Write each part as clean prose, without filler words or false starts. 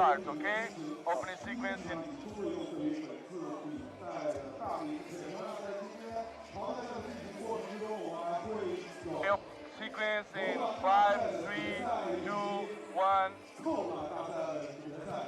start, okay? Opening sequence in... Sequence in 5, 3, 2, 1.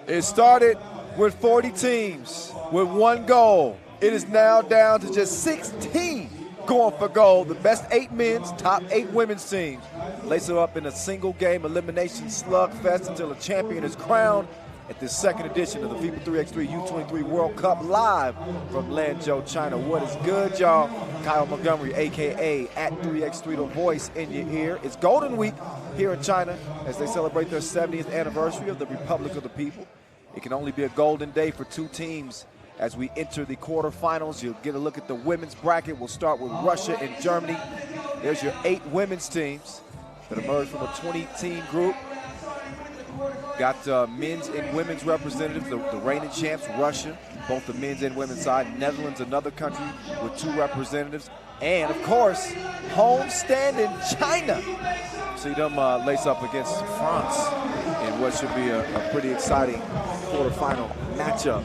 It started with 40 teams with one goal. It is now down to just 16 going for gold. The best 8 men's, top 8 women's teams lace it up in a single game elimination slugfest until a champion is crowned at this second edition of the FIBA 3x3 U23 World Cup live from Lanzhou, China. What is good, y'all? Kyle Montgomery, a.k.a. at 3x3, the voice in your ear. It's Golden Week here in China as they celebrate their 70th anniversary of the Republic of the People. It can only be a golden day for 2 teams as we enter the quarterfinals. You'll get a look at the women's bracket. We'll start with Russia and Germany. There's your 8 women's teams that emerged from a 20-team group. Got men's and women's representatives, the reigning champs, Russia, both the men's and women's side. Netherlands, another country with 2 representatives. And, of course, home-standing China. See them lace up against France in what should be a pretty exciting quarterfinal matchup.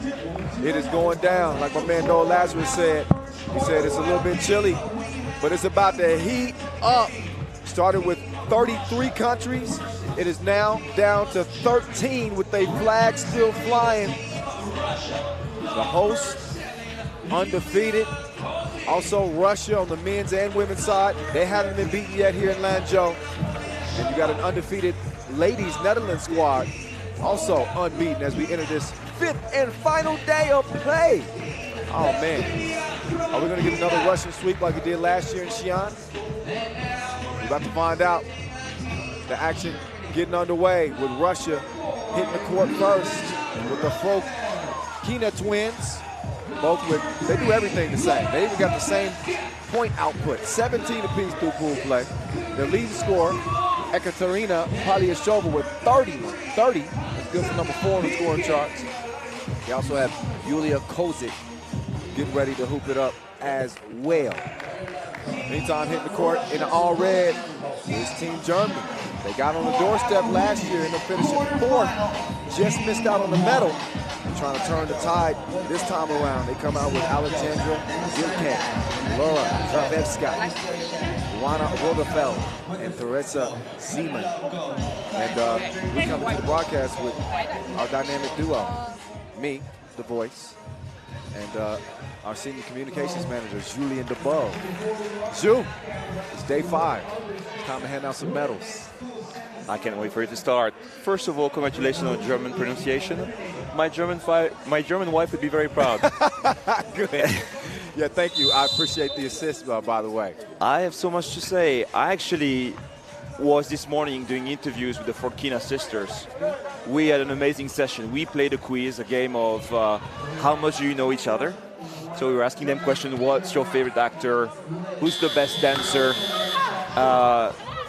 It is going down, like my man Noah Lazarus said. He said it's a little bit chilly, but it's about to heat up. Started with 33 countries. It is now down to 13 with a flag still flying. The host, undefeated. Also Russia on the men's and women's side. They haven't been beaten yet here in Lanzhou. And you got an undefeated ladies Netherlands squad, also unbeaten as we enter this 5th and final day of play. Oh man, are we gonna get another Russian sweep like we did last year in Xi'an? We're about to find out. The action getting underway with Russia hitting the court first with the Fokina twins. Both with, they do everything the same. They even got the same point output, 17 apiece through pool play. Their leading scorer, Ekaterina Polyashova with 30. That's good for number 4 on the scoring charts. They also have Yulia Kozik getting ready to hoop it up as well. Meantime, hitting the court in the all red is Team Germany. They got on the doorstep last year and they're finishing 4th. Just missed out on the medal. They're trying to turn the tide this time around. They come out with Alexandra Gilkan, Laura Travevska, Juana Rodefeld, and Teresa Zeman. And we come to the broadcast with our dynamic duo. Me, the voice, and our senior communications manager, Julien DeBeau. Ju, it's day 5. It's time to hand out some medals. I can't wait for it to start. First of all, congratulations on German pronunciation. My German wife would be very proud. Good. Yeah, thank you. I appreciate the assist, by the way. I have so much to say. I actually was this morning doing interviews with the Fokina sisters. We had an amazing session. We played a quiz, a game of how much do you know each other? So we were asking them questions, what's your favorite actor? Who's the best dancer?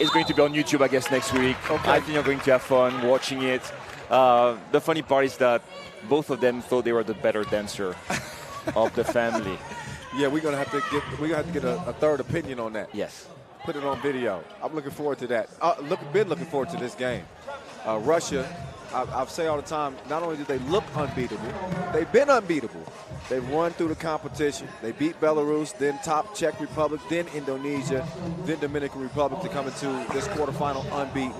It's going to be on YouTube, I guess, next week. Okay. I think you're going to have fun watching it. The funny part is that both of them thought they were the better dancer of the family. Yeah, we're gonna have to get a third opinion on that. Yes. Put it on video. I'm looking forward to that. Been looking forward to this game. Russia, I say all the time, not only do they look unbeatable, they've been unbeatable. They've run through the competition. They beat Belarus, then top Czech Republic, then Indonesia, then Dominican Republic to come into this quarterfinal unbeaten.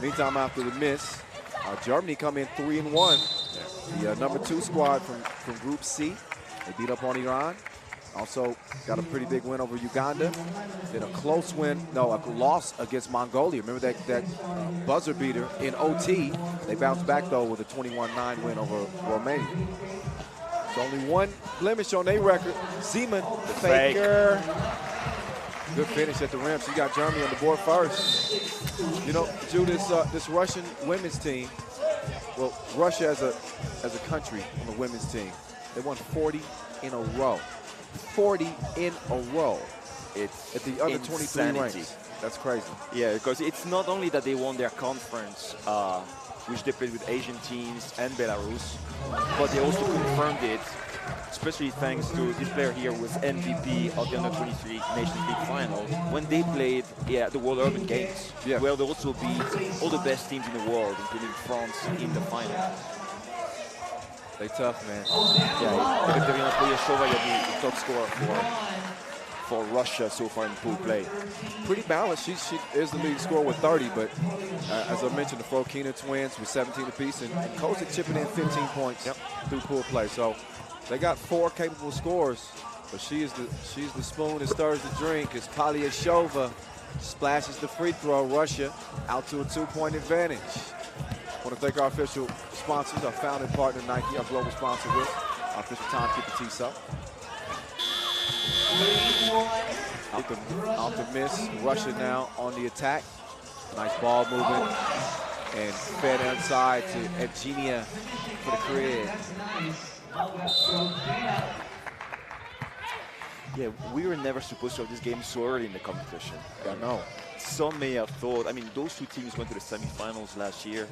Meantime, after the miss, Germany come in 3-1. The number 2 squad from Group C. They beat up on Iran. Also got a pretty big win over Uganda. Then a loss against Mongolia. Remember that buzzer beater in OT. They bounced back, though, with a 21-9 win over Romania. So only one blemish on their record. Zeman, the faker. Good finish at the rim. So you got Germany on the board first. You know, Jude, this Russian women's team, well, Russia as a country on the women's team, they won 40 in a row. 40 in a row. It's at the under 23 ranks. That's crazy. Yeah, because it's not only that they won their conference, which they played with Asian teams and Belarus, but they also confirmed it, especially thanks to this player here who was MVP of the under 23 Nations League final when they played the World Urban Games, where they also beat all the best teams in the world, including France, in the final. They tough, man. Yeah, Ekaterina Polyashova is the top scorer for Russia so far in pool play. Pretty balanced. She is the leading scorer with 30, but as I mentioned, the Frokina twins with 17 apiece, and Kozik chipping in 15 points through pool play. So they got 4 capable scorers, but she's the spoon that stirs the drink as Polyashova splashes the free throw. Russia out to a 2-point advantage. I want to thank our official sponsors, our founding partner Nike, our global sponsor with our official timekeeper T-Sup. Out the miss. Russia now on the attack. Nice ball movement. And fed inside to Evgenia for the crib. Yeah, we were never supposed to have this game so early in the competition. I know. Some may have thought, I mean, those two teams went to the semifinals last year.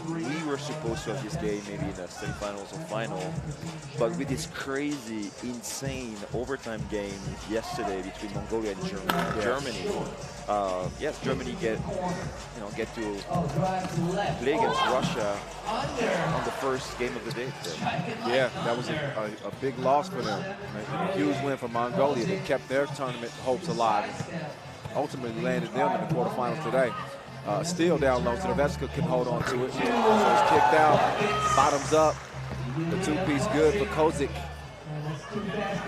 We were supposed to have this game maybe in the semifinals or final, but with this crazy, insane overtime game yesterday between Mongolia and Germany. Yes, Germany get to play against Russia on the first game of the day today. Yeah, that was a big loss for them. A huge win for Mongolia. They kept their tournament hopes alive. Ultimately landed them in the quarterfinals today. Still down low, so Tedesco can hold on to it. So it's kicked out, bottoms up. The 2-piece good for Kozik.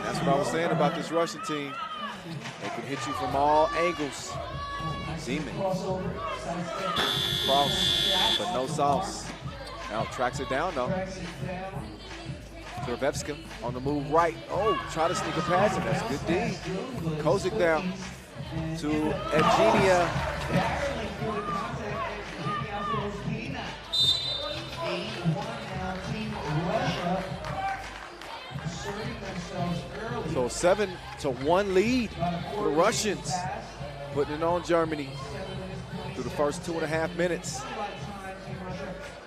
That's what I was saying about this Russian team. They can hit you from all angles. Zeman. Cross, but no sauce. Now tracks it down though. Zervevska on the move right. Oh, try to sneak a pass, and that's a good D. Kozik down to Evgenia. So 7-1 lead for the Russians, putting it on Germany through the first 2.5 minutes.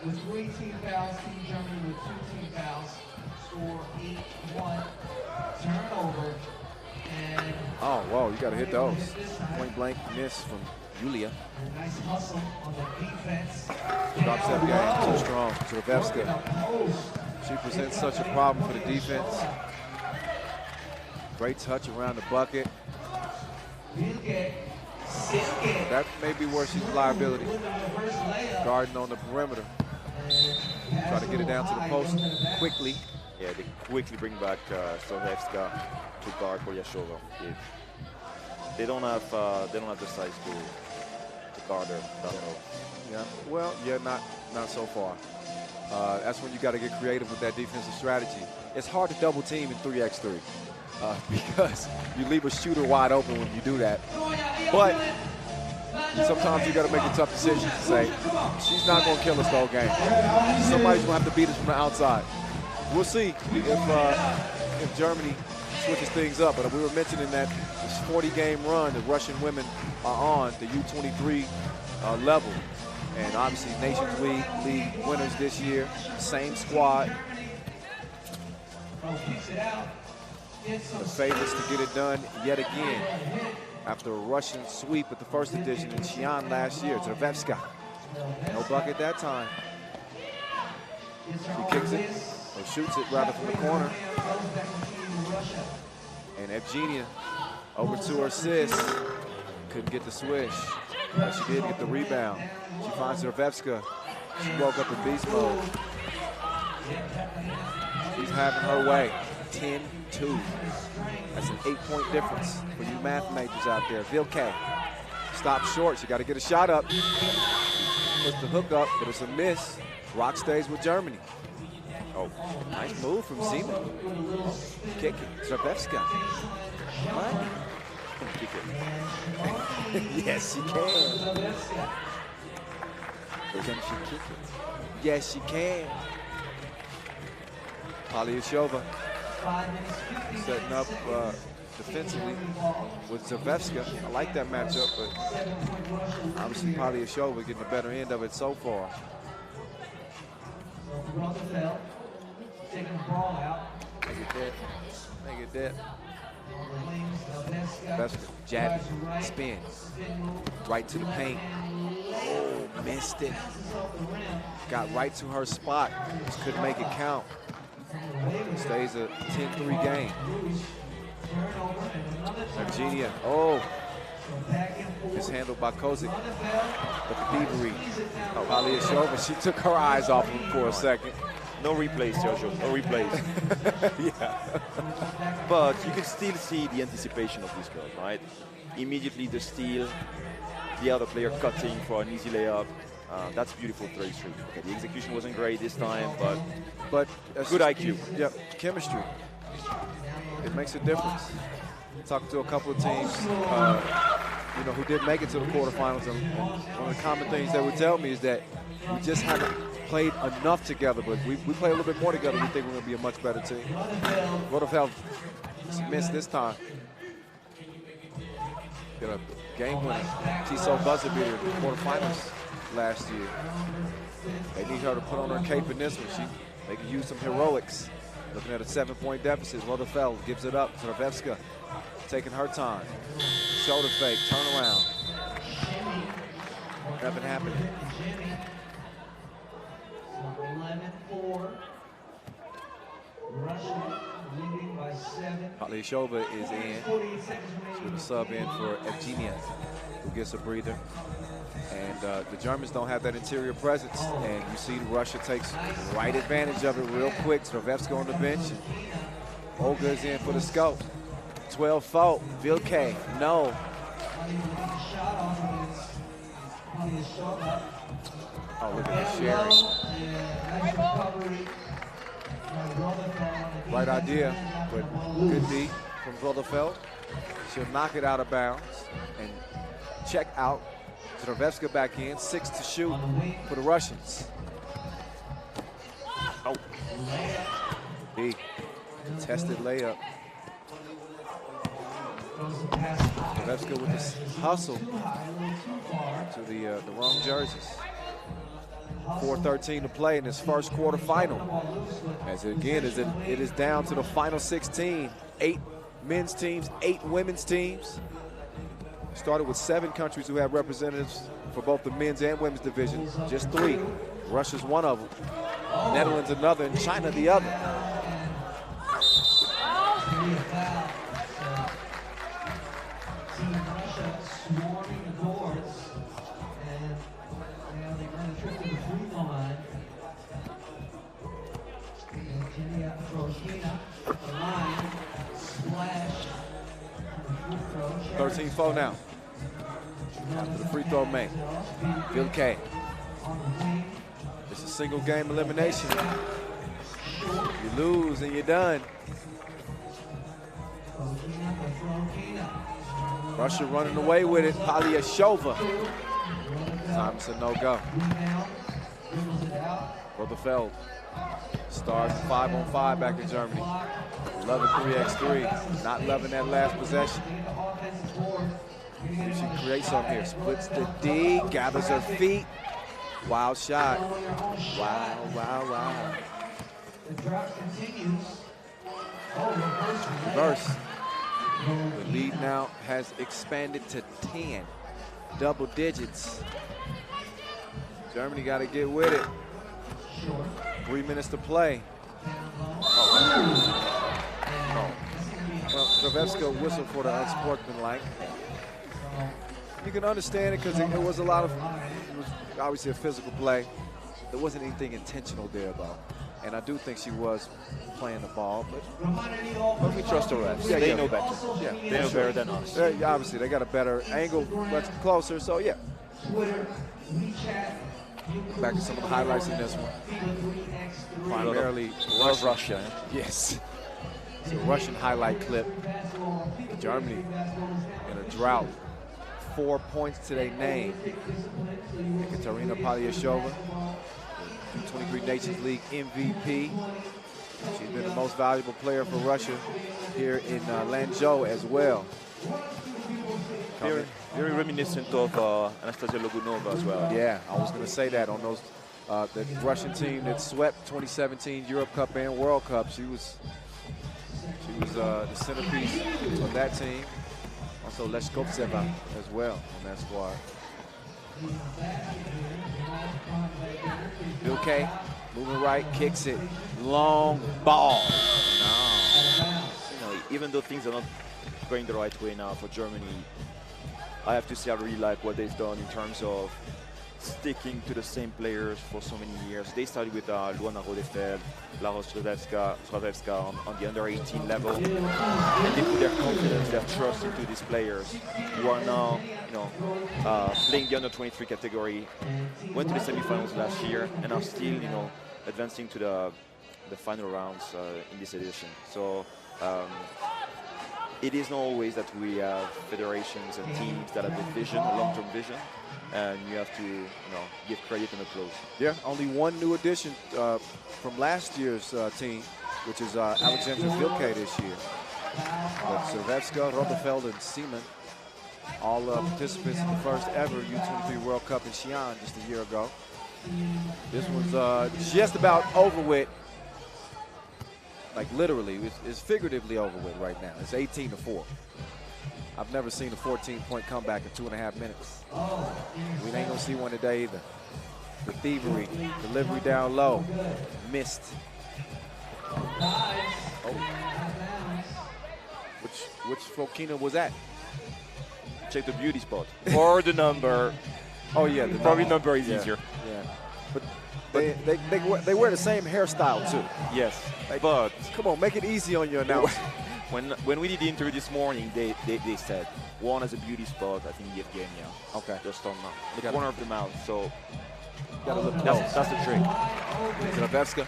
With 3 team fouls, Team Germany with 2 team fouls, score 8-1, turnover, and oh, whoa, you got to hit those. Point blank miss from Yulia. nice hustle on the defense. Drops that game, too strong. Zervevska. She presents such a problem for the defense. Great touch around the bucket. That may be where she's a liability. Guarding on the perimeter. Try to get it down to the post quickly. Yeah, they quickly bring back Zervevska to guard Polyashova. They don't have the size to guard her down low. Yeah, well, yeah, not so far. That's when you got to get creative with that defensive strategy. It's hard to double team in 3x3 because you leave a shooter wide open when you do that. But sometimes you got to make a tough decision to say, she's not going to kill us the whole game. Somebody's going to have to beat us from the outside. We'll see if Germany switches things up. But we were mentioning that this 40-game run the Russian women are on, the U23 level. And obviously Nations League winners this year, same squad. The favorites to get it done yet again after a Russian sweep at the first edition in Xi'an last year. Zervevska, no bucket that time. She kicks it, or shoots it rather from the corner. And Evgenia over to her assist. Couldn't get the swish, but she did get the rebound. She finds Zervevska. She woke up in beast mode. She's having her way. 10-2. That's an 8-point difference for you math majors out there. Vilke stops short. She got to get a shot up. Puts the hook up, but it's a miss. Rock stays with Germany. Oh, nice move from Zeman. Kick it. Zervevska. What? Kick it. Yes, she can. Can she kick it? Yes, she can. Polyashova setting up defensively with Zervevska. I like that matchup, but obviously Polyashova getting the better end of it so far. Make it dead. Make it dead. Zervevska, jabbing, spin, right to the paint. Oh, missed it. Got right to her spot, just couldn't make it count. Stays a 10-3 game. Virginia, oh, it's handled by Kozik. But the thievery of Aliyashova, she took her eyes off him for a second. No replays, Jojo, no replays. Yeah. But you can still see the anticipation of these girls, right? Immediately the steal, the other player cutting for an easy layup. That's beautiful 33. Okay, the execution wasn't great this time, but good IQ. Yep, chemistry. It makes a difference. Talked to a couple of teams, who did make it to the quarterfinals, and one of the common things they would tell me is that we just haven't played enough together, but we play a little bit more together. We think we're going to be a much better team. Rotherfeld missed this time. Got a game winner. TSO buzzer beater in the quarterfinals last year. They need her to put on her cape in this one. They can use some heroics. Looking at a 7-point deficit. Rotherfeld gives it up. Zervevska taking her time. Shoulder fake, turn around. Nothing happened. 11-4. Russia leading by 7. Aliyashova is in. She's with a sub in for Evgenia, who gets a breather. And the Germans don't have that interior presence. And you see Russia takes right advantage of it real quick. Zervevska on the bench. Olga's in for the scope. 12-4. Vilke, no. Oh, look at the sharing. Right idea, but good D from Rotherfeld. She'll knock it out of bounds and check out. Zervevska back in, 6 to shoot for the Russians. Oh, D, contested layup. Zervevska with this hustle to the wrong jerseys. 4:13 to play in this first quarterfinal. As again, it is down to the final 16. 8 men's teams, 8 women's teams. Started with 7 countries who have representatives for both the men's and women's divisions. Just 3. Russia's one of them. Netherlands another, and China the other. Foul now. After the free throw made. Vilke. It's a single game elimination. You lose and you're done. Russia running away with it. Aliyashova. Time to no-go. Rotherfeld starts 5-on-5 back in Germany. 11 3x3. Not loving that last possession. She creates something here. Splits the D, gathers her feet. Wild shot. Wow, wow, wow. The drop continues. Reverse. The lead now has expanded to 10. Double digits. Germany got to get with it. 3 minutes to play. Well, Zervevska whistled for the unsportsmanlike. You can understand it because it was obviously a physical play. There wasn't anything intentional there, though. And I do think she was playing the ball, but we trust the refs. Yeah, they know better. Yeah, they know better than us. Obviously, they got a better angle, much closer, so yeah. Back to some of the highlights in this one. Primarily Russia. Yes. It's a Russian highlight clip. Germany in a drought. 4 points to their name. Ekaterina Polyashova, U23 Nations League MVP. She's been the most valuable player for Russia here in Lanzhou as well. Very reminiscent of Anastasia Logunova as well. Yeah, I was going to say that on those the Russian team that swept 2017 Europe Cup and World Cup. She was the centerpiece of that team. Also Leshkovtseva as well on that squad. Bill K, moving right, kicks it. Long ball. You know, even though things are not going the right way now for Germany, I have to say I really like what they've done in terms of sticking to the same players for so many years. They started with Luana Rodefeld, Lara Stravevska on the under-18 level, and they put their confidence, their trust into these players who are now, you know, playing the under-23 category, went to the semifinals last year, and are still, you know, advancing to the final rounds in this edition. So it is not always that we have federations and teams that have a vision, a long-term vision, and you have to, you know, give credit and applause. Yeah, only one new addition from last year's team, which is Alexandra Vilke this year. But Stravevska, Rodefeld, and Seaman, all participants in the first ever U23 World Cup in Xi'an just a year ago. This one's just about over with. Like literally, it's figuratively over with right now. It's 18-4. I've never seen a 14-point comeback in 2.5 minutes. We ain't gonna see one today either. The thievery, delivery down low, missed. Oh. Which Fokina was that? Check the beauty spot or the number. Oh yeah, probably number is easier. Yeah, but they wear the same hairstyle too. Yes, like, but come on, make it easy on your announcer. When we did the interview this morning, they said one has a beauty spot, I think Yevgenia. Okay. Just on the corner of the mouth. So gotta look that's the trick. Stravevska.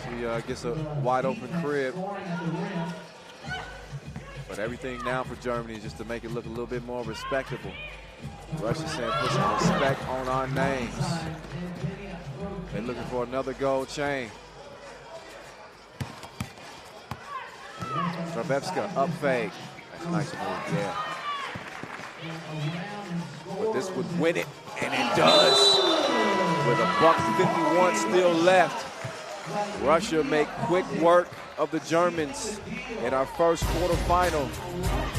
She gets a wide open crib. But everything now for Germany is just to make it look a little bit more respectable. Russia saying put some respect on our names. They're looking for another gold chain. Stravevska up fade. That's a nice move, yeah. But this would win it, and it does. With $1:51 still left. Russia make quick work of the Germans in our first quarterfinal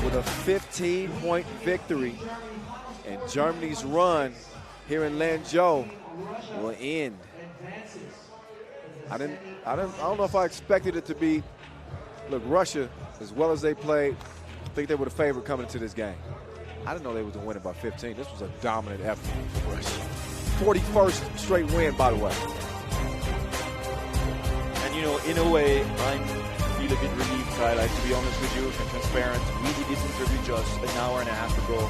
with a 15-point victory. And Germany's run here in Lanzhou will end. I don't know if I expected it to be. Look, Russia, as well as they played, I think they were the favorite coming into this game. I didn't know they were going to win it by 15. This was a dominant effort for Russia. 41st straight win, by the way. And you know, in a way, I feel a bit relieved, Kyle, like, to be honest with you and transparent. We did this interview just an hour and a half ago.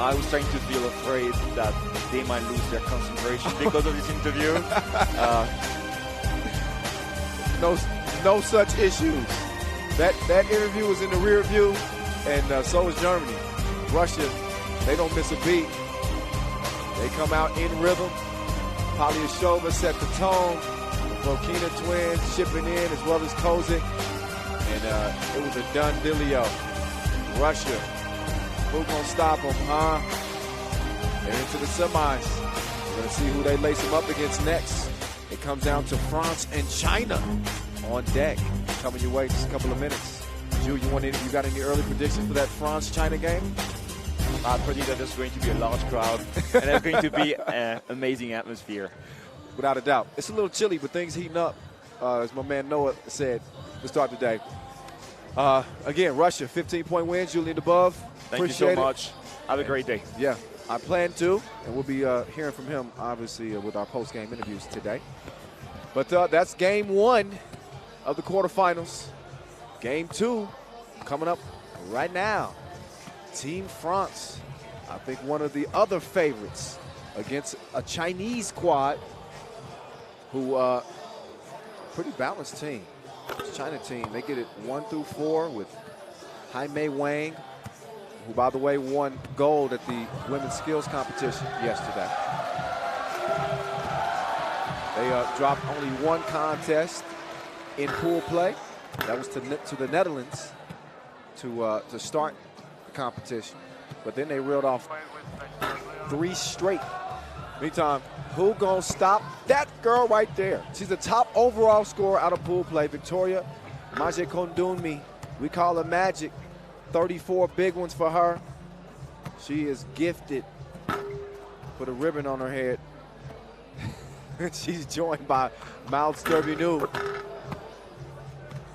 I was starting to feel afraid that they might lose their concentration because of this interview. No such issues. That interview was in the rear view, and so is Germany. Russia, they don't miss a beat. They come out in rhythm. Polyashova set the tone. The Fokina twins chipping in, as well as Kozik. And it was a done dealio. Russia, who gonna stop them, huh? They're into the semis. We're gonna see who they lace them up against next. It comes down to France and China on deck. Coming your way in just a couple of minutes. Ju, you got any early predictions for that France-China game? I predict that there's going to be a large crowd and there's going to be an amazing atmosphere. Without a doubt. It's a little chilly, but things heating up, as my man Noah said to start the day. Again, Russia, 15-point win. Julian Above. Thank you so much. Have a great day. Yeah, I plan to, and we'll be hearing from him, obviously, with our post-game interviews today. But that's game one of the quarterfinals. Game two coming up right now. Team France, I think one of the other favorites against a Chinese squad who pretty balanced team. This China team, they get it 1 through 4 with Jaime Wang, who, by the way, won gold at the women's skills competition yesterday. They dropped only one contest in pool play. That was to the Netherlands to start the competition. But then they reeled off 3 straight. Meantime, who gonna stop that girl right there? She's the top overall scorer out of pool play, Victoria Maje Kondunmi. We call her Magic. 34 big ones for her. She is gifted put a ribbon on her head. She's joined by Mao Stervinu,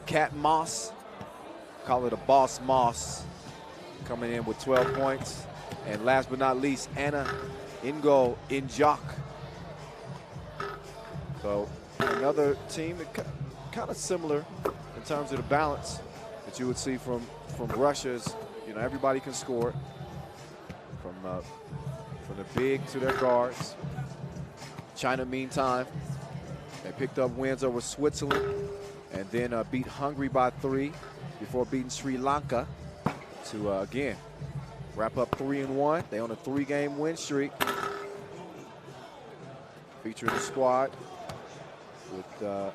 Kat Moss, call it a Boss Moss, coming in with 12 points. And last but not least, Anna Ingo Injok. So another team that kind of similar in terms of the balance that you would see from Russia's. You know, everybody can score it, from the big to their guards. China, meantime, they picked up wins over Switzerland and then beat Hungary by 3 before beating Sri Lanka to, again, wrap up 3-1. They on a 3-game win streak. Featuring the squad with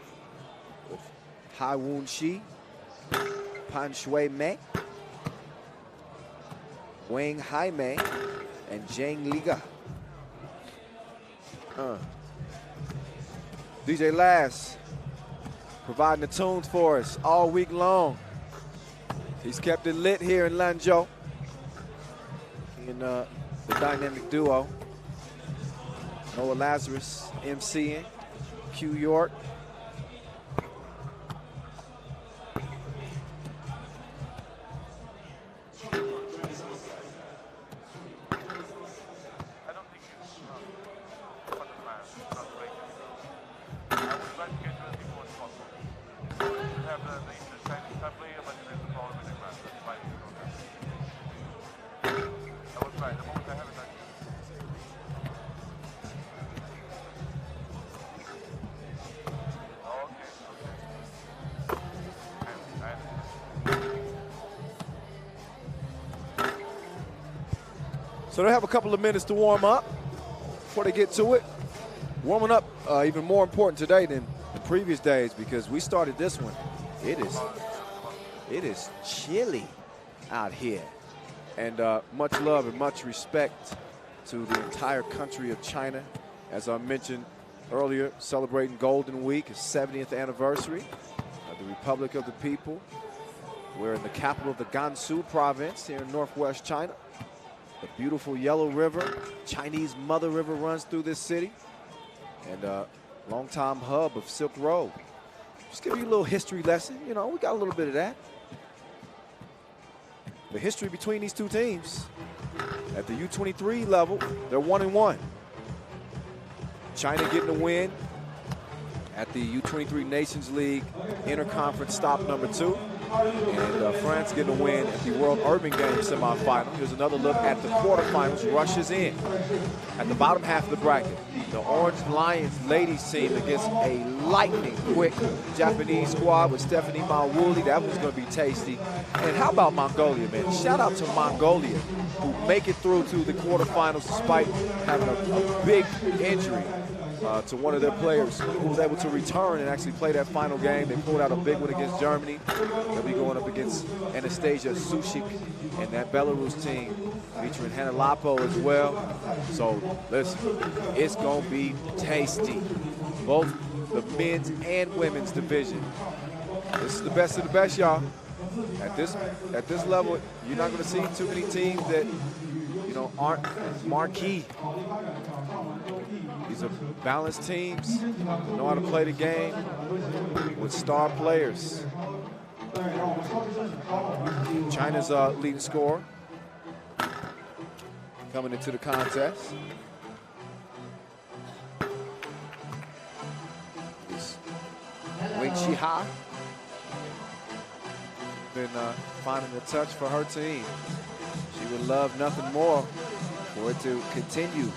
Ha Woon Shi, Pan Shui Mei, Wang Hai Mei, and Zhang Liga. DJ Lass providing the tunes for us all week long. He's kept it lit here in Lanzhou. He and the dynamic duo. Noah Lazarus MCing, Q York. So they have a couple of minutes to warm up before they get to it. Warming up even more important today than the previous days because we started this one. It is chilly out here. And much love and much respect to the entire country of China. As I mentioned earlier, celebrating Golden Week, its 70th anniversary of the Republic of the People. We're in the capital of the Gansu province here in northwest China. The beautiful Yellow River, Chinese Mother River, runs through this city. And a longtime hub of Silk Road. Just give you a little history lesson. You know, we got a little bit of that. The history between these two teams. At the U23 level, they're 1-1. China getting a win at the U23 Nations League Interconference stop number 2. And France getting a win at the World Urban Games semifinal. Here's another look at the quarterfinals. Russia's in. At the bottom half of the bracket, the Orange Lions ladies team against a lightning quick Japanese squad with Stephanie Mawuli. That was going to be tasty. And how about Mongolia, man? Shout out to Mongolia, who make it through to the quarterfinals despite having a big injury to one of their players who was able to return and actually play that final game. They pulled out a big one against Germany. They'll be going up against Anastasia Sushik and that Belarus team featuring Hannah Lapo as well. So listen, it's going to be tasty. Both the men's and women's division. This is the best of the best, y'all. At this level, you're not going to see too many teams that, you know, aren't marquee. These are balanced teams that know how to play the game with star players. China's leading scorer coming into the contest. It's Wing Shiha. Been finding the touch for her team. She would love nothing more for it to continue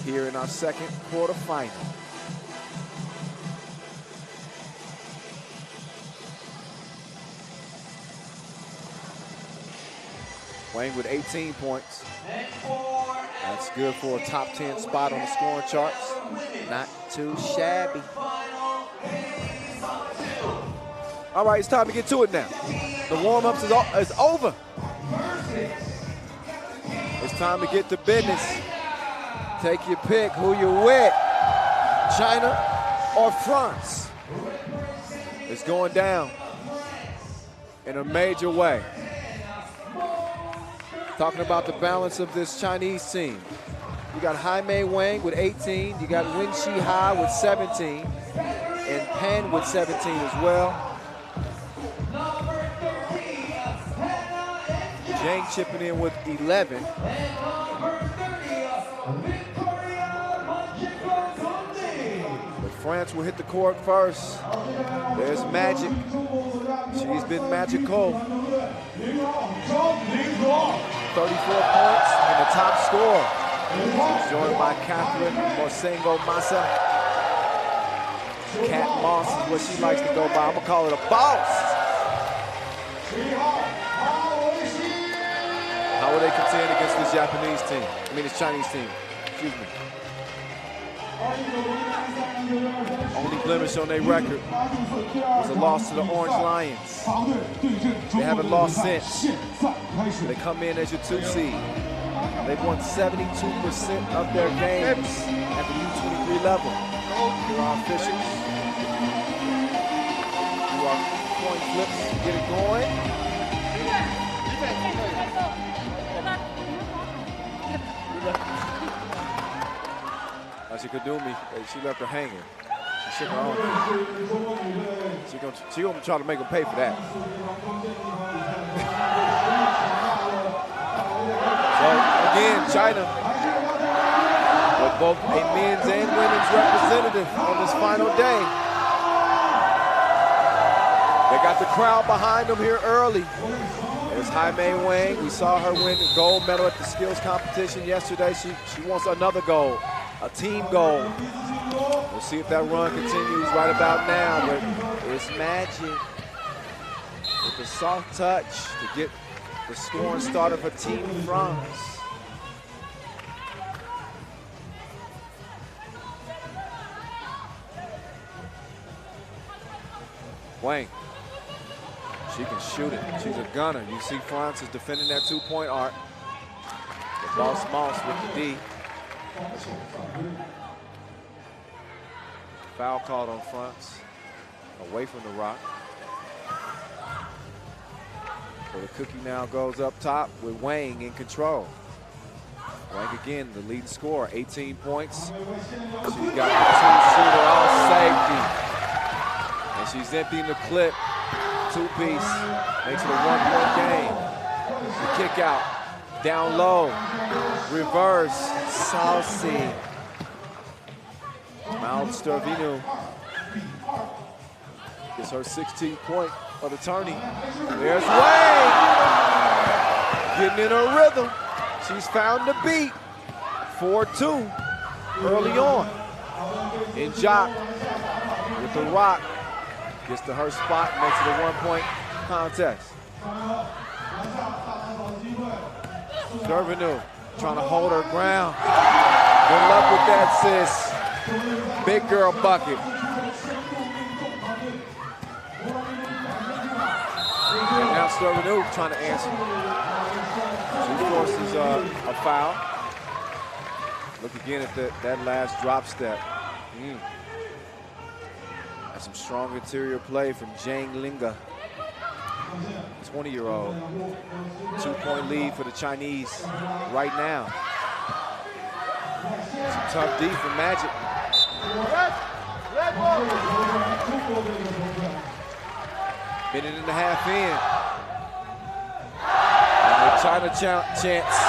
here in our second quarterfinal. Wang with 18 points. That's good for a top 10 spot on the scoring charts. Not too shabby. All right, it's time to get to it now. The warm-ups is over. It's time to get to business. Take your pick, who you with, China or France. It's going down in a major way. Talking about the balance of this Chinese team. You got Jaime Wang with 18. You got Wen Shi Ha with 17. And Pan with 17 as well. Jang chipping in with 11. But France will hit the court first. There's Magic. She's been magical. 34 points and the top scorer. She's joined by Catherine Mosengo Massa. Cat Moss is what she likes to go by. I'm gonna call it a boss. How will they contend against this Japanese team? This Chinese team. Excuse me. Only blemish on their record was a loss to the Orange Lions. They haven't lost since. They come in as your 2 seed. They've won 72% of their games at the U23 level. Here are officials. Do our coin flips, get it going. She could do me. She left her hanging. She shook her own. She gonna try to make them pay for that. So again, China with both a men's and women's representative on this final day. They got the crowd behind them here early. There's Jaime Wang. We saw her win the gold medal at the skills competition yesterday. She wants another gold. A team goal. We'll see if that run continues right about now, but it's Magic with the soft touch to get the scoring started for Team France. Wang, she can shoot it. She's a gunner. You see France is defending that 2-point arc. The boss Moss with the D. Foul called on France, away from the rock. So the cookie now goes up top with Wang in control. Wang again, the leading scorer, 18 points. She's got the 2-shooter all safety. And she's emptying the clip, 2-piece, makes it a 1-point game. The kick out, down low, reverse, saucy. Mount Stervino gets her 16th point for the tourney. There's Wang, getting in her rhythm. She's found the beat. 4-2 early on. And Jock with the rock gets to her spot, makes it a 1-point contest. Stervino trying to hold her ground. Good luck with that, sis. Big girl bucket. And now Stervino trying to answer. She forces a foul. Look again at that last drop step. That's some strong interior play from Zhang Linga. 20-year-old. 2-point lead for the Chinese right now. Some tough D for Magic. Minute and a half in. And the China chants.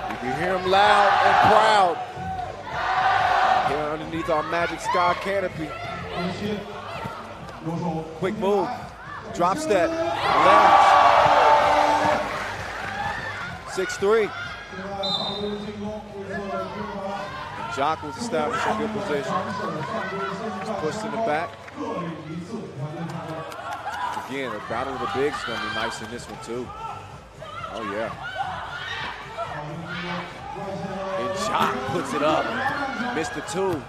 You can hear them loud and proud. Here underneath our Magic Sky canopy. Quick move. Drop step. Left. 6-3. Jock was established in good position. Just pushed in the back. Again, the battle of the bigs is going to be nice in this one, too. Oh, yeah. And Jock puts it up. Missed the 2.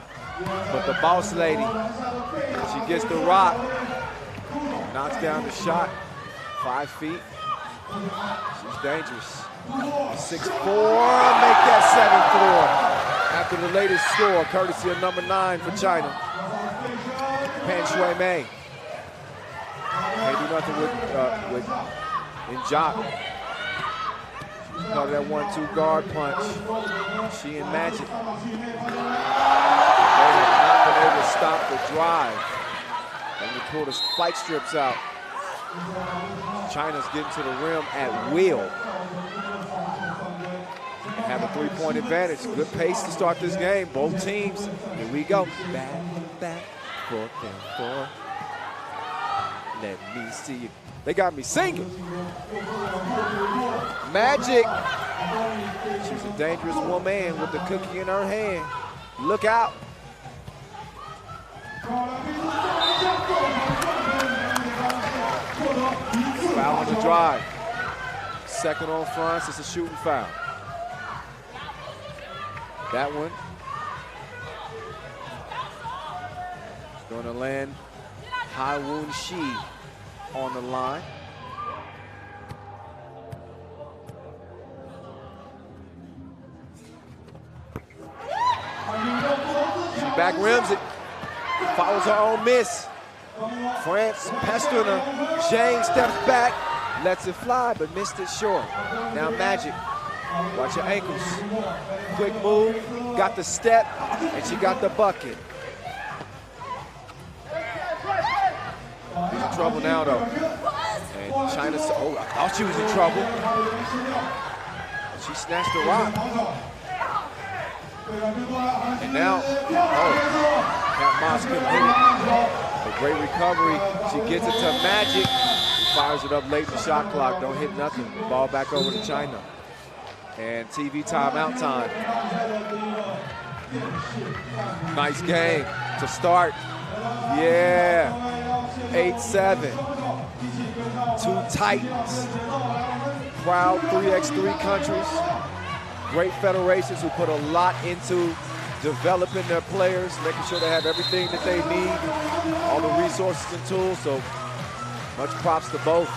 But the boss lady, she gets the rock. Knocks down the shot. 5 feet. She's dangerous. 6'4", make that 7-4. After the latest score, courtesy of number 9 for China. Pan Shui Mei. Can't do nothing with N'Jak. Caught that 1-2 guard punch. She and Magic. They have not been able to stop the drive. And they pull the spike strips out. China's getting to the rim at will. Have a three-point advantage. Good pace to start this game. Both teams. Here we go. Back, forth, and forth. Let me see you. They got me singing. Magic. She's a dangerous woman with the cookie in her hand. Look out. Foul on the drive. Second on France. It's a shooting foul. That one is going to land Ha-Woon Shi on the line. She back rims it, follows her own miss. France pestering her. Zhang steps back, lets it fly, but missed it short. Now Magic. Watch your ankles. Quick move, got the step, and she got the bucket. She's in trouble now, though. And China, oh, I thought she was in trouble. She snatched the rock. And now, oh, Cat Moss couldn't hit it. A great recovery. She gets it to Magic. She fires it up late in the shot clock. Don't hit nothing. Ball back over to China. And TV timeout time. Nice game to start. Yeah. 8-7. Two titans. Proud 3x3 countries. Great federations who put a lot into developing their players, making sure they have everything that they need, all the resources and tools. So much props to both.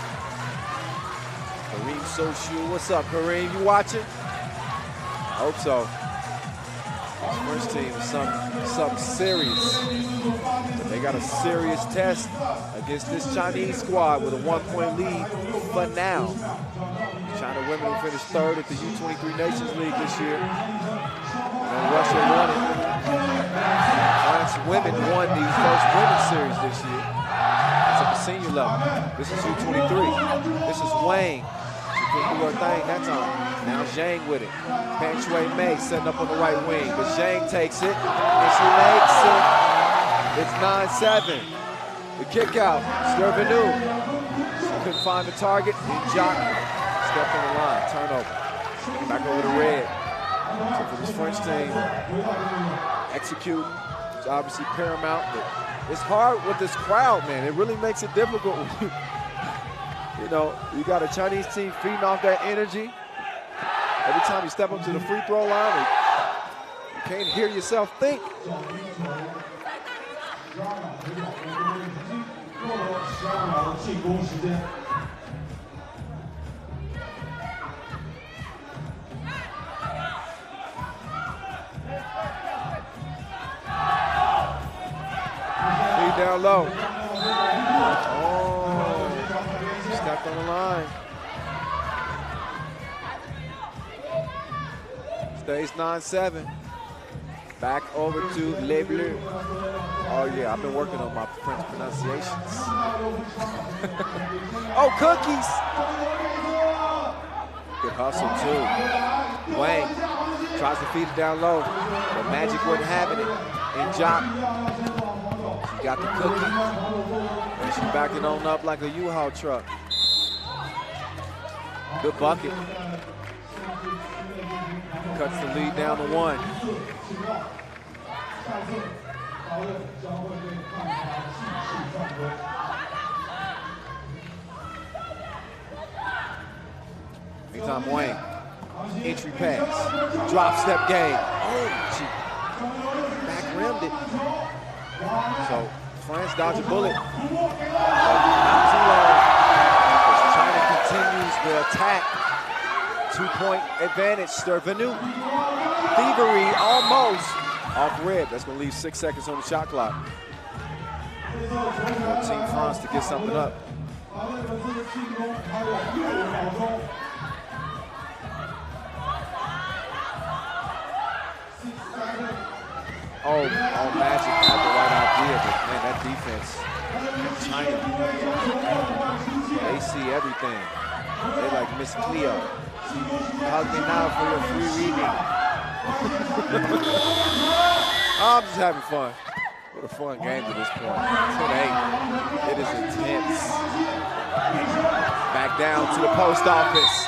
Kareem Soshu, what's up, Kareem? You watching? I hope so. This first team is something serious. They got a serious test against this Chinese squad with a 1-point lead for now. China women who finished third at the U23 Nations League this year. And Russia won it. France women won the first women's series this year. It's at the senior level. This is U23. This is Wang. She couldn't do her thing that time. Now Zhang with it. Peng Shui Mei setting up on the right wing. But Zhang takes it, and she makes it. It's 9-7. The kick out. Stervenu. She couldn't find the target. And Jock stepped on the line. Turnover. Back over to Red. So for this French team, executing is obviously paramount. But it's hard with this crowd, man. It really makes it difficult when you know, you got a Chinese team feeding off that energy. Every time you step up to the free throw line, you can't hear yourself think. Lead down low. Oh, stepped on the line. Stays 9-7. Back over to Les Bleus. Oh yeah, I've been working on my French pronunciations. Oh, cookies! Good hustle too. Wang tries to feed it down low, but Magic wasn't having it. And Jock, she got the cookie, and she's backing on up like a U-Haul truck. Good bucket. Cuts the lead down to 1. Meantime, Wang, entry pass, drop step game. Oh, she back rimmed it. So France dodged a bullet, but not too long. As China continues the attack. 2-point advantage, Stervenu. Thievery almost off Red. That's going to leave 6 seconds on the shot clock. Team France to get something up. Magic had the right idea, but man, that defense, China, they see everything. They like Miss Cleo. Hug me now for your free reading. I'm just having fun. What a fun game to this point. 10-8. It is intense. Back down to the post office.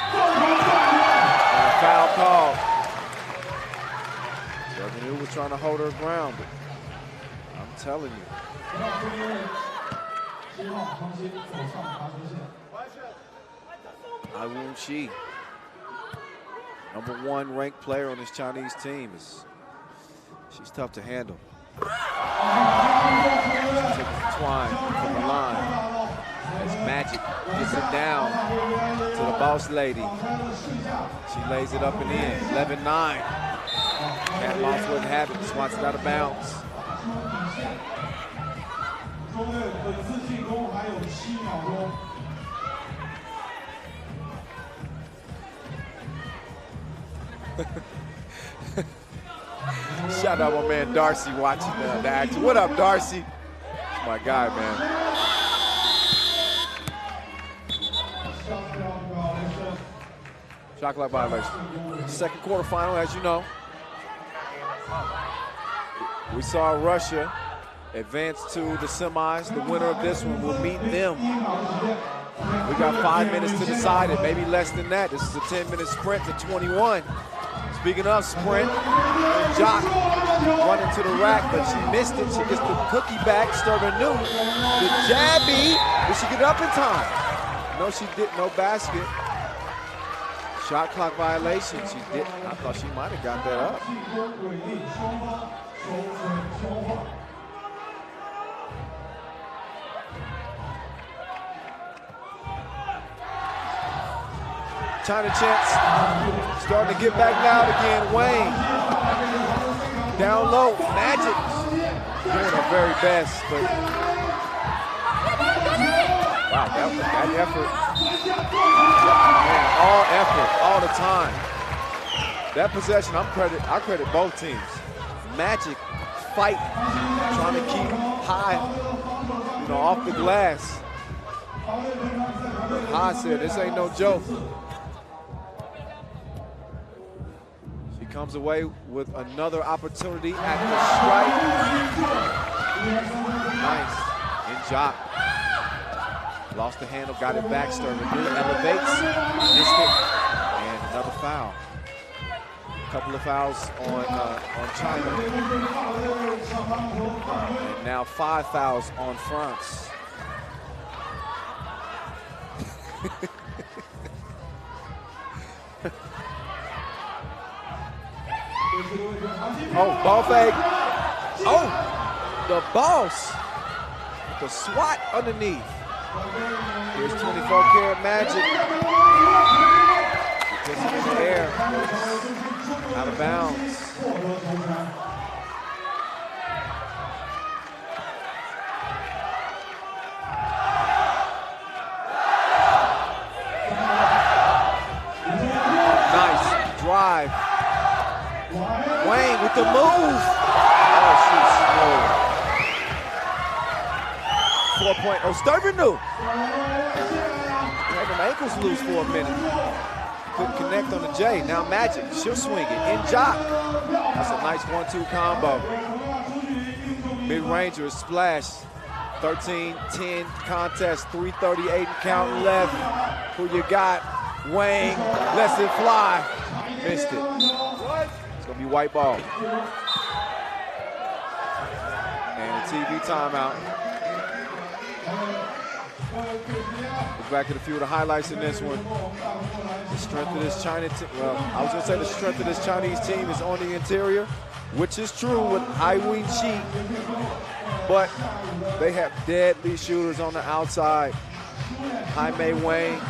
And a foul call. Revenue was trying to hold her ground, but I'm telling you. Untitled #1 ranked player on this Chinese team. She's tough to handle. She takes the twine from the line as Magic gets it down to the boss lady. She lays it up and in. 11-9. Cat Moss wouldn't have it. Swats it out of bounds. Shout out my man Darcy watching the action. What up, Darcy? My guy, man. Shot clock violation. Second quarterfinal, as you know. We saw Russia advance to the semis. The winner of this one will meet them. We got 5 minutes to decide it, maybe less than that. This is a 10-minute sprint to 21. Speaking of sprint, Jock running to the rack, but she missed it. She gets the cookie back. Sterling knew the jabby. Did she get up in time? No, she didn't. No basket. Shot clock violation. She did. I thought she might have got that up. China chance, starting to get back loud again. Wayne, down low, Magic, doing her very best, but wow, that effort, man, all effort, all the time. That possession, I credit both teams. Magic fight, trying to keep high, off the glass. High said, this ain't no joke. Comes away with another opportunity at the stripe. Nice. In Jock. Lost the handle, got it back. Sterling elevates. Missed it. And another foul. A couple of fouls on China. And now 5 fouls on France. Oh, ball fake. Oh, the boss. The swat underneath. Here's 24-karat Magic. He puts it in the air. Out of bounds. Nice drive. Wayne with the move. Oh, she's slow. 4-point. Oh, Sturgeon knew. Had them ankles loose for a minute. Couldn't connect on the J. Now Magic, she'll swing it. In Jock. That's a nice 1-2 combo. Mid-ranger is splash. 13-10 contest. 3:38 and counting left. Who you got? Wayne lets it fly. Missed it. Gonna be white ball. And a TV timeout. Look back at a few of the highlights in this one. The strength of this China team, well, I was gonna say the strength of this Chinese team is on the interior, which is true with Ai-Wing Chi, but they have deadly shooters on the outside. Jaime Wayne,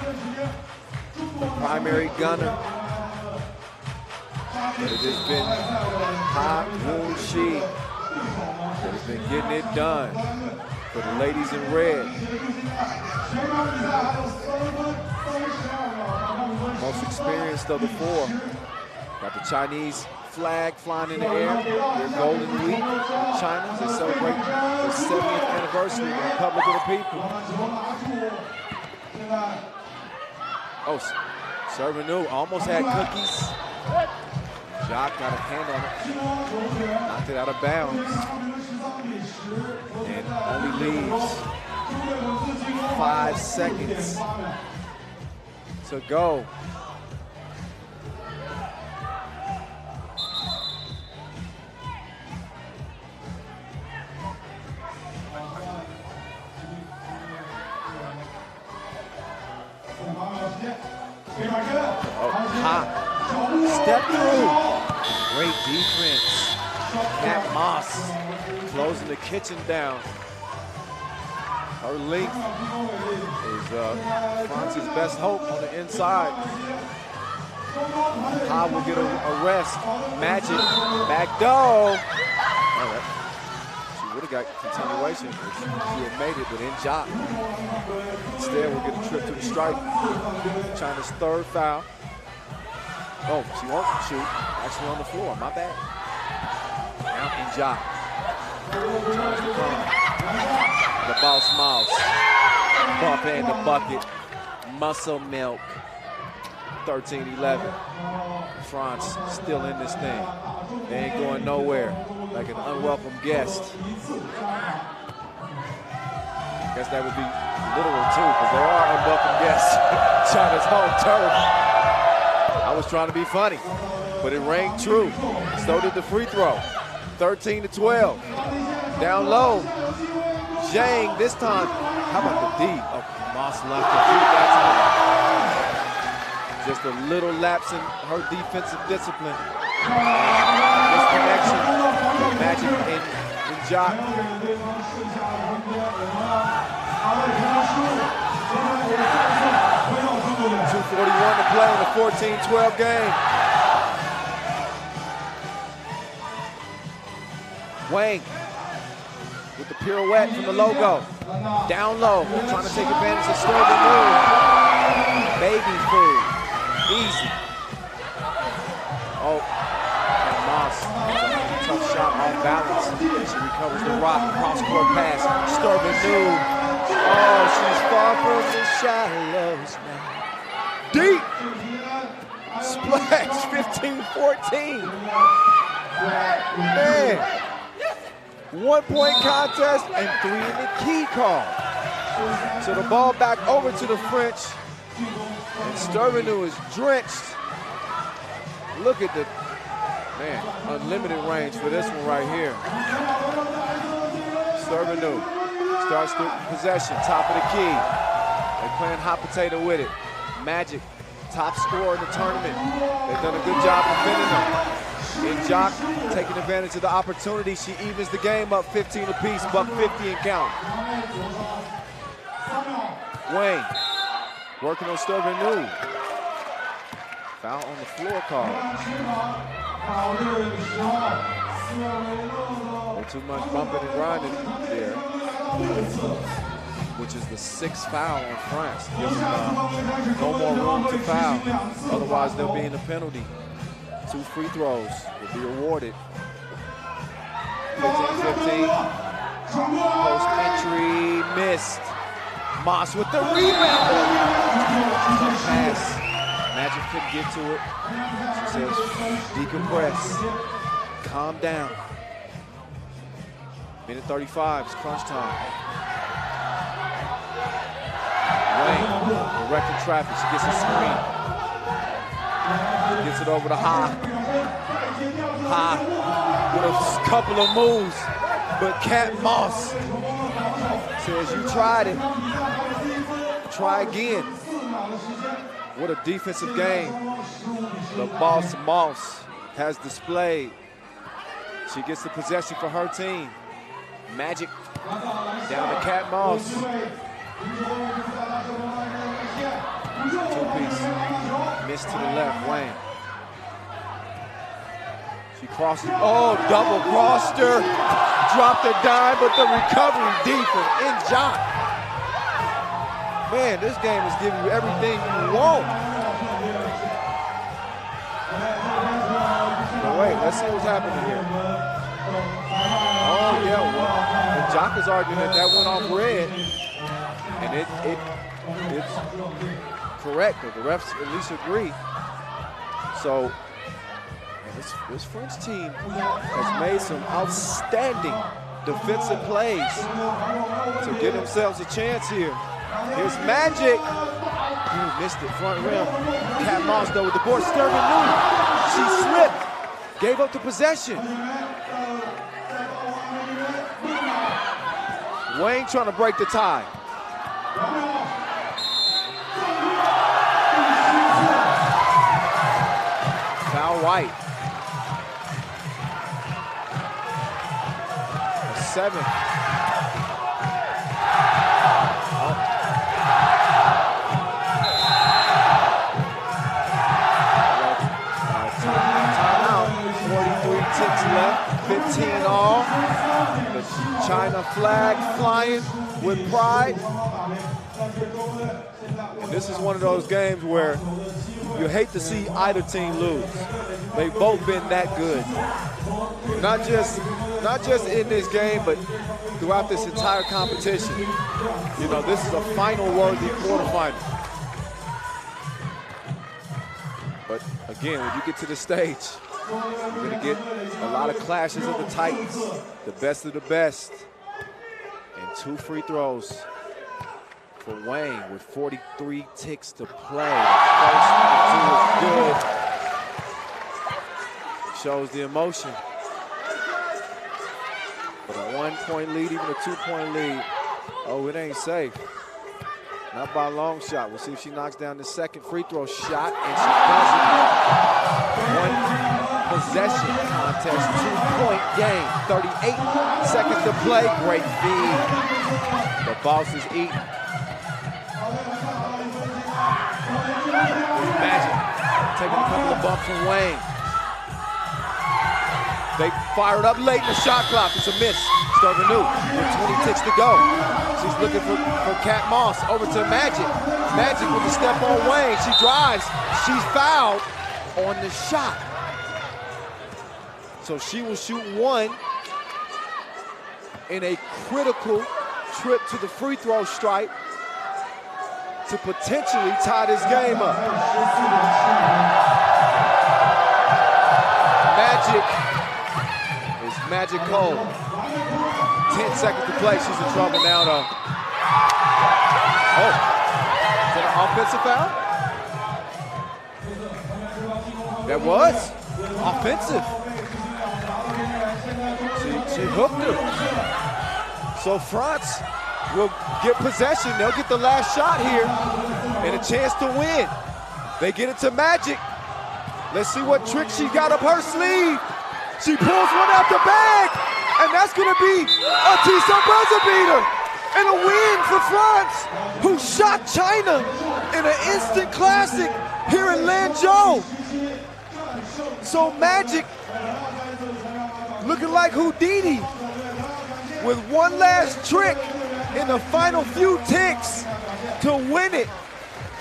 the primary gunner. But it has been Ai-Wing Chi that has been getting it done for the ladies in red. Most experienced of the four. Got the Chinese flag flying in the air. Their Golden Week in China. They celebrate the 70th anniversary of the Republic of the People. Oh, serving new, almost had cookies. Jock got a hand on it, knocked it out of bounds, and only leaves 5 seconds to go. Oh, hot. Step through. Great defense. Cat Moss closing the kitchen down. Her length is France's best hope on the inside. Ha will get a rest. Magic. Back door. She would have got continuation if she had made it, but in Jock. Instead, we'll get a trip to the stripe. China's third foul. Oh, she won't shoot. Actually on the floor, my bad. Now in Jock. The boss mouse. Bump and the bucket. Muscle milk. 13-11. France still in this thing. They ain't going nowhere. Like an unwelcome guest. I guess that would be literal too, because they are unwelcome guests. China's home turf. I was trying to be funny, but it rang true. So did the free throw. 13-12. Down low. Zhang this time. How about the D? Oh, Moss left the feet that time. Just a little lapse in her defensive discipline. Disconnection. Magic in Jock. 2:41 to play in the 14-12 game. Wang with the pirouette from the logo. Down low, trying to take advantage of Sterling Moon. Baby food, easy. Oh, and Moss, tough shot off balance. She recovers the rock, cross-court pass. Sterling Moon. Oh, she's far from the shallows now. Deep! Splash, 15-14. Man, 1-point contest and 3 in the key call. So the ball back over to the French. And Stervenu is drenched. Look at the, man, unlimited range for this one right here. Stervenu starts the possession, top of the key. They're playing hot potato with it. Magic, top scorer in the tournament. They've done a good job defending them. And Jock taking advantage of the opportunity. She evens the game up 15 apiece, buck 50 and count. Wayne working on Stervenu. Foul on the floor call. Too much bumping and grinding there, which is the 6th foul on France. Gives them no more room to foul. Otherwise, they'll be in the penalty. 2 free throws will be awarded. 15-15. Post entry missed. Moss with the rebound. Tough pass. Magic couldn't get to it. She says, decompress. Calm down. Minute 35, it's crunch time. Wayne, directing traffic, she gets a screen. Gets it over to Ha. Ha with a couple of moves, but Cat Moss says, you tried it. Try again. What a defensive game the boss Moss has displayed. She gets the possession for her team. Magic down to Cat Moss. 2-piece. Miss to the left, Wayne. She crosses. Oh, double crossed her. Dropped a dime, but the recovery deep from In-Jock. Man, this game is giving you everything you want. The wait. Let's see what's happening here. Oh, yeah. Well, and Jock is arguing that went off red. And it's correct. The refs at least agree. So this French team has made some outstanding defensive plays to give themselves a chance here. Here's Magic. Missed it, front rim. Cat Moss though with the board. Sterling New. She slipped. Gave up the possession. Wayne trying to break the tie. Foul White. 7. Timeout. 43 ticks left. 15 all. The China flag flying with pride. And this is one of those games where you hate to see either team lose. They've both been that good. Not just in this game, but throughout this entire competition. You know, this is a final-worthy quarterfinal. But again, when you get to the stage, you're going to get a lot of clashes of the Titans, the best of the best. And 2 free throws for Wayne with 43 ticks to play. The first 2 is good. Shows the emotion. But a 1-point lead, even a 2-point lead, oh, it ain't safe. Not by a long shot. We'll see if she knocks down the second free throw shot, and she doesn't. 1 possession contest, 2-point game. 38 seconds to play. Great feed. The boss is eating. Magic taking a couple of bumps from Wayne. They fired up late in the shot clock. It's a miss. Sterling with 20 ticks to go. She's looking for Cat Moss. Over to Magic. Magic with the step on Wayne. She drives. She's fouled on the shot. So she will shoot 1 in a critical trip to the free throw stripe to potentially tie this game up. Magic is magical. 10 seconds to play. She's in trouble now, though. Oh, is that an offensive foul? That was offensive. She hooked her. So France will get possession. They'll get the last shot here and a chance to win. They get it to Magic. Let's see what trick she got up her sleeve. She pulls one out the bag, and that's going to be a Tisa buzzer beater and a win for France, who shot China in an instant classic here in Lanzhou. So Magic looking like Houdini with one last trick in the final few ticks to win it.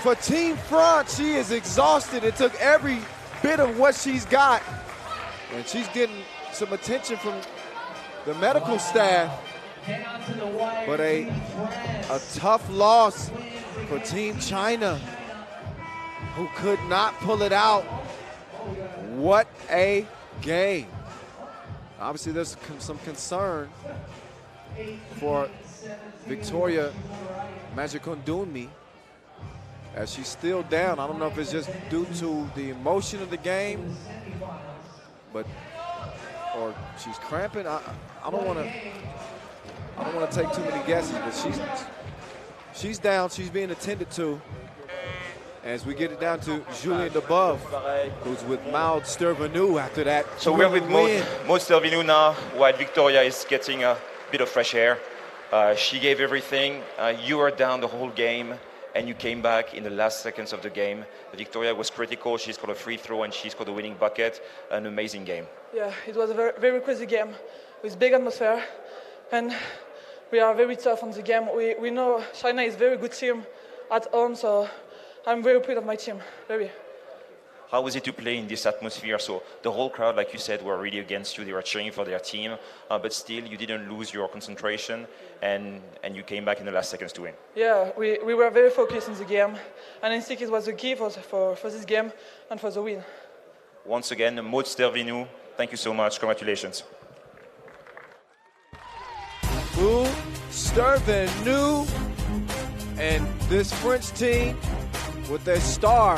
For Team France, she is exhausted. It took every bit of what she's got, and she's getting some attention from the medical staff. But a tough loss for Team China, who could not pull it out. What a game. Obviously, there's some concern for Victoria Majikundunmi, as she's still down. I don't know if it's just due to the emotion of the game, or she's cramping. I don't want to take too many guesses, but she's down. She's being attended to. As we get it down to Julien Debove, who's with Maud Stervenou after that. So we're with Maud Stervenou now, while Victoria is getting a bit of fresh air. She gave everything. You were down the whole game, and you came back in the last seconds of the game. Victoria was critical. She scored a free throw, and she scored a winning bucket. An amazing game. Yeah, it was a very, very crazy game with big atmosphere, and we are very tough on the game. We know China is a very good team at home, so I'm very proud of my team. Very. How was it to play in this atmosphere? So the whole crowd, like you said, were really against you. They were cheering for their team, but still you didn't lose your concentration, and you came back in the last seconds to win. Yeah, we were very focused in the game, and I think it was the key for this game and for the win. Once again, Maud Stervinou, thank you so much. Congratulations. Maud Stervinou and this French team with their star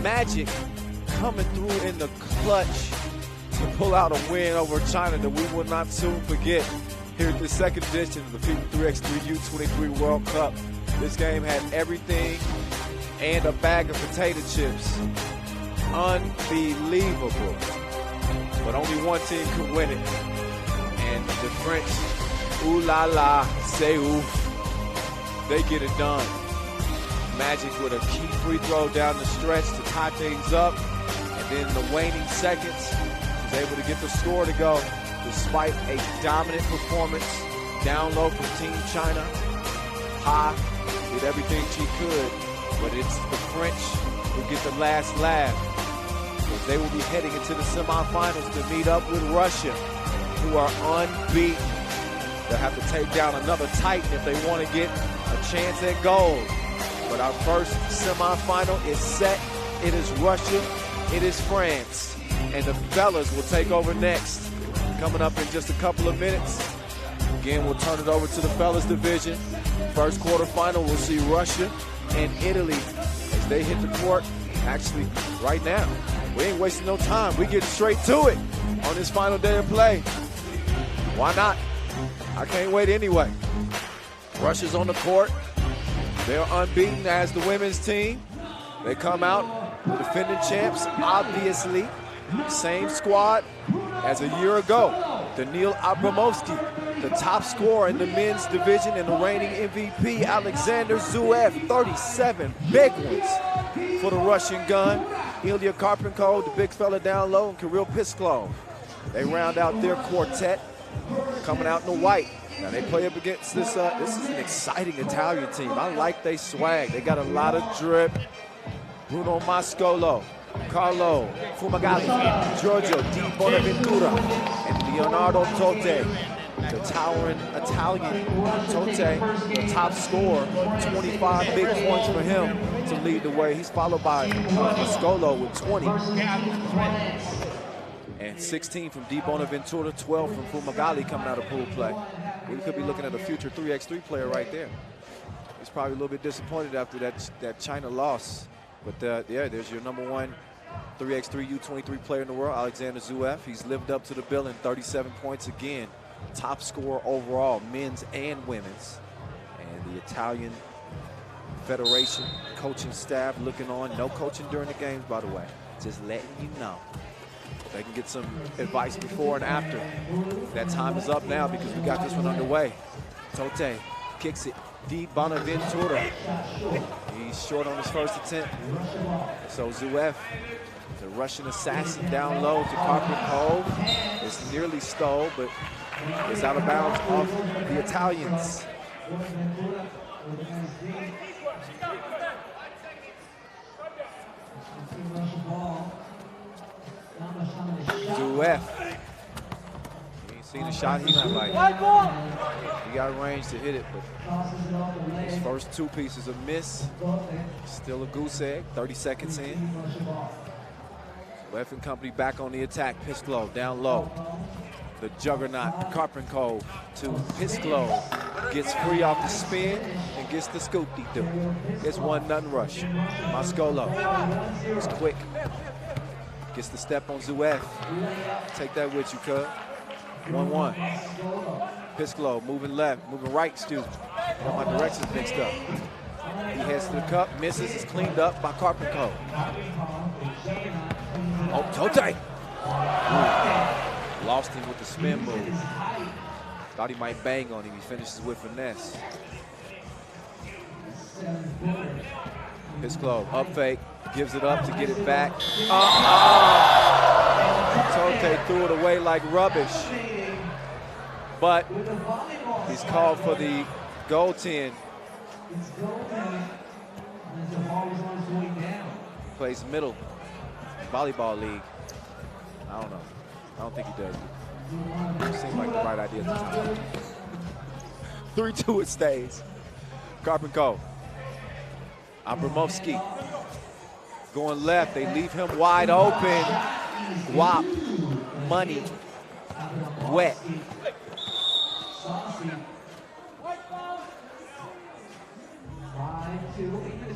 Magic coming through in the clutch to pull out a win over China that we will not soon forget here at the second edition of the FIBA 3x3 U23 World Cup. This game had everything and a bag of potato chips. Unbelievable. But only one team could win it. And the French, ooh la la, say oof, they get it done. Magic with a key free throw down the stretch to tie things up. And then the waning seconds, was able to get the score to go despite a dominant performance down low from Team China. Ha did everything she could, but it's the French who get the last laugh, because they will be heading into the semifinals to meet up with Russia, who are unbeaten. They'll have to take down another Titan if they want to get a chance at gold. But our first semifinal is set. It is Russia, it is France, and the fellas will take over next. Coming up in just a couple of minutes. Again, we'll turn it over to the fellas division. First quarterfinal, we'll see Russia and Italy as they hit the court. Actually, right now, we ain't wasting no time. We get straight to it on this final day of play. Why not? I can't wait anyway. Russia's on the court. They're unbeaten as the women's team. They come out, the defending champs, obviously. Same squad as a year ago. Daniil Abramovsky, the top scorer in the men's division, and the reigning MVP, Alexander Zverev, 37 big ones for the Russian gun. Ilya Karpenko, the big fella down low, and Kirill Pisklov. They round out their quartet, coming out in the white. Now they play up against this. This is an exciting Italian team. I like they swag. They got a lot of drip. Bruno Mascolo, Carlo Fumagalli, Giorgio Di Bonaventura, and Leonardo Tote, the towering Italian. Tote, the top scorer, 25 big points for him to lead the way. He's followed by Mascolo with 20. And 16 from Di Bonaventura, 12 from Fumagalli coming out of pool play. We could be looking at a future 3x3 player right there. He's probably a little bit disappointed after that China loss. But yeah, there's your number one 3x3 U23 player in the world, Alexander Zverev. He's lived up to the billing, 37 points again. Top scorer overall, men's and women's. And the Italian Federation coaching staff looking on. No coaching during the games, by the way. Just letting you know. They can get some advice before and after. That time is up now because we got this one underway. Tote kicks it. Di Bonaventura. He's short on his first attempt. So Zverev, the Russian assassin, down low to Karpenko. It's nearly stole, but it's out of bounds off the Italians. Zverev. He ain't seen a shot he might like. He got range to hit it, but his first two pieces a miss. Still a goose egg, 30 seconds in. Zverev and company back on the attack. Pisklov down low. The juggernaut Karpenko to Pisklov. Gets free off the spin and gets the scoop-de-doo. It's 1-0 rush. Mascolo is quick. Gets the step on Zverev. Take that with you, cuz. 1-1. Pisklov moving left, moving right, excuse me. Got my directions mixed up. He heads to the cup, misses, is cleaned up by Karpenko. Oh, Tote! Lost him with the spin move. Thought he might bang on him. He finishes with finesse. Pisklov, up fake, gives it up to get it back. Tote threw it away like rubbish. But he's called for the goaltend. Plays middle. volleyball league. I don't know. I don't think he does. It seemed like the right idea at the time. 3-2 it stays. Karpenko. Abramovsky going left. They leave him wide open. Guap. Money. Wet.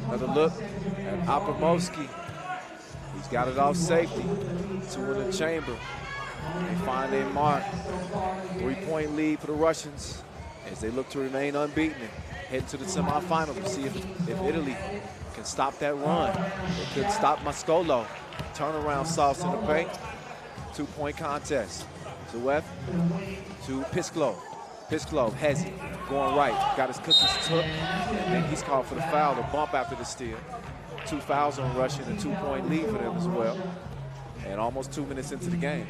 Another look at Abramovsky. He's got it off safety. 2 in the chamber. They find their mark. 3-point lead for the Russians as they look to remain unbeaten and head to the semifinals to see if Italy can stop that run. They could stop Mascolo. Turnaround sauce in the paint. 2-point contest. Zuev to Pisklov. Pisklov has it. Going right. Got his cookies took. And then he's called for the foul, the bump after the steal. 2 fouls on Russia and a 2-point lead for them as well. And almost 2 minutes into the game.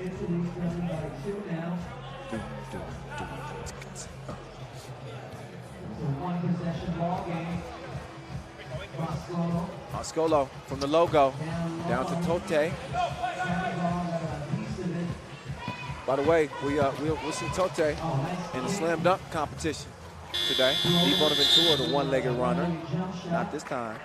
Mascolo from the logo down to Tote. By the way, we'll see Tote in the slam dunk competition today. He Bonaventura, the one-legged runner. Not this time.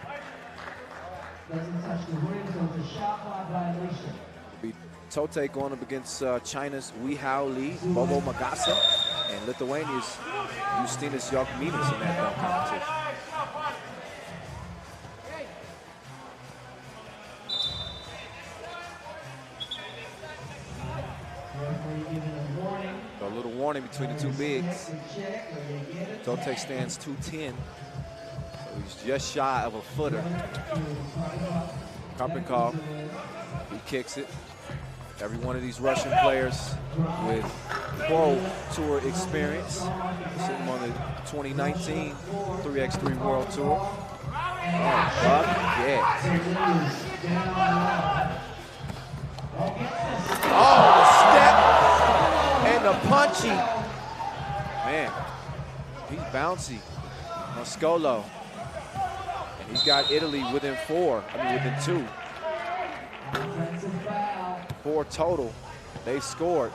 Tote going up against China's Wei Hao Lee, Bobo Magasa, and Lithuania's Justinas Jokminas in that dunk competition. So a little warning between the two bigs. Tote stands 210. So he's just shy of a footer. Karpenkov, he kicks it. Every one of these Russian players with Pro Tour experience, sitting on the 2019 3x3 World Tour. Oh, Buck, yeah. Oh, the step and the punchy. Man, he's bouncy. Mascolo. And he's got Italy within 2. 4 total. They scored.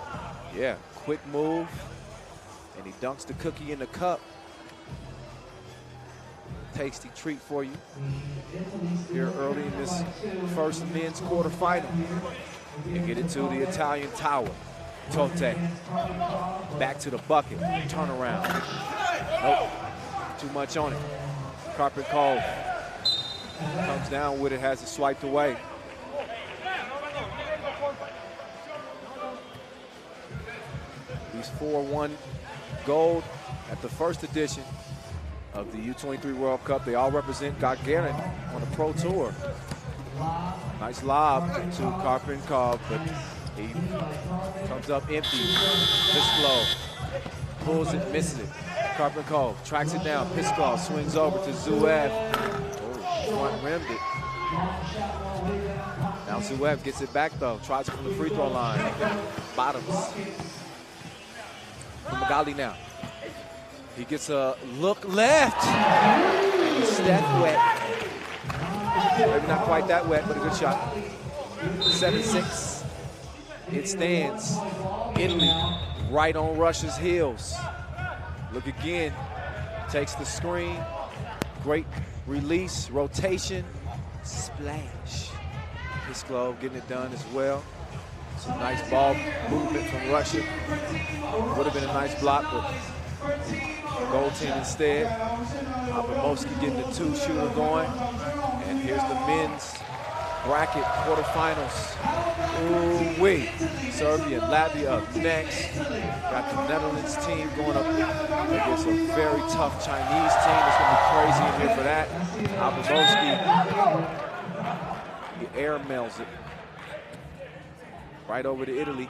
Yeah, quick move. And he dunks the cookie in the cup. Tasty treat for you here early in this first men's quarterfinal. And get it to the Italian tower. Tote. Back to the bucket. Turn around. Nope. Too much on it. Karpenkov comes down with it, has it swiped away. These 4-1 gold at the first edition of the U23 World Cup. They all represent Gagarin on the Pro Tour. Nice lob to Karpenkov, but he comes up empty. Pisklov pulls it, misses it. Karpenkov tracks it down. Pisklov swings over to Zuev. Oh, front rimmed it. Now Zuev gets it back though. Tries it from the free throw line. Bottoms. Magali now. He gets a look left. And he's step wet. Maybe not quite that wet, but a good shot. 7-6. It stands. Italy right on Russia's heels. Look again. Takes the screen. Great release, rotation, splash. Pisklov getting it done as well. Some nice ball movement from Russia. Would have been a nice block, but goaltend instead. Abramovsky getting the 2-shooter going. And here's the men's bracket quarterfinals. Ooh-wee. Serbia, Latvia up next. Got the Netherlands team going up against a very tough Chinese team. It's going to be crazy in here for that. Abramovsky, he air mails it right over to Italy.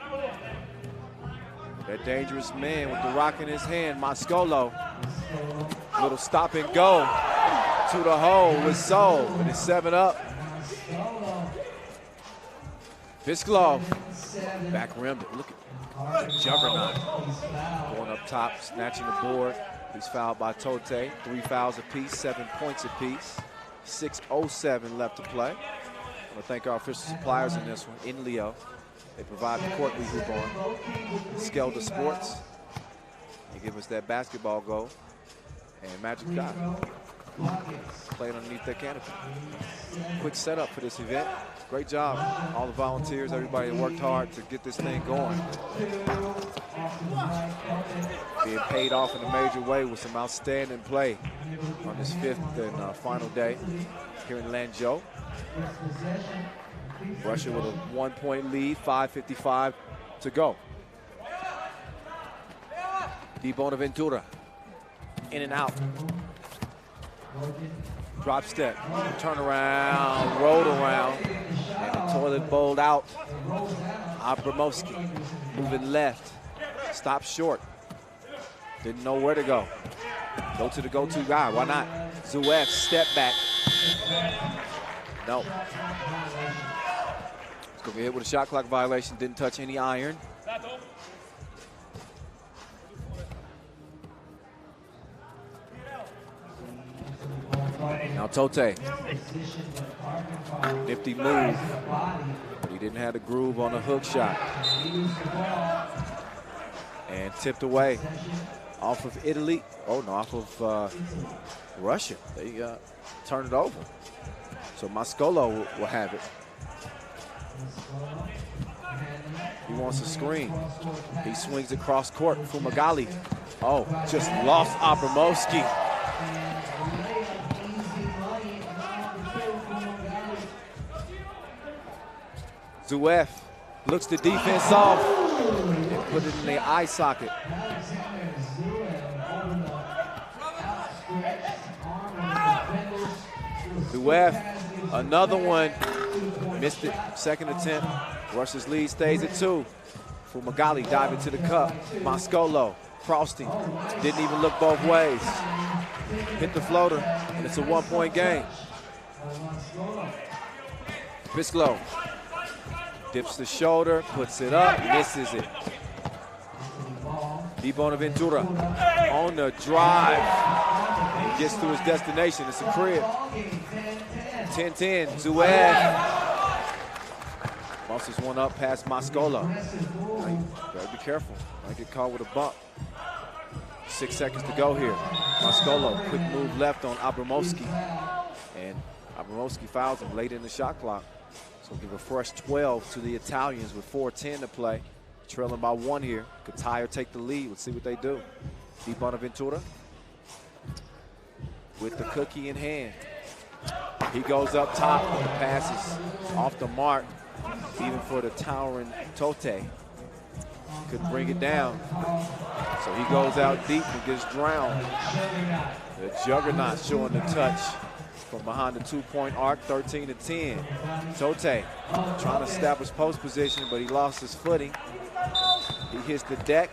That dangerous man with the rock in his hand, Mascolo. Little stop and go to the hole with Sol, and it's 7 up. Pisklov, back rimmed it. Look at the juggernaut. Going up top, snatching the board. He's fouled by Tote. 3 fouls apiece, 7 points apiece. 6:07 left to play. to thank our official suppliers in this one, in Leo. They provide the court we hoop on. Skelter Sports. They give us that basketball goal. And Magic Dot. Playing underneath that canopy. Quick setup for this event. Great job, all the volunteers, everybody worked hard to get this thing going. Being paid off in a major way with some outstanding play on this 5th and final day here in Lanzhou. Russia with a 1-point lead, 5:55 to go. Di Bonaventura, in and out. Drop step, turn around, rolled around, and the toilet bowled out. Abramowski moving left, stop short. Didn't know where to go. Go to the go-to guy, why not? Zuev, step back. No. He's gonna get hit with a shot clock violation, didn't touch any iron. Now Tote, nifty move, but he didn't have the groove on the hook shot. And tipped away off of Italy, oh no, off of Russia. They turned it over. So Mascolo will have it. He wants a screen. He swings across court, Fumagalli. Oh, just lost Abramowski. Zuev looks the defense off and put it in the eye socket. Zuev, another one, missed it, second attempt. Russia's lead stays at 2. Fumagalli diving to the cup. Mascolo, frosting, didn't even look both ways. Hit the floater, and it's a 1-point game. Bisclo dips the shoulder, puts it up, misses it. Di Bonaventura on the drive. And gets to his destination, it's a crib. 10-10, Zuev. Bosses one up past Mascolo. Gotta be careful, might get caught with a bump. 6 seconds to go here. Mascolo, quick move left on Abramowski. And Abramowski fouls him late in the shot clock. So give a fresh 12 to the Italians with 4:10 to play. Trailing by 1 here. Could tie or take the lead. Let's see what they do. Di Bonaventura with the cookie in hand. He goes up top. The pass is off the mark, even for the towering Tote. Could bring it down. So he goes out deep and gets drowned. The Juggernaut showing the touch from behind the 2-point arc, 13-10. Tote trying to establish post position, but he lost his footing. He hits the deck,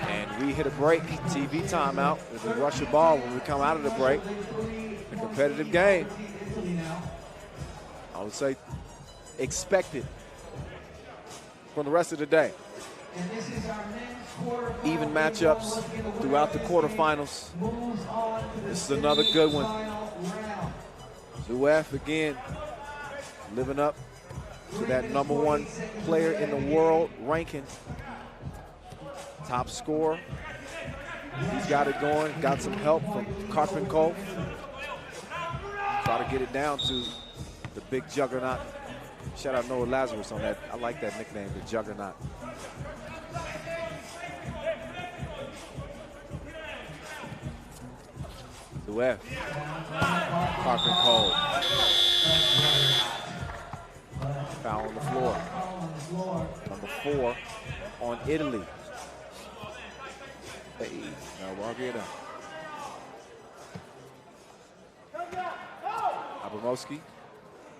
and we hit a break. TV timeout. If we rush the ball when we come out of the break, a competitive game. I would say expected from the rest of the day. Even matchups throughout the quarterfinals. This is another good one. Zuev again living up to that #1 player in the world ranking. Top scorer. He's got it going, got some help from Karpenkov. Try to get it down to the big Juggernaut. Shout out Noah Lazarus on that. I like that nickname, the Juggernaut. Zuev. Karpenkov. Foul on the floor. #4 on Italy. Hey, now walk it up. Abramowski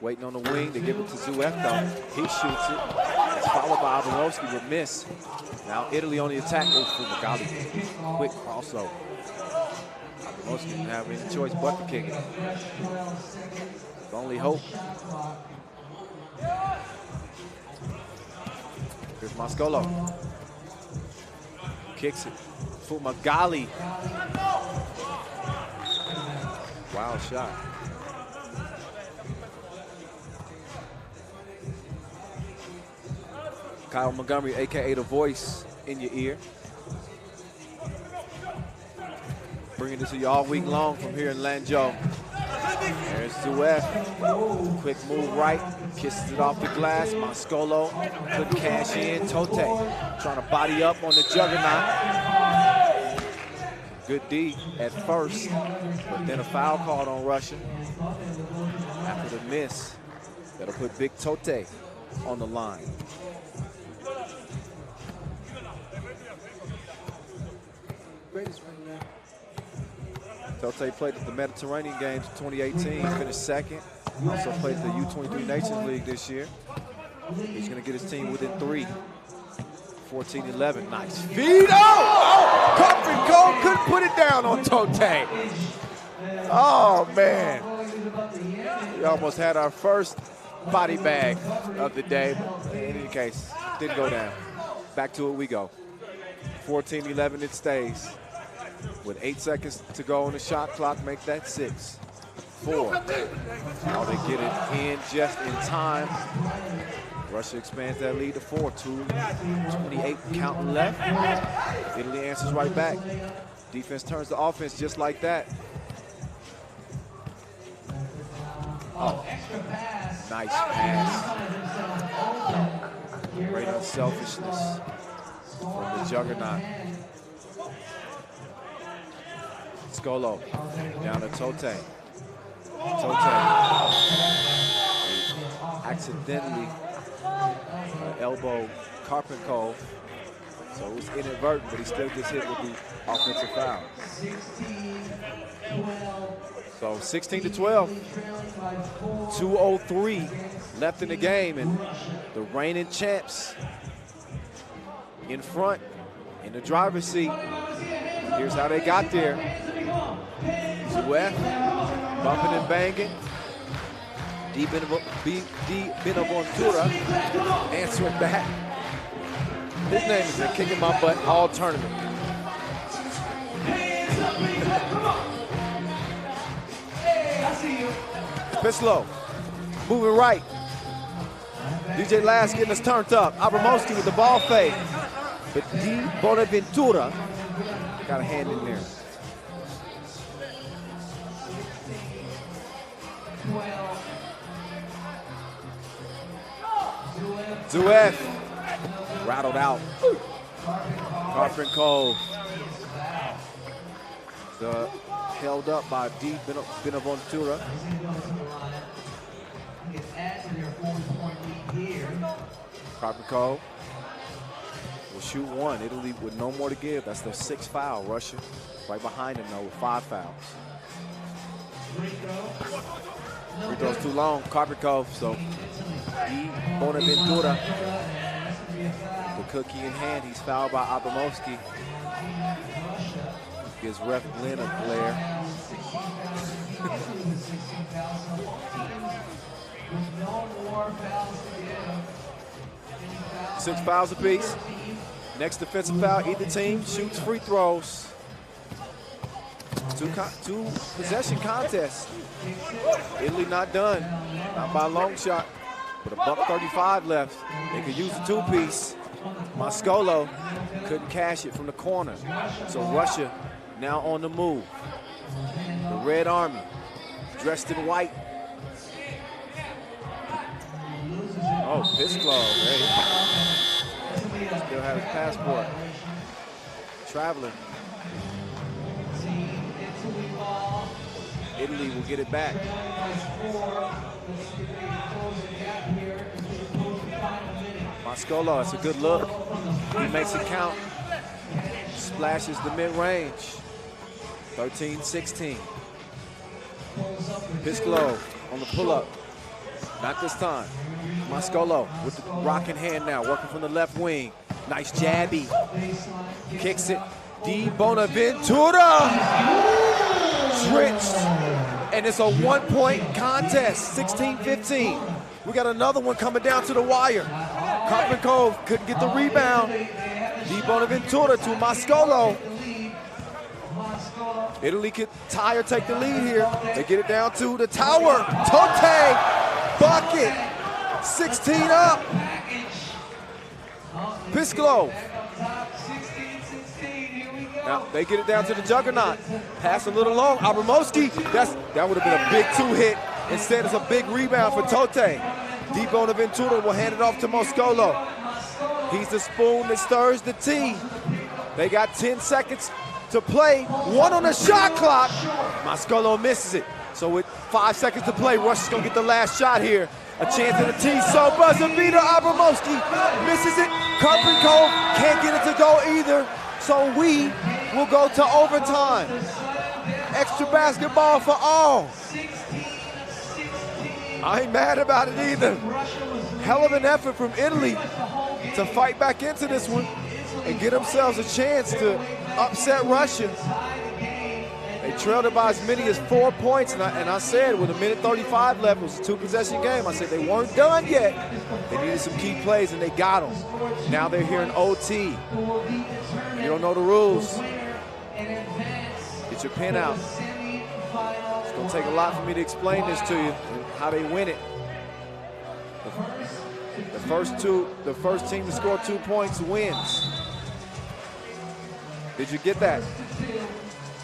waiting on the wing to give it to Zuev though. He shoots it. It's followed by Abramowski with miss. Now Italy on the attack. Oh, Fumagalli. Quick crossover. Abramowski didn't have any choice but to kick it. The only hope. Here's Mascolo. Kicks it. Fumagalli. Wild shot. Kyle Montgomery, AKA The Voice, in your ear. Bringing it to you all week long from here in Lanzhou. There's Zuef. Quick move right. Kisses it off the glass. Mascolo couldn't cash in. Tote trying to body up on the juggernaut. Good D at first, but then a foul called on Russia. After the miss, that'll put Big Tote on the line. Tote played at the Mediterranean Games 2018, finished second. Also played at the U23 Nations League this year. He's going to get his team within 3. 14-11, nice feed. Oh! Carpet Cole couldn't put it down on Tote. Oh, man. We almost had our first body bag of the day. But in any case, didn't go down. Back to it we go. 14-11 it stays. With 8 seconds to go on the shot clock, make that 6. 4. Now they get it in just in time. Russia expands that lead to 4. 2:28 counting left. Italy answers right back. Defense turns to offense just like that. Oh, nice pass. Great unselfishness from the juggernaut. Scolo down to Tote. Tote accidentally elbow Carpenko, so it was inadvertent, but he still gets hit with the offensive foul. So 16-12, 2:03 left in the game, and the reigning champs in front, in the driver's seat. Here's how they got there. Zuef bumping and banging. Di Benaventura answering back. His name is a kicking my butt all tournament. Pislow moving right. DJ Last getting us turned up. Abramowski with the ball fake. But Di Bonaventura got a hand in there. Zuef rattled out. Carpenko held up by Di Benaventura. Carpenko will shoot 1. Italy with no more to give. That's their 6th foul. Russia right behind them though with 5 fouls. Free throw's too long. Carpenko, so Di Bonaventura, the cookie in hand. He's fouled by Abramowski. Gives ref Glenn a glare. 6 fouls apiece. Next defensive foul, either team shoots free throws. Two possession contests. Italy not done, not by a long shot. With a $1:35 left, they could use a 2-piece. Mascolo couldn't cash it from the corner. So Russia now on the move. The Red Army, dressed in white. Oh, Pisclo, hey. Still has his passport. Traveling. Italy will get it back. Mascolo, it's a good look. He makes it count. Splashes the mid-range. 13-16. Pisclo on the pull-up. Not this time. Mascolo with the rock in hand now, working from the left wing. Nice jabby. Kicks it. Di Bonaventura. Drenched. And it's a 1-point contest, 16-15. We got another one coming down to the wire. Carpenko couldn't get the rebound. Di Bonaventura to Mascolo. Italy could tie or take the lead here. They get it down to the tower. Tote, bucket, 16 up. Pisklov. Now they get it down to the juggernaut. Pass a little long. Abramowski, that would have been a big two-hit. Instead, it's a big rebound for Tote. Deep on the Ventura will hand it off to Moscolo. He's the spoon that stirs the tea. They got 10 seconds to play. One on the shot clock. Moscolo misses it. So with 5 seconds to play, Rush is going to get the last shot here. A chance at a T-so buzzer beater. Abramowski misses it. Karpenkov can't get it to go either. So we will go to overtime. Extra basketball for all. I ain't mad about it either. Hell of an effort from Italy to fight back into this one and get themselves a chance to upset Russia. They trailed it by as many as 4 points, and I said with a minute 35 left, it was a two-possession game. I said they weren't done yet. They needed some key plays, and they got them. Now they're here in OT. You don't know the rules. Get your pen out. It's going to take a lot for me to explain this to you, and how they win it. The first team to score 2 points wins. Did you get that?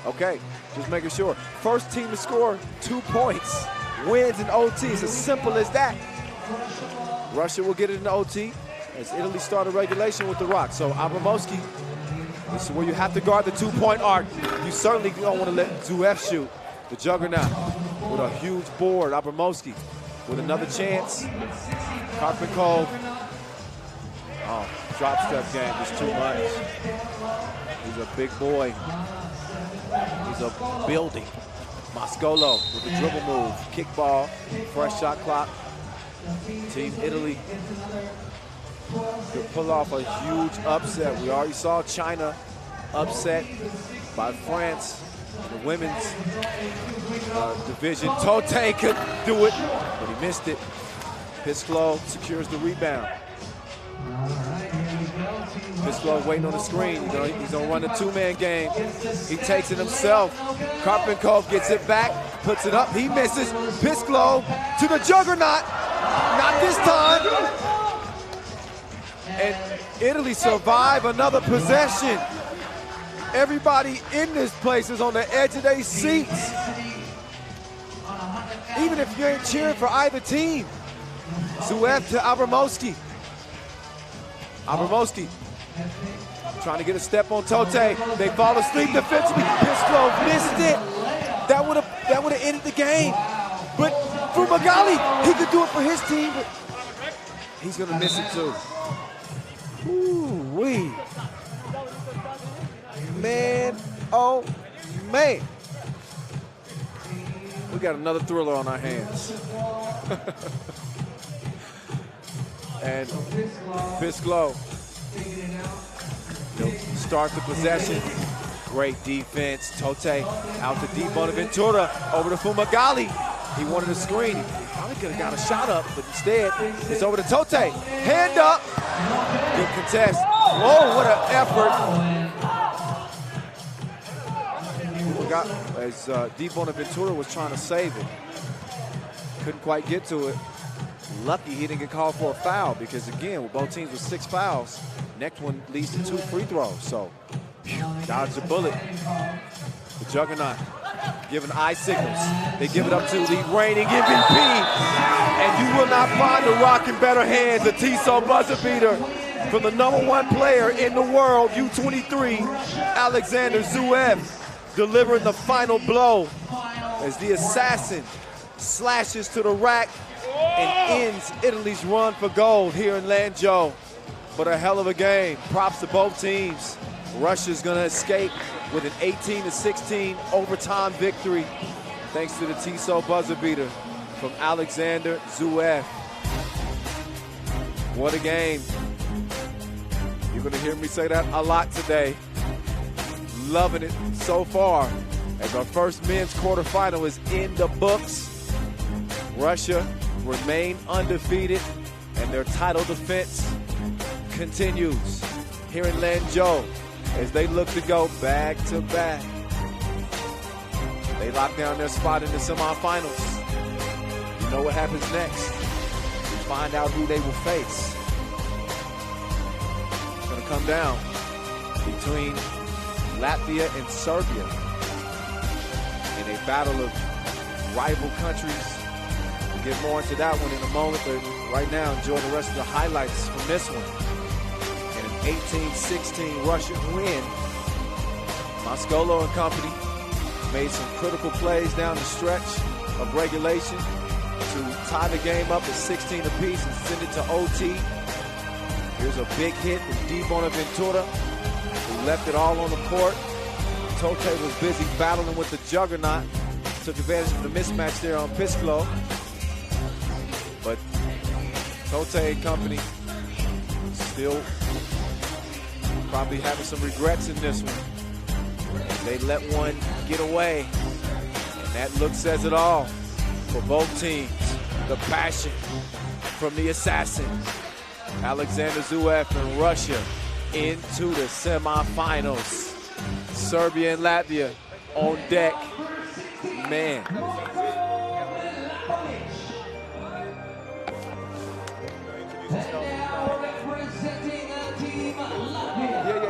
Okay, just making sure. First team to score 2 points wins in OT. It's as simple as that. Russia will get it in OT as Italy started regulation with the rock. So Abramowski, this is where you have to guard the 2-point arc. You certainly don't want to let Zuev shoot. The juggernaut with a huge board. Abramowski with another chance. Karpenkov. Oh, drop step game is too much. He's a big boy. He's a building. Moscolo with the dribble move. Kickball. Fresh shot clock. Team Italy could pull off a huge upset. We already saw China upset by France in the women's division. Tote could do it, but he missed it. Pisklov secures the rebound. Pisklov waiting on the screen. He's gonna run the two-man game. He takes it himself. Karpenkov gets it back, puts it up. He misses. Pisklov to the juggernaut. Not this time. And Italy survive another possession. Everybody in this place is on the edge of their seats. Even if you ain't cheering for either team. Zuev to Abramowski. Abramowski trying to get a step on Tote. They fall asleep defensively. Pisklov missed it. That would have ended the game. But Fumagalli, he could do it for his team, but he's gonna miss it too. Ooh-wee. Man, oh man. We got another thriller on our hands. And Pisklov, he'll start the possession. Great defense. Tote out to deep on the Ventura. Over to Fumagalli. He wanted a screen. He probably could have got a shot up, but instead, it's over to Tote. Hand up. Good contest. Whoa, what an effort. As deep on the Ventura was trying to save it. Couldn't quite get to it. Lucky he didn't get called for a foul because, again, with both teams with 6 fouls, next one leads to 2 free throws. So, dodged a bullet. The juggernaut giving eye signals. They give it up to the reigning MVP. And you will not find the rock in better hands. The T-so buzzer beater from the #1 player in the world, U23, Alexander Zuev, delivering the final blow as the assassin slashes to the rack and ends Italy's run for gold here in Lanzhou. But a hell of a game. Props to both teams. Russia's gonna escape with an 18-16 overtime victory thanks to the T-so buzzer beater from Alexander Zuev. What a game. You're gonna hear me say that a lot today. Loving it so far as our first men's quarterfinal is in the books. Russia remain undefeated and their title defense continues here in Lanzhou as they look to go back to back. They lock down their spot in the semifinals. You know what happens next. We find out who they will face. to come down between Latvia and Serbia in a battle of rival countries. We'll get more into that one in a moment, but right now enjoy the rest of the highlights from this one. In an 18-16 Russian win, Moscolo and company made some critical plays down the stretch of regulation to tie the game up at 16 apiece and send it to OT. Here's a big hit from Di Bonaventura, who left it all on the court. Tote was busy battling with the juggernaut. Took advantage of the mismatch there on Pisclo. But Tote and company still probably having some regrets in this one. They let one get away. And that look says it all for both teams. The passion from the assassins. Alexander Zverev and Russia into the semifinals. Serbia and Latvia on deck. Man.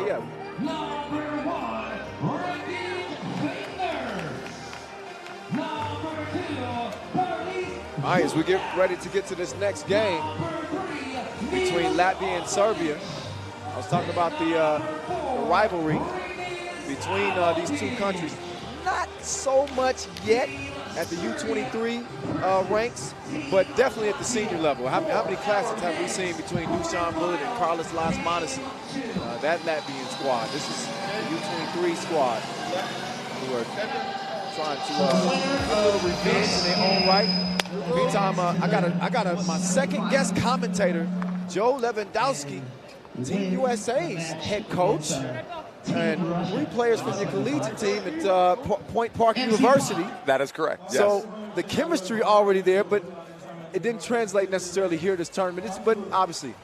Yeah. Number 1, ranking Number 2, all right, as we get ready to get to this next game between Latvia and Serbia, I was talking about the rivalry between these two countries. Not so much yet at the U23 ranks, but definitely at the senior level. How many classics have we seen between Dusan Bulut and Carlos Lasmanis, that Latvian squad? This is the U23 squad who are trying to get a little revenge in their own right. Meantime, I got my second guest commentator, Joe Lewandowski, Team USA's head coach, and 3 players from the collegiate team at Point Park University. That is correct, yes. So the chemistry already there, but it didn't translate necessarily here this tournament. But obviously,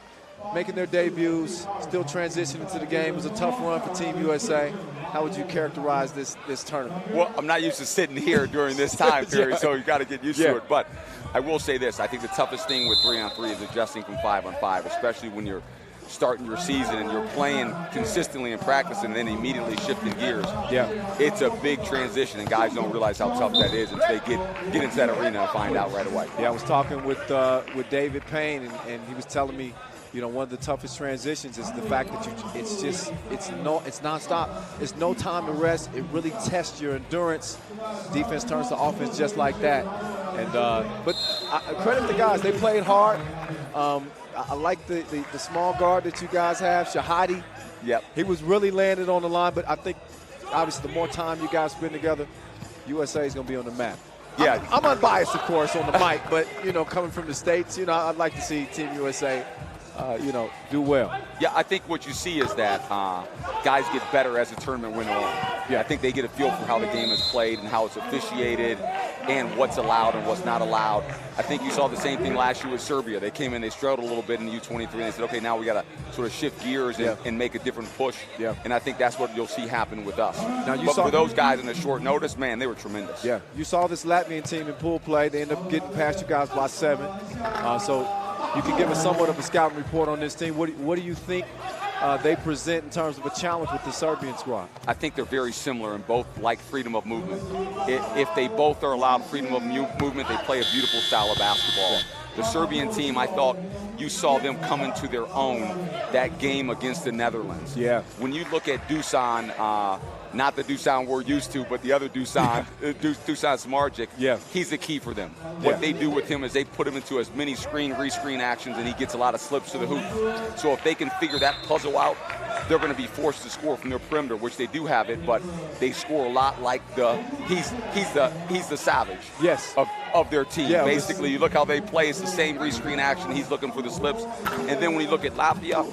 making their debuts, still transitioning to the game. It was a tough run for Team USA. How would you characterize this tournament? Well, I'm not used to sitting here during this time period, so you got to get used to it. But I will say this. I think the toughest thing with 3-on-3 is adjusting from 5-on-5, especially when you're starting your season and you're playing consistently in practice and then immediately shifting gears. Yeah. It's a big transition, and guys don't realize how tough that is until they get into that arena and find out right away. Yeah, I was talking with David Payne, and he was telling me, you know, one of the toughest transitions is the fact that it's nonstop. It's no time to rest. It really tests your endurance. Defense turns to offense just like that. And but credit the guys. They played hard. I like the small guard that you guys have, Shahadi. Yep. He was really landed on the line, but I think obviously the more time you guys spend together, USA is going to be on the map. Yeah. I'm unbiased, of course, on the mic, but, you know, coming from the States, you know, I'd like to see Team USA, do well. Yeah, I think what you see is that guys get better as the tournament went on. Yeah, I think they get a feel for how the game is played and how it's officiated and what's allowed and what's not allowed. I think you saw the same thing last year with Serbia. They came in, they struggled a little bit in the U23, and they said, okay, now we got to sort of shift gears and make a different push. Yeah. And I think that's what you'll see happen with us. Now but for those guys in the short notice, man, they were tremendous. Yeah, you saw this Latvian team in pool play. They ended up getting past you guys by 7. So you can give us somewhat of a scouting report on this team. What do you think they present in terms of a challenge with the Serbian squad? I think they're very similar and both like freedom of movement. If they both are allowed freedom of movement, they play a beautiful style of basketball. Yeah. The Serbian team, I thought you saw them come into their own that game against the Netherlands. Yeah. When you look at Dusan, not the Dusan we're used to, but the other Dusan, Dusan Smarjic, he's the key for them. What they do with him is they put him into as many screen-rescreen actions, and he gets a lot of slips to the hoop. So if they can figure that puzzle out, they're going to be forced to score from their perimeter, which they do have it, but they score a lot like he's the savage of their team. Yeah, basically, you look how they play, it's the same rescreen action, he's looking for the slips. And then when you look at Latvia,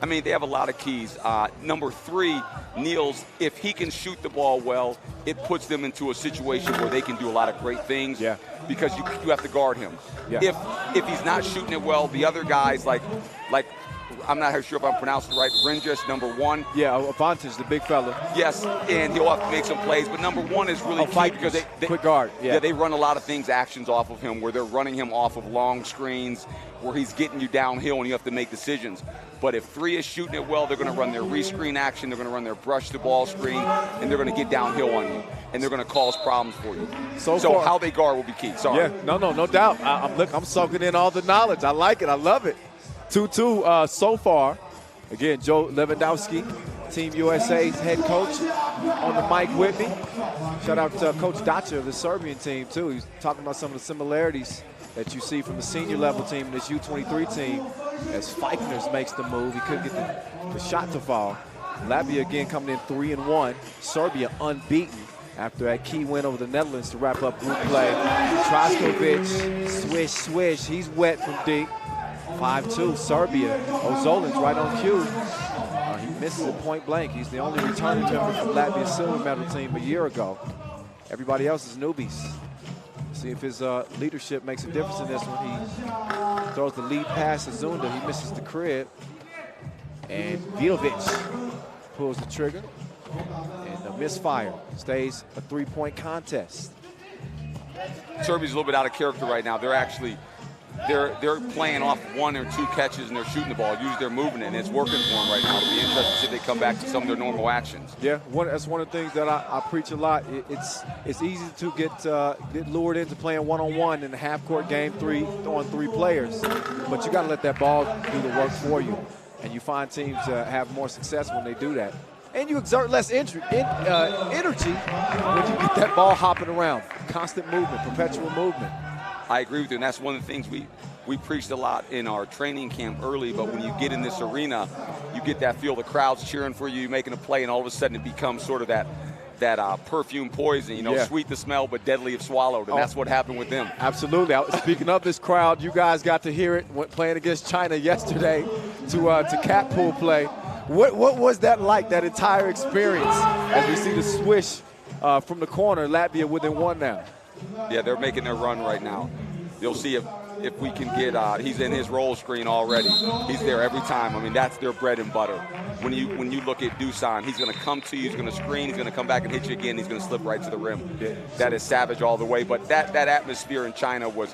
I mean, they have a lot of keys. Number 3, Niels, if he can shoot the ball well, it puts them into a situation where they can do a lot of great things because you have to guard him. Yeah. If he's not shooting it well, the other guys like I'm not sure if I'm pronouncing it right, Ringes, number 1. Yeah, Avantage, the big fella. Yes, and he'll have to make some plays, but number 1 is really key because they quick guard. Yeah, they run a lot of actions off of him where they're running him off of long screens where he's getting you downhill and you have to make decisions. But if 3 is shooting it well, they're going to run their rescreen action, they're going to run their brush the ball screen, and they're going to get downhill on you, and they're going to cause problems for you. So how they guard will be key. Sorry. Yeah, no doubt. I'm soaking in all the knowledge. I like it. I love it. 2-2 so far. Again, Joe Lewandowski, Team USA's head coach, on the mic with me. Shout out to Coach Dacia of the Serbian team, too. He's talking about some of the similarities that you see from the senior level team and this U23 team. As Fikners makes the move, he couldn't get the shot to fall. Latvia again coming in 3-1. Serbia unbeaten after that key win over the Netherlands to wrap up group play. Traskovic, swish. He's wet from deep. 5-2, Serbia. Ozolin's right on cue. He misses it point blank. He's the only returning member from Latvia's silver medal team a year ago. Everybody else is newbies. See if his leadership makes a difference in this one. He throws the lead pass to Zunda. He misses the crib. And Vidovic pulls the trigger. And a misfire. Stays a 3-point contest. Serbia's a little bit out of character right now. They're playing off 1 or 2 catches and they're shooting the ball. Usually they're moving it, and it's working for them right now. It'll be interesting to see if they come back to some of their normal actions. Yeah, that's one of the things that I preach a lot. It's easy to get lured into playing one-on-one in a half-court game, on 3 players. But you got to let that ball do the work for you. And you find teams have more success when they do that. And you exert less energy when you get that ball hopping around. Constant movement, perpetual movement. I agree with you, and that's one of the things we preached a lot in our training camp early, but when you get in this arena, you get that feel, the crowd's cheering for you, making a play, and all of a sudden it becomes sort of that perfume poison, sweet to smell but deadly if swallowed, and that's what happened with them. Absolutely. Speaking of this crowd, you guys got to hear it when playing against China yesterday to cat pool play. What was that like, that entire experience, as we see the swish from the corner, Latvia within 1 now? Yeah, they're making their run right now. You'll see if we can get, he's in his roll screen already. He's there every time. I mean, that's their bread and butter. When you look at Dusan, he's going to come to you, he's going to screen, he's going to come back and hit you again, he's going to slip right to the rim. Yeah. That is savage all the way. But that atmosphere in China was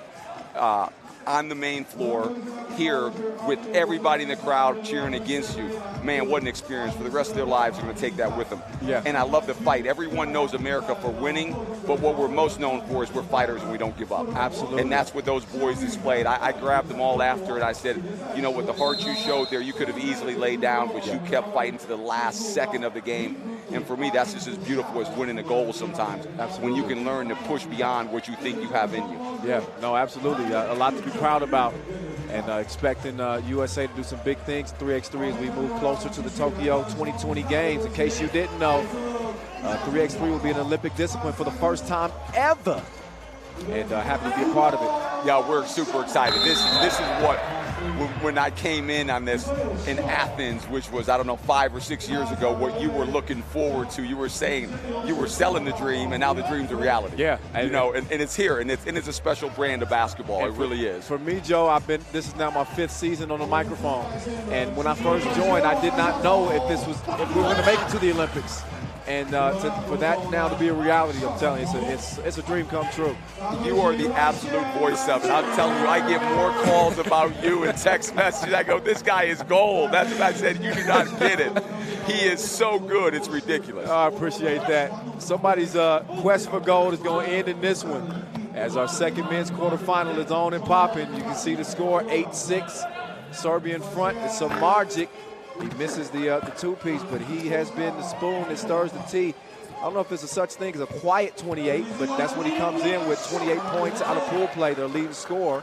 on the main floor here with everybody in the crowd cheering against you. Man, what an experience. For the rest of their lives, they're going to take that with them. Yeah. And I love the fight. Everyone knows America for winning, but what we're most known for is we're fighters and we don't give up. Absolutely. And that's what those boys displayed. I grabbed them all after it. I said, with the heart you showed there, you could have easily laid down, but you kept fighting to the last second of the game. And for me, that's just as beautiful as winning a goal sometimes. Absolutely. When you can learn to push beyond what you think you have in you. Yeah, no, absolutely. A lot to be proud about, and expecting USA to do some big things 3x3 as we move closer to the Tokyo 2020 games. In case you didn't know, 3x3 will be an Olympic discipline for the first time ever, and happy to be a part of it. Yeah, we're super excited. This is what, when I came in on this in Athens, which was, 5 or 6 years ago, what you were looking forward to. You were saying you were selling the dream, and now the dream's a reality. Yeah. And it's here, and it's a special brand of basketball. It really is. For me, Joe, this is now my 5th season on the microphone, and when I first joined, I did not know if we were going to make it to the Olympics. And for that now to be a reality, I'm telling you, it's a dream come true. You are the absolute voice of it. I'm telling you, I get more calls about you and text messages. I go, this guy is gold. That's what I said. You do not get it. He is so good. It's ridiculous. I appreciate that. Somebody's quest for gold is going to end in this one. As our second men's quarterfinal is on and popping, you can see the score, 8-6. Serbia in front. It's Samardzic. He misses the two-piece, but he has been the spoon that stirs the tea. I don't know if there's a such thing as a quiet 28, but that's when he comes in with 28 points out of pool play, their leading scorer,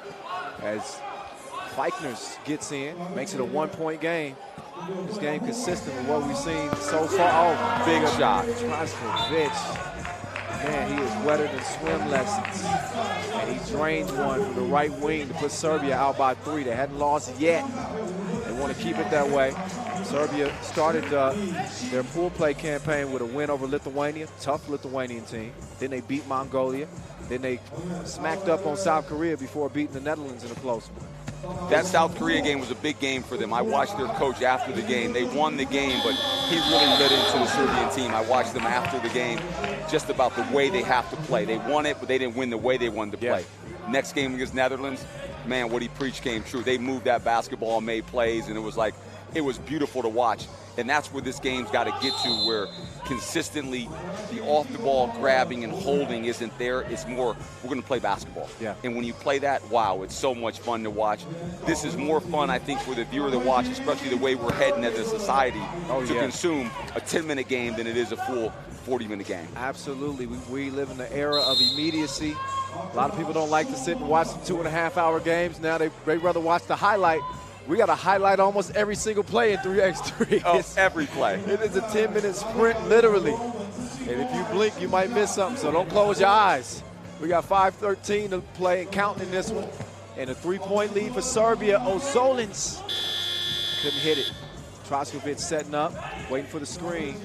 as Fikners gets in, makes it a 1-point game. This game consistent with what we've seen so far. Oh, big shot. Traskovic. Man, he is wetter than swim lessons. And he drains one from the right wing to put Serbia out by 3. They hadn't lost yet. They want to keep it that way. Serbia started their pool play campaign with a win over Lithuania, tough Lithuanian team. Then they beat Mongolia. Then they smacked up on South Korea before beating the Netherlands in a close one. That South Korea game was a big game for them. I watched their coach after the game. They won the game, but he really lit into the Serbian team. I watched them after the game just about the way they have to play. They won it, but they didn't win the way they wanted to play. Next game against Netherlands, man, what he preached came true. They moved that basketball and made plays, and it was beautiful to watch. And that's where this game's got to get to, where consistently the off-the-ball grabbing and holding isn't there. It's more, we're going to play basketball. And when you play that, wow, it's so much fun to watch. This is more fun, I think, for the viewer to watch, especially the way we're heading as a society to consume a 10-minute game than it is a full 40-minute game. Absolutely. We live in the era of immediacy. A lot of people don't like to sit and watch the 2.5-hour games. Now they'd rather watch the highlight. We got to highlight almost every single play in 3x3. Oh, every play. It is a 10-minute sprint, literally. And if you blink, you might miss something, so don't close your eyes. We got 5:13 to play and counting in this one. And a 3-point lead for Serbia. Ozolins couldn't hit it. Troskovic setting up, waiting for the screen.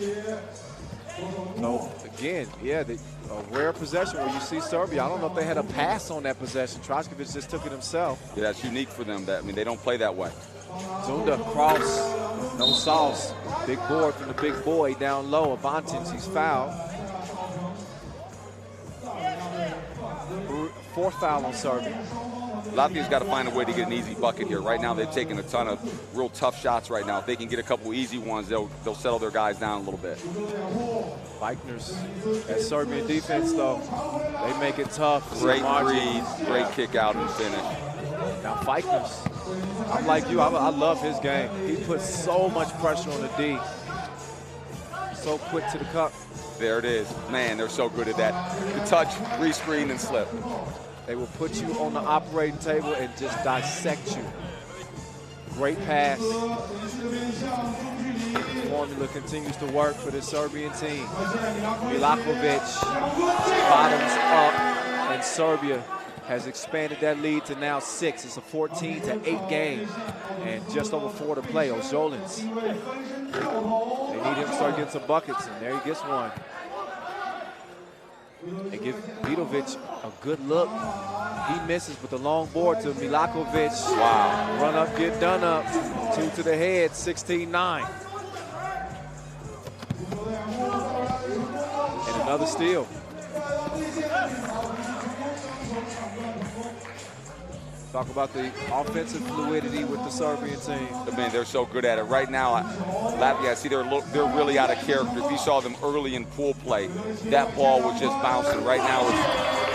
So, again, a rare possession where you see Serbia. I don't know if they had a pass on that possession. Troskovic just took it himself. Yeah, that's unique for them. They don't play that way. Zunda, cross, no sauce. Big board from the big boy down low. Avantins, he's fouled. Fourth foul on Serbia. Latvia's got to find a way to get an easy bucket here. Right now, they've taken a ton of real tough shots right now. If they can get a couple easy ones, they'll settle their guys down a little bit. Vikner's at Serbian defense, though. They make it tough. Great read, great kick out and finish. Now, Vikner's, I'm like you, I love his game. He puts so much pressure on the D. So quick to the cup. There it is. Man, they're so good at that. The touch, rescreen, and slip. They will put you on the operating table and just dissect you. Great pass. The formula continues to work for the Serbian team. Milakovic bottoms up, and Serbia has expanded that lead to now 6. It's a 14-8 game, and just over 4 to play. Ozolins. They need him to start getting some buckets, and there he gets one. They give Vidovic a good look. He misses with the long board to Milakovic. Wow. Run up, get done up. 2 to the head, 16-9. And another steal. Talk about the offensive fluidity with the Serbian team. Man, they're so good at it. Right now, Latvia, I see they're really out of character. If you saw them early in pool play, that ball was just bouncing. Right now,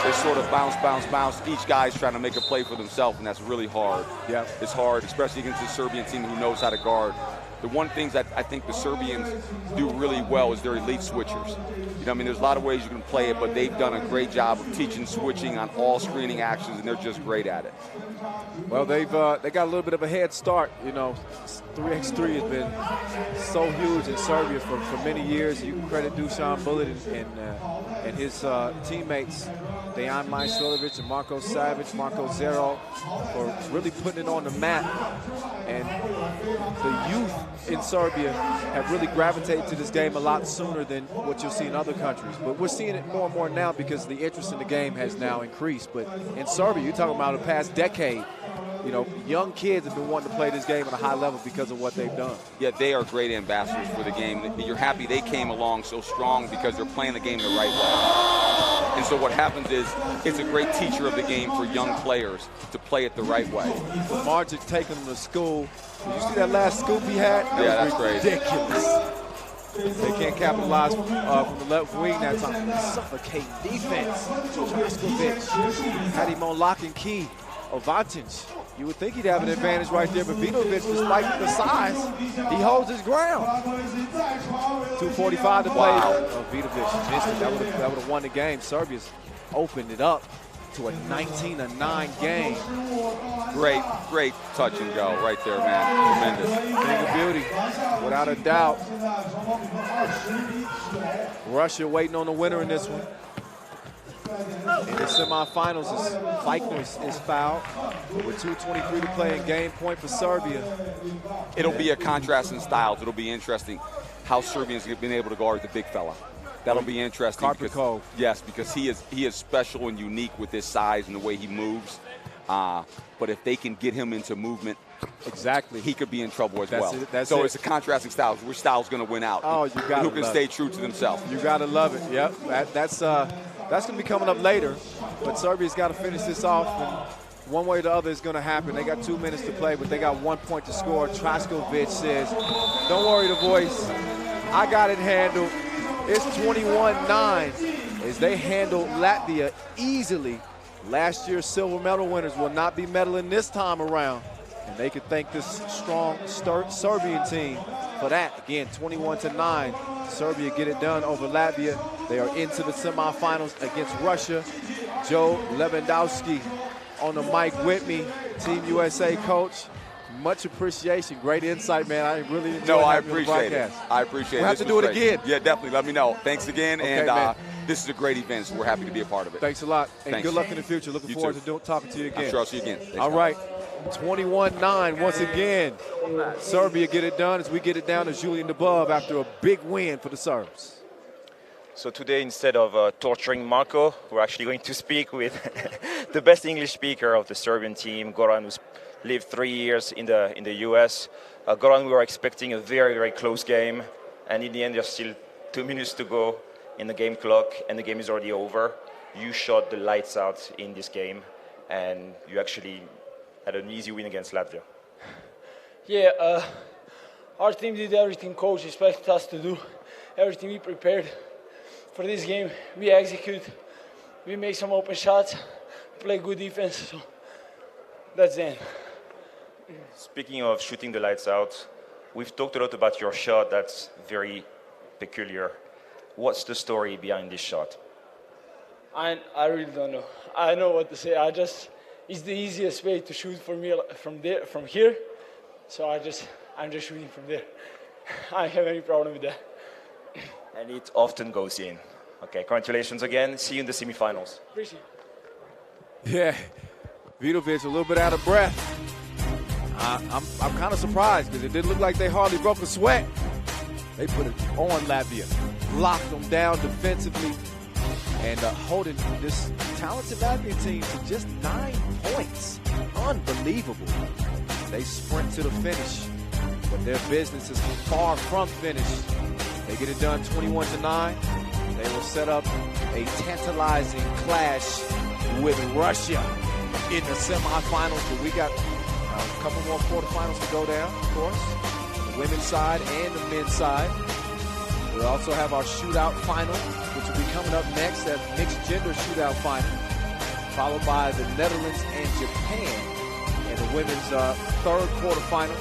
it's sort of bounce, bounce, bounce. Each guy's trying to make a play for themselves, and that's really hard. Yeah, it's hard, especially against a Serbian team who knows how to guard. The one thing that I think the Serbians do really well is they're elite switchers. You know, I mean, there's a lot of ways you can play it, but they've done a great job of teaching switching on all screening actions, and they're just great at it. Well, they got a little bit of a head start. You know, 3x3 has been so huge in Serbia for many years. You can credit Dusan Bullet and his teammates, Dejan Majstorovic and Marko Savic, Marko Zero, for really putting it on the map. And the youth in Serbia have really gravitated to this game a lot sooner than what you'll see in other countries. But we're seeing it more and more now because the interest in the game has now increased. But in Serbia, you're talking about the past decade, you know, young kids have been wanting to play this game at a high level because of what they've done. Yeah, they are great ambassadors for the game. You're happy they came along so strong because they're playing the game the right way. And so what happens is it's a great teacher of the game for young players to play it the right way. Margic taking them to school. Did you see that last scoop he had? That was ridiculous. They can't capitalize from the left wing that time. Suffocating defense. Troskovic had him on lock and key. Ovantic, you would think he'd have an advantage right there, but Vidovic, despite the size, he holds his ground. 2:45 to play. Wow. Vidovic missed it. That would have won the game. Serbia's opened it up to a 19-9 game. Great touch and go right there, man. Tremendous. Thing of beauty, without a doubt. Russia waiting on the winner in this one. In the semifinals, Vikner is fouled with 2:23 to play in game point for Serbia. It'll be a contrast in styles. It'll be interesting how Serbians have been able to guard the big fella. That'll be interesting. Karpikov. Yes, because he is special and unique with his size and the way he moves. But if they can get him into movement, exactly, he could be in trouble as well. So it's a contrasting styles. Which style's going to win out? Oh, you got who can stay true to themselves? You got to love it. Yep, that's going to be coming up later. But Serbia's got to finish this off. And one way or the other is going to happen. They got 2 minutes to play, but they got 1 point to score. Traskovic says, "Don't worry, the voice. I got it handled." It's 21-9 as they handle Latvia easily. Last year's silver medal winners will not be medaling this time around. And they could thank this strong Serbian team for that. Again, 21-9. Serbia get it done over Latvia. They are into the semifinals against Russia. Joe Lewandowski on the mic with me, Team USA coach. Much appreciation. Great insight, man. I really enjoyed No, I having you on the appreciate it. broadcast. I appreciate it. We'll have to do it again. Yeah, definitely. Let me know. Thanks again. Okay, and man. this is a great event, so we're happy to be a part of it. Thanks a lot. And Thanks. good luck in the future. Looking You forward too. to talking to you again. I'm sure I'll see you again. Thanks, All right. 21-9 once again. Serbia get it done as we get it down to Julian Dubov after a big win for the Serbs. So today, instead of torturing Marco, we're actually going to speak with the best English speaker of the Serbian team, Goran, who's lived 3 years in the US. Goran, we were expecting a very, very close game, and in the end, there's still 2 minutes to go in the game clock, and the game is already over. You shot the lights out in this game, and you actually had an easy win against Latvia. Yeah, our team did everything coach expected us to do. Everything we prepared for this game, we execute. We make some open shots, play good defense, so that's it. Speaking of shooting the lights out, we've talked a lot about your shot that's very peculiar. What's the story behind this shot? I really don't know. I know what to say. It's the easiest way to shoot for me from here. So I'm just shooting from there. I don't have any problem with that. And it often goes in. Okay, congratulations again. See you in the semifinals. Appreciate it. Yeah, Vidovic a little bit out of breath. I'm kind of surprised because it didn't look like they hardly broke a sweat. They put it on Latvia, locked them down defensively, and holding this talented Latvian team to just 9 points. Unbelievable. They sprint to the finish, but their business is far from finished. They get it done 21-9. They will set up a tantalizing clash with Russia in the semifinals. But we got a couple more quarterfinals to go down, of course. The women's side and the men's side. We also have our shootout final, which will be coming up next, that mixed gender shootout final, followed by the Netherlands and Japan in the women's third quarterfinal.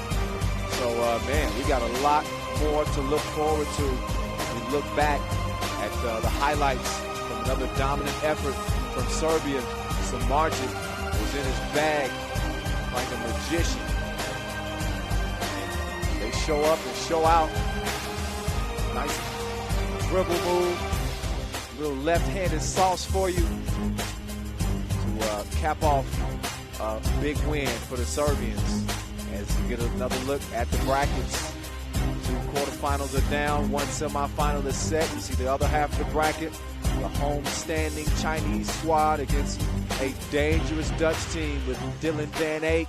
So, man, we got a lot more to look forward to. We look back at the highlights from another dominant effort from Serbia. Samardzic was in his bag like a magician. They show up and show out. Nice dribble move. Little left-handed sauce for you to cap off a big win for the Serbians. As you get another look at the brackets. 2 quarterfinals are down, 1 semifinal is set. You see the other half of the bracket, the home-standing Chinese squad against a dangerous Dutch team with Dylan Van Eyck.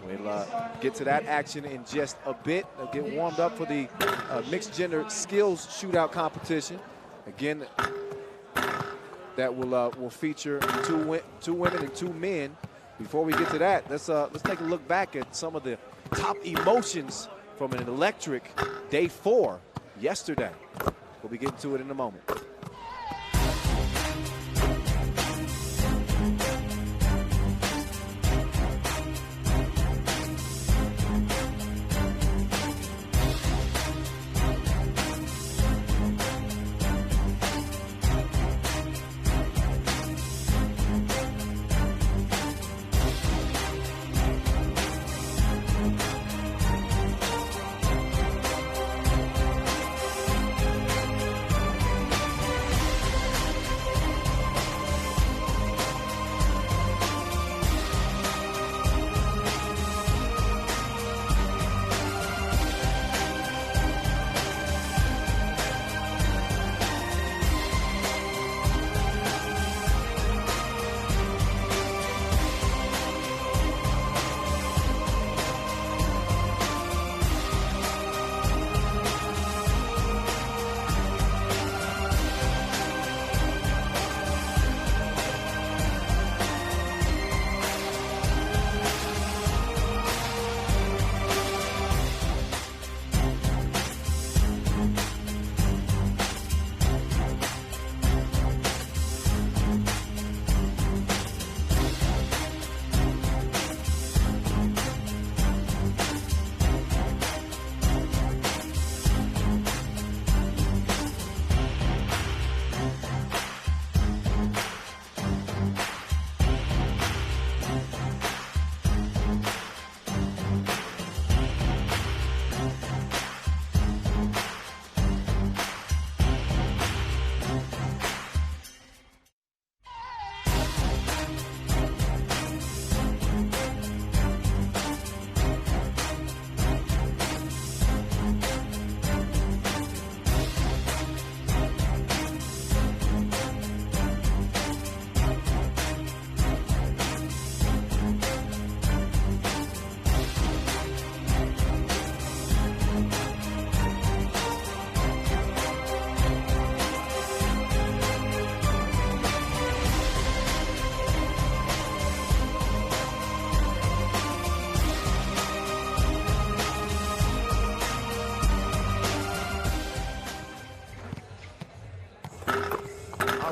We'll get to that action in just a bit. They'll get warmed up for the mixed gender skills shootout competition. Again, that will feature two women and 2 men. Before we get to that, let's take a look back at some of the top emotions from an electric day 4 yesterday. We'll be getting to it in a moment.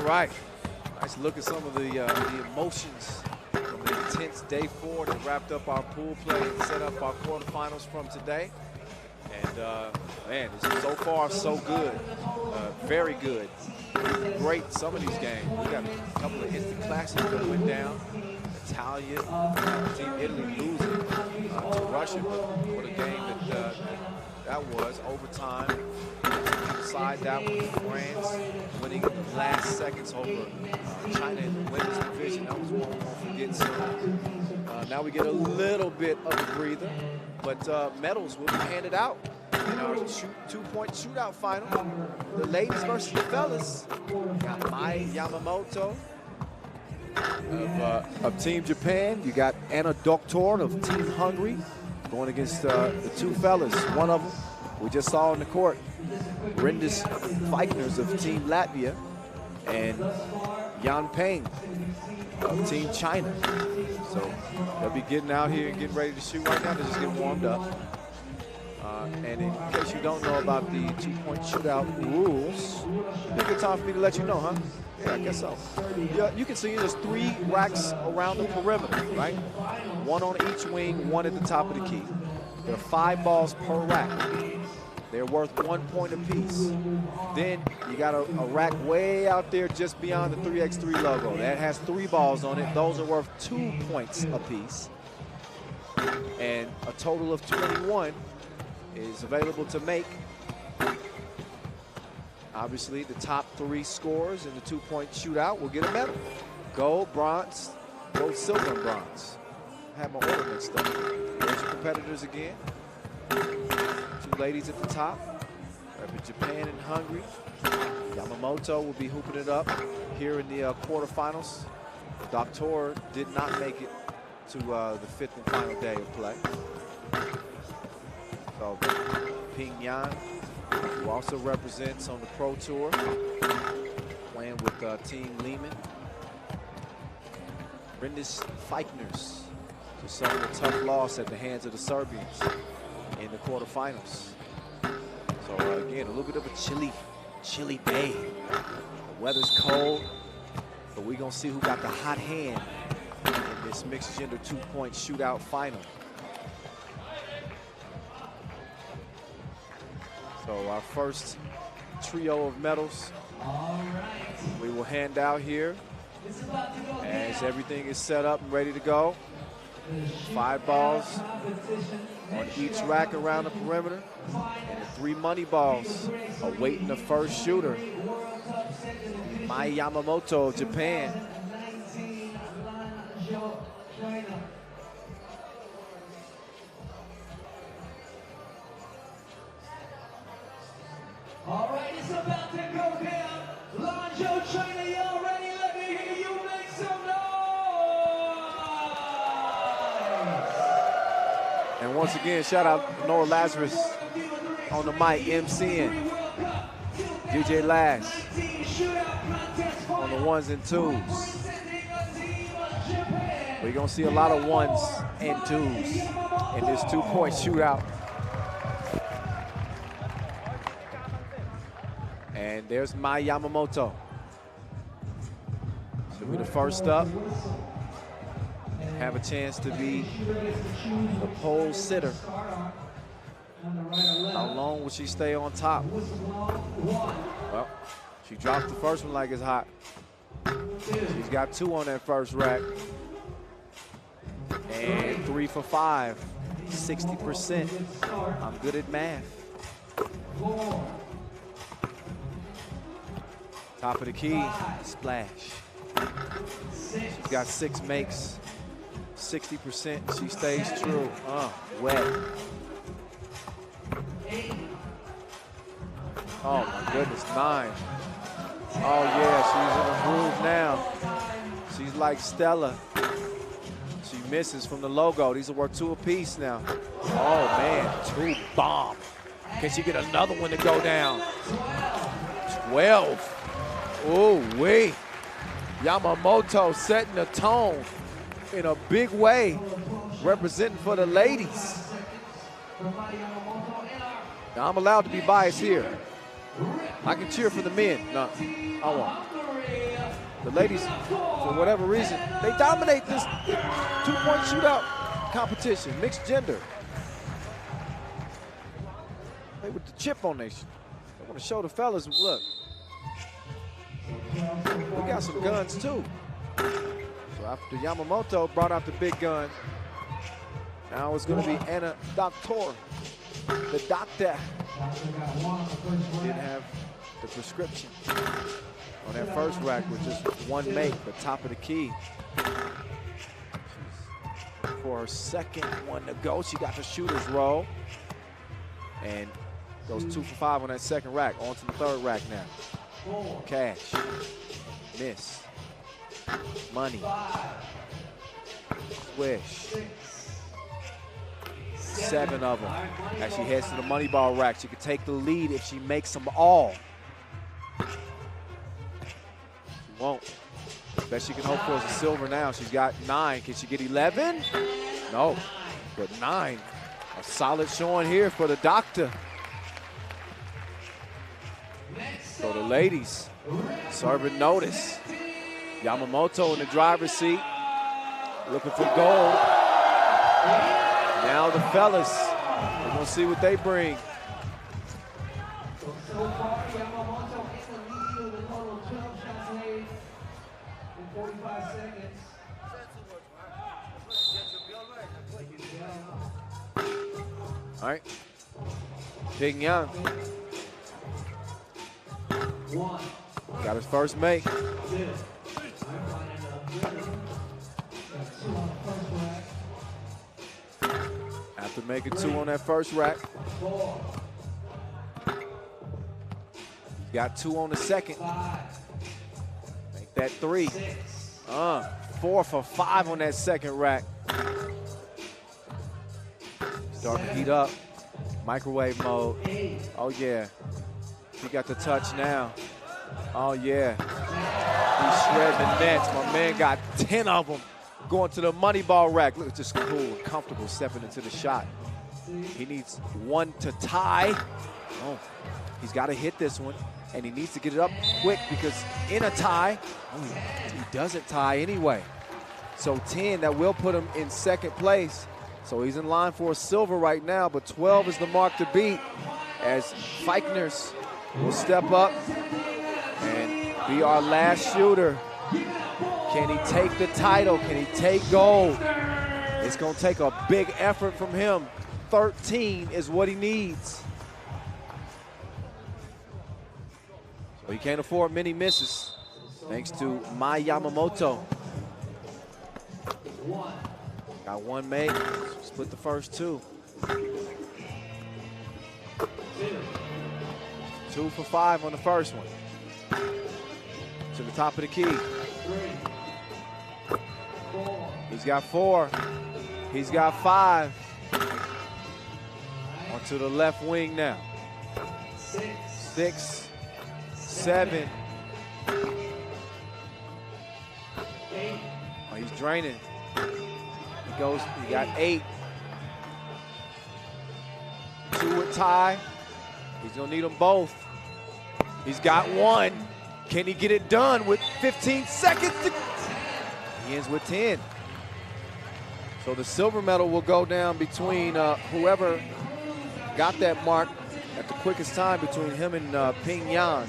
right. Nice look at some of the emotions from the intense day 4 that wrapped up our pool play and set up our quarterfinals from today. And man, so far so good. Very good. Great some of these games. We got a couple of instant classics that went down. Italian, Team Italy losing to Russia. What a game that was. Overtime. Inside that one, France winning in the last seconds over China in the women's division. That was one we won't forget. So now we get a little bit of a breather, but medals will be handed out in our two-point shootout final. The ladies versus the fellas. Got Mai Yamamoto of Team Japan. You got Anna Doktor of Team Hungary going against the two fellas. One of them we just saw on the court, Brindis Feigners of Team Latvia, and Yan Peng of Team China. So they'll be getting out here and getting ready to shoot right now. They're just getting warmed up. And in case you don't know about the two-point shootout rules, it's a good time for me to let you know, huh? Yeah, I guess so. Yeah, you can see there's 3 racks around the perimeter, right? 1 on each wing, 1 at the top of the key. There are 5 balls per rack. They're worth 1 point apiece. Then you got a rack way out there just beyond the 3x3 logo. That has 3 balls on it. Those are worth 2 points apiece. And a total of 21 is available to make. Obviously, the top 3 scorers in the 2-point shootout will get a medal. Gold, bronze, gold, silver, and bronze. I have my order mixed up. There's your competitors again. 2 ladies at the top, repping Japan and Hungary. Yamamoto will be hooping it up here in the quarterfinals. Doctor did not make it to the 5th and final day of play. So Ping Yan, who also represents on the Pro Tour, playing with Team Lehman. Brindis Feigners, who suffered a tough loss at the hands of the Serbians in the quarterfinals. So again, a little bit of a chilly day. The weather's cold, but we're gonna see who got the hot hand in this mixed gender 2-point shootout final. So our first trio of medals we will hand out here as everything is set up and ready to go. 5 balls on each rack around the perimeter, and the 3 money balls awaiting the first shooter. Mai Yamamoto of Japan. All right, it's about to go down. Lanzhou, China, y'all ready? Let me hear you make some noise. And once again, shout out Noah Lazarus on the mic, MCing. DJ Lash on the 1s and 2s. We're gonna see a lot of 1s and 2s in this 2-point shootout. And there's Mai Yamamoto. She'll be the first up. Have a chance to be the pole sitter. How long will she stay on top? Well, she dropped the first one like it's hot. She's got 2 on that first rack. And 3 for 5, 60%. I'm good at math. Top of the key, splash. She's got 6 makes, 60%. She stays true. Wet. Oh my goodness, 9. Oh yeah, she's in a groove now. She's like Stella. She misses from the logo. These are worth 2 apiece now. Oh man, 2 bomb. Can she get another one to go down? 12. Oh, wait. Yamamoto setting the tone in a big way, representing for the ladies. Now, I'm allowed to be biased here. I can cheer for the men. No, I won't. The ladies, for whatever reason, they dominate this two-point shootout competition, mixed gender. They with the chip on their, they want to show the fellas, look, we got some guns too. So after Yamamoto brought out the big gun, now it's going to be Anna Doctor, the doctor. Didn't have the prescription on that first rack with just one make, the top of the key. For her second one to go, she got the shooter's roll and goes 2 for 5 on that second rack. On to the third rack now. Cash, miss, money, swish. 7 of them. As she heads to the money ball rack, she could take the lead if she makes them all. She won't. Best she can hope for is a silver now. She's got 9. Can she get 11? No, but 9. A solid showing here for the doctor. So the ladies serving notice. Yamamoto in the driver's seat, looking for gold. Now the fellas, we're gonna see what they bring. So far, Yamamoto in the lead with a total of 12 shots made in 45 seconds. All right, Ping Yang got his first make. After making 2 on that first rack, got 2 on the second. Make that 3. 4 for 5 on that second rack. Starting to heat up. Microwave mode. Oh yeah. He got the touch now. Oh yeah. He's shredding the nets. My man got 10 of them. Going to the money ball rack. Look, just cool and comfortable stepping into the shot. He needs 1 to tie. Oh, he's got to hit this one, and he needs to get it up quick because in a tie, he doesn't tie anyway. So 10, that will put him in second place. So he's in line for a silver right now, but 12 is the mark to beat as Feichner's will step up and be our last shooter. Can he take the title? Can he take gold? It's going to take a big effort from him. 13 is what he needs. So he can't afford many misses, thanks to Mai Yamamoto. Got 1 made, split the first 2. 2 for 5 on the first one. To the top of the key. He's got 4. He's got 5. Onto the left wing now. 6, 7. Oh, he's draining. He goes, he got 8. 2 with tie. He's gonna need them both. He's got 1. Can he get it done with 15 seconds? He ends with 10. So the silver medal will go down between whoever got that mark at the quickest time between him and Ping Yang.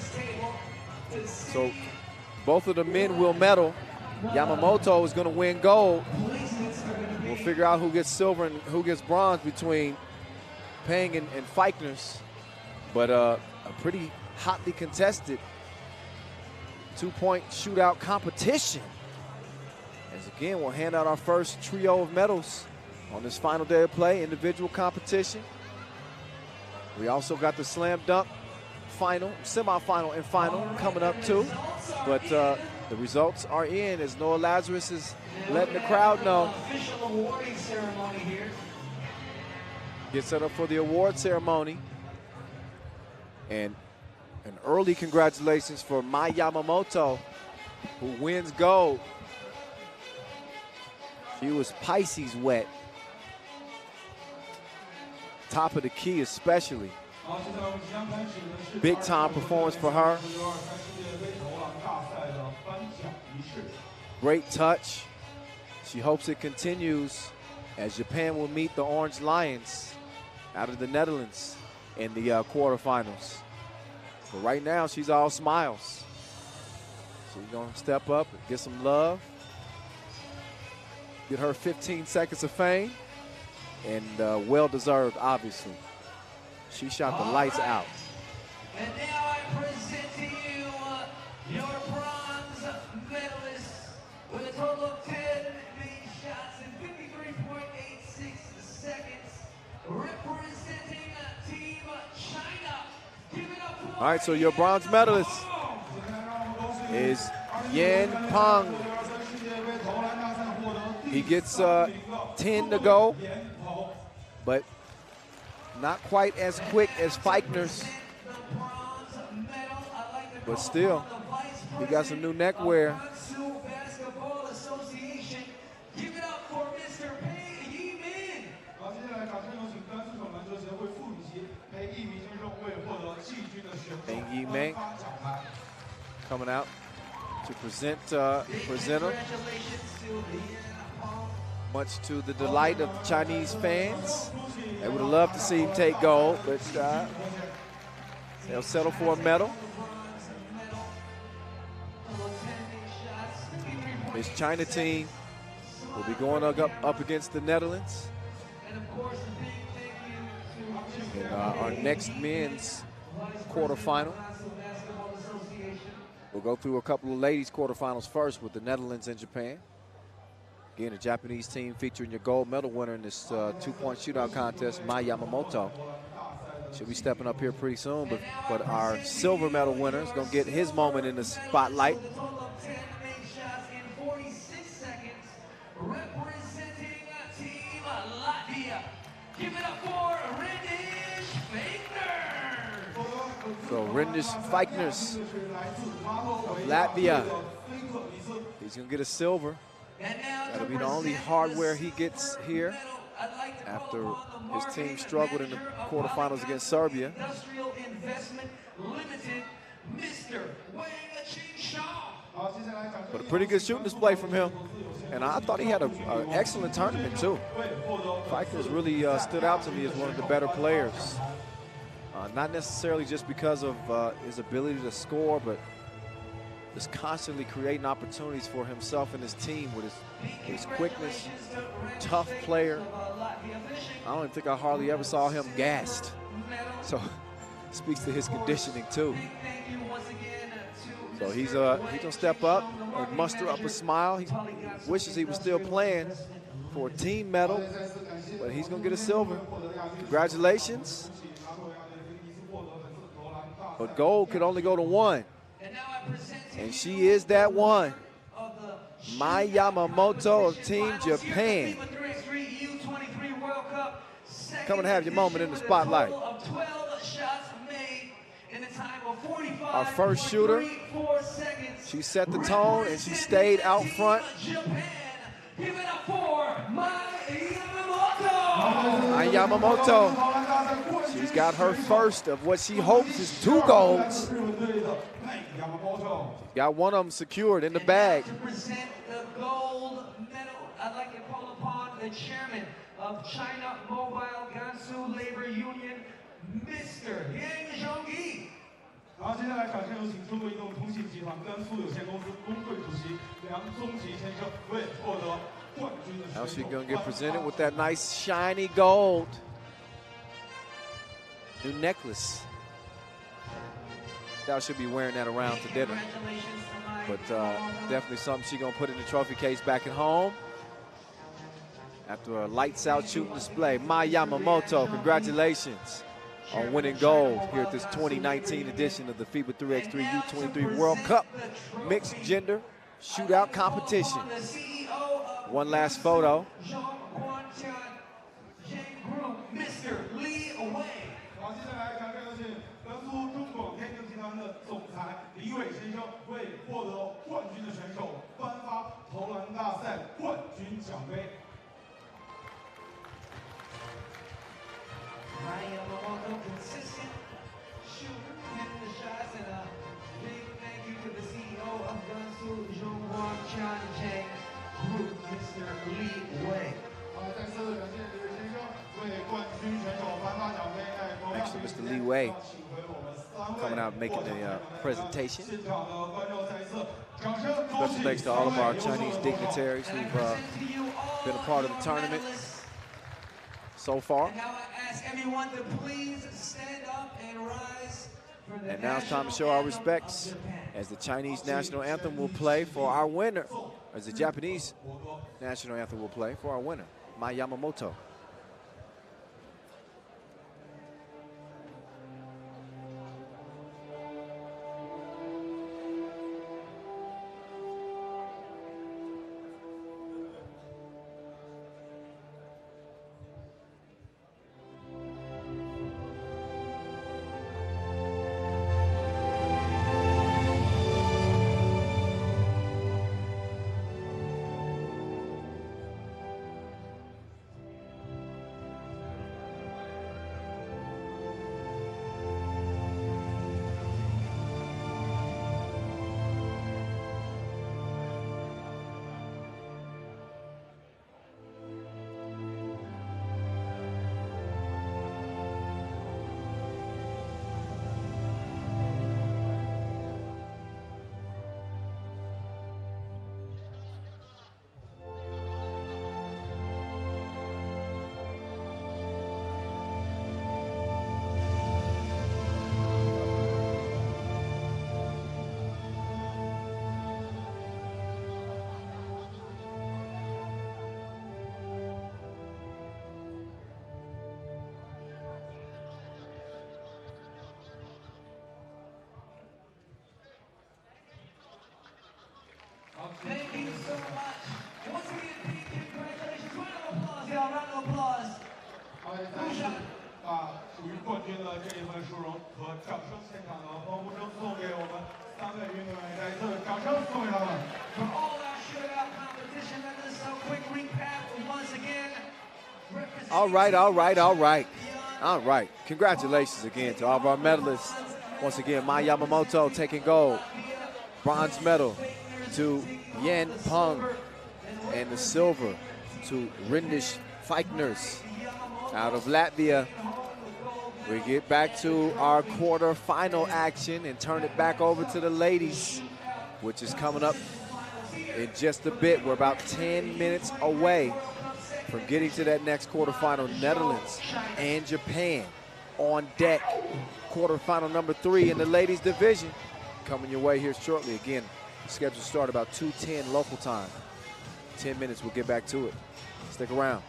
So both of the men will medal. Yamamoto is going to win gold. We'll figure out who gets silver and who gets bronze between Ping and Feichner's. But a pretty hotly contested 2-point shootout competition. As again, we'll hand out our first trio of medals on this final day of play, individual competition. We also got the slam dunk final, semifinal, and final coming up too. But the results are in as Noah Lazarus is letting the crowd know. Official awarding ceremony here. Get set up for the award ceremony. And an early congratulations for Mai Yamamoto, who wins gold. She was Pisces wet. Top of the key especially. Big time performance for her. Great touch. She hopes it continues as Japan will meet the Orange Lions out of the Netherlands in the quarterfinals. But right now, she's all smiles. She's going to step up and get some love. Get her 15 seconds of fame. And well-deserved, obviously. She shot the lights out. And now I present to you your bronze medalists with a total of 10 made shots in 53.86 seconds, representing Team China. Give it up for All right, so your bronze medalist is Yan Peng. He gets 10 to go, but not quite as quick as Feichner's. But still, he got some new neckwear. Give it up for Mr. Pei Yi-min. Pei Yi-min coming out to present him. Much to the delight of the Chinese fans. They would have loved to see him take gold, but they'll settle for a medal. This China team will be going up against the Netherlands. In our next men's quarterfinal. We'll go through a couple of ladies' quarterfinals first with the Netherlands and Japan. Again, a Japanese team featuring your gold medal winner in this two-point shootout contest, Mai Yamamoto. She'll be stepping up here pretty soon, but our silver medal winner is going to get his moment in the spotlight. Representing Team Latvia. Give it up for Rendish Feichner. So Rendish Feichner of Latvia. He's going to get a silver. That'll be the only hardware he gets here after his team struggled in the quarterfinals against Serbia. Industrial Investment Limited, Mr. Wang Qingshao. But a pretty good shooting display from him. And I thought he had an excellent tournament, too. Feichner's really stood out to me as one of the better players. Not necessarily just because of his ability to score, but just constantly creating opportunities for himself and his team with his quickness, tough player. I don't think I hardly ever saw him gassed. So it speaks to his conditioning, too. So he's gonna step up and muster up a smile. He wishes he was still playing for a team medal, but he's gonna get a silver. Congratulations. But gold could only go to one, and she is that one. Mai Yamamoto of Team Japan. Come and have your moment in the spotlight. Our first shooter, she set the tone and she stayed out front. Mai Yamamoto, she's got her first of what she hopes is 2 golds. Got one of them secured in the bag. To present the gold medal, I'd like to call upon the chairman of China Mobile Gansu Labor Union, Mr. Yang Zhongyi. 好，接下来掌声有请中国移动通信集团甘肃有限公司工会主席梁宗奇先生为获得冠军的选手。 Now she's gonna get presented with that nice shiny gold. New necklace. Now she'll be wearing that around to dinner. But definitely something she's gonna put in the trophy case back at home. After a lights out shooting display. Mai Yamamoto, congratulations on winning gold here at this 2019 edition of the FIBA 3x3 U23 World Cup mixed gender shootout competition. One last photo. Mr. Li Wei. 好，接下来掌声有请甘肃中广电竞集团的总裁李伟先生为获得冠军的选手颁发投篮大赛冠军奖杯。 Mai Yamamoto, consistent shooter, hitting the shots, and a big thank you to the CEO of Gansu, Zhonghua 是立卫。再次感谢这位先生为冠军选手颁发奖杯。Thanks to Mr. Li Wei coming out and making the presentation. Special thanks to all of our Chinese dignitaries who've been a part of the tournament so far. Now I ask everyone to please stand up and rise for the And now it's time to show our respects as the Chinese national anthem will play for our winner, as the Japanese national anthem will play for our winner, Mai Yamamoto. Thank you so much. Once again, congratulations. Round of applause, y'all. Round of applause. 好，再次把属于冠军的这一份殊荣和掌声，现场的欢呼声送给我们3位运动员，再一次掌声送给他们。 For all our shootout competition members, a quick recap once again. All right. Congratulations again to all of our medalists. Once again, Mai Yamamoto taking gold. Bronze medal to Yan Peng, and the silver to Rindish Feigners out of Latvia. We get back to our quarterfinal action and turn it back over to the ladies, which is coming up in just a bit. We're about 10 minutes away from getting to that next quarterfinal. Netherlands and Japan on deck. Quarterfinal number 3 in the ladies division coming your way here shortly. Again, scheduled to start about 2:10 local time. 10 minutes, we'll get back to it. Stick around.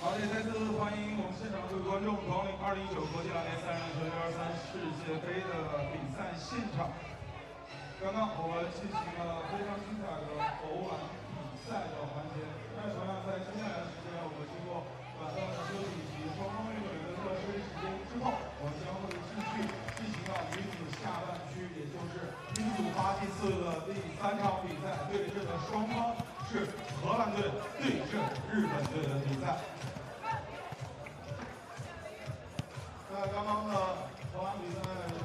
好，也再次欢迎我们现场各位观众光临2019国际篮联3人球123世界杯的比赛现场。刚刚我们进行了非常精彩的投篮比赛的环节。那同样在接下来的时间，我们经过短暂的休息以及双方运动员的热身时间之后，我们将会继续进行到女子下半区，也就是女组8进4的第3场比赛。对阵的双方是荷兰队对阵日本队的比赛。在刚刚的投篮比赛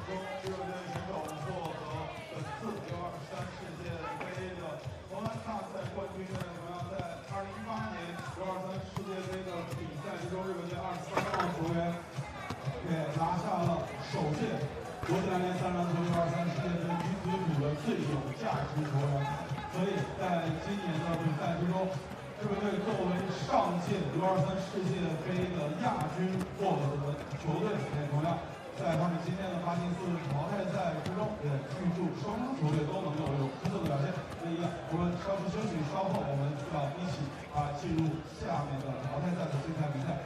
中，日本队选手获得本次U23世界杯的投篮大赛冠军。同样在2018年U23世界杯的比赛之中，日本队23号球员也拿下了首届国际篮联3人球U23世界杯女子组的最有价值球员。所以在今年的比赛之中，日本队作为上届U23世界杯的亚军获得的球队，也同样在他们今天的8进4淘汰赛之中，也预祝双方球队都能够有出色的表现。所以我们稍事休息，稍后我们要一起进入下面的淘汰赛的精彩比赛。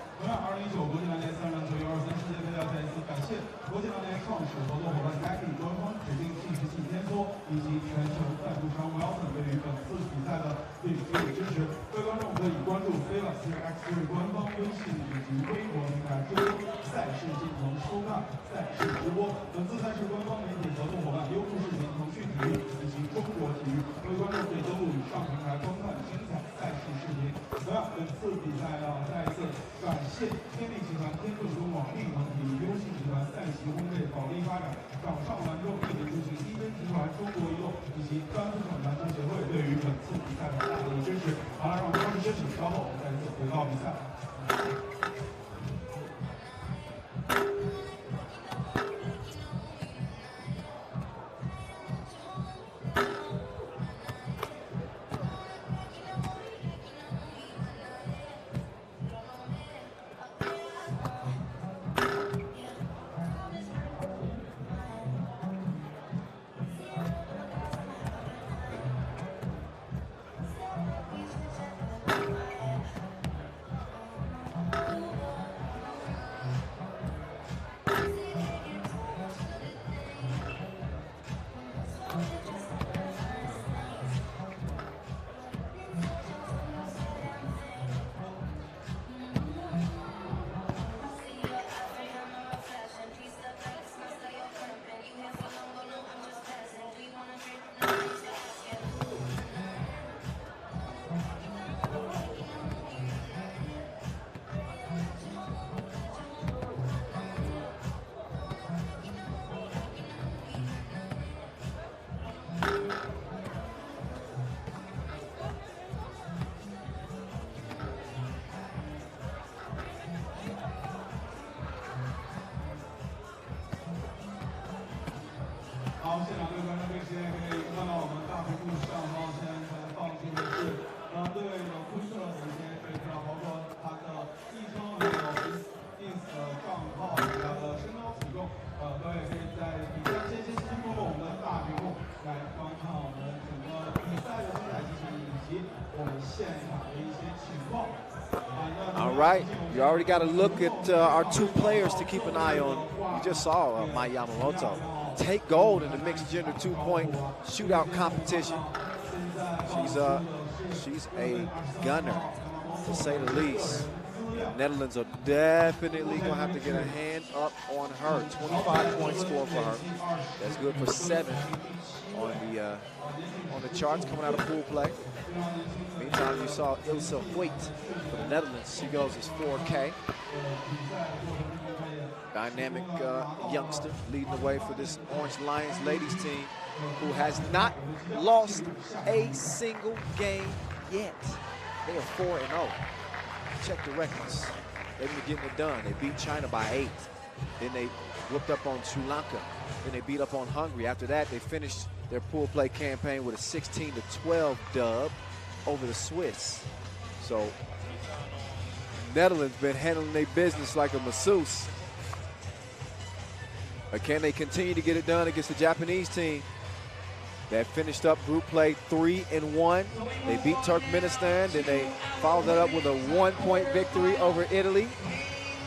微信以及微博平台收听赛事进行收看赛事直播。本次赛事官方媒体合作伙伴优酷视频、腾讯体育以及中国体育。各位观众可以登录以上平台观看精彩赛事视频。同样，本次比赛再一次感谢天力集团、天盾中网、力腾体育、优信集团、赛旗烘焙、保利发展、掌上兰州、一点出行、一真集团、中国移动以及甘肃省篮球协会对于本次比赛的大力支持。好了，让我们稍事休息，稍后我们再次回到比赛。好，现场各位观众，这个时间可以看到我们大屏幕上方现在放进的是对的灰色的一些对标，包括他的昵称还有 ins 的账号，他的身高体重，各位可以在比赛间歇期通过我们的大屏幕来观看我们整个比赛的精彩进行以及我们现场的一些情况。All right, you already got to look at our two players to keep an eye on. You just saw Mai Yamamoto take gold in the mixed gender two-point shootout competition. She's a gunner, to say the least. Netherlands are definitely going to have to get a hand up on her. 25-point score for her. That's good for 7 on the charts coming out of pool play. Meantime, you saw Ilse Hoyt for the Netherlands. She goes as 4K. Dynamic youngster leading the way for this Orange Lions ladies team, who has not lost a single game yet. They are 4-0. Check the records. They've been getting it done. They beat China by 8. Then they whooped up on Sri Lanka. Then they beat up on Hungary. After that, they finished their pool play campaign with a 16-12 dub over the Swiss. So Netherlands been handling their business like a masseuse. But can they continue to get it done against the Japanese team that finished up group play 3-1? They beat Turkmenistan, then they followed that up with a 1-point victory over Italy,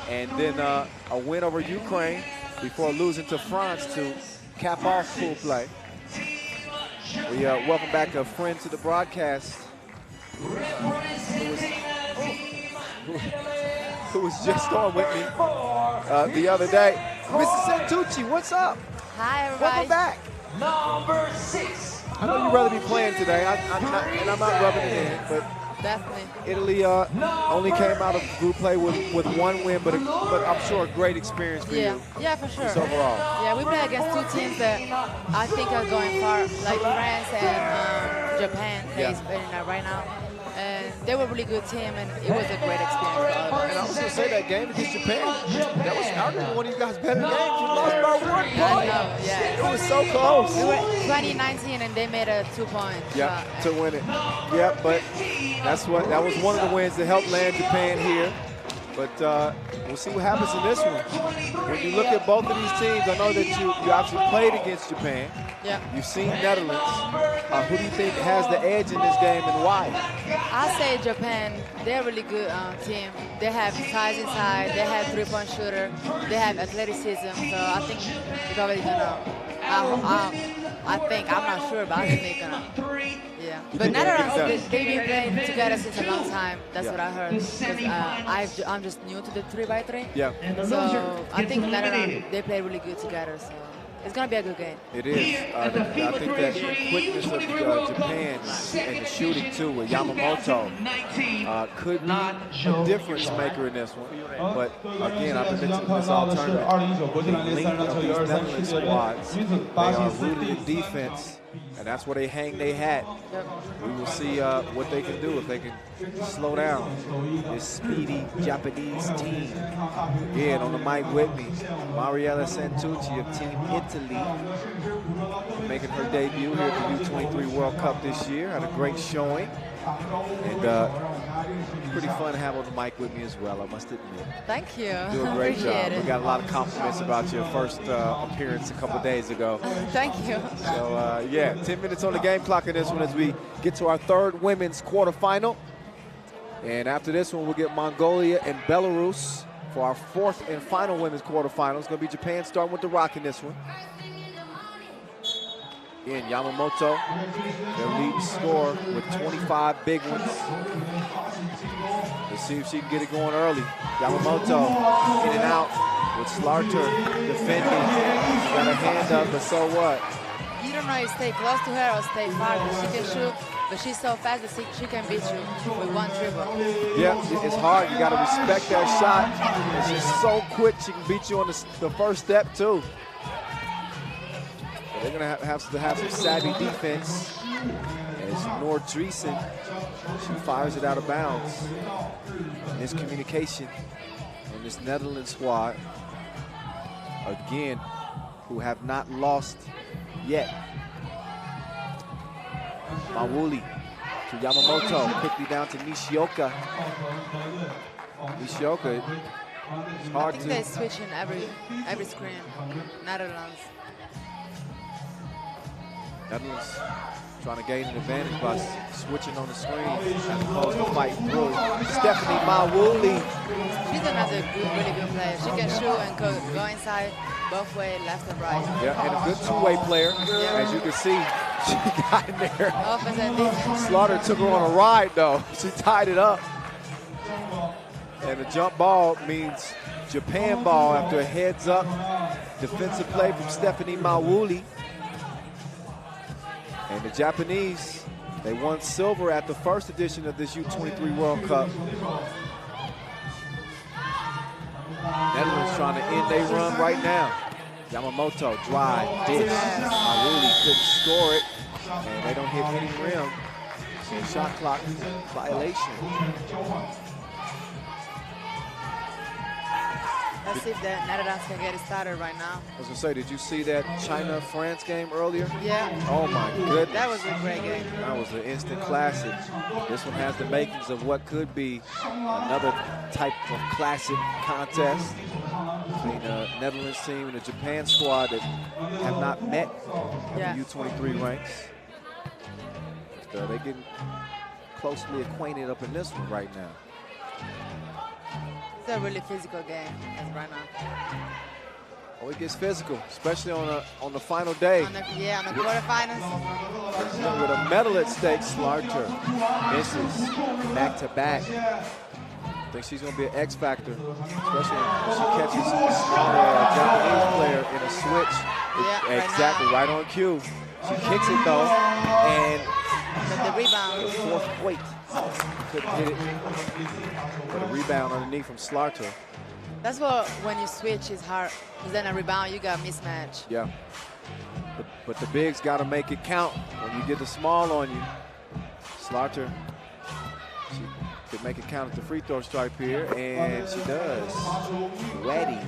and then a win over Ukraine before losing to France to cap off pool play. We welcome back a friend to the broadcast who was just on with me the other day. Mrs. Santucci, what's up? Hi, everybody. Welcome back. Number 6. I know you'd rather be playing today, I'm not rubbing it in, but definitely. Italy only came out of group play with 1 win, but I'm sure a great experience for you. Yeah, for sure. Just overall. Yeah, we play against 2 teams that I think are going far, like France and Japan. They're playing right now. And they were a really good team, and it was a great experience for all of us. And I was going to say that game against Japan, that was arguably one of you guys' better games. You lost by 1 point. I know, yeah. It was so close. We were 2019, and they made a 2 point. Yeah, to win it. Yeah, but that was one of the wins that helped land Japan here. But we'll see what happens in this one. When you look at both of these teams, I know that you actually played against Japan. Yeah. You've seen Netherlands. Who do you think has the edge in this game and why? I say Japan. They're a really good team. They have size inside. They have 3-point shooter. They have athleticism. So I think they're probably gonna. I'm not sure, but I think they're gonna. Yeah. But Netherlands, they've been playing together since a long time. That's what I heard. Because I'm just new to the 3x3. Yeah. So I think Netherlands, they play really good together. So it's going to be a good game. It is. I think that quickness of Japan and the shooting, too, with Yamamoto could be a difference maker in this one. But, again, I've been mentioning this all tournament. The length of these Netherlands squads, they are rooted in defense, and that's where they hang their hat. We will see what they can do if they can slow down this speedy Japanese team. Again, on the mic with me, Mariella Santucci of Team Italy, making her debut here at the U23 World Cup this year. Had a great showing. And pretty fun to have on the mic with me as well, I must admit. Thank you. Do a great job. Appreciate it. We got a lot of compliments about your first appearance a couple days ago. Thank you. So, yeah, 10 minutes on the game clock in this one as we get to our third women's quarterfinal. And after this one, we'll get Mongolia and Belarus for our fourth and final women's quarterfinal. It's going to be Japan starting with the rock in this one. Again, Yamamoto, their leading scorer with 25 big ones. Let's see if she can get it going early. Yamamoto in and out with Slarter defending. She got her hand up, but so what? You don't know if you stay close to her or stay far. She can shoot, but she's so fast that she can beat you with one dribble. Yeah, it's hard. You got to respect that shot. And she's so quick, she can beat you on the first step, too. They're going to have some savvy defense as Nordriesen, she fires it out of bounds. Miscommunication on this Netherlands squad, again, who have not lost yet. Mawuli to Yamamoto, quickly down to Nishioka. Nishioka, it's hard to... I think they switch in every screen, Netherlands. Netherlands trying to gain an advantage by switching on the screen as opposed to fighting through. Stephanie Mawuli. She's another really good player. She can shoot and go inside both ways, left and right. Yeah, and a good two-way player. Yeah. As you can see, she got in there. Offense and defense. Slaughter took her on a ride, though. She tied it up. And the jump ball means Japan ball after a heads-up defensive play from Stephanie Mawuli. And the Japanese, they won silver at the first edition of this U23 World Cup. Netherlands trying to end their run right now. Yamamoto, drive, dish. Mawuli couldn't score it, and they don't hit any rim. So shot clock violation. Let's see if the Netherlands can get it started right now. I was going to say, did you see that China-France game earlier? Yeah. Oh, my goodness. That was a great game. That was an instant classic. This one has the makings of what could be another type of classic contest between the Netherlands team and the Japan squad that have not met the U23 ranks. They're getting closely acquainted up in this one right now. It's a really physical game right now. Oh, it gets physical, especially on the final day. On the quarterfinals. With a medal at stake, Slarter misses back-to-back. I think she's going to be an X factor, especially when she catches a smaller Japanese player in a switch. Yeah, exactly, right on cue. She kicks it, though, and the rebound. The fourth point. Couldn't hit it. But a rebound underneath from Slarter. That's what, when you switch, is hard. Because then a rebound, you got mismatch. Yeah. But the bigs got to make it count when you get the small on you. Slarter, she could make it count at the free throw stripe here, and she does. Ready.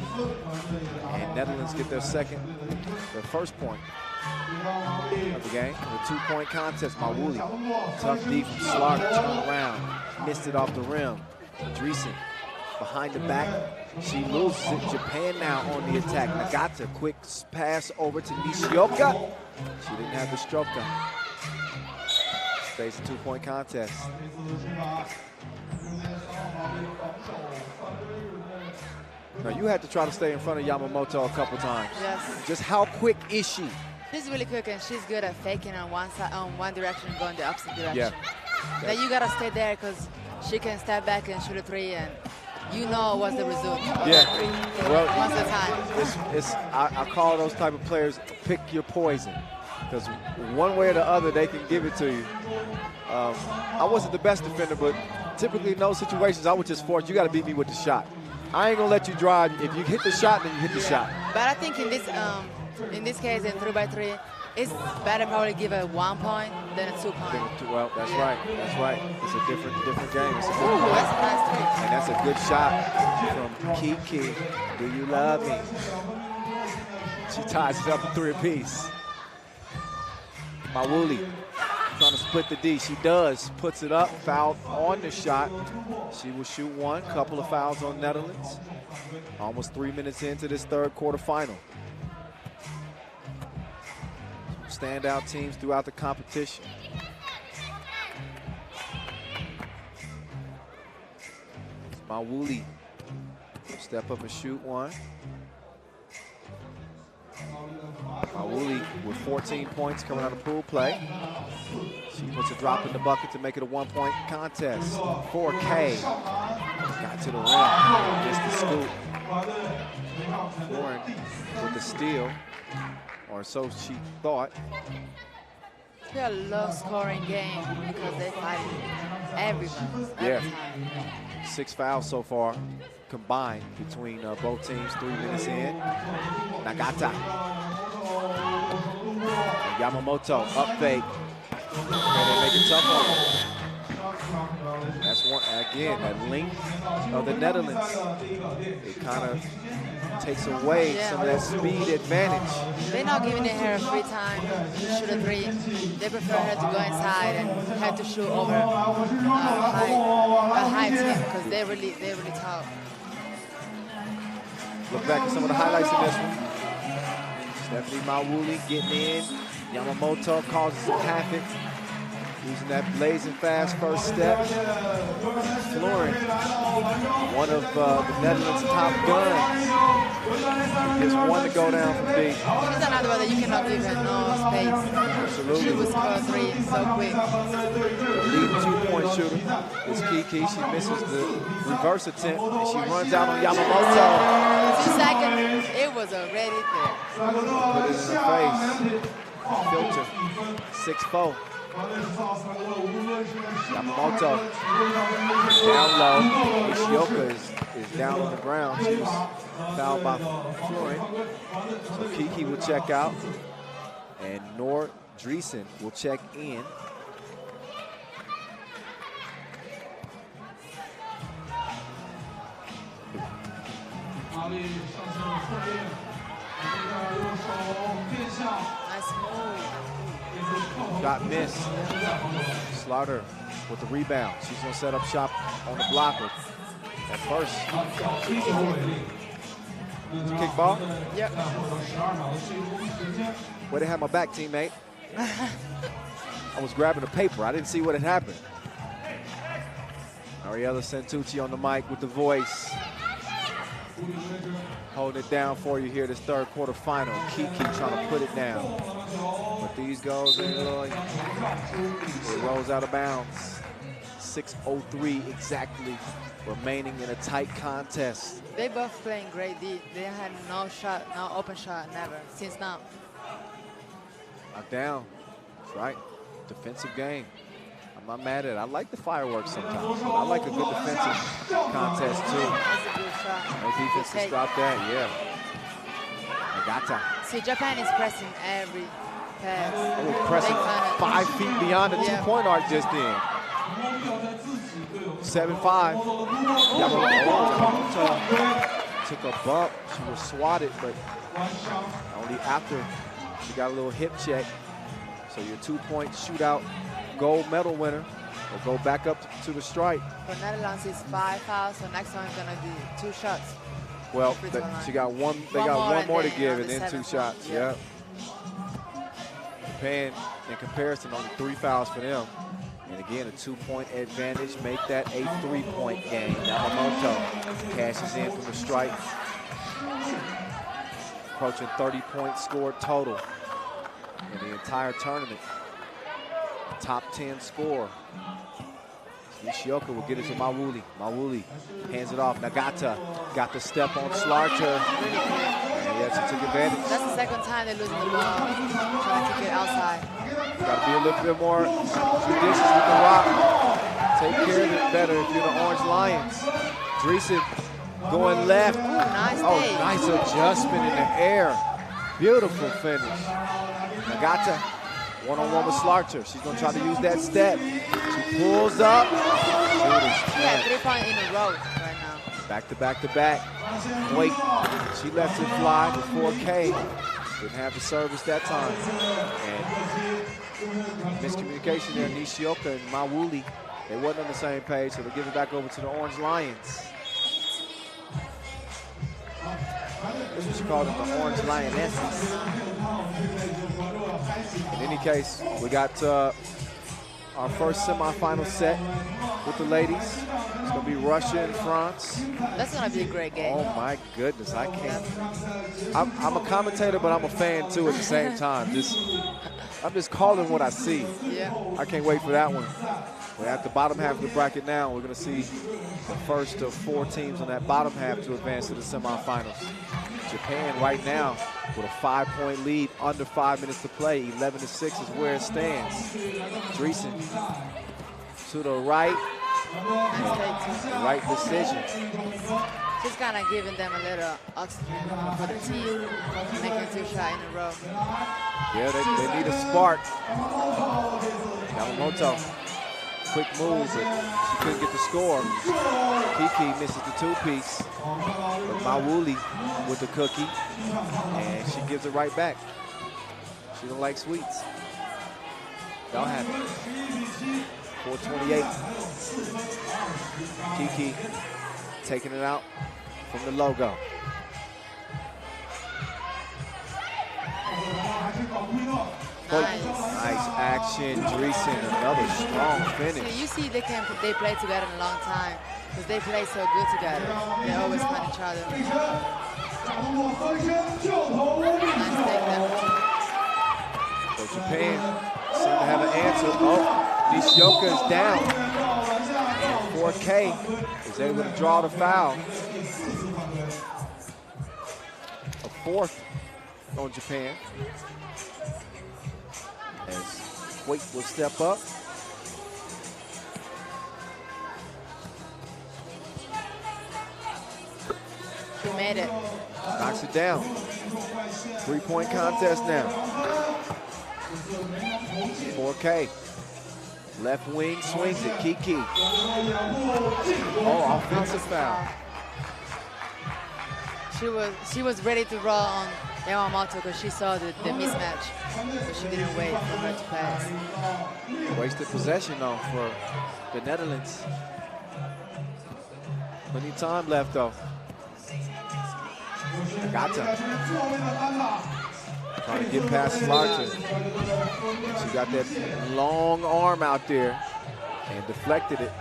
And Netherlands get their first point of the game. The two-point contest, Mawuli. Tough deep from Slarter, turn around. Missed it off the rim. Dreesen behind the back. She loses it. Japan now on the attack. Nagata, quick pass over to Nishioka. She didn't have the stroke on. Stays a two-point contest. Now, you had to try to stay in front of Yamamoto a couple times. Yes. Just how quick is she? She's really quick, and she's good at faking on one side, on one direction, and going the opposite direction. Yeah. Now you gotta stay there because she can step back and shoot a three, and you know what's the result. Yeah. Well, most of the time. I call those type of players pick your poison, because one way or the other they can give it to you. I wasn't the best defender, but typically in those situations I would just force, you got to beat me with the shot. I ain't gonna let you drive. If you hit the shot, then you hit the shot. But I think in this case, in 3x3, it's better probably give a 1 point than a 2 point. Well, that's right. That's right. It's a different game. It's a Ooh, that's a nice three. And that's a good shot from Kiki. Do you love me? She ties it up a 3 apiece. Mawuli trying to split the D. She does. Puts it up. Foul on the shot. She will shoot one. Couple of fouls on Netherlands. Almost 3 minutes into this third quarter final. Standout teams throughout the competition. Mawuli step up and shoot one. Mawuli with 14 points coming out of pool play. She puts a drop in the bucket to make it a 1 point contest. 4K got to the rim, missed the scoop. Lauren with the steal, or so she thought. It's a low-scoring game because they fight every time. 6 fouls so far combined between both teams. 3 minutes in. Nagata. Yamamoto up fake. And they make it tough on him. That's one, again, that length of the Netherlands. It kind of takes away some of that speed advantage. They're not giving her a free time to shoot a three. They prefer her to go inside and have to shoot over a high team because they're really tough. Look back at some of the highlights in this one. Stephanie Mawuli getting in. Yamamoto causes some havoc. Using that blazing fast first step. Florin, one of the Netherlands' top guns. Just one to go down from deep. She's another one that you cannot give her no space. Absolutely. She will score a three so quick. The leading 2-point shooter is Kiki. She misses the reverse attempt, and she runs out on Yamamoto. 2 seconds, it was already there. Put it in her face. Filter. 6-4. Yamamoto down low. Ishioka is down on the ground. She was fouled by Florin. So Kiki will check out. And Nord Dreesen will check in. Nice move. Shot missed. Slaughter with the rebound. She's going to set up shop on the blocker. At first. Kick ball? Yep. Way to have my back, teammate. I was grabbing a paper. I didn't see what had happened. Ariella Santucci on the mic with the voice. Holding it down for you here this third quarter final. Kiki trying to put it down. But these goes in, it rolls out of bounds. 6:03 exactly remaining in a tight contest. They both playing great D. They had no shot, no open shot, never, since now. Knocked down. That's right. Defensive game. I'm not mad at it. I like the fireworks sometimes. But I like a good defensive contest too. That's a good shot. No defense to stop that, yeah. Nagata. See, Japan is pressing every pass. Oh, pressing 5 feet beyond the 2-point arc just then. 7-5. Yamamoto took a bump. She was swatted, but only after she got a little hip check. So your 2-point shootout gold medal winner will go back up to the stripe. For Netherlands, it's 5 fouls, so next one is going to be 2 shots. Well, she got one. They got one more to give, and then 2 shots. Yeah. Japan, in comparison, only 3 fouls for them. And again, a 2-point advantage. Make that a 3-point game. Yamamoto cashes in from the stripe. Approaching 30 points scored total. in the entire tournament. Top 10 scorer. Nishioka will get it to Mawuli. Mawuli hands it off. Nagata got the step on Slarter. And yes, he took advantage. That's the second time they're losing the ball, trying to kick it outside. Got to be a little bit more judicious with the rock. Take care of it better if you're the Orange Lions. Dreesen going left. Ooh, nice oh, nice adjustment in the air. Beautiful finish. Nagata, one-on-one with Slarter. She's going to try to use that step. She pulls up. Yeah, 3 points in a row right now. Back to back to back. Wait, she lets it fly before K. Didn't have the service that time. And miscommunication there, Nishioka and Mawuli. They wasn't on the same page, so they give it back over to the Orange Lions. This is what you call them, the Orange Lionesses. In any case, we got our first semifinal set with the ladies. It's going to be Russia and France. That's going to be a great game. Oh, my goodness. I can't. I'm a commentator, but I'm a fan, too, at the same time. I'm just calling what I see. Yeah. I can't wait for that one. We're at the bottom half of the bracket now. We're going to see the first of 4 teams on that bottom half to advance to the semifinals. Japan right now with a 5-point lead, under 5 minutes to play. 11-6 is where it stands. Dreesen to the right. Right decision. Just kind of giving them a little oxygen for the team, making 2 shots in a row. Yeah, they need a spark. Yamamoto, quick move, but she couldn't get the score. Kiki misses the 2-piece. But Mawuli with the cookie, and she gives it right back. She don't like sweets. Y'all have it. 4:28. Kiki taking it out from the logo. Nice action, Dreesen, another strong finish. See, you see they play together in a long time because they play so good together. They always find each other. Nice take there. So Japan seem to have an answer. Oh, Nishioka is down. And 4K is able to draw the foul. A 4th on Japan. As Waite will step up. She made it. Knocks it down. 3-point contest now. 4K. Left wing swings it. Kiki. Oh, offensive foul. She was ready to roll on Yamamoto because she saw the mismatch, but she didn't wait for her to pass. Wasted possession though for the Netherlands. Plenty of time left though. Nagata. Trying to get past Slarter. She got that long arm out there and deflected it.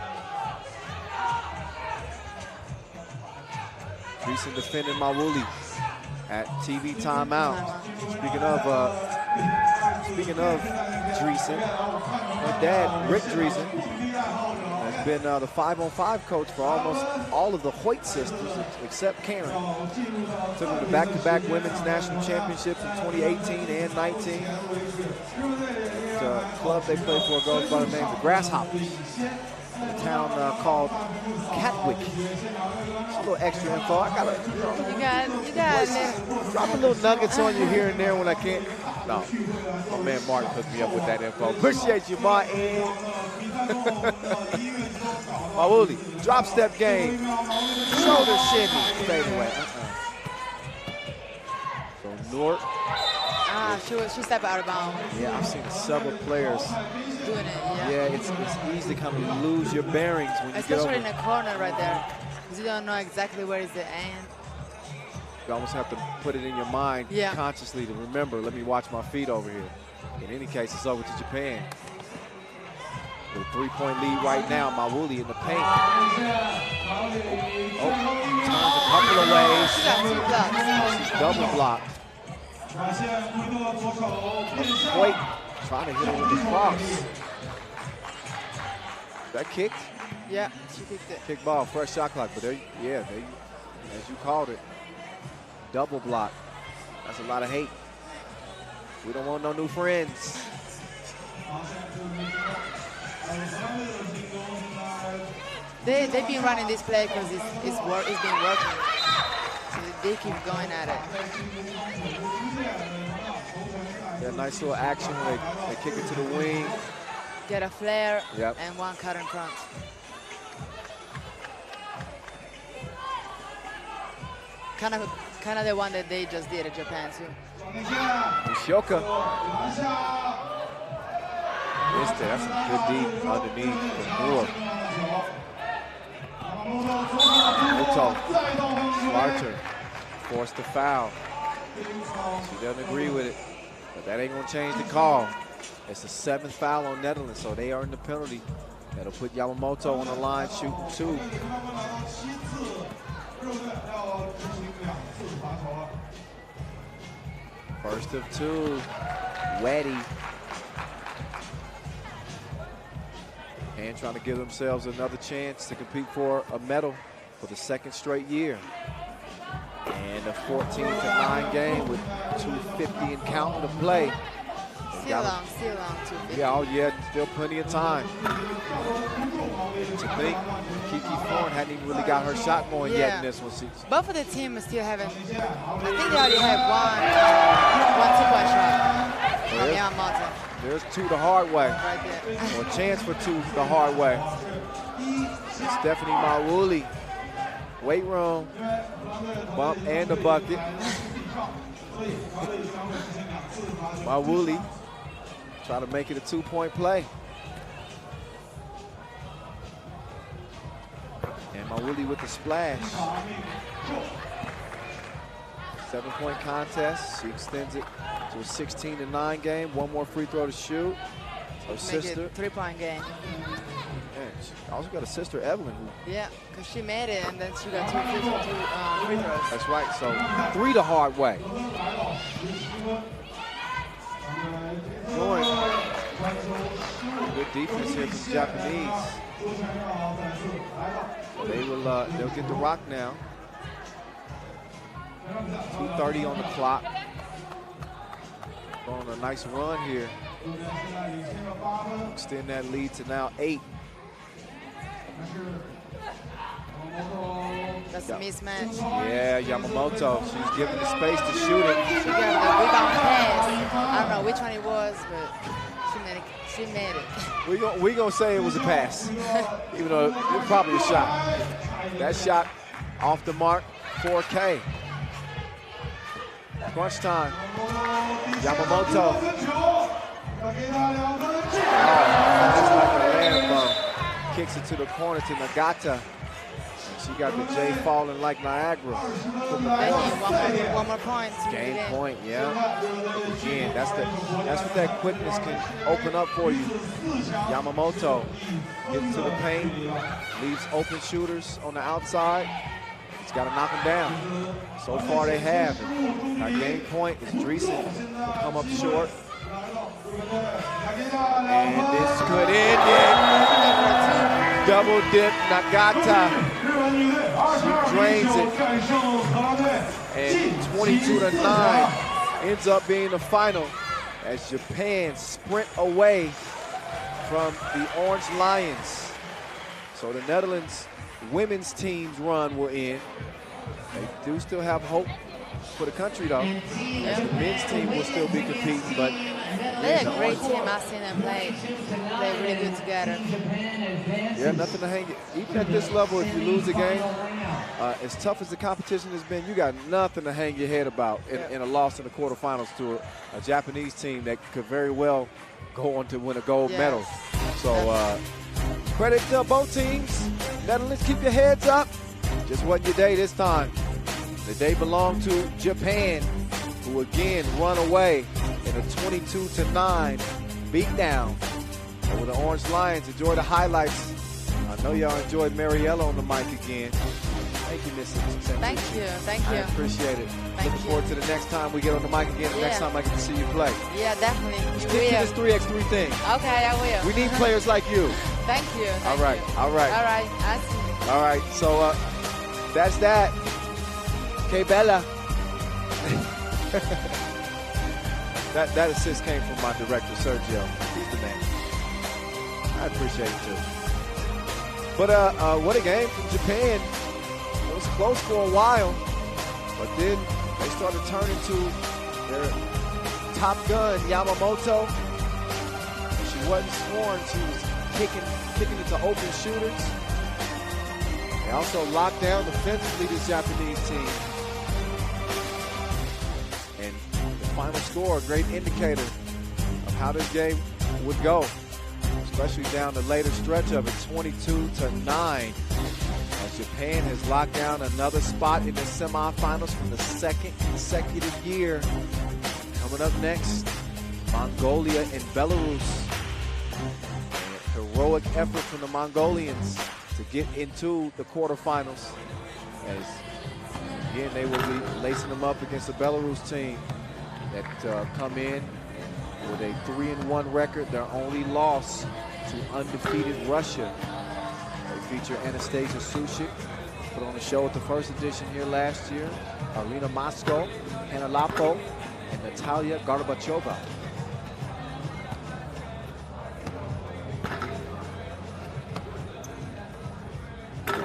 Dreesen defending Mawuli at TV timeout. Speaking of Dreesen, my dad, Rick Dreesen, has been the 5-on-5 coach for almost all of the Hoyt sisters except Karen. Took them to back-to-back women's national championships in 2018 and 19. The club they play for goes by the name of the Grasshoppers. A town called Catwick. Just a little extra info. I gotta, You got it. Drop a little nuggets on you here and there when I can't. No, my man Martin hooked me up with that info. Appreciate you, Martin. Mawuli, drop step game. Shoulder shimmy. Fade away. So Nort. She stepped out of bounds. Yeah, I've seen several players doing it. Yeah, it's easy to kind of lose your bearings when you especially get over. in the corner right there, because you don't know exactly where is the end. You almost have to put it in your mind consciously to remember, let me watch my feet over here. In any case, it's over to Japan. With a 3-point lead right now, Mawuli in the paint. Oh, turns a couple of ways. She got 2 blocks. She's double blocked. Wait, trying to hit it with the cross. That kicked? Yeah, she kicked it. Kick ball, fresh shot clock, but there, yeah, there, as you called it, double block. That's a lot of hate. We don't want no new friends. They've been running this play because it's been working. So they keep going at it. Yeah, nice little action when they kick it to the wing. Get a flare Yep. and one cut in front. Kind of the one that they just did at Japan too. Nishioka. Missed it. That's a good deep underneath for Moore. Moto. Slarcher forced the foul. She doesn't agree with it, but that ain't gonna change the call. It's the 7th foul on Netherlands, so they earned the penalty. That'll put Yamamoto on the line shooting 2. First of 2, Weddy. And trying to give themselves another chance to compete for a medal for the 2nd straight year. And a 14-9 game with 2:50 and counting to play. Still long, 250. Yeah, oh yeah, still plenty of time. To think, Kiki Thorne hadn't even really got her shot going yet in this one. Both of the teams still haven't. I think they already have one 2-point shot from Yamamoto. There's 2 the hard way. Right there. Or a chance for 2 the hard way. Stephanie Mawuli. Weight room. Bump and the bucket. Mawuli try to make it a 2-point play. And Mawuli with the splash. 7-point contest. She extends it to a 16-9 game. 1 more free throw to shoot. Her Make sister. it 3-point game. Yeah, she also got a sister, Evelyn. Yeah, because she made it and then she got 2 free throws. That's right. So 3 the hard way. Good defense here from the Japanese. So they will. They'll get the rock now. 2:30 on the clock. Going on a nice run here. Extend that lead to now 8. That's a mismatch. Yeah, Yamamoto. She's given the space to shoot it. She got the rebound pass. I don't know which one it was, but she made it. We gonna say it was a pass, even though it was probably a shot. That shot off the mark, 4K. Crunch time. Yamamoto. That's like a land bump. Kicks it to the corner to Nagata. She got the J falling like Niagara. One more point. Game point, yeah. Again, that's what that quickness can open up for you. Yamamoto gets to the paint, leaves open shooters on the outside. He's got to knock them down. So far they have. Our game point is Dreesen will come up short. And this could end it. Double dip, Nagata. She drains it. And 22-9 ends up being the final as Japan sprint away from the Orange Lions. So the Netherlands women's team's run will end. They do still have hope for the country though. As the men's team will still be competing, but they're a great team. I've seen them play. They're really good together. Yeah, nothing to hang it. Even at this level, if you lose a game, as tough as the competition has been, you got nothing to hang your head about in a loss in the quarterfinals to a Japanese team that could very well go on to win a gold medal. So credit to both teams. Netherlands, keep your heads up. Just wasn't your day this time. The day belonged to Japan, who again run away in a 22-9 beatdown over the Orange Lions. Enjoy the highlights. I know y'all enjoyed Mariella on the mic again. Thank you, Miss Santucci. Thank you. Thank you. I appreciate it. Looking forward to the next time we get on the mic again, the next time I get to see you play. Yeah, definitely. Stick to this 3x3 thing. Okay, I will. We need players like you. Thank you. All right. All right. I see. All right. So that's that. Que bella. that assist came from my director, Sergio. He's the man. I appreciate it too. But what a game from Japan. It was close for a while, but then they started turning to their top gun, Yamamoto. She wasn't scoring. She was kicking it to open shooters. They also locked down defensively this Japanese team. And the final score, a great indicator of how this game would go, especially down the later stretch of it, 22-9. As Japan has locked down another spot in the semifinals for the second consecutive year. Coming up next, Mongolia and Belarus. A heroic effort from the Mongolians to get into the quarterfinals. As again, they will be lacing them up against the Belarus team that come in with a 3-1 record. Their only loss to undefeated Russia. They feature Anastasia Sushik, put on a show at the first edition here last year. Arina Mosko, Hannah Lapo, and Natalia Gorbachova.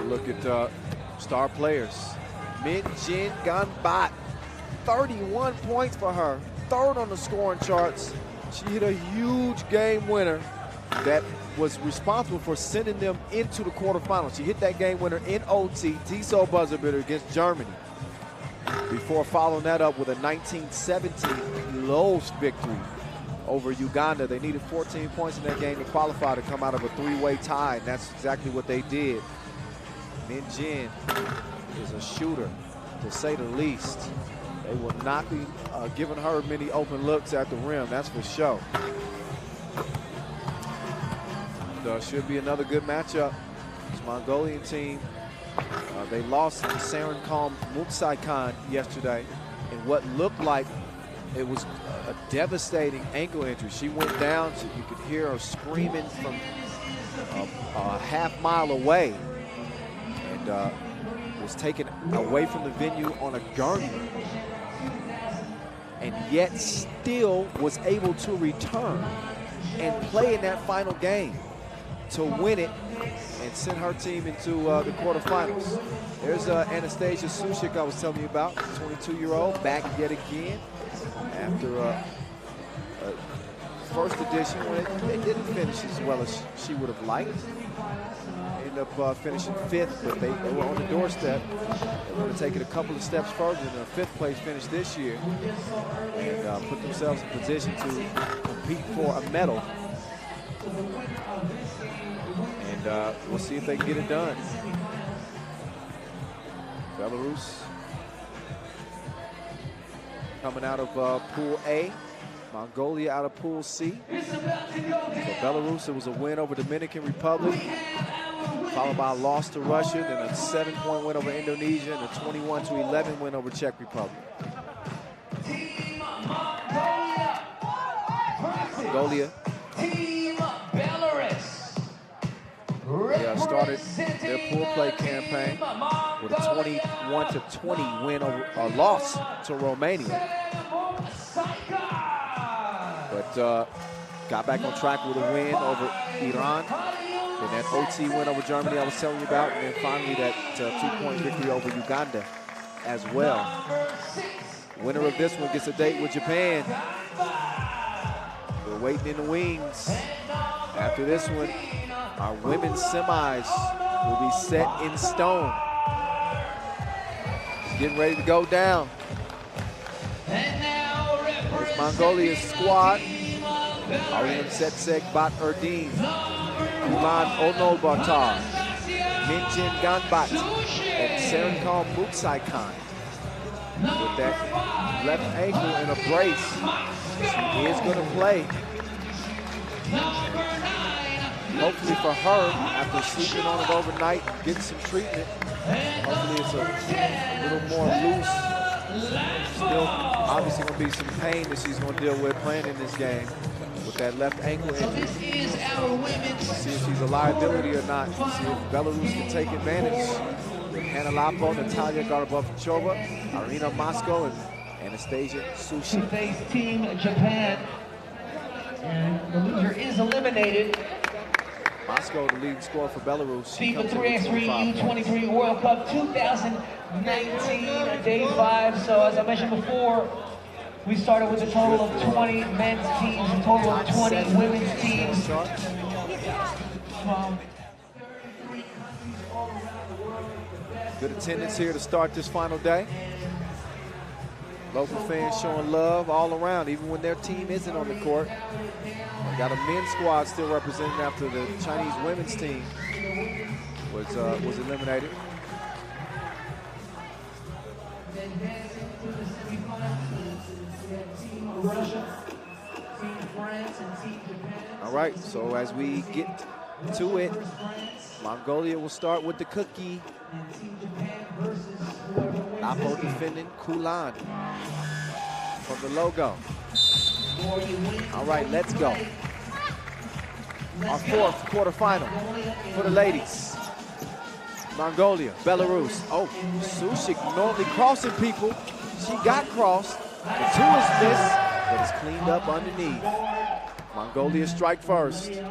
Look at star players. Min Jin Ganbat, 31 points for her, third on the scoring charts. She hit a huge game winner that was responsible for sending them into the quarterfinals. She hit that game winner in OT, Tissot buzzer beater against Germany, before following that up with a 19-17 close victory over Uganda. They needed 14 points in that game to qualify to come out of a three-way tie, and that's exactly what they did. Min Jin is a shooter, to say the least. They will not be giving her many open looks at the rim, that's for sure. Should be another good matchup. This Mongolian team, they lost Sarenkalm Muksaikan yesterday in what looked like it was a devastating ankle injury. She went down, so you could hear her screaming from a half-mile away, and was taken away from the venue on a gurney, and yet still was able to return and play in that final game to win it and send her team into the quarterfinals. There's Anastasia Sushik I was telling you about, 22-year-old, back yet again after first edition when it didn't finish as well as she would have liked. Ended up finishing 5th, but they were on the doorstep. They want to take it a couple of steps further than a 5th place finish this year and put themselves in position to compete for a medal. And we'll see if they can get it done. Belarus coming out of Pool A. Mongolia out of Pool C. For Belarus, it was a win over Dominican Republic, followed by a loss to Russia, then a 7-point win over Indonesia, and a 21-11 win over Czech Republic. Mongolia. They started their pool play campaign with a 21-20 win over a loss to Romania. But got back on track with a win over Iran. Then that OT win over Germany I was telling you about. And then finally that 2-point victory over Uganda as well. Winner of this one gets a date with Japan. We're waiting in the wings. After this one, our women's semis will be set in stone. Getting ready to go down. There's Mongolia's squad. Arina Setsek Bat Erdin, Ulan Onolbatar, Minjin Ganbat, and Sarenkalm Muksaikan. With that left ankle in a brace, she is going to play. Hopefully for her, after sleeping on it overnight, getting some treatment, Hopefully it's a little more loose. Still obviously going to be some pain that she's going to deal with playing in this game with that left ankle injury. This is our women's. See if she's a liability or not. See if Belarus can take advantage. With Hannah Lapo, Natalia Garabachova, Irina Moscow, and Anastasia Sushi. Face Team Japan. And the loser is eliminated. Moscow, the leading scorer for Belarus. FIBA 3x3 U23 World Cup 2019, day 5. So as I mentioned before, we started with a total of 20 men's teams, a total of 20 women's teams. Good attendance here to start this final day. Local fans showing love all around, even when their team isn't on the court. We got a men's squad still represented after the Chinese women's team was eliminated. All right, so as we get to it, Mongolia will start with the cookie. Lapo defending Kulan from the logo. All right, let's go. Our fourth quarterfinal for the ladies. Mongolia, Belarus. Oh, Sushik normally crossing people. She got crossed. The two is missed, but it's cleaned up underneath. Mongolia strike first.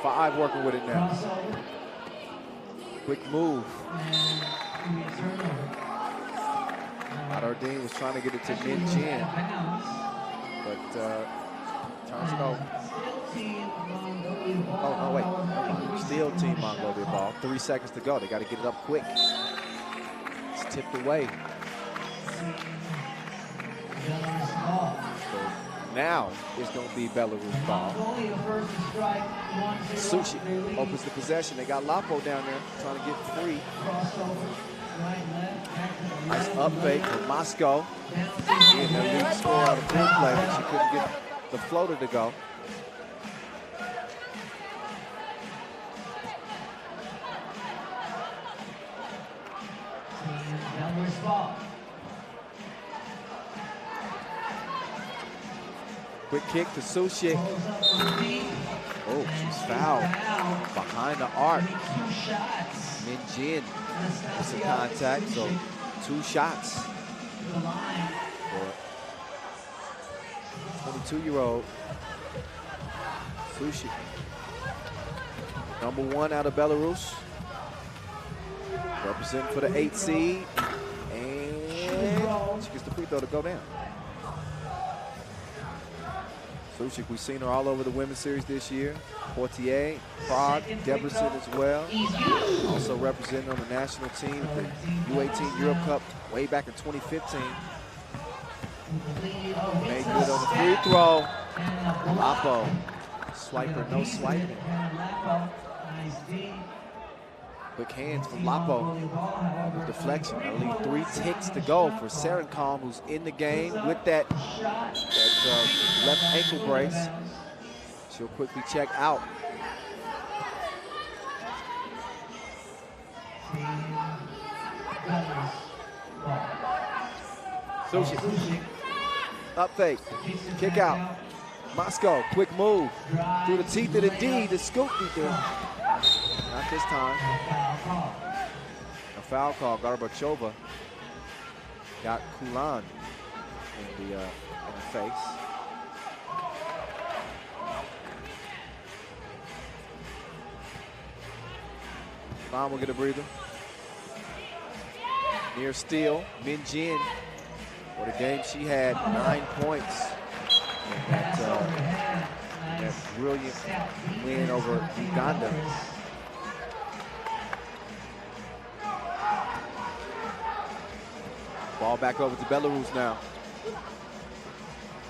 5 working with it now. Quick move. Adardine was trying to get it to Min Jin, but turns it over. Oh, no, wait. Steal Team Mongolia ball. 3 seconds to go. They got to get it up quick. It's tipped away. Now it's going to be Belarus ball. Sushi opens the possession. They got Lapo down there trying to get free. Nice up fake from Moscow. Getting the lead score out of full play, but she couldn't get the floater to go. Quick kick to Sushi. Oh, she's fouled behind the arc. Min Jin with some contact, so 2 shots for 22-year-old Sushi. Number 1 out of Belarus. Representing for the 8th seed. And she gets the free throw to go down. Sushik, we've seen her all over the women's series this year. Portier, Prague, Debrecen as well. Also representing on the national team at the U18 Europe Cup way back in 2015. Made good on the free throw. Lapo, swiper, no swiping. Quick hands from Lapo. The deflection. I leave 3 ticks to go for Serencom, who's in the game with that left ankle brace. She'll quickly check out. Sushi. Up fake. Kick out. Moscow. Quick move. Through the teeth of the D. The scoop beat there. Not this time. A foul call. Gorbachev got Kulan in the face. Kulan will get a breather. Near steal. Min Jin. What a game she had. 9 points. And that brilliant win over Uganda. Ball back over to Belarus now.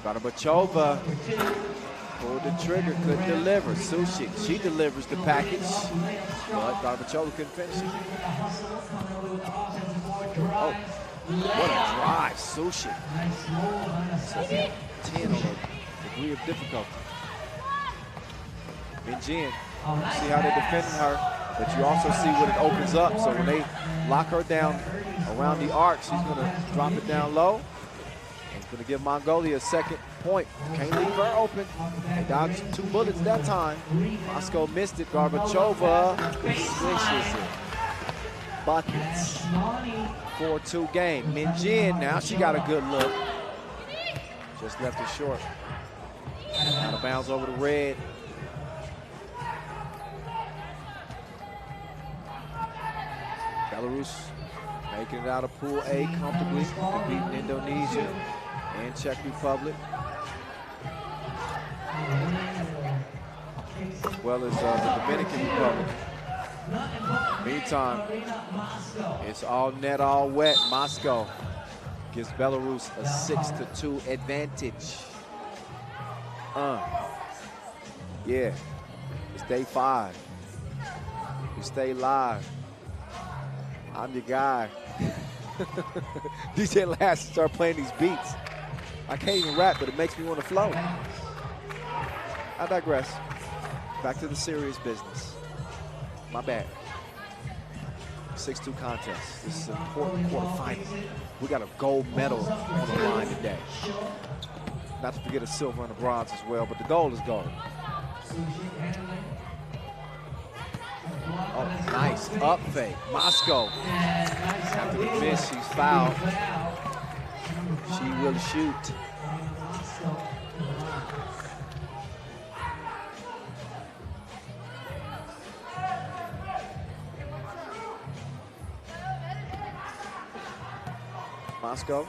Gorbachev pulled the trigger, couldn't deliver. Sushi, she delivers the package, but Gorbachev couldn't finish it. Oh, what a drive, Sushi. So 10 on the degree of difficulty. Min Jin, see how they're defending her, but you also see what it opens up. So when they lock her down around the arc, she's going to drop it down low. It's going to give Mongolia a second point. Can't leave her open. They dodged 2 bullets that time. Moscow missed it. Gorbachev swishes it. Buckets. 4-2 game. Min Jin, now she got a good look. Just left it short. Out of bounds over the red. Belarus making it out of Pool A comfortably, beating Indonesia and Czech Republic, as well as the Dominican Republic. Meantime, it's all net, all wet. Moscow gives Belarus a 6-2 advantage. Yeah, it's day 5. We stay live. I'm your guy. DJ Lash start playing these beats. I can't even rap, but it makes me want to flow. I digress. Back to the serious business. My bad. 6-2 contest. This is an important quarterfinal. We got a gold medal on the line today. Not to forget a silver and a bronze as well, but the gold is gold. Oh, nice up fake. Moscow. After the miss, she's fouled. She will shoot. Moscow.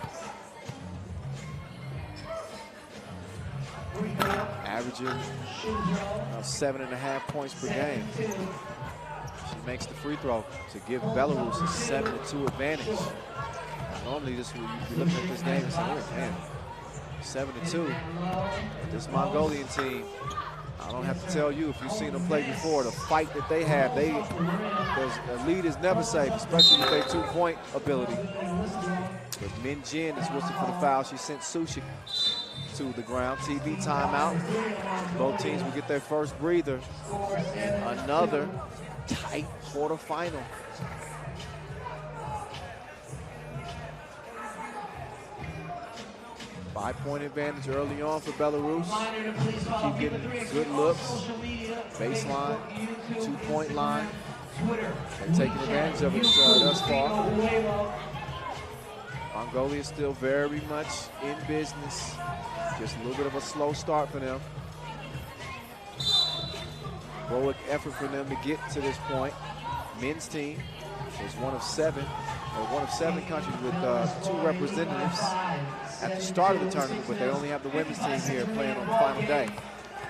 Averaging about 7.5 points per game. She makes the free throw to give Belarus a 7-2 advantage. Normally this would be looking at this game and saying, oh man, 7-2. This Mongolian team, I don't have to tell you if you've seen them play before, the fight that they have, the lead is never safe, especially with their 2-point ability. But Min Jin is whistled for the foul. She sent Sushik to the ground. TV timeout. Both teams will get their first breather. And another tight quarterfinal. Five-point advantage early on for Belarus. Keep getting good looks. Baseline, 2-point line. And taking advantage of it thus far. Mongolia still very much in business. Just a little bit of a slow start for them. Heroic effort for them to get to this point. Men's team is one of seven countries with 2 representatives at the start of the tournament, but they only have the women's team here playing on the final day.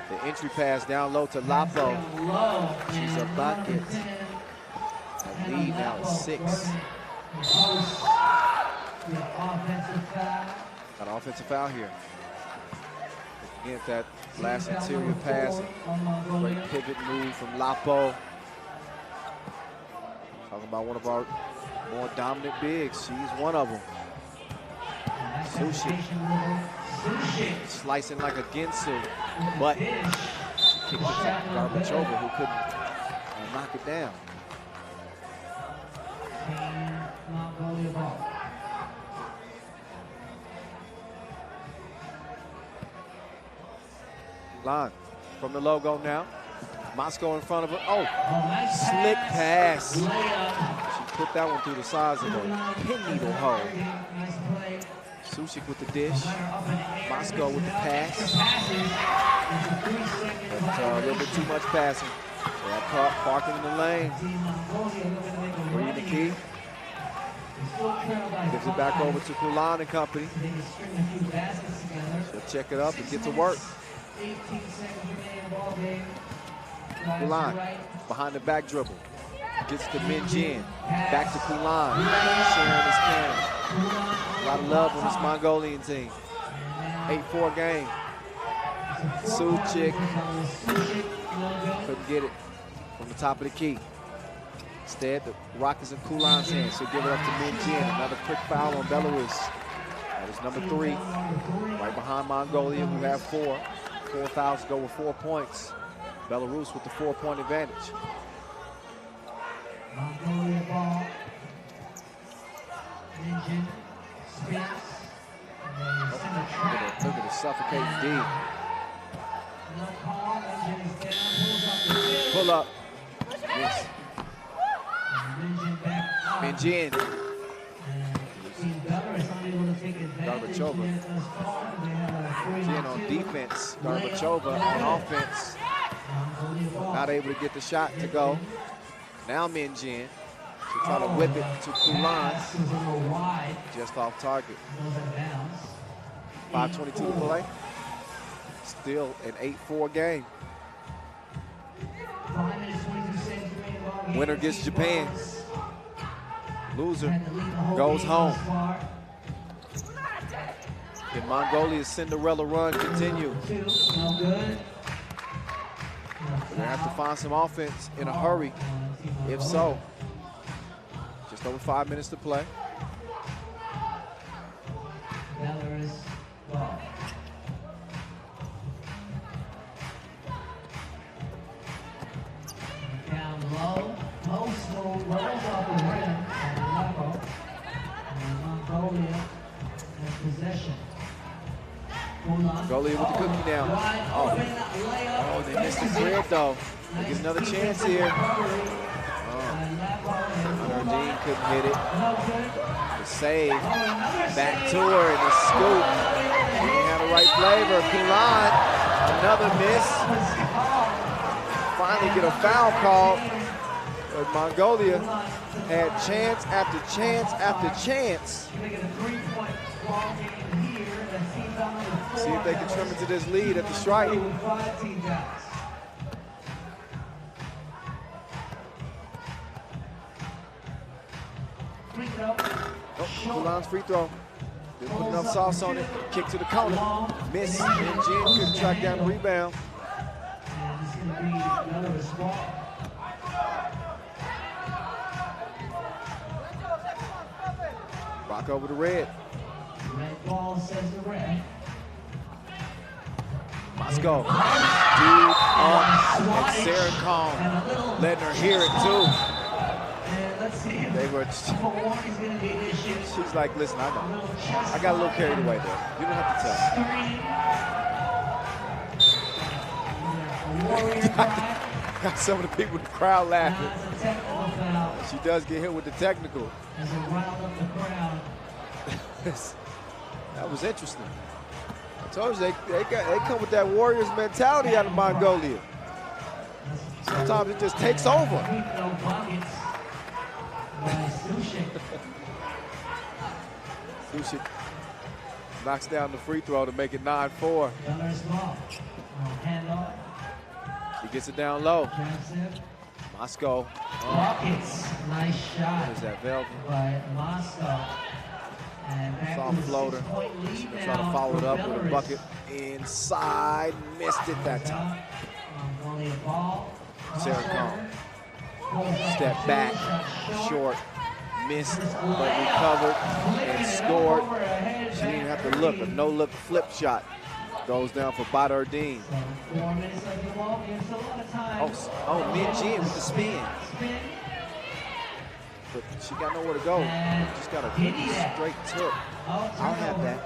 The entry pass down low to Lapo. She's a bucket. The lead now is 6. Got an offensive foul here. Again, that last interior pass, great pivot move from Lapo. Talking about one of our more dominant bigs. She's one of them. Sushi. Slicing like a Ginsu, but kicked it to Gorbachev, who couldn't knock it down. Line from the logo now. Moscow in front of her. Oh, slick pass. She put that one through the sides of a pin needle hole. Sushik with the dish. Moscow with the pass. But a little bit too much passing. So that caught parking in the lane. Bringing the key. Gives it back over to Kulan and company. She'll check it up and get to work. Kulan behind the back dribble. Gets to Min Jin. Back to Kulan. Sharing his can. A lot of love on this Mongolian team. 8-4 game. Suchik couldn't get it from the top of the key. Instead, the rock is in Kulan's hands. She'll give it up to Min Jin. Another quick foul on Belarus. That is number 3. Right behind Mongolia, who have 4. 4 fouls go with 4 points. Belarus with the 4-point advantage. Mongolia ball. Engine spins. Look at the suffocating D. Pull up. Yes. Minjin. Garbachova. Minjin on defense. Garbachova on offense. Not able to get the shot to go. Now Minjin. She's trying to whip it to Kulan. Just off target. 5:22 to play. Still an 8-4 game. Winner gets Japan. Loser goes home. Can Mongolia's Cinderella run continue? They're gonna have to find some offense in a hurry. If so, just over 5 minutes to play. Belarus ball. Down low, post move, rolls off the rim on the level. And Mongolia has possession. Mongolia with the cookie now. Oh, they missed the grid though. They get another chance here. Nardine couldn't hit it. The save. Back to her in the scoop. She didn't have the right flavor. Kulan, another miss. Finally get a foul call. But Mongolia had chance after chance after chance. See if they can trim into this lead at the strike. Oh, Kulan's free throw. Didn't put enough sauce on it. Kick to the corner. Miss. And Jin couldn't track down the rebound. Rock over the red. Red ball says the red. Moscow. Dude up. And Sarah Kong letting her hear it too. They were. She's like, listen, I know. I got a little carried away there. You don't have to tell me. Got some of the people in the crowd laughing. She does get hit with the technical. That was interesting. I told you they come with that Warriors mentality out of Mongolia. Sometimes it just takes over. Sushik knocks down the free throw to make it 9-4. He gets it down low. Moscow. Nice shot. What is that, Velvet? By Moscow. Soft floater. She's gonna try to follow it up with a bucket inside. Missed it that time. Sarah Kong. Step back, short, missed, but recovered and scored. She didn't have to look. A no-look flip shot goes down for Badardine. Oh, Min-Jin with the spin. But she got nowhere to go. Just got a straight took. I'll have that.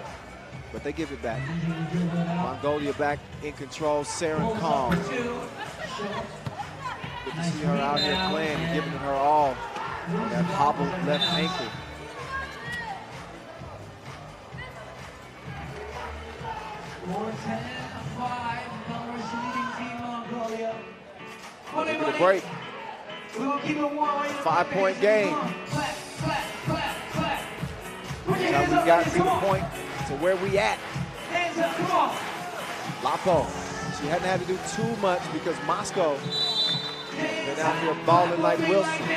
But they give it back. Mongolia back in control. Sarah Kong. Good to see her out here playing and giving it her all on that hobbled left ankle. Look at the break. 5-point game. That's how we got to the point to where we at. Lapo. She hadn't had to do too much because Moscow been out here balling like Wilson.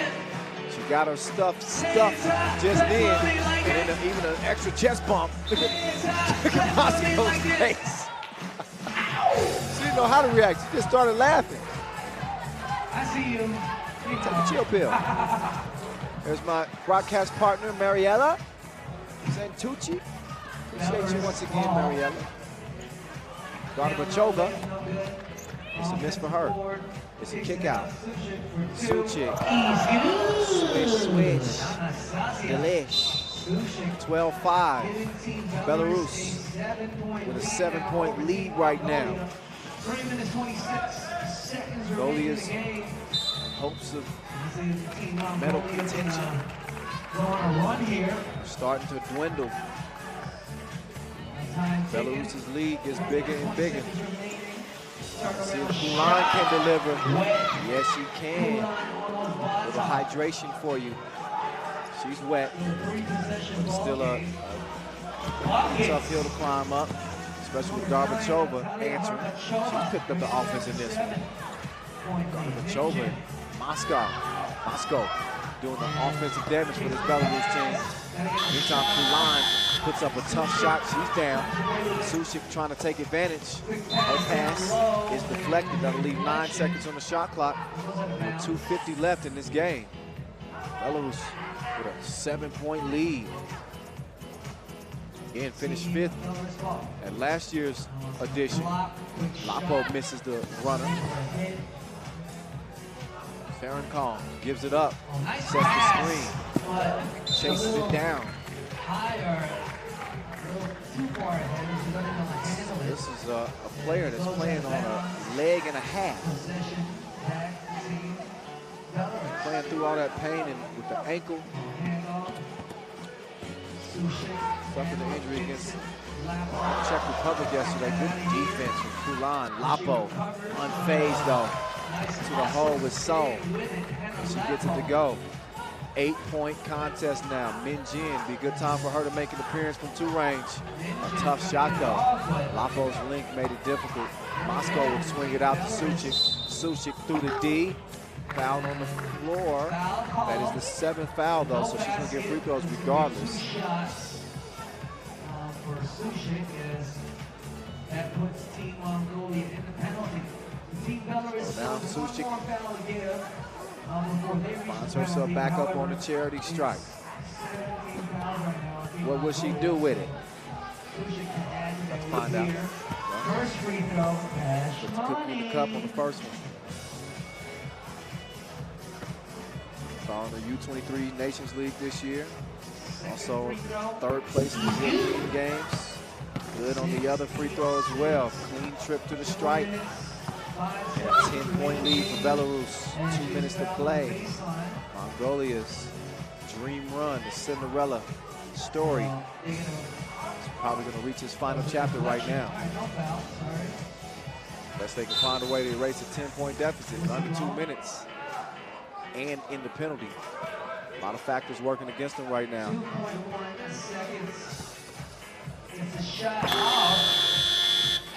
She got her stuff stuffed just then, and then even an extra chest bump. Look at Moscow's face. She didn't know how to react. She just started laughing. I see you. Take a chill pill. There's my broadcast partner, Mariella Santucci. Appreciate you once again, Mariella. Garbachova. It's a miss for her. It's a kick out. Suchik. Swish. Delish. 12-5. Belarus with a 7-point lead right now. 3 minutes 26 seconds Goliath's hopes of medal contention starting to dwindle. Belarus's lead gets bigger and bigger. See if Kulan can deliver. Yes, she can. A little hydration for you. She's wet. But still a tough hill to climb up, especially with Garbachova answering. She's picked up the offense in this one. Garbachova, Moscow doing the offensive damage for this Belarus team. Meantime, Kulan puts up a tough shot. She's down. Suchik trying to take advantage. Her pass is deflected. That'll leave 9 seconds on the shot clock with 2:50 left in this game. Belarus with a 7-point lead. Again, finished 5th at last year's edition. Lapo misses the runner. Farron Kong gives it up, sets the screen, chases it down. This is a player that's playing on a leg and a half. Playing through all that pain and with the ankle. Suffered an injury against Czech Republic yesterday. Good defense from Kulan. Lapo unfazed though. To the hole with Seoul. She gets it to go. 8-point contest now. Min Jin, be a good time for her to make an appearance from 2 range. A tough shot though. Lapo's length made it difficult. Moscow would swing it out to Suchik. Suchik through the D. Foul on the floor. That is the 7th foul though, so she's gonna get free throws regardless. For Suchik is that puts Team Mongolia in the penalty. Team Belarus now Suchik finds herself back up on the charity stripe. What will she do with it? Let's find out. First free throw, Put the cookie in the cup on the first one. On the U23 Nations League this year. Also 3rd place in the European games. Good on the other free throw as well. Clean trip to the stripe. And a 10-point lead for Belarus. 2 minutes to play. Mongolia's dream run, the Cinderella story. It's probably going to reach its final chapter right now. Unless they can find a way to erase a 10-point deficit in under 2 minutes. And in the penalty. A lot of factors working against them right now. 2.1 seconds. It's a shot.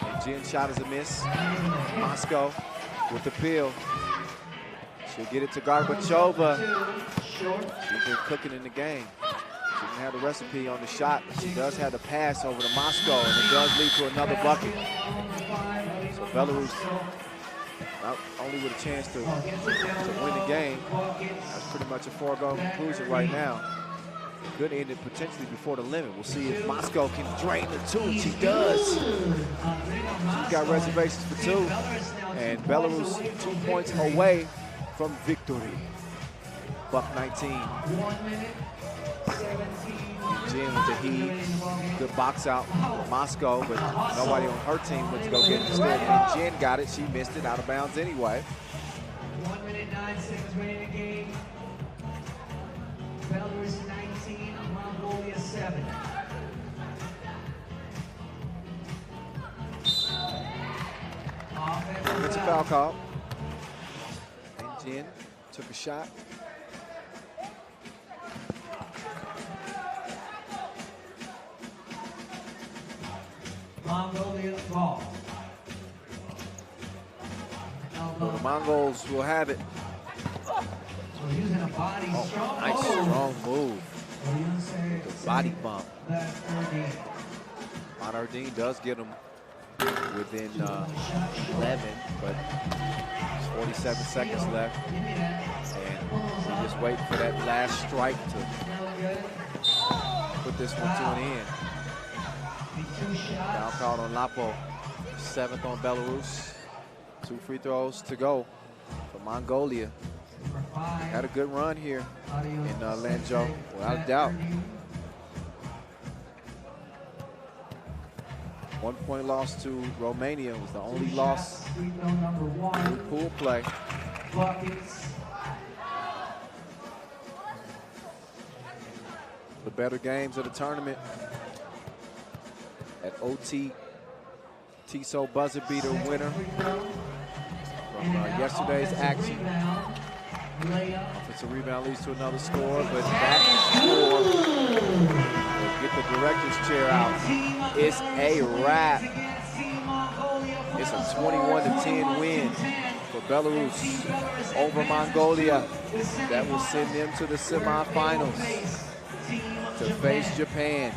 And Jin shot is a miss. Moscow with the peel. She'll get it to Garbachova. She's been cooking in the game. She didn't have the recipe on the shot, but she does have the pass over to Moscow, and it does lead to another bucket. So Belarus not only with a chance to win the game, that's pretty much a foregone conclusion right now. It could end it potentially before the limit. We'll see if Moscow can drain the 2, and she does. She's got reservations for 2, and Belarus 2 points away from victory. Buck 19. 1 minute, 17. Jin with the heave. Good box out for Moscow, but nobody on her team went to go get it instead. When Jin got it, she missed it out of bounds anyway. 1 minute, 9 seconds remaining in the game. Belarus 19, Mongolia 7. It's a foul call. And Jin took a shot. Mongolia ball. Well, the Mongols will have it. Using a body strong. Nice strong move. The body bump. Monardine does get him within 11, but there's 47 seconds left. And we're just waiting for that last strike to put this one to an end. Foul called on Lapo. 7th on Belarus. 2 free throws to go for Mongolia. Had a good run here in Lanzhou, without a doubt. 1-point loss to Romania was the only loss in pool play. The better games of the tournament at OT TSO buzzer beater winner from yesterday's action. Offensive rebound leads to another score, but that score will get the director's chair out. It's a wrap. It's a 21-10 win for Belarus over Mongolia. That will send them to the semifinals to face Japan.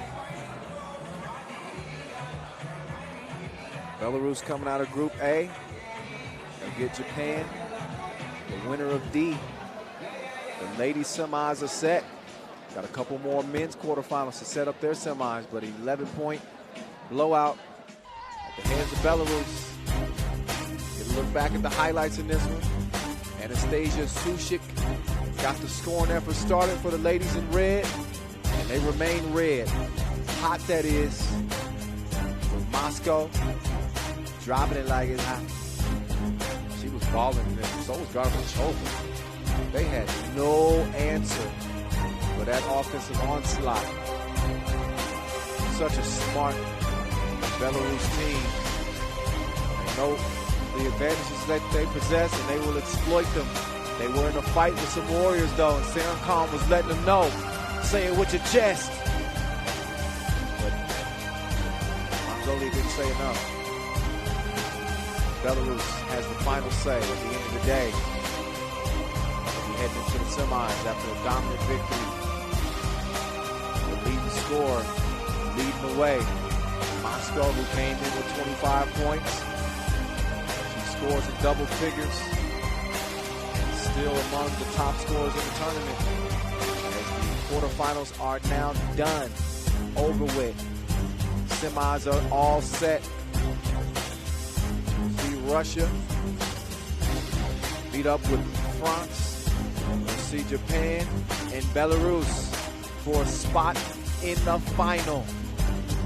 Belarus coming out of Group A. They'll get Japan. The winner of D. The ladies semis are set. Got a couple more men's quarterfinals to set up their semis, but 11-point blowout at the hands of Belarus. Get a look back at the highlights in this one. Anastasia Sushik got the scoring effort started for the ladies in red, and they remain red. Hot, that is, with Moscow dropping it like it's hot. She was balling, so was Garbage Over. They had no answer for that offensive onslaught. Such a smart Belarus team. They know the advantages that they possess, and they will exploit them. They were in a fight with some warriors, though, and Sam Khan was letting them know. Say it with your chest. But Mongolia didn't say enough. Belarus has the final say at the end of the day. We'll be heading into the semis after a dominant victory. The leading scorer, leading the way. Moscow, who came in with 25 points. She scores in double figures. Still among the top scorers in the tournament. As the quarterfinals are now done, over with. Semis are all set. Russia beat up with France. We'll see Japan and Belarus for a spot in the final.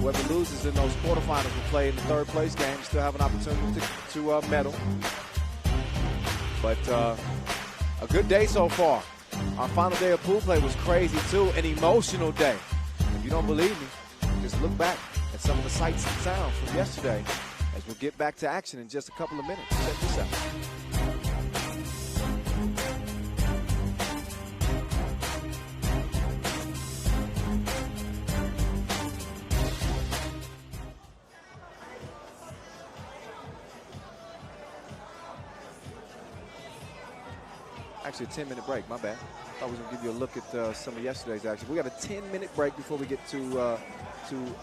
Whoever loses in those quarterfinals will play in the third place game. Still have an opportunity to medal. But a good day so far. Our final day of pool play was crazy too, an emotional day. If you don't believe me, just look back at some of the sights and sounds from yesterday. As we'll get back to action in just a couple of minutes. Check this out. Actually, a 10-minute break, my bad. I thought we were going to give you a look at some of yesterday's action. We got a 10-minute break before we get to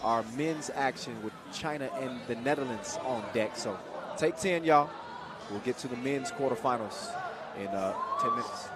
our men's action with China and the Netherlands on deck. So take 10, y'all. We'll get to the men's quarterfinals in 10 minutes.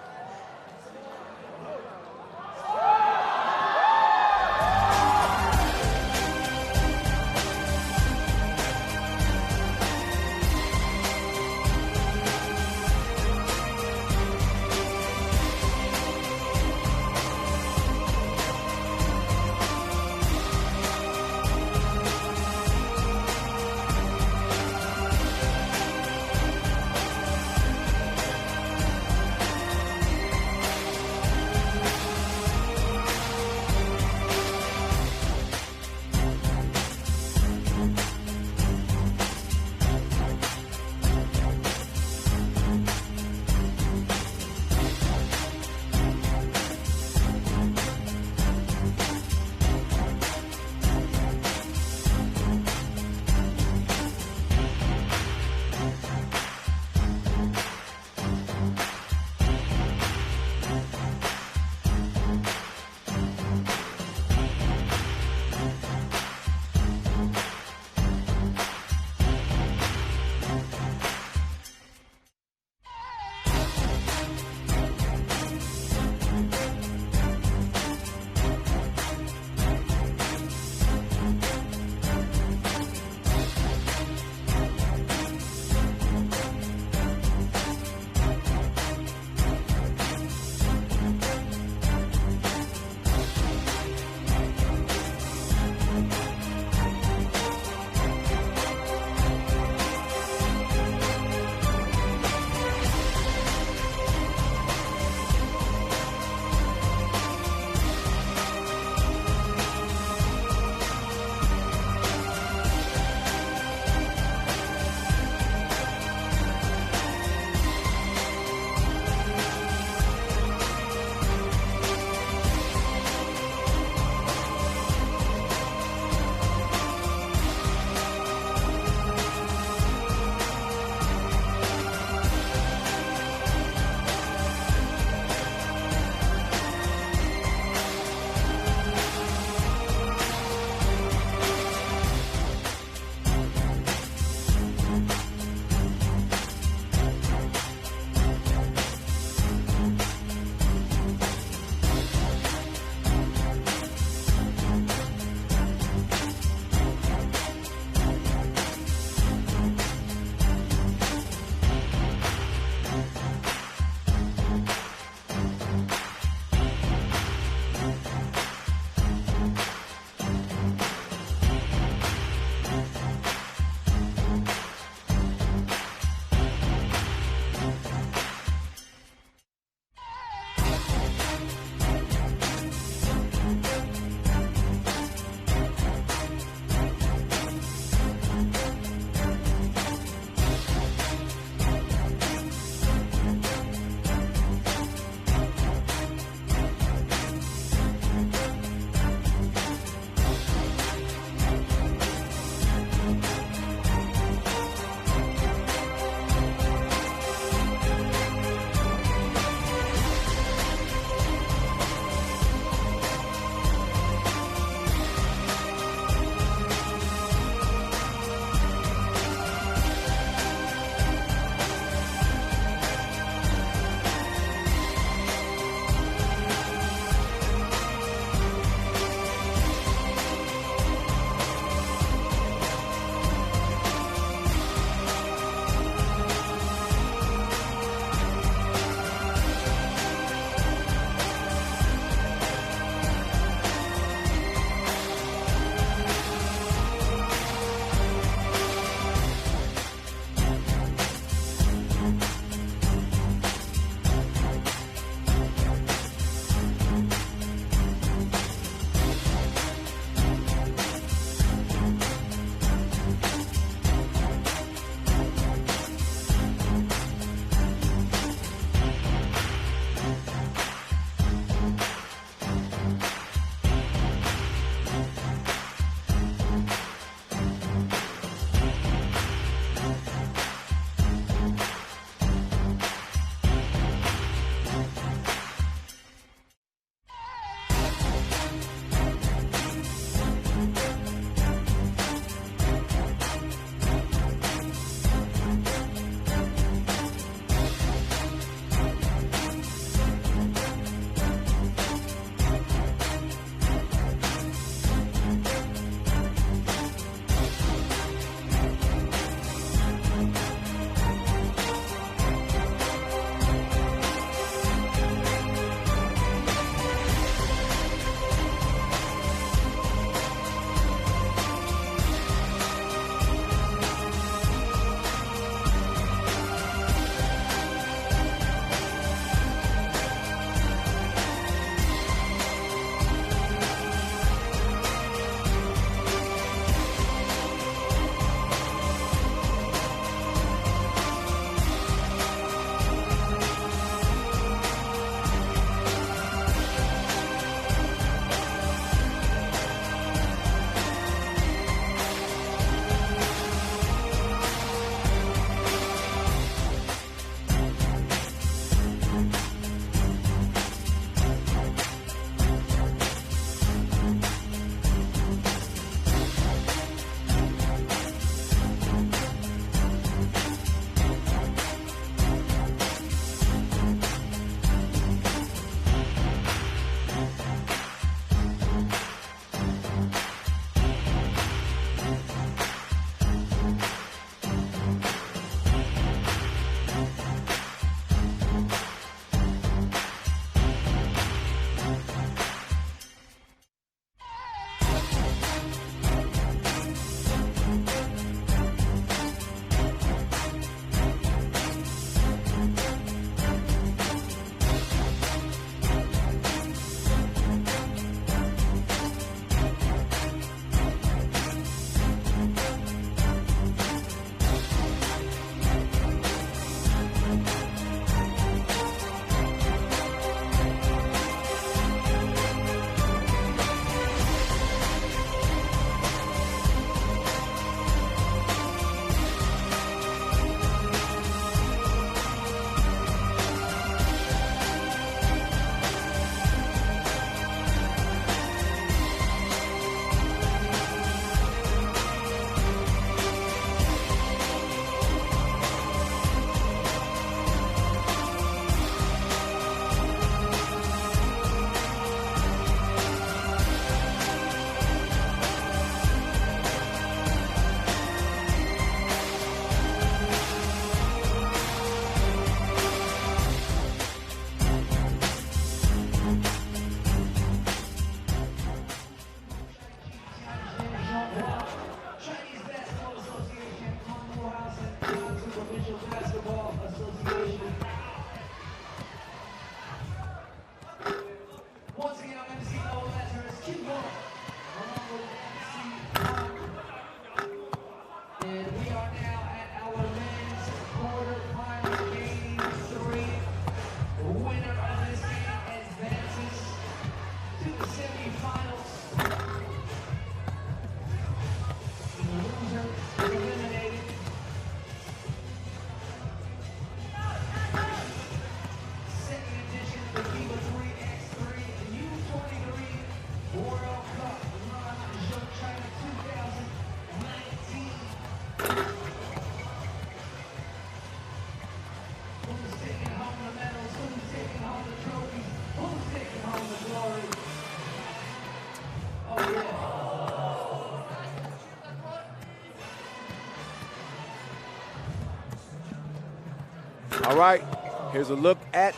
right, here's a look at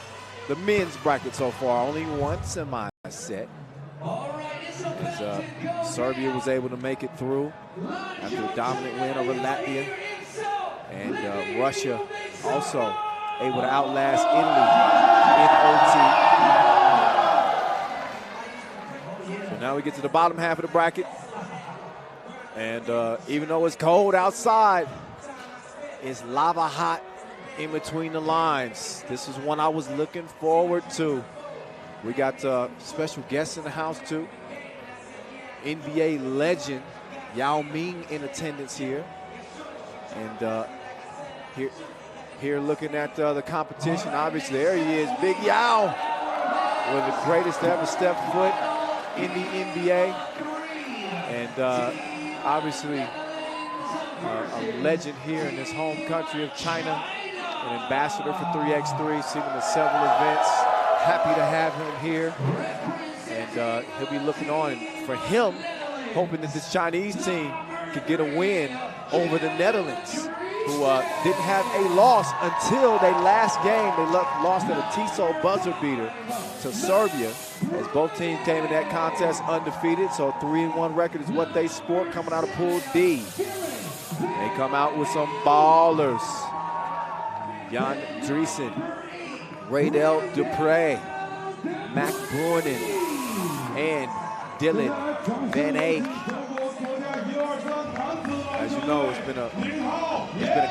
the men's bracket so far. Only one semi-set. As Serbia was able to make it through after a dominant win over Latvia. And Russia also able to outlast Italy in OT. So now we get to the bottom half of the bracket. And even though it's cold outside, it's lava hot in between the lines. This is one I was looking forward to. We got special guests in the house too. NBA legend Yao Ming in attendance here. And here looking at the competition, obviously there he is, Big Yao, one of the greatest to ever step foot in the NBA. And obviously a legend here in this home country of China, an ambassador for 3x3, seen him at several events. Happy to have him here. And he'll be looking on for him, hoping that this Chinese team could get a win over the Netherlands, who didn't have a loss until their last game. They lost at a Tissot buzzer beater to Serbia, as both teams came in that contest undefeated. So 3-1 record is what they sport coming out of Pool D. They come out with some ballers. Jan Driesen, Raydel Dupre, Mac Bruinen, and Dylan Van Eyck. As you know, it's been a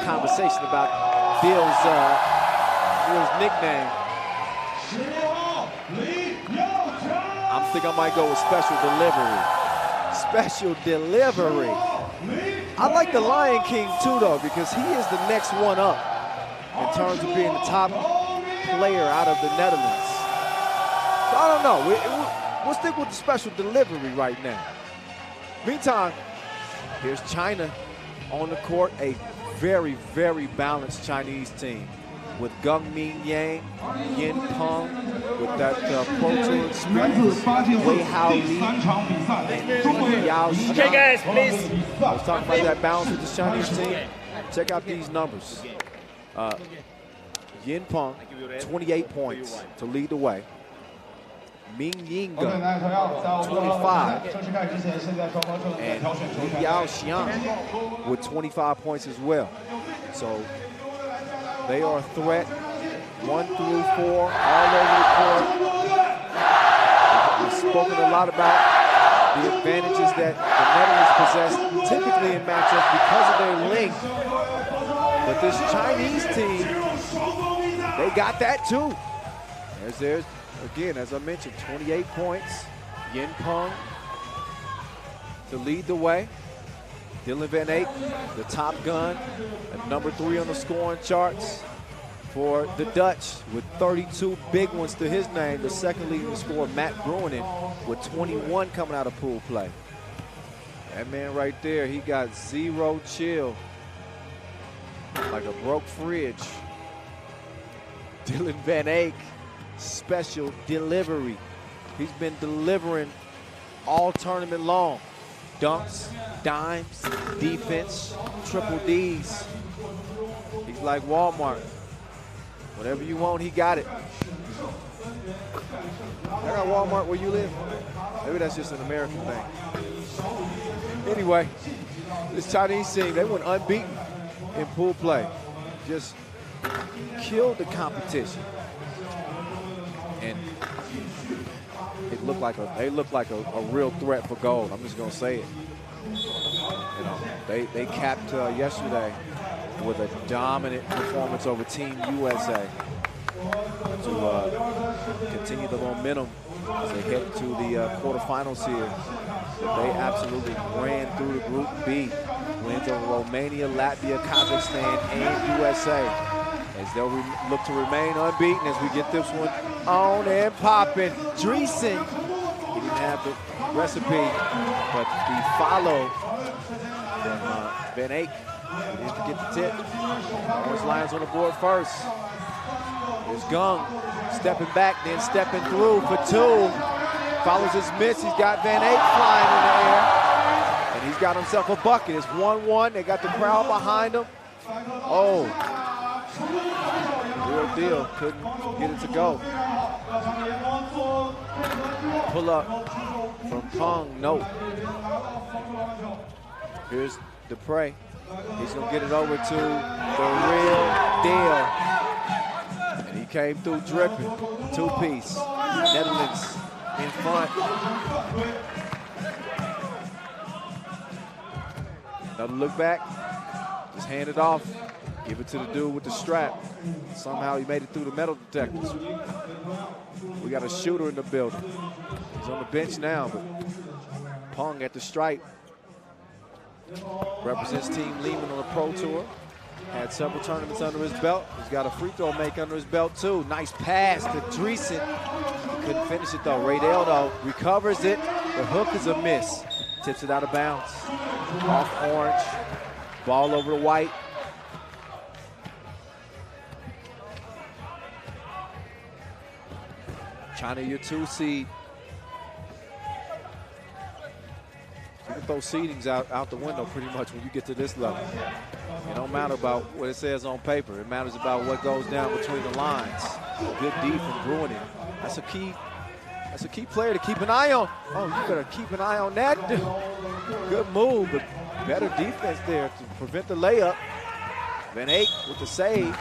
conversation about Bill's nickname. I think I might go with Special Delivery. Special Delivery. I like the Lion King too, though, because he is the next one up in terms of being the top player out of the Netherlands. So I don't know. We'll stick with the Special Delivery right now. Meantime, here's China on the court, a very, very balanced Chinese team with Gung Min Yang, Yin Peng, with that Pro Tour experience, Wei Hao Li, and Yao Xiang. Okay, guys, please. I was talking about that balance with the Chinese team. Check out these numbers. Yin Peng, 28 points to lead the way. Ming Yinga, 25, and Yao Xiang with 25 points as well. So they are a threat, 1 through 4, all over the court. We've spoken a lot about the advantages that the Netherlands possess typically in matchups because of their length. But this Chinese team, they got that too. There's again, as I mentioned, 28 points. Yin Peng to lead the way. Dylan Van Eyck, the top gun, at number 3 on the scoring charts for the Dutch with 32 big ones to his name. The second leading scorer, Matt Bruinen, with 21 coming out of pool play. That man right there, he got zero chill, like a broke fridge. Dylan Van Eyck, Special Delivery. He's been delivering all tournament long. Dunks, dimes, defense, triple Ds. He's like Walmart. Whatever you want, he got it. I got Walmart where you live. Maybe that's just an American thing. Anyway, this Chinese team, they went unbeaten in pool play. Just killed the competition. And they look like a real threat for gold. I'm just gonna say it. You know, they capped yesterday with a dominant performance over Team USA to continue the momentum as they head to the quarterfinals here. They absolutely ran through the Group B, wins over Romania, Latvia, Kazakhstan, and USA, as they'll look to remain unbeaten as we get this one on and popping. Driesen, he didn't have the recipe, but the follow from Van Eyck, he didn't forget the tip. Orange Lions on the board first. Here's Gung, stepping back, then stepping through for 2. Follows his miss, he's got Van Eyck flying in the air, and he's got himself a bucket. It's 1-1, they got the crowd behind him. Oh. Real deal. Couldn't get it to go. Pull up from Pong. No. Here's Dupre. He's going to get it over to the real deal. And he came through dripping. Two-piece. Netherlands in front. Another look back. Just hand it off. Give it to the dude with the strap. Somehow he made it through the metal detectors. We got a shooter in the building. He's on the bench now, but Pong at the stripe. Represents Team Lehman on the Pro Tour. Had several tournaments under his belt. He's got a free throw make under his belt too. Nice pass to Dreesen. Couldn't finish it though. Raydell though recovers it. The hook is a miss. Tips it out of bounds. Off orange. Ball over to white. China, your 2 seed. You can throw seedings out the window pretty much when you get to this level. It don't matter about what it says on paper. It matters about what goes down between the lines. Good D from Bruin. That's a key player to keep an eye on. Oh, you better keep an eye on that. Good move, but better defense there to prevent the layup. Van Eyck with the save.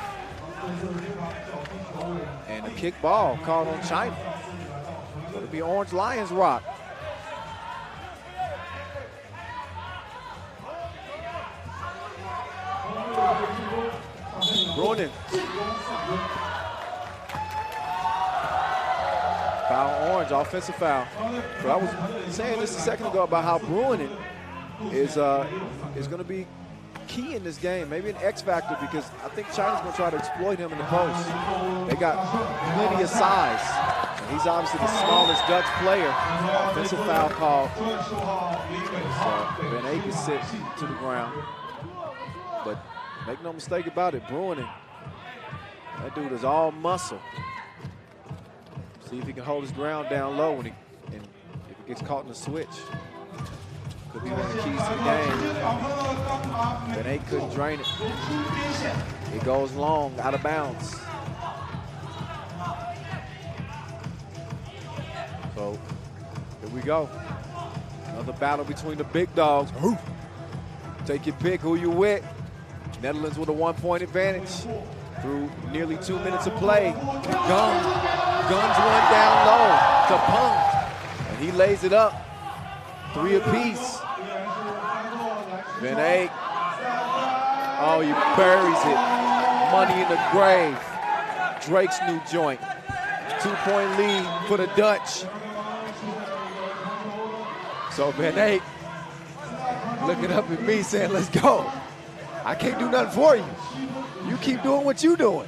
And a kick ball called on China. It'll be Orange Lions rock. Bruin. Foul Orange, offensive foul. But I was saying this a second ago about how Bruin is going to be key in this game, maybe an X factor, because I think China's going to try to exploit him in the post. They got plenty of size. And he's obviously the smallest Dutch player. Offensive foul call. So Van Eyck is sit to the ground. But make no mistake about it, Bruin, that dude is all muscle. See if he can hold his ground down low and if he gets caught in the switch. Could be one of the keys to the game. Van Eyck couldn't drain it. It goes long, out of bounds. So, here we go. Another battle between the big dogs. Take your pick, who you with. Netherlands with a 1-point advantage through nearly 2 minutes of play. Guns one down low to Pong. And he lays it up. 3 apiece. Van Eyck. Oh, he buries it. Money in the grave. Drake's new joint. 2-point lead for the Dutch. So Van Eyck looking up at me saying, let's go. I can't do nothing for you. You keep doing what you doing.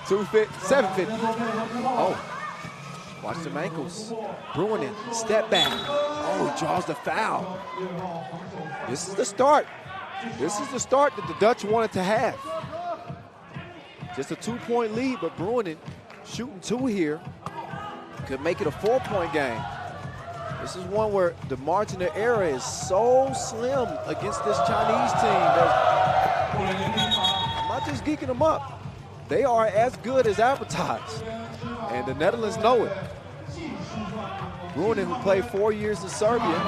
750. Oh. Watch them ankles. Bruin, step back. Oh, he draws the foul. This is the start. This is the start that the Dutch wanted to have. Just a 2-point lead, but Bruin shooting 2 here could make it a 4-point game. This is one where the margin of error is so slim against this Chinese team. I'm not just geeking them up. They are as good as advertised. And the Netherlands know it. Bruin, who played 4 years in Serbia,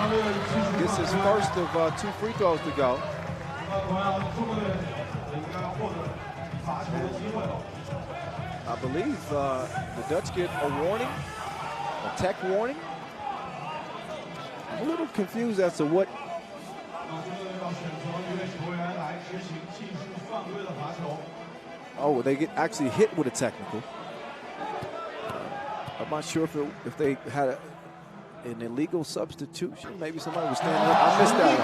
gets his first of 2 free throws to go. I believe the Dutch get a warning, a tech warning. I'm a little confused as to what. Oh, they get actually hit with a technical. I'm not sure if they had an illegal substitution. Maybe somebody was standing up. I missed that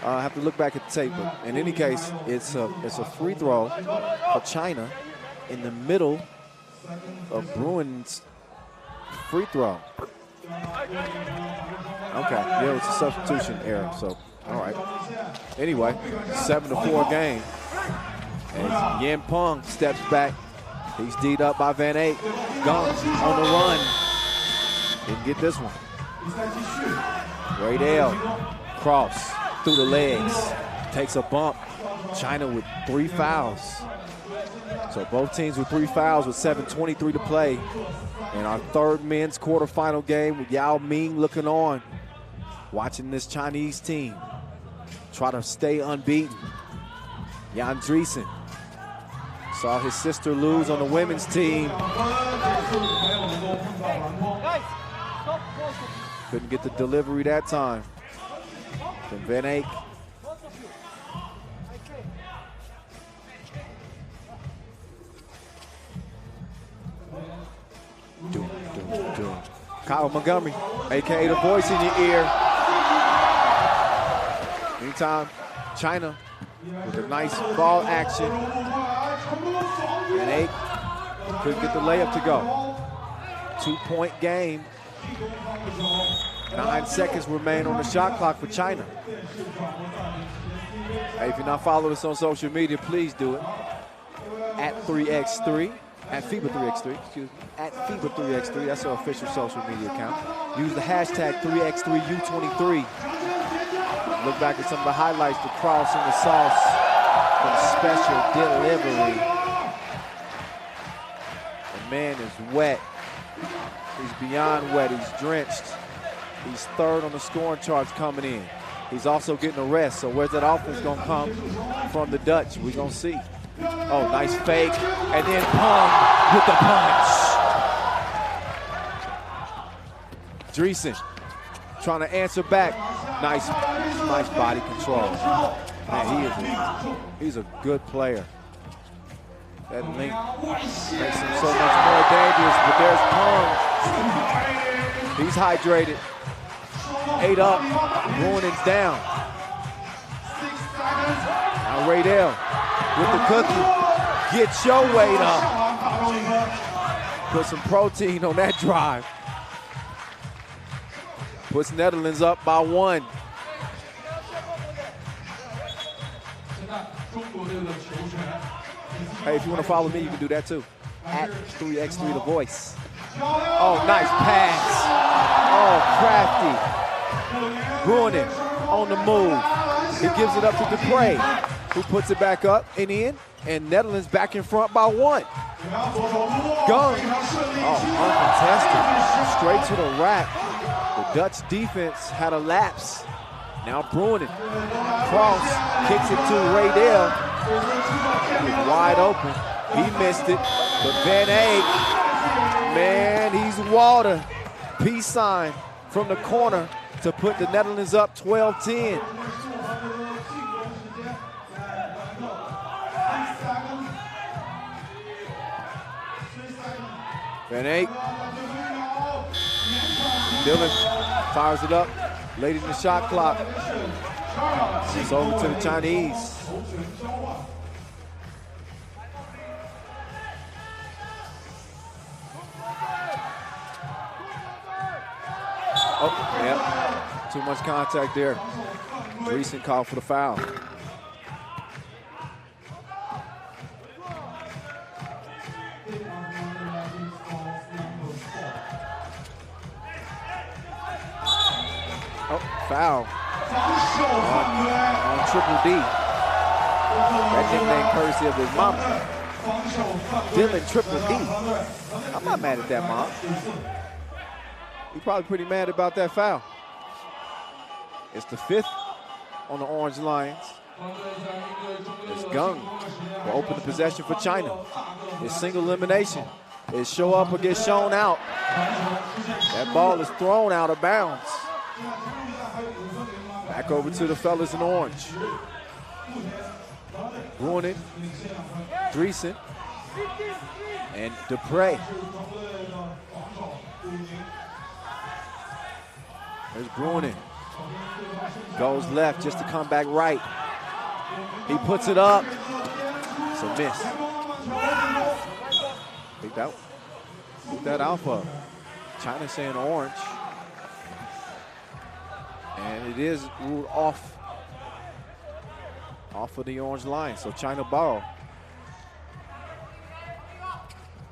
one. I have to look back at the tape. But in any case, it's a free throw for China in the middle of Bruin's free throw. Okay, yeah, it was a substitution error. So, all right. Anyway, 7-4 game. As Yen Pong steps back. He's D'd up by Van Eyck. Guns on the run. Didn't get this one. Raydell, cross through the legs. Takes a bump. China with 3 fouls. So both teams with 3 fouls with 7:23 to play. In our third men's quarterfinal game with Yao Ming looking on, watching this Chinese team try to stay unbeaten. Jan Driesen saw his sister lose on the women's team. Couldn't get the delivery that time from Van Eyck. Kyle Montgomery, AKA the voice in your ear. Meantime, China with a nice ball action. Van Eyck couldn't get the layup to go. 2-point game. 9 seconds remain on the shot clock for China. Hey, if you're not following us on social media, please do it. At 3x3. At FIBA 3x3, excuse me. At FIBA 3x3, that's our official social media account. Use the hashtag 3x3 U23. Look back at some of the highlights, the cross and the sauce from special delivery. The man is wet. He's beyond wet, he's drenched. He's third on the scoring charts coming in. He's also getting a rest, so where's that offense gonna come from the Dutch? We're gonna see. Oh, nice fake, and then Pong with the punch. Driesen trying to answer back. Nice body control. Man, he's a good player. That link makes him so much more dangerous, but there's Pong. He's hydrated. 8 up, Bruinen's down. Now Raydell with the cookie. Get your weight up. Put some protein on that drive. Puts Netherlands up by 1. Hey, if you want to follow me, you can do that too. At 3x3 the voice. Oh, nice pass. Oh, crafty. Bruinen on the move. He gives it up to Dupre, who puts it back up and in, and Netherlands back in front by 1. Gung. Oh, uncontested. Straight to the rack. The Dutch defense had a lapse. Now Bruinen. Cross, kicks it to Raydell. He's wide open. He missed it, but Van Eyck, man, he's water. Peace sign from the corner to put the Netherlands up 12-10. Van Eyck. Dylan fires it up late in the shot clock. It's over to the Chinese. Oh, yep. Too much contact there. Driesen called for the foul. Oh, foul. On Triple D. That nickname courtesy of his mama. Dylan Triple D. I'm not mad at that, Mom. You're probably pretty mad about that foul. It's the 5th on the Orange Lions. It's Gung will open the possession for China. It's single elimination. It's show up or get shown out. That ball is thrown out of bounds. Back over to the fellas in orange. Bruinen, Driesen, and Dupre. There's Bruinen. Goes left just to come back right. He puts it up. It's a miss. Pick that alpha. China saying orange. And it is ruled off of the orange line. So China ball.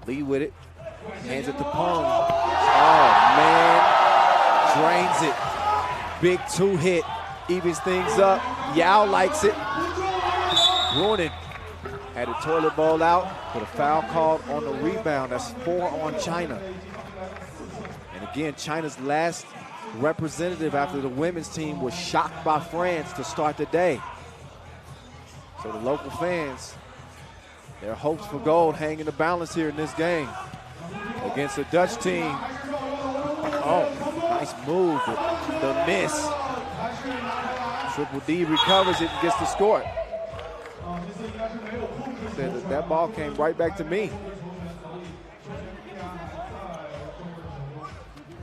Lee with it. Hands it to Pong. Oh, man. Drains it. Big 2 hit. Evens things up. Yao likes it. Brunin had a toilet bowl out, but a foul called on the rebound. That's 4 on China. And again, China's last representative after the women's team was shocked by France to start the day. So the local fans, their hopes for gold hang in the balance here in this game against the Dutch team. Oh, nice move, the miss. Triple D recovers it and gets the score. Said that ball came right back to me.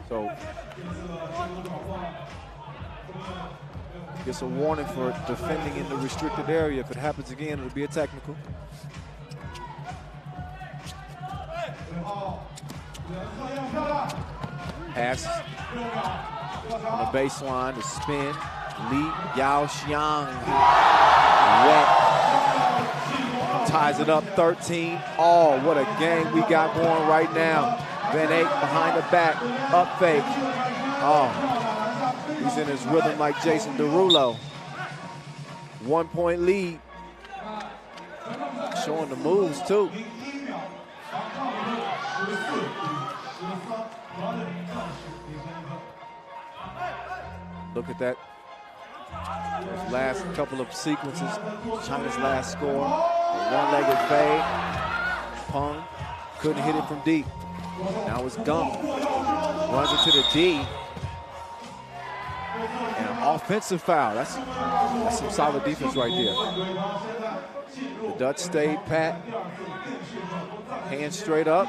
So, gets a warning for defending in the restricted area. If it happens again, it'll be a technical. Pass on the baseline, the spin. Li Yaoxiang wet. Ties it up 13 all. What a game we got going right now. Van Eyck behind the back, up fake. Oh, he's in his rhythm like Jason Derulo. 1 point lead. Showing the moves too. Look at that. Those last couple of sequences. China's last score. A one-legged fade. Peng couldn't hit it from deep. Now it's Gum. Runs it to the D. And an offensive foul. That's some solid defense right there. The Dutch stayed pat. Hands straight up.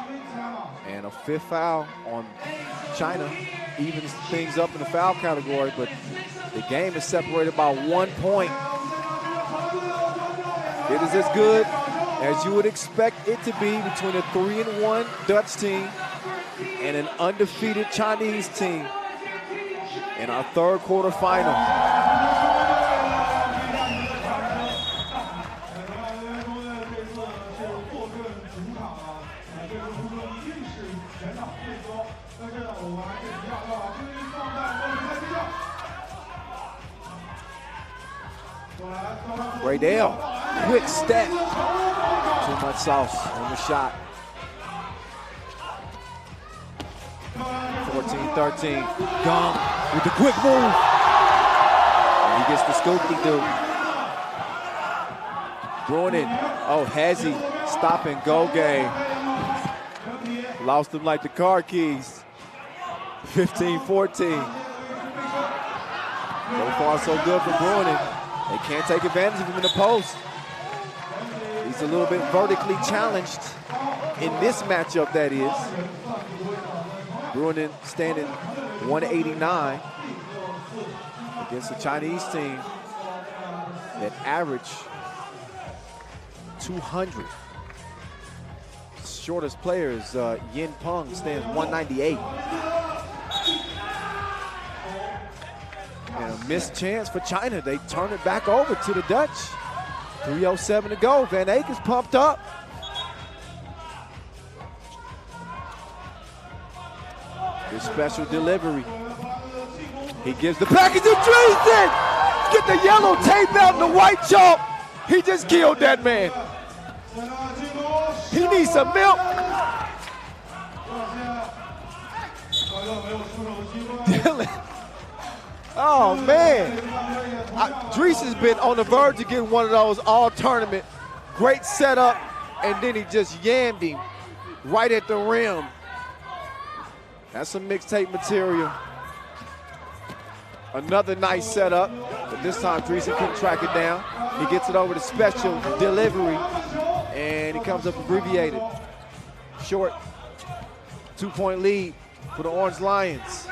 And a 5th foul on China. Evens things up in the foul category, but the game is separated by 1 point. It is as good as you would expect it to be between a 3-1 Dutch team and an undefeated Chinese team in our 3rd quarter final. Raydell, quick step. Too much sauce on the shot. 14-13. Gum with the quick move. And he gets the scoop-de-doo. Brunin. Oh, has he? Stop and go game. Lost him like the car keys. 15-14. So far, so good for Brunin. They can't take advantage of him in the post. He's a little bit vertically challenged in this matchup, that is. Brunin standing 189 against the Chinese team that average 200. Shortest player is Yin Peng, stands 198. And a missed chance for China. They turn it back over to the Dutch. 3:07 to go. Van Eyck is pumped up. Good special delivery. He gives the package to Dreesen. Get the yellow tape out and the white chalk. He just killed that man. He needs some milk. Dylan. Oh, man. Drees has been on the verge of getting one of those all-tournament. Great setup, and then he just yammed him right at the rim. That's some mixtape material. Another nice setup, but this time Dreesen couldn't track it down. He gets it over to special delivery, and he comes up abbreviated. Short, 2-point lead for the Orange Lions.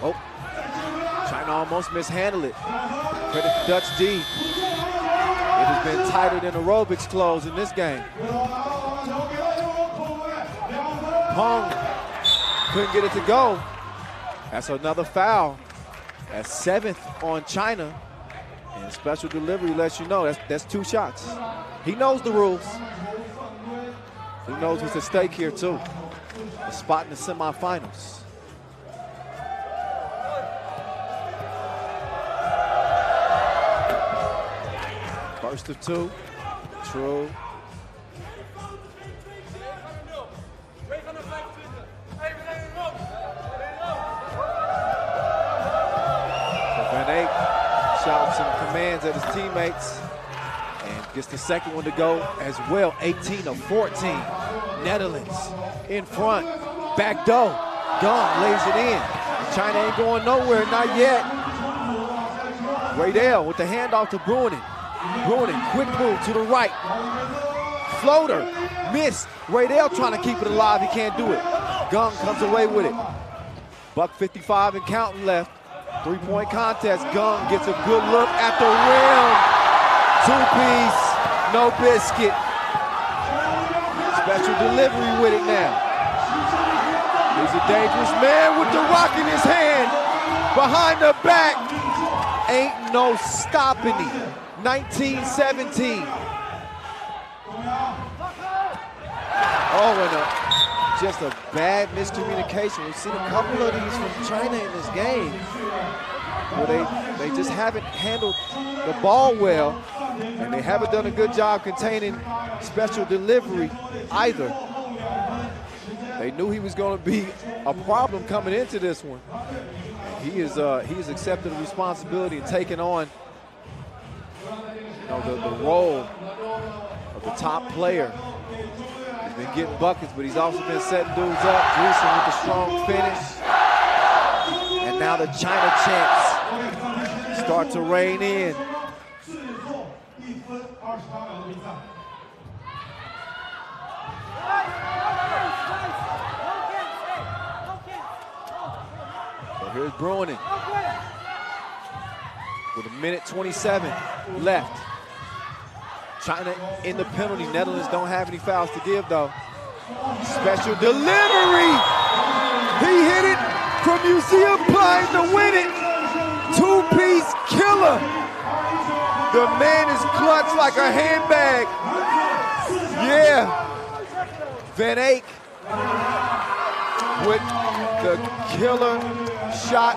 Oh, China almost mishandled it. Credit to Dutch D. It has been tighter than aerobics clothes in this game. Peng couldn't get it to go. That's another foul. That's 7th on China. And special delivery lets you know that's 2 shots. He knows the rules. He knows what's at stake here too. A spot in the semifinals. First of two. True. Van Eyck shouts some commands at his teammates and gets the second one to go as well. 18 of 14. Netherlands in front. Back door. Gong lays it in. China ain't going nowhere, not yet. Raydell with the handoff to Bruinen. Bruinen, quick move to the right. Floater, missed. Raydell trying to keep it alive, he can't do it. Gong comes away with it. Buck 55 and counting left. 3-point contest. Gong gets a good look at the rim. Two-piece, no biscuit. Special delivery with it now. He's a dangerous man with the rock in his hand. Behind the back. Ain't no stopping him. 19-17. Oh, and just a bad miscommunication. We've seen a couple of these from China in this game where they just haven't handled the ball well, and they haven't done a good job containing special delivery either. They knew he was going to be a problem coming into this one. He has accepted the responsibility and taken on the role of the top player. He's been getting buckets, but he's also been setting dudes up. Gleason with the strong finish. And now the China champs start to rein in. So here's Bruinen with 1:27 left. China in the penalty. Netherlands don't have any fouls to give, though. Special delivery. He hit it from Museum Pine to win it. Two-piece killer. The man is clutch like a handbag. Yeah. Van Eyck with the killer shot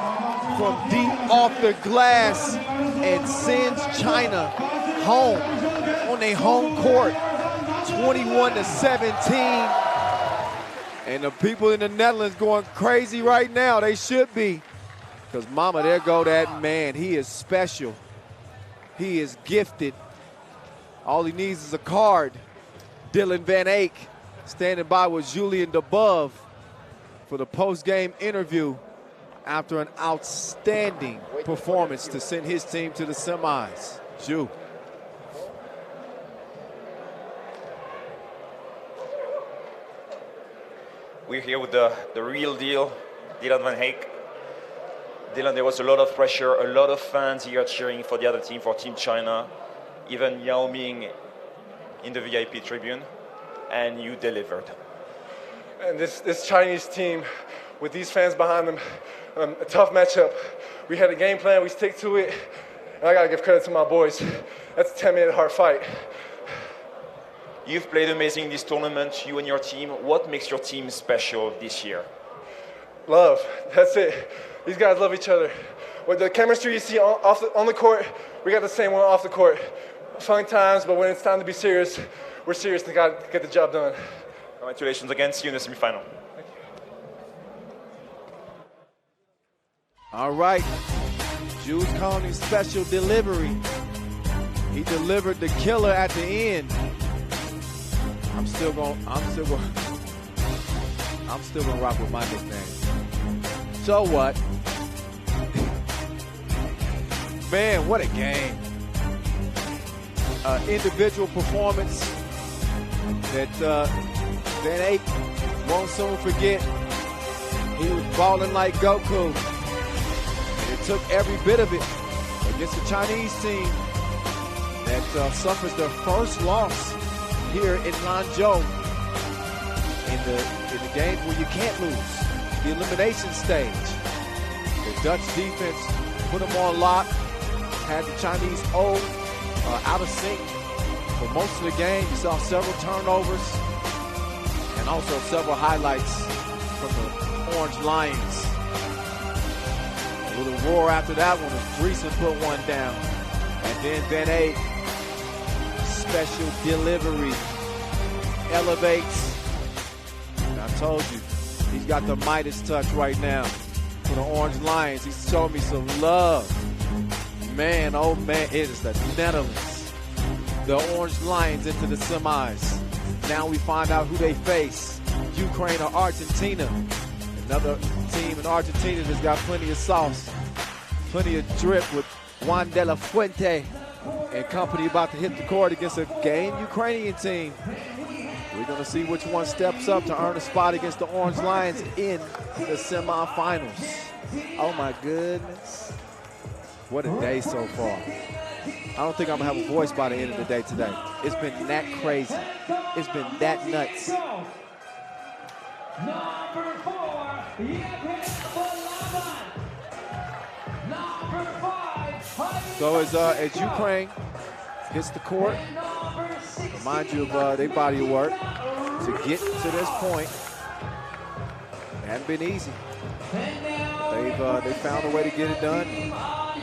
from deep off the glass and sends China home on their home court, 21-17. And the people in the Netherlands going crazy right now. They should be. Because mama, there go that man. He is special. He is gifted. All he needs is a card. Dylan Van Eyck standing by with Julien Debove for the post-game interview after an outstanding performance to send his team to the semis. Ju. We're here with the real deal, Dylan Van Eyck. Dylan, there was a lot of pressure, a lot of fans here cheering for the other team, for Team China, even Yao Ming in the VIP tribune, and you delivered. And this Chinese team, with these fans behind them, a tough matchup. We had a game plan, we stick to it, and I gotta give credit to my boys. That's a 10-minute hard fight. You've played amazing this tournament, you and your team. What makes your team special this year? Love, that's it. These guys love each other. With the chemistry you see on the court, we got the same one off the court. Fun times, but when it's time to be serious, we're serious and got to get the job done. Congratulations again, see you in the semifinal. All right, Jules calling his special delivery. He delivered the killer at the end. I'm still gonna rock with my nickname. So what? Man, what a game. Individual performance that Van Eyck won't soon forget. He was balling like Goku. And it took every bit of it against the Chinese team that suffers their first loss here in Lanzhou in the games where you can't lose, the elimination stage. The Dutch defense put them on lock, had the Chinese out of sync for most of the game. You saw several turnovers and also several highlights from the Orange Lions. A little roar after that one as Dreesen put one down. And then Van Eyck special delivery. Elevates. And I told you, he's got the Midas touch right now for the Orange Lions. He's showing me some love. Man, oh man, it is the Netherlands. The Orange Lions into the semis. Now we find out who they face. Ukraine or Argentina. Another team in Argentina that's got plenty of sauce. Plenty of drip with Juan de la Fuente and company about to hit the court against a game Ukrainian team. We're going to see which one steps up to earn a spot against the Orange Lions in the semifinals. Oh my goodness. What a day so far. I don't think I'm going to have a voice by the end of the day today. It's been that crazy. It's been that nuts. Number 4, Number 5, So as Ukraine hits the court, remind you of their body of work to get to this point. It hasn't been easy. They found a way to get it done.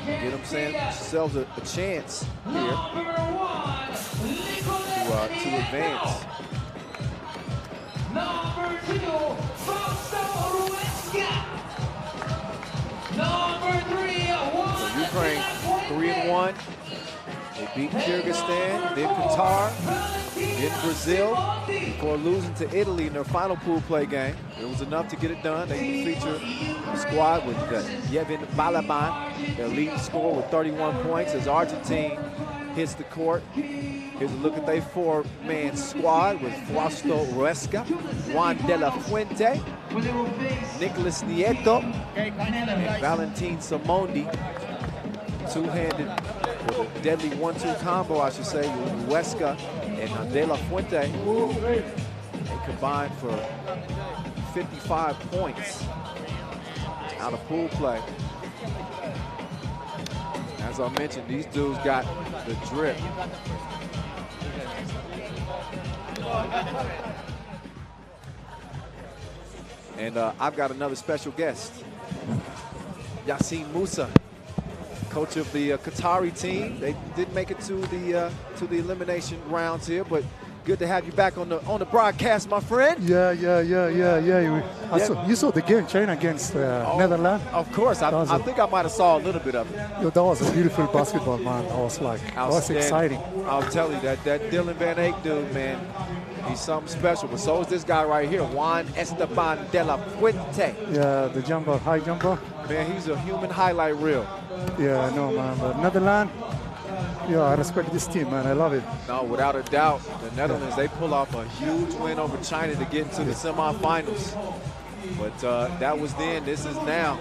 Get themselves a chance here to advance. Number 2, Number 3, So Ukraine 3-1. They beat Kyrgyzstan, then Qatar, then Brazil, before losing to Italy in their final pool play game. It was enough to get it done. They feature a squad with Yevin Balaban, their leading scorer with 31 points as Argentina hits the court. Here's a look at their four-man squad with Fausto Ruesca, Juan de la Fuente, Nicolas Nieto, and Valentin Simondi. Two-handed, with a deadly 1-2 combo, I should say, with Ruesca and De La Fuente. They combined for 55 points out of pool play. As I mentioned, these dudes got the drip. And I've got another special guest, Yassin Moussa, coach of the Qatari team. They didn't make it to the elimination rounds here, but good to have you back on the broadcast, my friend. Yeah. You saw the game, China against Netherlands. Of course, I think I might have saw a little bit of it. That was a beautiful basketball, man. I was like, it was exciting. I'll tell you that Dylan Van Eyck dude, man, he's something special. But so is this guy right here, Juan Esteban de la Fuente. Yeah, the jumper, high jumper. Man, he's a human highlight reel. Yeah, I know, man. But Netherlands, yeah, I respect this team, man. I love it. No, without a doubt, the Netherlands, they pull off a huge win over China to get into the semifinals. But that was then, this is now.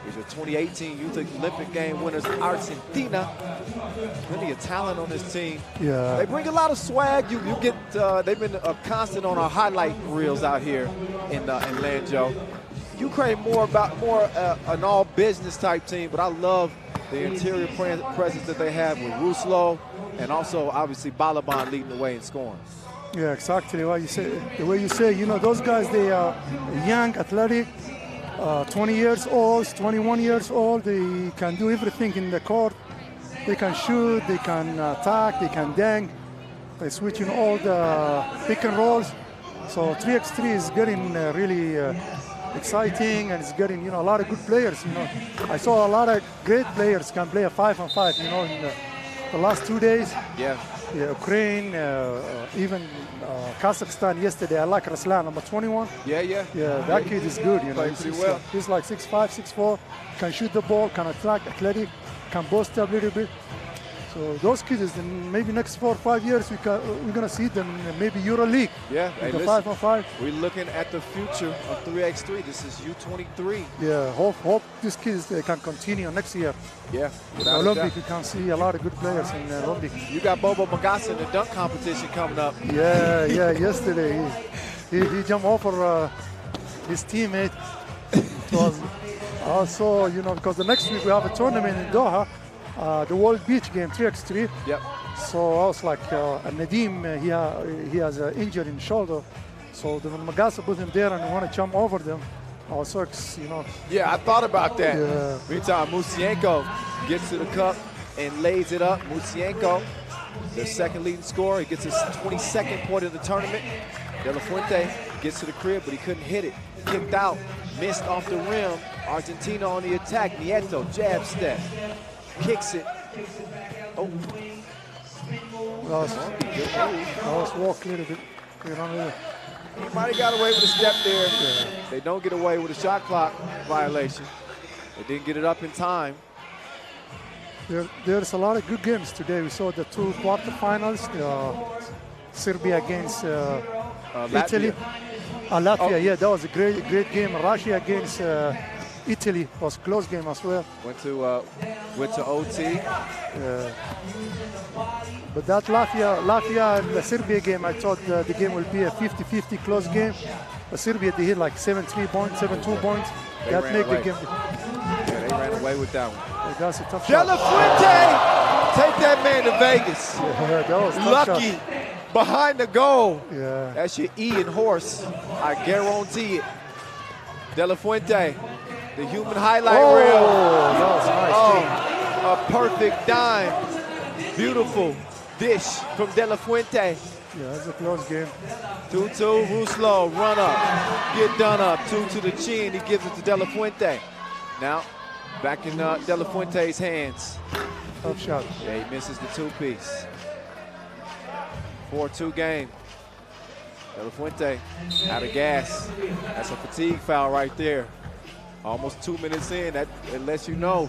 It's the 2018 Youth Olympic Game winners, Argentina. Plenty of talent on this team. Yeah. They bring a lot of swag. You get, they've been a constant on our highlight reels out here in Lanzhou. Ukraine more an all business type team, but I love the interior presence that they have with Ruslo and also obviously Balaban leading the way in scoring. Yeah, exactly what you say. The way you say, you know, those guys, they are young, athletic, 20 years old, 21 years old. They can do everything in the court. They can shoot, they can attack, they can dunk. They switch in all the pick and rolls. So 3x3 is getting really exciting, and it's getting, you know, a lot of good players. You know, I saw a lot of great players can play a 5-on-5. You know, in the last 2 days. Yeah. Yeah, Ukraine, even Kazakhstan yesterday. I like Ruslan, number 21. Yeah. That kid is good. You know, Played pretty well. He's like 6'5", 6'4", can shoot the ball, can attack, athletic, can boast a little bit. So those kids, maybe next 4 or 5 years, we're gonna see them maybe EuroLeague. Yeah, hey, the 5-on-5. We're looking at the future of 3x3. This is U23. Yeah, hope these kids can continue next year. Yeah, Olympic, you can see a lot of good players in Olympic. You got Bobo Magasa in the dunk competition coming up. Yeah. Yesterday he jumped over his teammate. It was also, you know, because the next week we have a tournament in Doha. The World Beach game, 3x3. Yep. So I was like, Nadim, he has an injury in shoulder. So when Magasa put him there and want to jump over them, I was so, you know. Yeah, I thought about that. Yeah. Meantime, Musienko gets to the cup and lays it up. Musienko their second leading scorer. He gets his 22nd point of the tournament. De La Fuente gets to the crib, but he couldn't hit it. Kicked out, missed off the rim. Argentina on the attack. Nieto, jab step, kicks it. Oh. Let's walk a little bit. You know, he might have got away with a step there. Yeah. They don't get away with a shot clock violation. They didn't get it up in time. There's a lot of good games today. We saw the two quarterfinals. Serbia against Italy. Latvia, yeah, that was a great game. Russia against Italy was a close game as well. Went to OT. But that Latvia and the Serbia game, I thought the game will be a 50-50 close game. But Serbia, they hit like 7-3 points, 7-2 points. That made the game. Yeah, they ran away with that one. That's a tough De La shot. Fuente, take that man to Vegas. Yeah, that was a tough Lucky. shot. Behind the goal. Yeah. That's your E in horse. I guarantee it. De La Fuente, the human highlight reel. That was nice. A perfect dime. Beautiful dish from De La Fuente. Yeah, that's a close game. 2-2, Ruslo, run up, get done up. 2 to the chin, he gives it to De La Fuente. Now, back in De La Fuente's hands. Tough shot. Yeah, he misses the two-piece. 4-2 game. De La Fuente out of gas. That's a fatigue foul right there. Almost 2 minutes in, that lets you know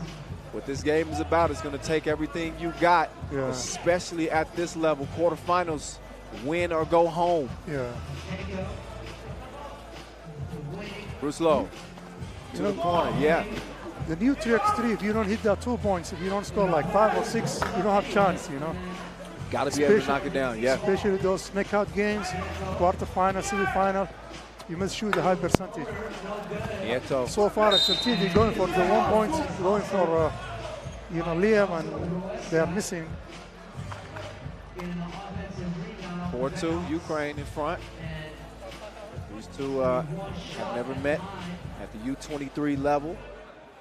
what this game is about. It's going to take everything you got, especially at this level. Quarterfinals, win or go home. Yeah. Ruslo to the corner, yeah. The new 3x3, if you don't hit that 2 points, if you don't score like 5 or 6, you don't have chance, you know. Got to be able to knock it down, yeah. Especially those knockout games, quarterfinal, semifinal, you must shoot a high percentage. Nieto. So far, Argentina going for the 1 point, going for, Liam, and they are missing. 4-2, Ukraine in front. These two have never met at the U23 level.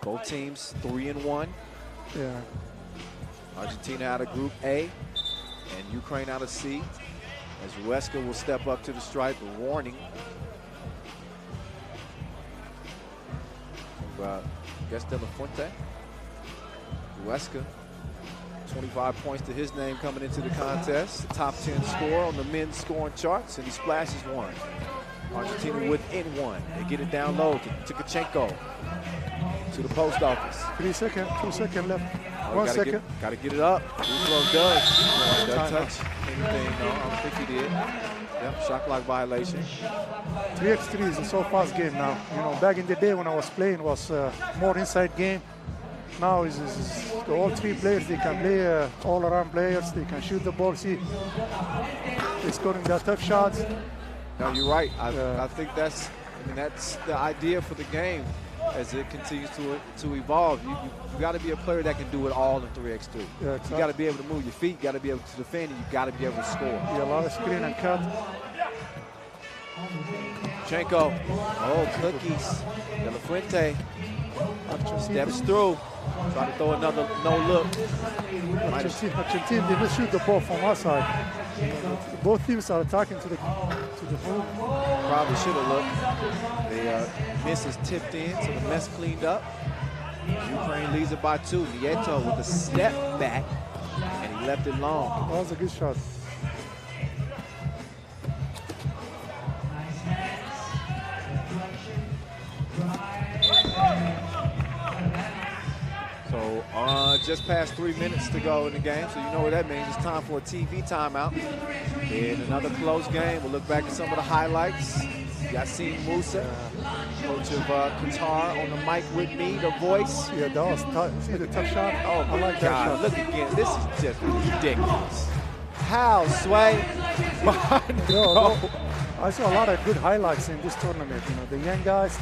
Both teams 3-1. Yeah. Argentina out of Group A and Ukraine out of C. As Rueska will step up to the stripe, a warning. I guess De La Fuente. Rueska, 25 points to his name coming into the contest. Top 10 scorer on the men's scoring charts, and he splashes one. Argentina within one. They get it down low to Tkachenko. To the post office. 2 seconds left. 1 second. Got to get it up. Ruslo does. Doesn't touch anything. No, I don't think he did. Yep, shot clock violation. 3x3 is a so fast game now. You know, back in the day when I was playing, it was more inside game. Now is all three players. They can play all-around players. They can shoot the ball. See, they're scoring their tough shots. No, you're right. I think that's the idea for the game as it continues to evolve. You got to be a player that can do it all in 3x3. Yeah, exactly. You got to be able to move your feet. You got to be able to defend, and you got to be able to score. Yeah, a lot of screen and cut. Chenko. Oh, cookies. De La Fuente steps through. Try to throw another no look. Argentina, they just shoot the ball from our side. Both teams are attacking to the hoop. Probably should have looked. The miss is tipped in, so the mess cleaned up. Ukraine leads it by 2. Nieto with a step back, and he left it long. That was a good shot. So just past 3 minutes to go in the game, so you know what that means. It's time for a TV timeout. In another close game, we'll look back at some of the highlights. Yassine Moussa, coach of Qatar, on the mic with me, the voice. Yeah, that was tough. See the tough shot? Oh my I like God, that shot. look again. This is just ridiculous. How, Sway? Behind the goal. I saw a lot of good highlights in this tournament. You know, the young guys,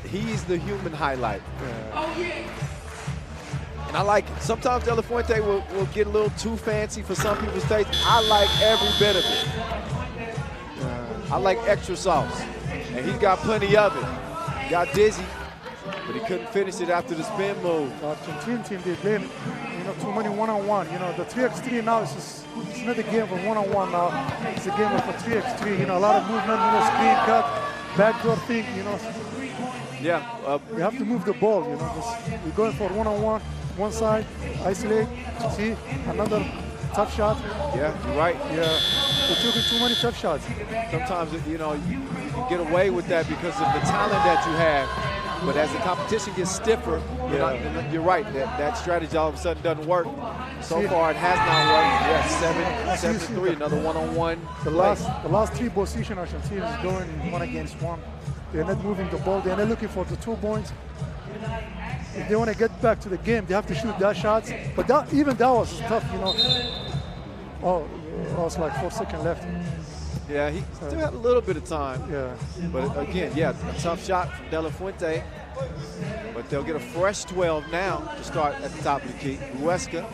he's the human highlight. And I like it. Sometimes De La Fuente will get a little too fancy for some people's taste. I like every bit of it. I like extra sauce. And he's got plenty of it. Got dizzy, but he couldn't finish it after the spin move. The Argentine team, they blame, you know, too many one-on-one. You know, the 3x3 now it's not a game of one-on-one now. It's a game of a 3x3. You know, a lot of movement, you know, screen cut, backdoor thing, you know. Yeah. You have to move the ball, you know. We're going for one-on-one, one side, isolate, see, another tough shot. Yeah, you're right. Yeah, we're taking too many tough shots. Sometimes, you know, you can get away with that because of the talent that you have. But as the competition gets stiffer, you're right. That strategy all of a sudden doesn't work. So far, it has not worked. Yeah, 7-3, another one-on-one. The last three position Argentina is going one against one. They're not moving the ball. They're not looking for the 2 points. If they want to get back to the game, they have to shoot that shots. But even that was tough, you know. Oh, it was like 4 seconds left. Yeah, he still had a little bit of time. Yeah. But again, yeah, a tough shot from De La Fuente. But they'll get a fresh 12 now to start at the top of the key. Huesca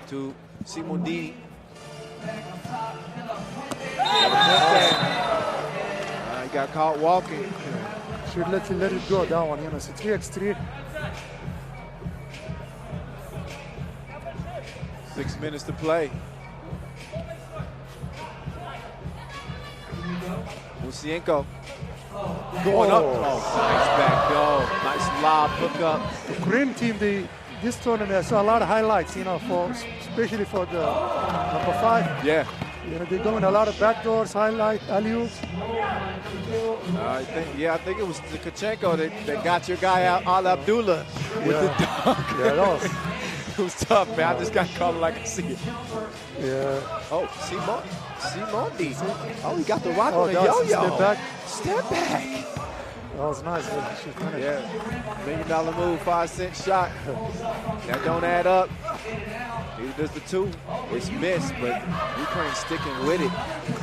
to Simondini. He got caught walking. Should let it go, that one. You know, it's a 3x3. 6 minutes to play. Musienko going up. Oh, nice back go. Nice lob, hook up. The Korean team, this tournament, I saw a lot of highlights, you know, especially for the number 5. Yeah. You know, they're going a lot of backdoors, highlight, alley-oops. I think it was the Kachenko that got your guy out, Al Abdullah, with the dunk. Yeah, that was. It was tough, man. I just got caught like I see it. Yeah. Oh, Simondi. Oh, he got the rock on the yo-yo. yo-yo. Step back. Step back. That was nice. Yeah. $1 million move, 5-cent shot. That don't add up. Neither does the 2. It's missed, but Ukraine sticking with it.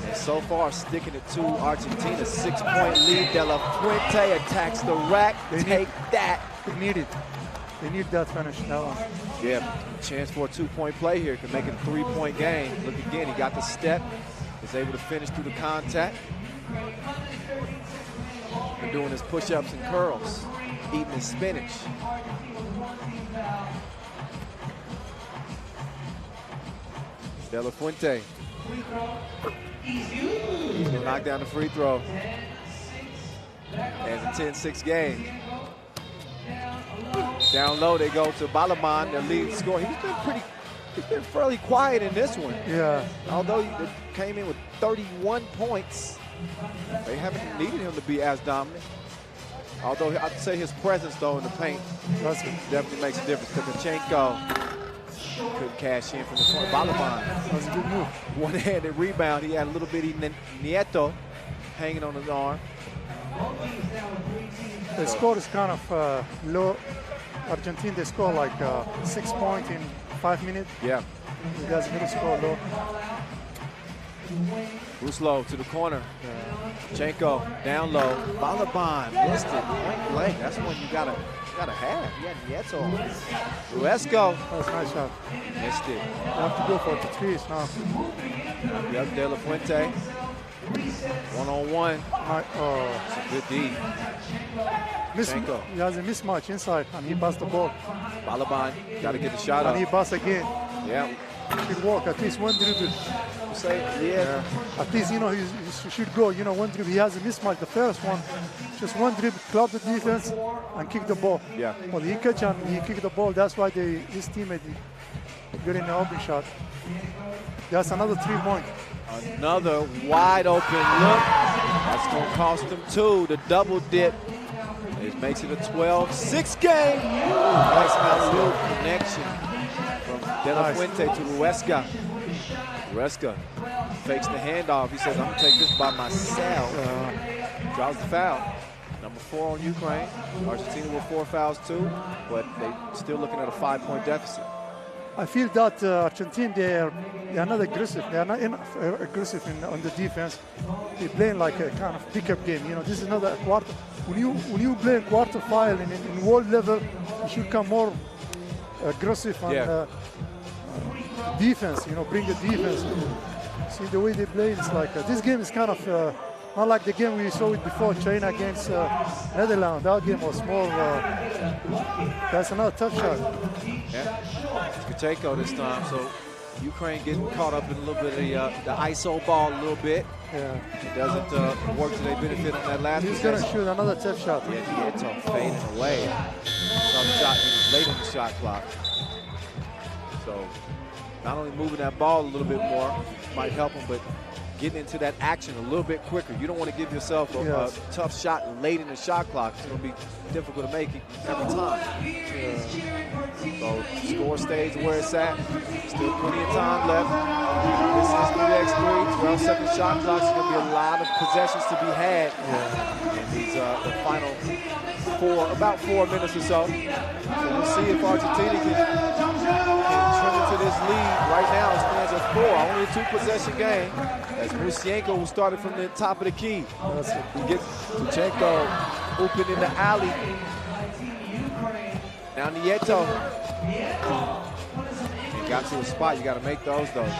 And so far, sticking it to Argentina. 6-point lead. De La Fuente attacks the rack. Take that. They need it. They need that finish. That one. Yeah, chance for a 2-point play here. Can make it a 3-point game. Look again, he got the step. Is able to finish through the contact. And doing his push-ups and curls. Eating his spinach. De La Fuente. He's gonna knock down the free throw. And it's a 10-6 game. Down low, they go to Balaban, their lead scorer. He's been fairly quiet in this one. Yeah. Although he came in with 31 points, they haven't needed him to be as dominant. Although I'd say his presence, though, in the paint definitely makes a difference. Tkachenko couldn't cash in from the corner. Balaban. That was a good move. One-handed rebound. He had a little bitty Nieto hanging on his arm. The score is kind of low. Argentina, they score like 6 points in 5 minutes. Yeah. You guys really score low. Ruslo to the corner. Chenko down low. Balaban missed it. Point blank. That's one you gotta have. You had Nieto on. Ruesco. That was a nice shot. Missed it. You have to go for the threes now. Yep, De La Fuente. One-on-one. It's a good D. He has a mismatch inside, and he passed the ball. Balaban got to get the shot up. And he passed again. Yeah. Should walk at least one dribble. Yeah. At least, you know, he should go, you know, one dribble. He has a mismatch. The first one, just one dribble, club the defense, and kick the ball. Yeah. Well, he catch and he kick the ball. That's why his teammate getting an open shot. That's another 3-point. Another wide open look. That's going to cost them 2. The double dip. It makes it a 12-6 game. Nice alley-oop connection from De La Fuente to Ruesca. Ruesca fakes the handoff. He says, I'm going to take this by myself. Draws the foul. Number 4 on Ukraine. Argentina with 4 fouls too, but they're still looking at a 5-point deficit. I feel that Argentina, they are not aggressive. They are not enough aggressive on the defense. They're playing like a kind of pickup game. You know, this is not a quarter. When you play quarter final in world level, you should come more aggressive on defense. You know, bring the defense. See the way they play. It's like this game is kind of Not like the game we saw it before, China against Netherlands. That game was more, that's another tough shot. Yeah, it's Kuteko this time, so Ukraine getting caught up in a little bit of the ISO ball a little bit. Yeah. It doesn't work to their benefit on that last He's going to shoot another tough shot. Yeah, Nieto fading away. Tough shot, he was late in the shot clock. So not only moving that ball a little bit more might help him, but getting into that action a little bit quicker. You don't want to give yourself a tough shot late in the shot clock. It's going to be difficult to make it every time. So score stays where it's at. Still plenty of time left. This is 3x3, 12-second shot clock. There's going to be a lot of possessions to be had in these the final about 4 minutes or so. So we'll see if Argentina can trim into this lead. Right now it stands at 4, only a 2-possession game. As Musienko, who started from the top of the key, he gets Tuchenko open in the alley. Now Nieto. He got to a spot. You got to make those though.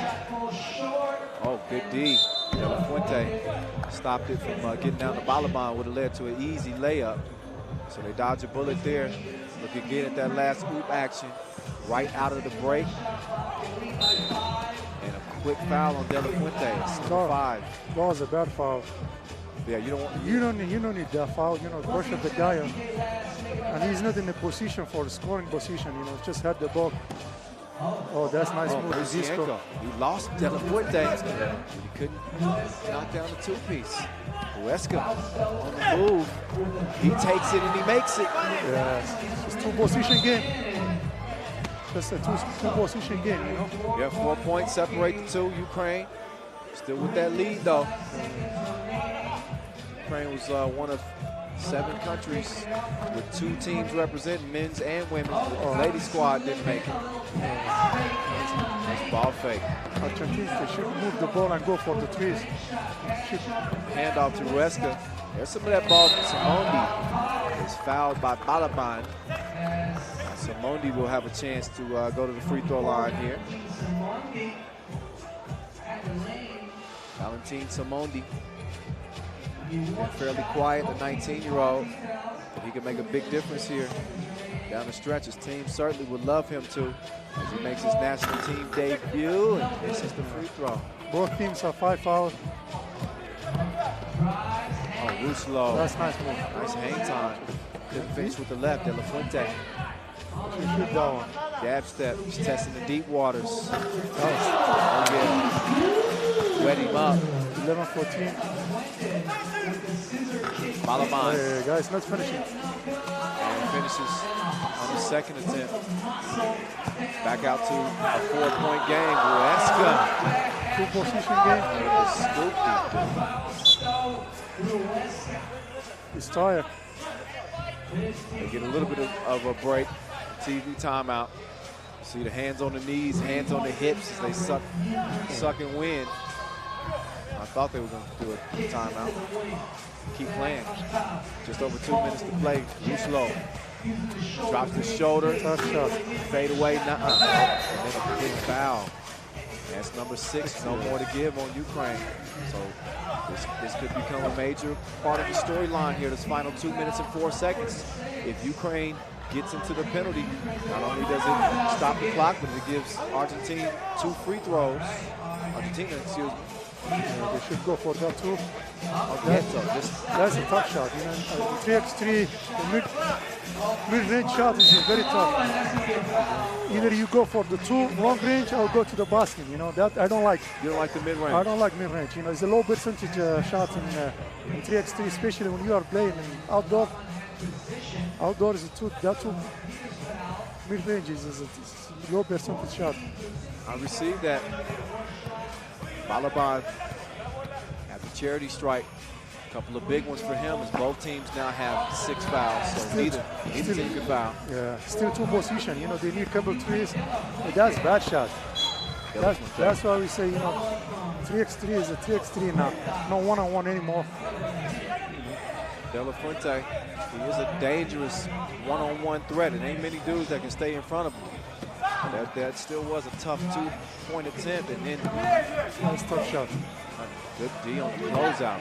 Oh, good D. De La Fuente stopped it from getting down the Balaban. Would have led to an easy layup. So they dodge a bullet there. Look again at that last oop action right out of the break. And a quick foul on De La Fuente. It's number 5. That was a bad foul. Yeah, you don't need that foul. You know, pressure the guy, and he's not in the position for the scoring position. You know, just had the ball. Oh, that's nice move. Musienko. He lost De La Fuente. He couldn't knock down the 2-piece. Huesca on the move. He takes it and he makes it. Yeah, it's 2-position game. Just a two-position game, you know? Yeah, 4 points separate the two. Ukraine still with that lead, though. Ukraine was one of 7 countries with 2 teams representing men's and women's. The ladies squad didn't make it. Nice ball fake. Argentina, they should move the ball and go for the threes. Hand off to Huesca. There's some of that ball. Simondi is fouled by Balaban. Simondi will have a chance to go to the free throw line here. Valentin Simondi. Been fairly quiet, the 19-year-old, but he can make a big difference here down the stretch. His team certainly would love him to as he makes his national team debut and misses the free throw. Both teams are 5 fouls. Oh, Ruslo. That's nice move. Nice hang time. Couldn't finish with the left. De La Fuente. Shoot that one. Jab step. He's testing the deep waters. Nice. Oh, yeah. Wet him up. 11-14. Balaban. Hey, guys, let's finish it. And finishes on the second attempt. Back out to a 4-point game. Huesca. 2-position game. He's tired. They get a little bit of a break. TV timeout. See the hands on the knees, hands on the hips as they suck and win. I thought they were going to do a timeout. Keep playing. Just over 2 minutes to play. Ruslo drops the shoulder. Fade away. And then a big foul. That's number 6. No more to give on Ukraine. So this could become a major part of the storyline here. This final 2 minutes and 4 seconds. If Ukraine gets into the penalty, not only does it stop the clock, but it gives Argentina 2 free throws. Argentina, excuse me. Yeah, they should go for that too. That's a tough shot. You know, 3x3, the mid-range shot is very tough. Either you go for the 2 long range or go to the basket. You know that I don't like. You don't like the mid-range? I don't like mid-range. You know, it's a low percentage shot in 3x3, especially when you are playing in outdoor. Outdoor is that two mid-range is a low percentage shot. I received that. Balaban at the charity strike. A couple of big ones for him as both teams now have 6 fouls. So neither team can foul. Yeah, still 2 position. You know, they need a couple of threes. But that's bad shot. That's why we say, you know, 3x3 is a 3x3 now. No one-on-one anymore. De La Fuente, he is a dangerous one-on-one threat. It ain't many dudes that can stay in front of him. That still was a tough 2-point attempt, and then nice tough shot. Good D on the closeout.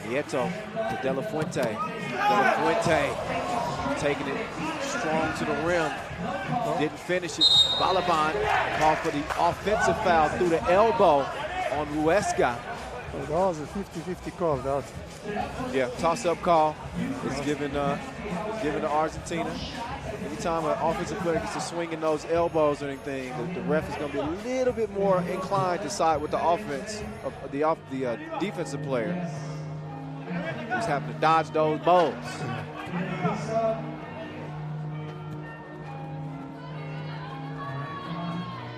Nieto to De La Fuente. De La Fuente taking it strong to the rim. Didn't finish it. Balaban called for the offensive foul through the elbow on Ruesca. So that was a 50-50 call. That. Yeah, toss-up call is given to Argentina. Anytime an offensive player gets to swing in those elbows or anything, the ref is going to be a little bit more inclined to side with the offense of the defensive player who's having to dodge those balls.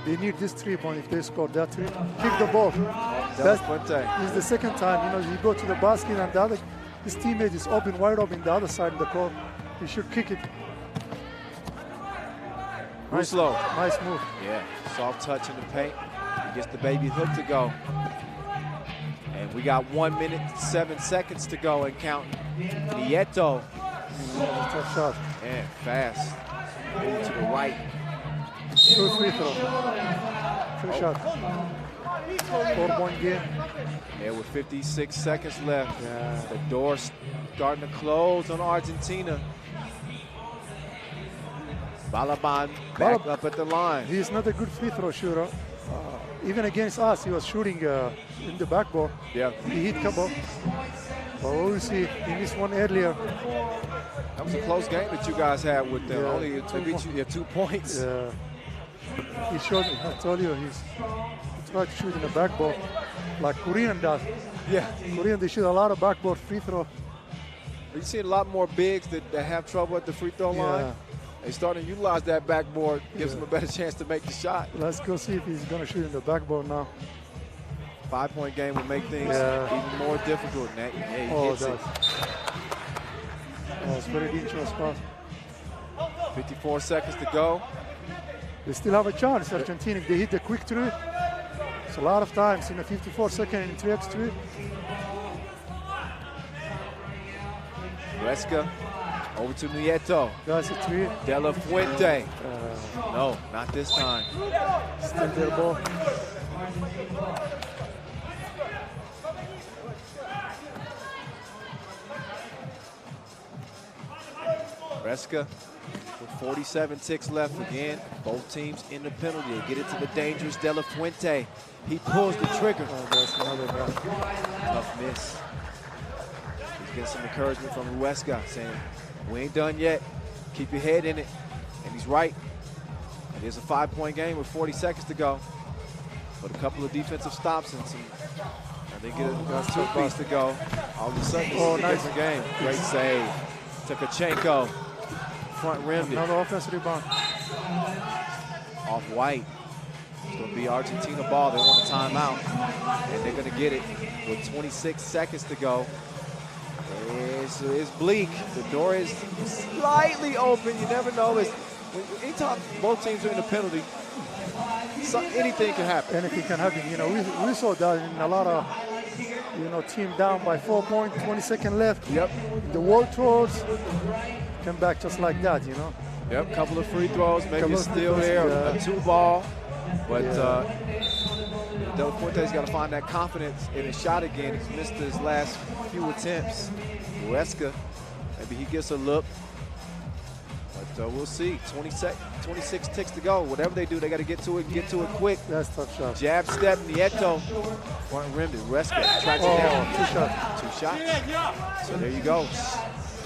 They need this 3-point if they score that 3. Kick the ball. That's the second time. You know, you go to the basket and his teammate is open, wide open, the other side of the court. He should kick it. Nice move. Nice move. Yeah, soft touch in the paint. He gets the baby hook to go. And we got 1 minute, 7 seconds to go and counting. Nieto. Tough shot. And fast. Move to the right. 2 free throw. 3 shots. 4-point game. Yeah, with 56 seconds left. Yeah. The door's starting to close on Argentina. Balaban back up at the line. He's not a good free throw shooter. Even against us, he was shooting in the backboard. Yeah. He hit couple. But we'll see. He missed one earlier. That was a close game that you guys had with them. Yeah. Only to beat you 2 points. Yeah. He showed, I told you, he tried to shoot in the backboard like Korean does. Yeah. Korean, they shoot a lot of backboard free throw. You see a lot more bigs that have trouble at the free throw line. They starting to utilize that backboard, gives them a better chance to make the shot. Let's go see if he's going to shoot in the backboard now. 5-point game will make things even more difficult. He hits it. It's very dangerous pass. 54 seconds to go. They still have a chance, Argentina, if they hit the quick 3. It's a lot of times in a 54-second in 3x3. Ruesca over to Nieto. That's a 3. De La Fuente. No, not this time. Still their ball. Ruesca with 47 ticks left again. Both teams in the penalty. They get it to the dangerous De La Fuente. He pulls the trigger. That's another guy. Tough miss. He's getting some encouragement from Ruesca saying, we ain't done yet. Keep your head in it. And he's right. It is a 5-point game with 40 seconds to go. But a couple of defensive stops and they get a 2 piece to go. All of a sudden, it's a different game. Great save. Tkachenko. Front rimmed it. Another offensive rebound. Off White. It's going to be Argentina ball. They want a timeout. And they're going to get it with 26 seconds to go. It's bleak. The door is slightly open. You never know. Anytime both teams are in a penalty, anything can happen. Anything can happen. You know, we saw that in a lot of, team down by 4 points, 20 seconds left. Yep. The world tours come back just like that, Yep, couple of free throws, maybe it's still there, a 2-ball. But De La Fuente's got to find that confidence in his shot again. He's missed his last few attempts. Ruesca, maybe he gets a look. But we'll see. 26 ticks to go. Whatever they do, they got to get to it and get to it quick. That's a tough shot. Jab step, Nieto. Front rimmed it. Ruesca tracks it down. 2 shots. 2 shots. So there you go.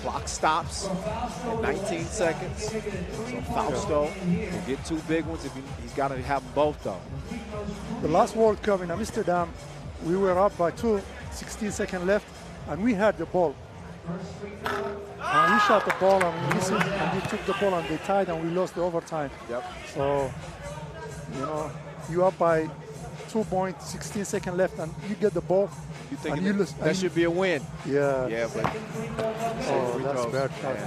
Clock stops at 19 seconds. So Fausto will get 2 big ones. He's got to have them both, though. The last World Cup in Amsterdam, we were up by 2, 16 seconds left, and we had the ball. And we shot the ball and we missed it, and we took the ball and they tied and we lost the overtime. Yep. So, you up by 2 points, 16 seconds left, and you get the ball. You think that should be a win? Yeah. Yeah, but that's bad shot.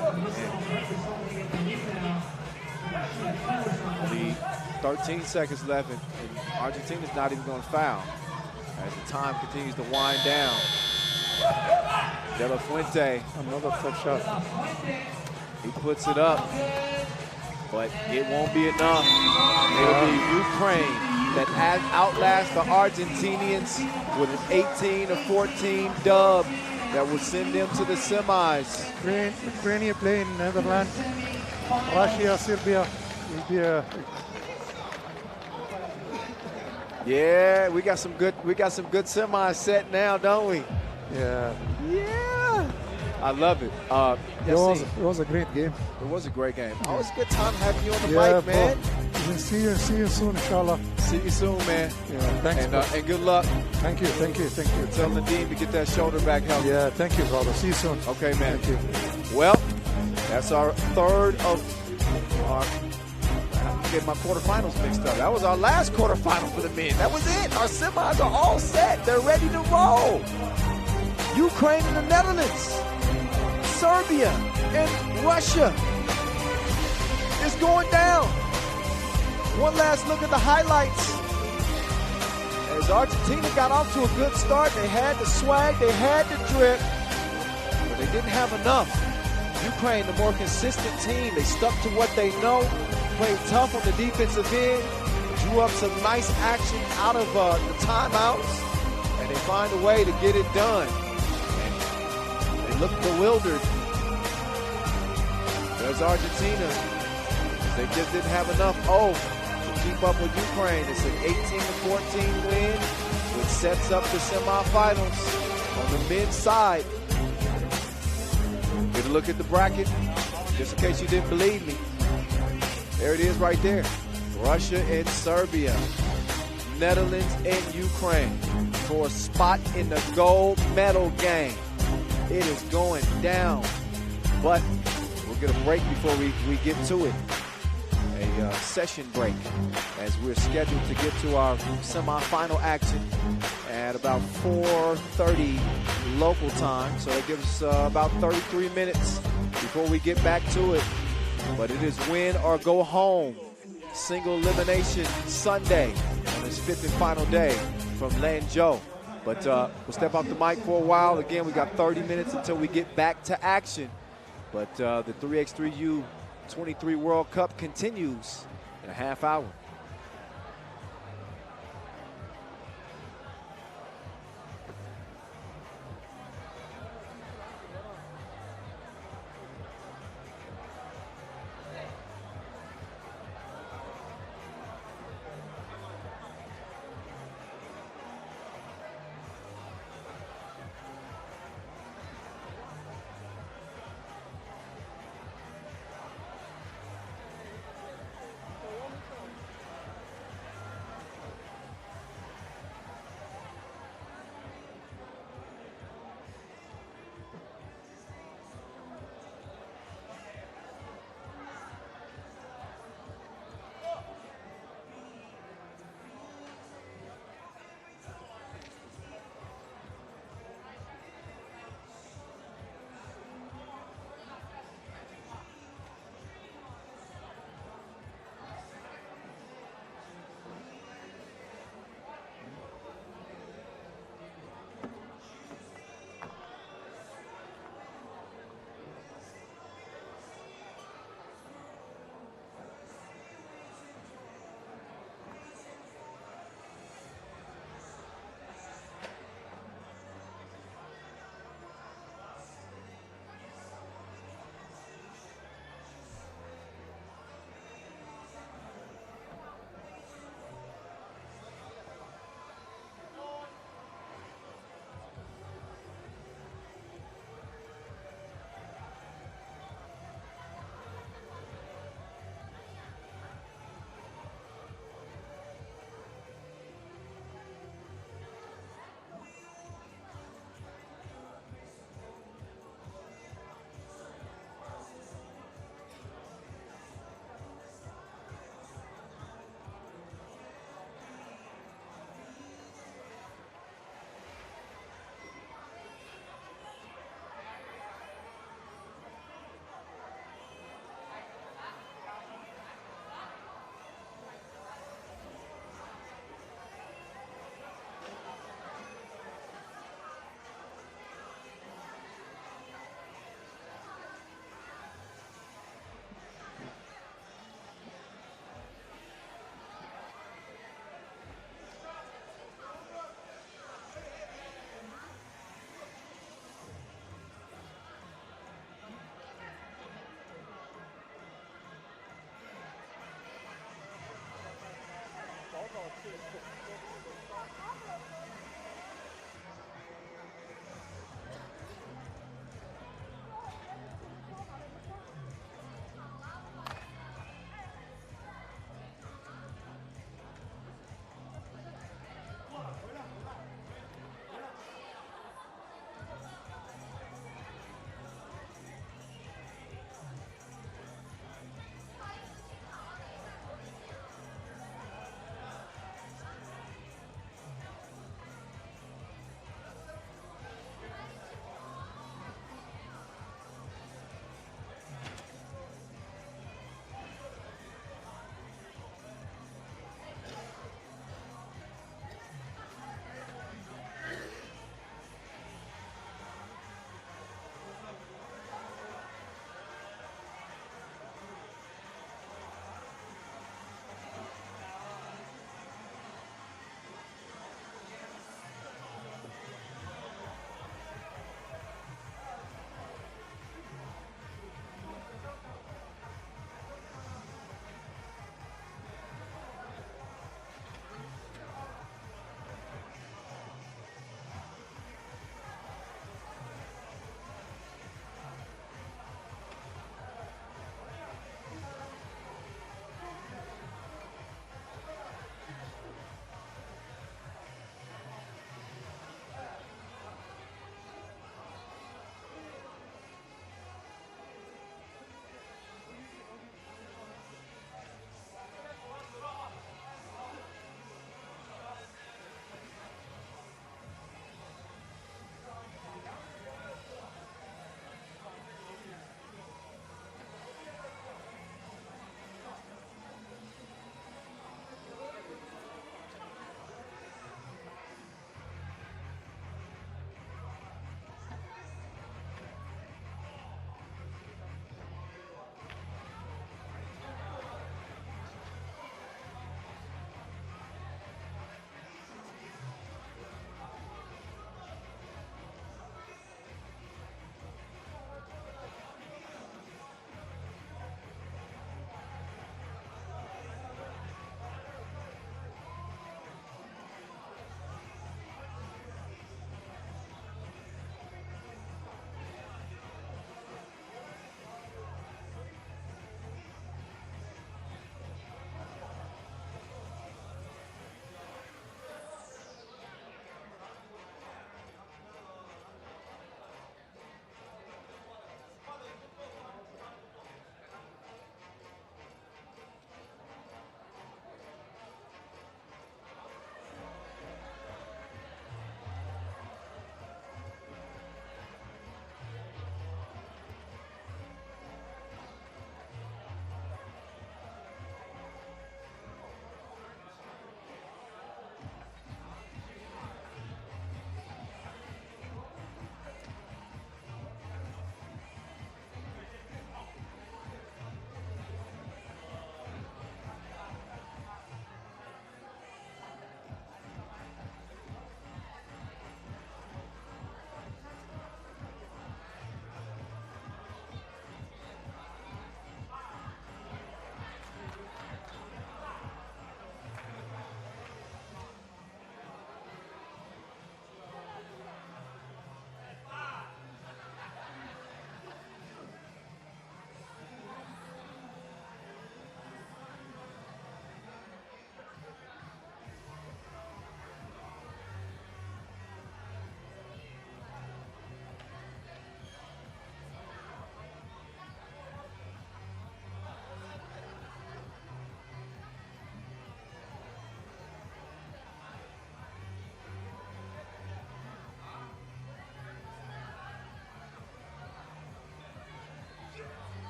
Only 13 seconds left, and Argentina's not even going to foul as the time continues to wind down. De La Fuente. Another tough shot. He puts it up, but it won't be enough. It'll be Ukraine that outlast the Argentinians with an 18-14 dub that would send them to the semis. Ukraine playing Netherlands, Russia, Serbia will be a. Yeah, we got some good semis set now, don't we? Yeah. Yeah. I love it. It was a great game. It was a great game. Always a good time having you on the Yeah, mic, man. We'll see you soon, inshallah. See you soon, man. Yeah, thanks. And good luck. Thank you. Tell Nadine to get that shoulder back healthy. Yeah, thank you, brother. See you soon. Okay, man. Thank you. Well, that's our third of our. I'm getting my quarterfinals mixed up. That was our last quarterfinal for the men. That was it. Our semis are all set. They're ready to roll. Ukraine and the Netherlands, Serbia and Russia. It's going down. One last look at the highlights. As Argentina got off to a good start, they had the swag, they had the drip, but they didn't have enough. Ukraine, the more consistent team, they stuck to what they know, played tough on the defensive end, drew up some nice action out of the timeouts, and they find a way to get it done. And they look bewildered. There's Argentina. They just didn't have enough to keep up with Ukraine. It's an 18-14 win, which sets up the semifinals on the men's side. Get a look at the bracket, just in case you didn't believe me. There it is right there. Russia and Serbia, Netherlands and Ukraine for a spot in the gold medal game. It is going down, but we'll get a break before we get to it. A session break as we're scheduled to get to our semifinal action at about 4:30 local time. So it gives us about 33 minutes before we get back to it. But it is win or go home. Single elimination Sunday on this fifth and final day from Lanzhou. But we'll step off the mic for a while. Again, we got 30 minutes until we get back to action. But the 3x3 U23 World Cup continues in a half hour.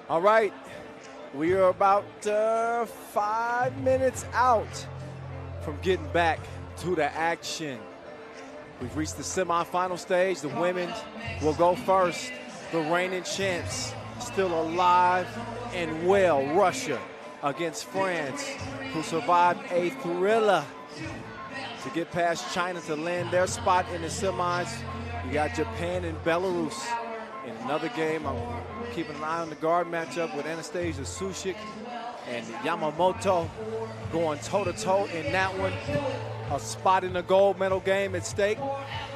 All right, we are about 5 minutes out from getting back to the action. We've reached the semifinal stage. The women will go first. The reigning champs still alive and well. Russia against France, who survived a thriller to get past China to land their spot in the semis. You got Japan and Belarus. In another game, I'm keeping an eye on the guard matchup with Anastasia Sushik and Yamamoto going toe-to-toe in that one. A spot in the gold medal game at stake.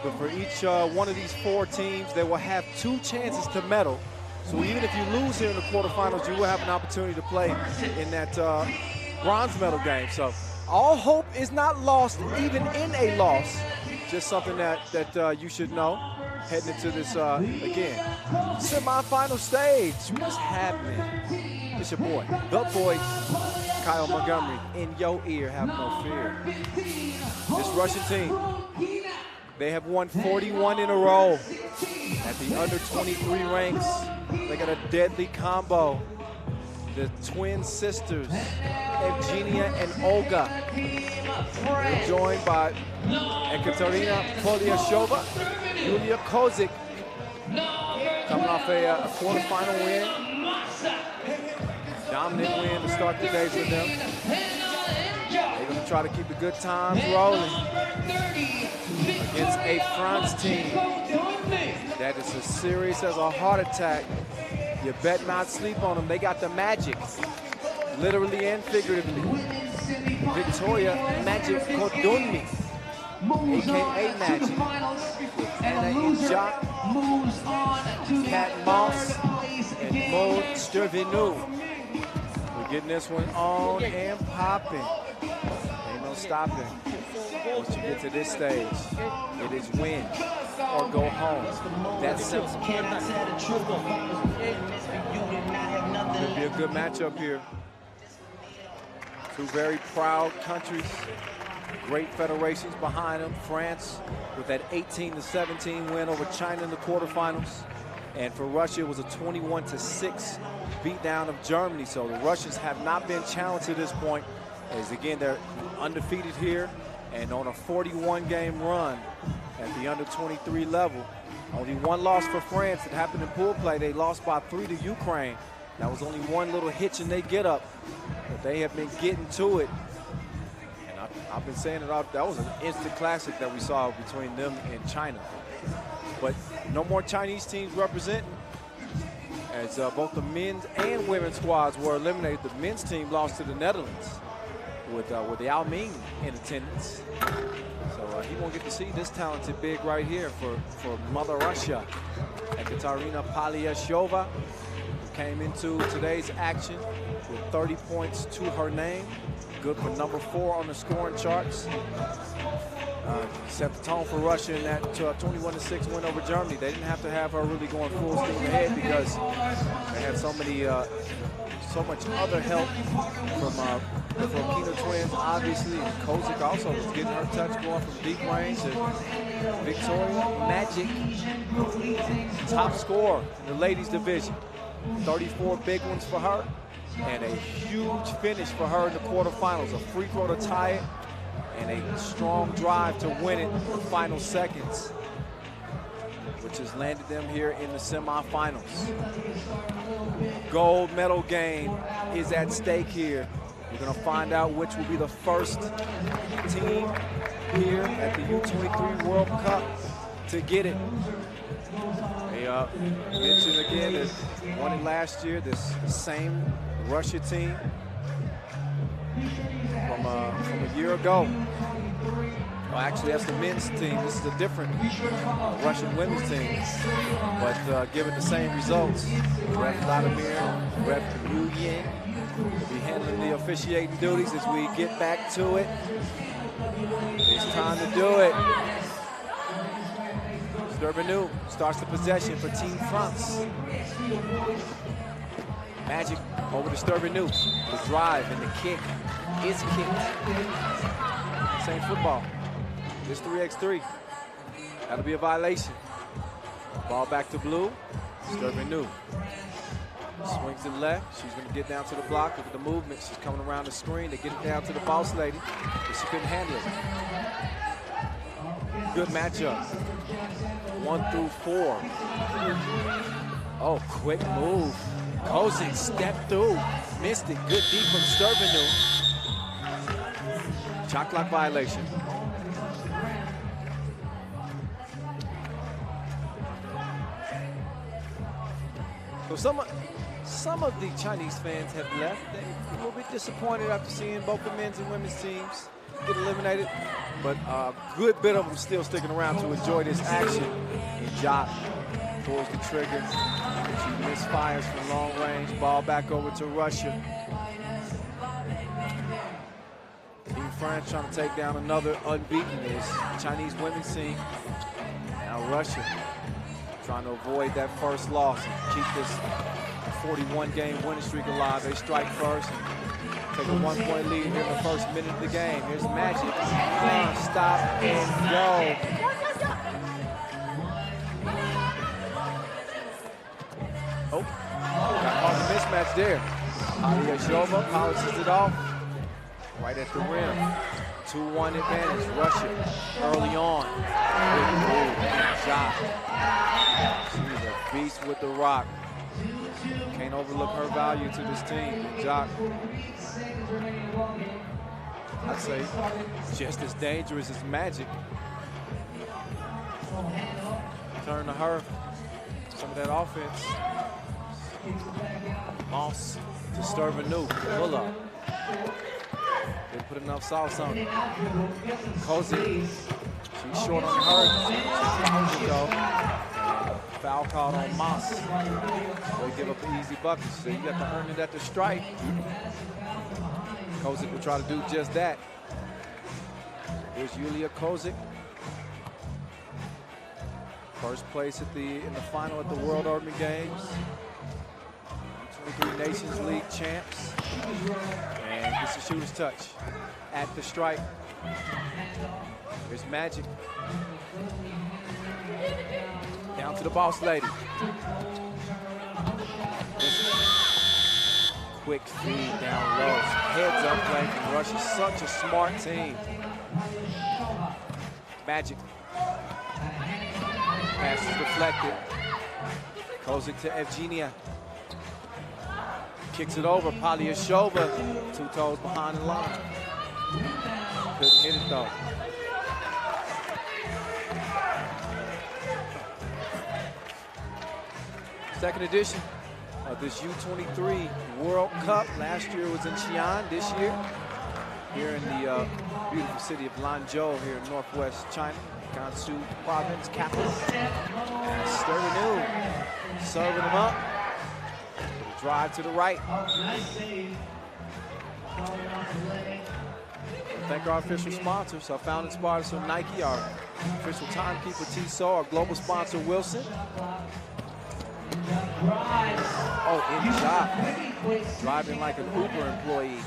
But for each one of these 4 teams, they will have 2 chances to medal. So even if you lose here in the quarterfinals, you will have an opportunity to play in that bronze medal game. So all hope is not lost, even in a loss. Just something that you should know heading into this, again, semifinal stage. What's happening? It's your boy, the voice, Kyle Montgomery, in your ear, have no fear. This Russian team, they have won 41 in a row at the under 23 ranks. They got a deadly combo. The twin sisters, Evgenia and Olga. They're joined by Ekaterina Polyashova, Yulia Kozik, coming off a quarterfinal win. Dominant win to start the day for them. They're going to try to keep the good times rolling against a France team that is as serious as a heart attack. You bet not sleep on them. They got the magic, literally and figuratively. Victoria Magic Kodunmi, a.k.a. Magic. Anna Injak, Kat Moss, and Maud Stervinu. We're getting this one on and popping. Ain't no stopping. Once you get to this stage, it is win or go home. That's simple. It'll be a good matchup here. 2 very proud countries, great federations behind them. France with that 18-17 win over China in the quarterfinals. And for Russia, it was a 21-6 beatdown of Germany. So the Russians have not been challenged to this point, as again, they're undefeated here and on a 41-game run at the under 23 level. Only 1 loss for France. It happened in pool play. They lost by 3 to Ukraine. That was only 1 little hitch and they get up. But they have been getting to it. And I've been saying it all. That was an instant classic that we saw between them and China. But no more Chinese teams representing, as both the men's and women's squads were eliminated. The men's team lost to the Netherlands with Yao Ming in attendance. So he won't get to see this talented big right here for Mother Russia. Ekaterina Polyashova, who came into today's action with 30 points to her name. Good for number 4 on the scoring charts. Set the tone for Russia in that 21-6 win over Germany. They didn't have to have her really going full steam ahead because they had so much other help from the Filipino twins, obviously. Kozik also was getting her touch going from deep range. And Victoria Magic, top scorer in the ladies division. 34 big ones for her, and a huge finish for her in the quarterfinals. A free throw to tie it, and a strong drive to win it in the final seconds, which has landed them here in the semifinals. Gold medal game is at stake here. We're going to find out which will be the first team here at the U23 World Cup to get it. They mentioned again that won it last year, this same Russia team from a year ago. Well, actually, that's the men's team. This is a different Russian women's team, but given the same results. Ref Vladimir, Ref Yu Yin will be handling the officiating duties as we get back to it. It's time to do it. Sterbenou starts the possession for Team France. Magic over to Sterbenou. The drive and the kick is kicked. Same football. It's 3x3. That'll be a violation. Ball back to blue. Sterbenou swings to the left. She's going to get down to the block. Look at the movement. She's coming around the screen to get it down to the boss lady, but she couldn't handle it. Good matchup. 1 through 4. Oh, quick move. Kozik stepped through. Missed it. Good deep from Sterbenou. Shot clock violation. So some of the Chinese fans have left. They're a little bit disappointed after seeing both the men's and women's teams get eliminated. But a good bit of them still sticking around to enjoy this action. And Jock pulls the trigger. She misfires from long range. Ball back over to Russia. Team France trying to take down another unbeaten is Chinese women's team. Now Russia trying to avoid that first loss and keep this 41-game winning streak alive. They strike first and take a 1-point lead here in the first minute of the game. Here's Magic. Stop and go. Oh, got caught in a mismatch there. Alyashova polishes it off right at the rim. 2-1 advantage. Russia early on. Good move. Shot. She's a beast with the rock. Can't overlook her value to this team. Jock, I'd say just as dangerous as Magic. Turn to her. Some of that offense. Moss to Sterbenou. Pull up. Didn't put enough sauce on it. Kozik. She's short on her. She though. Foul called on Moss. They give up an easy bucket. So you got to earn it at the strike. Kozik will try to do just that. Here's Yulia Kozik. First place in the final at the World Urban Games. 23 Nations League champs. And it's a shooter's touch at the strike. Here's Magic. Down to the boss lady. Quick feed down low. Heads up play from Russia. Such a smart team. Magic. Pass is deflected. Kozik to Evgenia. Kicks it over. Polyashova. 2 toes behind the line. Couldn't hit it though. Second edition of this U23 World Cup. Last year was in Xi'an. This year, here in the beautiful city of Lanzhou, here in northwest China, Gansu province capital. And Sterbenou serving them up. Drive to the right. Thank our official sponsors, our founding sponsor Nike, our official timekeeper Tissot, our global sponsor Wilson. Oh, in shot. Driving like an Uber employee.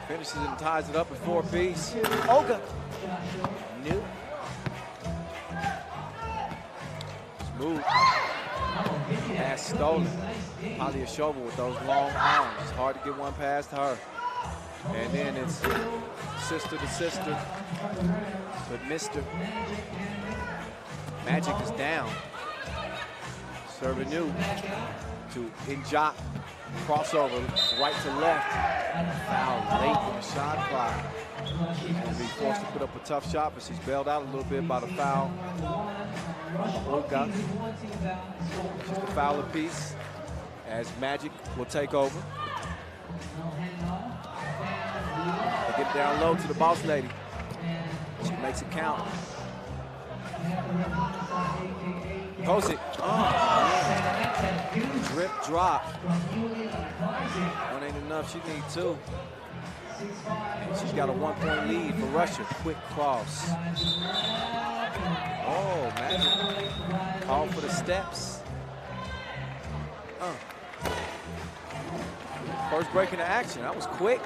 Finishes and ties it up at 4-piece. Olga. New. Smooth. Pass stolen. Polyashova with those long arms. It's hard to get one past her. And then it's sister to sister. But Mr. Magic is down. Sterbenou to Injot. Crossover, right to left. Foul late in the shot clock. She's going to be forced to put up a tough shot, but she's bailed out a little bit by the foul. Olga. Just a foul apiece as Magic will take over. They get down low to the boss lady. She makes it count. Kozik. Oh, drip drop. One ain't enough. She needs 2. And she's got a 1-point lead for Russia. Quick cross. Call for the steps. First break into action. That was quick.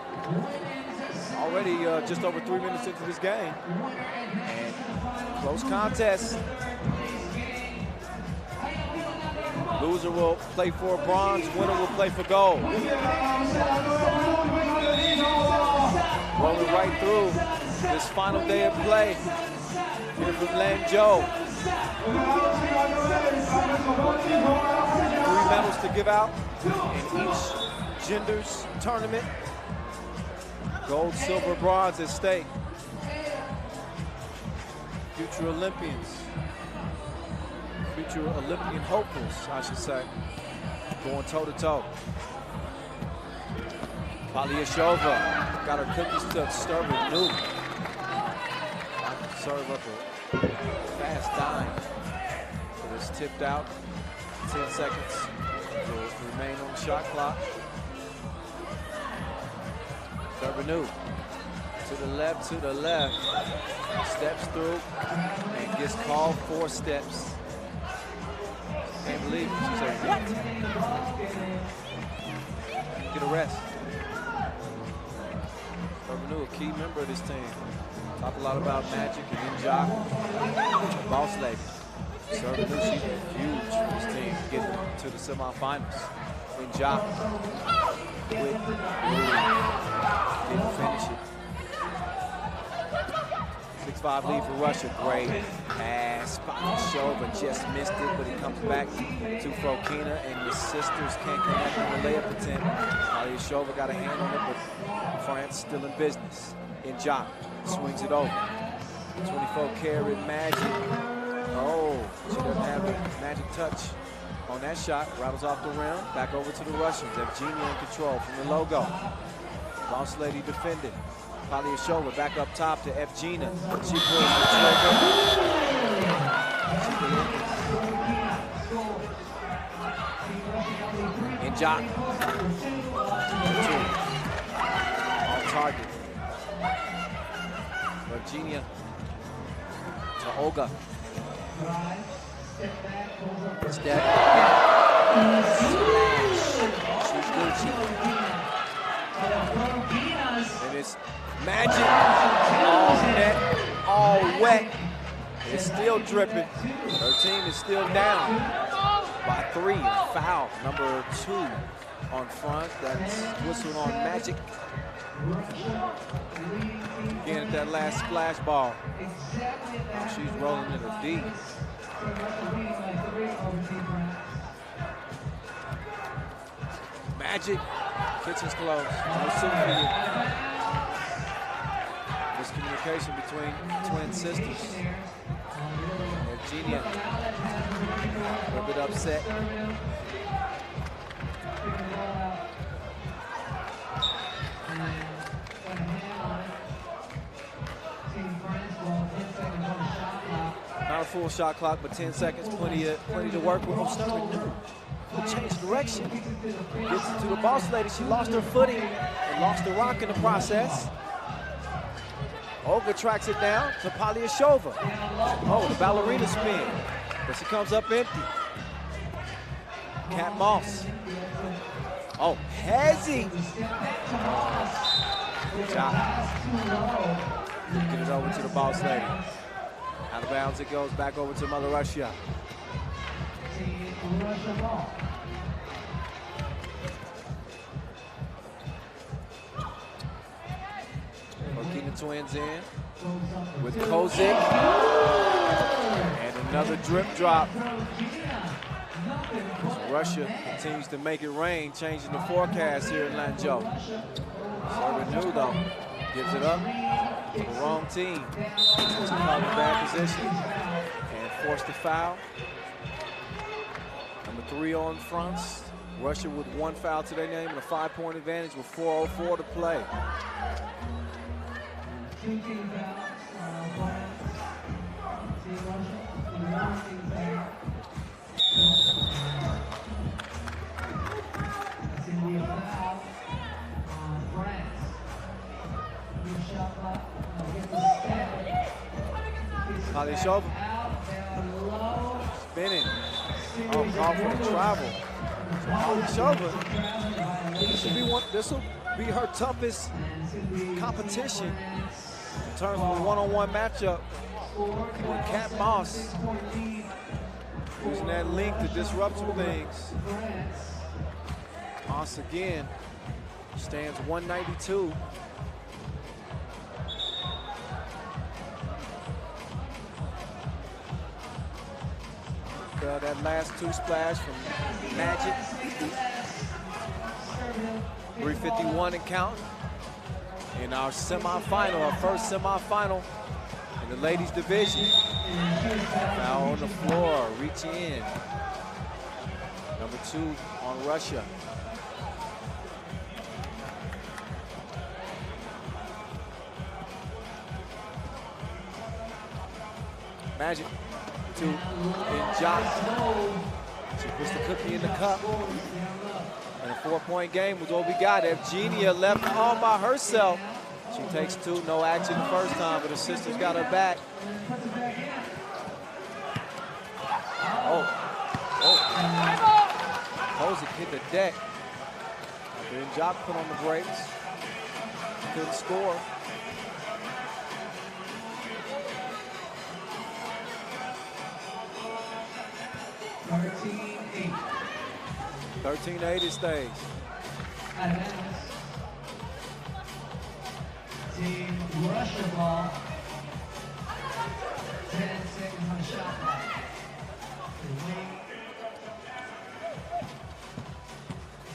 Already just over 3 minutes into this game. And close contest. Loser will play for bronze. Winner will play for gold. Rolling right through this final day of play here from Lanzhou. 3 medals to give out in each gender's tournament. Gold, silver, bronze at stake. Future Olympians. Future Olympian hopefuls, I should say. Going toe-to-toe. Polyashova got her cookies to serve it new. Serve up a fast dime. So it's tipped out. 10 seconds will remain on the shot clock. Serve anew. To the left, to the left. Steps through and gets called 4 steps. Can't believe it. She said, what? Get a rest. Serve a key member of this team. Talk a lot about Magic and Inja. Boss lady. Serve she's huge for this team getting to the semifinals. Inja. Quick. Didn't finish it. 6-5 lead for Russia. Great pass. Polyashova just missed it, but he comes back to Fokina, and the sisters can't connect on the layup attempt. Polyashova got a hand on it, but France still in business. Inja swings it over. 24-carat Magic. Oh, she doesn't have the magic touch on that shot. Rattles off the rim. Back over to the Russians. Evgenia in control from the logo. Boss lady defending. Polyashova back up top to Evgenia. She pulls the trigger. Inja. On target. Evgenia to Olga. Step. She's Gucci. And it's Magic. All net, all wet. It's still dripping. Her team is still down by 3. Foul number 2 on front. That's whistled on Magic. Again at that last splash ball. She's rolling in a deep. Magic. Kitchen's closed. No super. Miscommunication between twin sisters. Evgenia. A little bit upset. Not a full shot clock, but 10 seconds, plenty to work with. Oh, Sturman new. Change direction. Gets to the boss lady. She lost her footing and lost the rock in the process. Olga tracks it down to Polyashova. Oh, the ballerina spin. But she comes up empty. Cat Moss. Oh, Hezzy. Good job. Get it over to the boss lady. Out of bounds it goes, back over to Mother Russia. Fokina twins in with Kozik. And another drip drop. Russia continues to make it rain, changing the forecast here in Lanzhou. Server new though, gives it up to the wrong team. She caught in bad position and forced the foul. Number 3 on fronts. Russia with 1 foul to their name and a 5-point advantage with 4:04 to play. Polyashova. spinning. Oh, call for the travel. Pavlyushova, this will be her toughest competition in terms of a one-on-one matchup with Kat Moss. Using that length to disrupt some things. Moss again stands 192. That last two splash from Magic. 3:51 and counting. In our semifinal, our first semifinal in the ladies division. Foul on the floor, reach in. Number 2 on Russia. Magic to Njak. She puts the cookie in the cup. And a 4-point game was what we got. Evgenia left all by herself. She takes 2, no action the first time, but her sister's got her back. Oh. Hosick hit the deck. Then Njak put on the brakes. Couldn't score. 13-8 it stays. Team Russia ball. 10 seconds on the shot clock.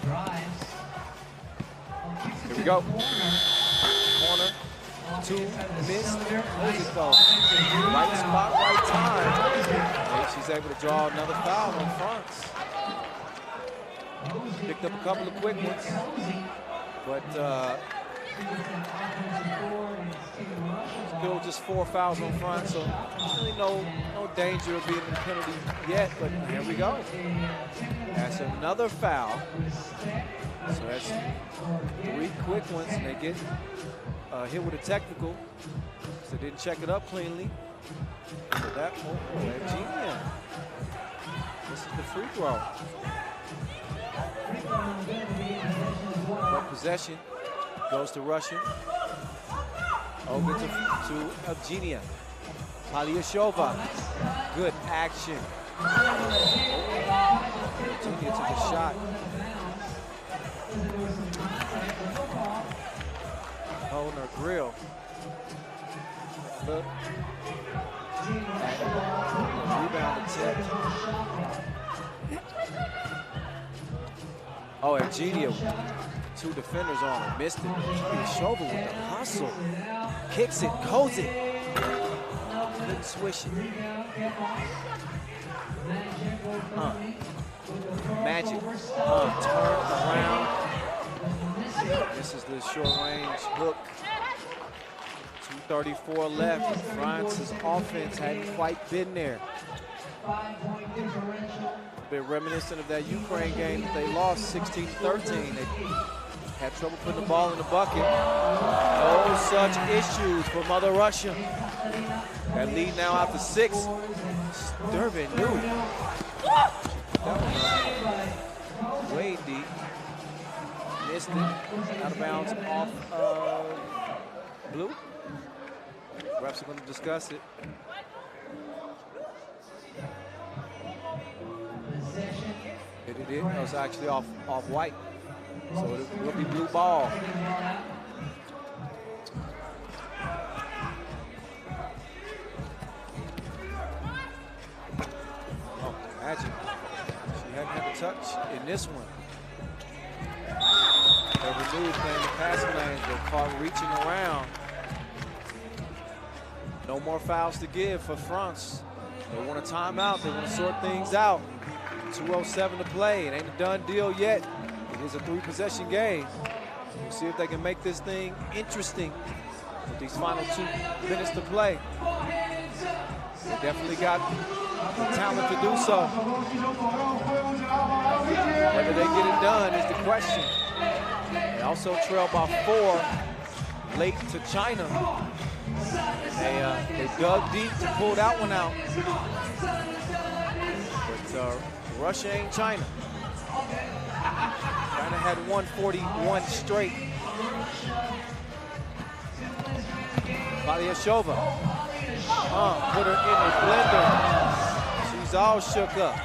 Drives. Here we go. Corner. 2 missed. Hosick though. Right spot, right time. And she's able to draw another foul on France. Picked up a couple of quick ones, but still just 4 fouls on front, so really no danger of being in the penalty yet, but here we go. That's another foul. So that's 3 quick ones, and they get hit with a technical, so they didn't check it up cleanly. So that, Evgenia. This is the free throw. But possession goes to Russia. Over to Evgenia. Pavlyushova. Good action. Evgenia took a shot. Holding her grill. Look. Rebound attempt. Oh, Evgenia, 2 defenders on her, missed it. Pavlyushova with the hustle. Kicks it, goes it. Couldn't swish it. Magic, turn around. This is the short range hook. 2:34 left. France's offense hadn't quite been there. 5-point differential. Bit reminiscent of that Ukraine game that they lost 16-13. They had trouble putting the ball in the bucket. No such issues for Mother Russia. That lead now out to 6. Durbin knew. That one way deep. Missed it. Out of bounds off blue. Refs are going to discuss it. It was actually off white, so it will be blue ball. Oh, Magic. She hadn't had a touch in this one. They renewed playing the passing lanes. They're caught reaching around. No more fouls to give for France. They want a timeout. They want to sort things out. 2:07 to play. It ain't a done deal yet. It is a 3-possession game. We'll see if they can make this thing interesting with these final 2 minutes to play. They definitely got the talent to do so. Whether they get it done is the question. They also trail by 4 late to China. They dug deep to pull that one out. Russia ain't China. China had 141 straight. Valyashova. Put her in the blender. She's all shook up.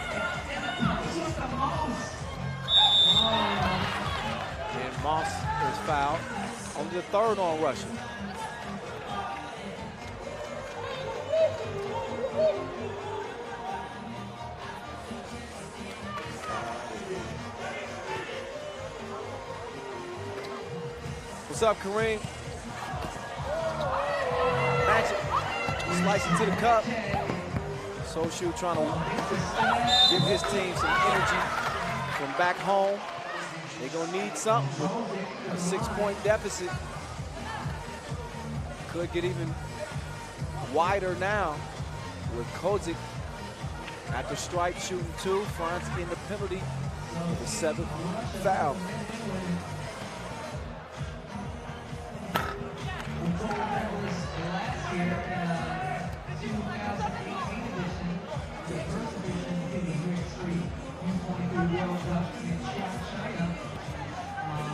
And Moss is fouled. Only the third on Russia. What's up, Kareem? Magic. Slice it to the cup. Soshu trying to give his team some energy from back home. They're going to need something with a 6-point deficit. Could get even wider now with Kozik at the stripe shooting 2. France in the penalty with the 7th foul.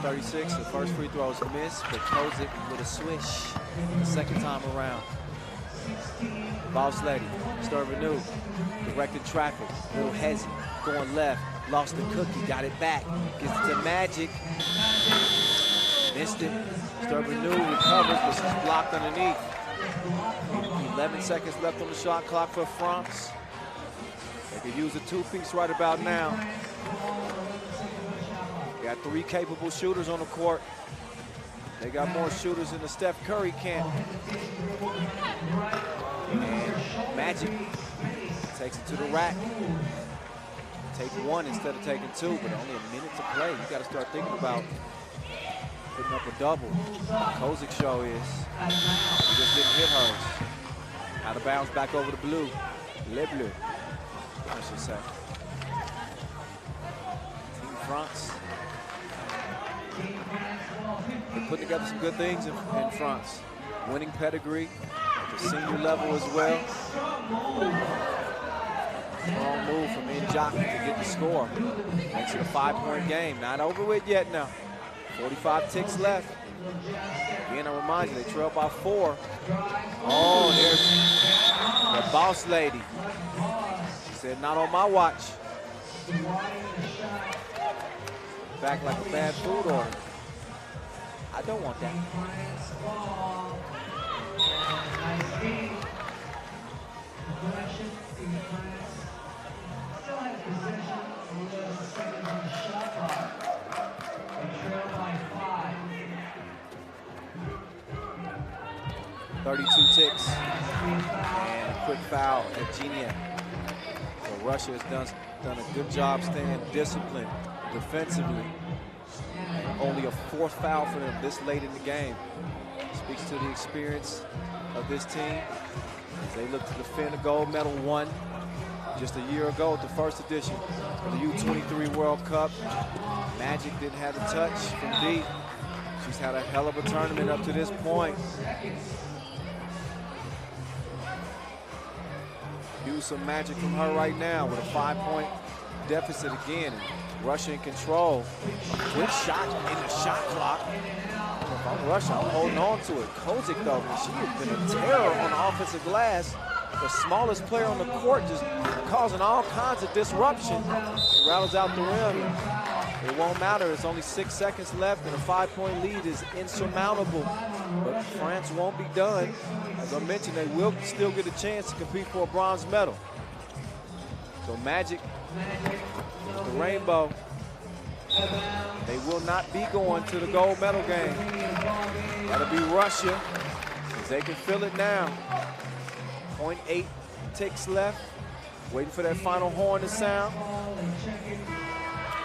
.36, the first free throw was missed, but Kozik with a swish the second time around. Boss Lady, Sturvanu, directed traffic, little hezzy, going left, lost the cookie, got it back, gets it to Magic, missed it. Sturvanu recovers, but she's blocked underneath. 11 seconds left on the shot clock for France. They could use a two-piece right about now. Got 3 capable shooters on the court. They got more shooters in the Steph Curry camp. And Magic takes it to the rack. Take 1 instead of taking 2, but only a minute to play. You got to start thinking about putting up a double. Kozik's show is he just didn't hit hers. Out of bounds, back over the blue. Le Bleu, I should say. Team France. They put together some good things in France. Winning pedigree at the senior level as well. Strong move from Njaka to get the score. Makes it a 5-point game. Not over with yet now. 45 ticks left. Again, I remind you, they trail by 4. Oh, there's the boss lady. She said, not on my watch. Back like a bad food order. I don't want that. Still has possession with 11 seconds on the shot clock. They trail by 5. 32 ticks. And a quick foul at Genia. So Russia has done a good job staying disciplined defensively. And only a 4th foul for them this late in the game. Speaks to the experience of this team as they look to defend a gold medal won just a year ago at the first edition of the U23 World Cup. Magic didn't have a touch from deep. She's had a hell of a tournament up to this point. Use some magic from her right now with a 5-point deficit again. And Russia in control. A quick shot in the shot clock. If I'm Russia, I'm holding on to it. Kozik, though, she has been a terror on the offensive glass. The smallest player on the court just causing all kinds of disruption. It rattles out the rim. It won't matter. It's only 6 seconds left, and a 5-point lead is insurmountable. But France won't be done. As I mentioned, they will still get a chance to compete for a bronze medal. So Magic, the rainbow, they will not be going to the gold medal game. That'll be Russia, as they can feel it now. 0.8 ticks left, waiting for that final horn to sound.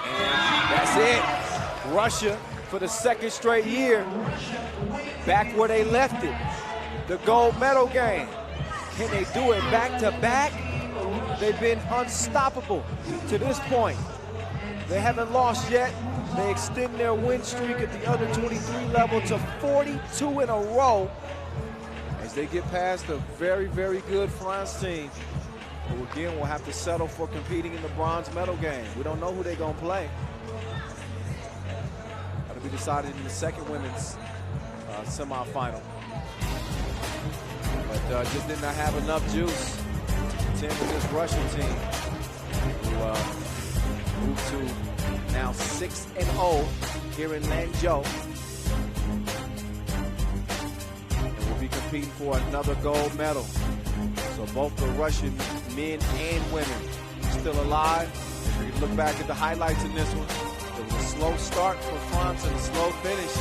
And that's it. Russia, for the 2nd straight year, back where they left it, the gold medal game. Can they do it back to back? They've been unstoppable to this point. They haven't lost yet. They extend their win streak at the under 23 level to 42 in a row as they get past a very, very good France team who again will have to settle for competing in the bronze medal game. We don't know who they're going to play. That'll be decided in the second women's semifinal. But just did not have enough juice to contend with this Russian team, who moved to now 6-0 here in Lanzhou. And will be competing for another gold medal. So both the Russian men and women still alive. If you look back at the highlights in this one, it was a slow start for France and a slow finish.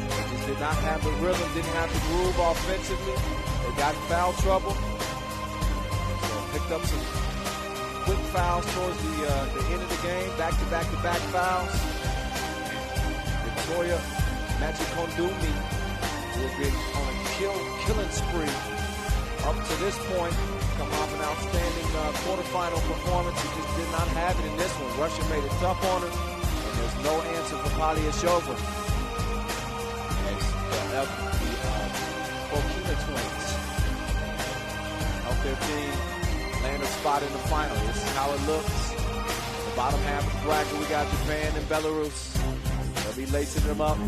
They just did not have the rhythm, didn't have the groove offensively. They got in foul trouble. So picked up some quick fouls towards the end of the game, back-to-back fouls. Victoria Machikondumi, who has been on a killing spree up to this point, come off an outstanding quarterfinal performance. He just did not have it in this one. Russia made it tough on her, and there's no answer for Polyashova. The Burkina twins help their team land a spot in the final. This is how it looks. The bottom half of the bracket, we got Japan and Belarus. They'll be lacing them up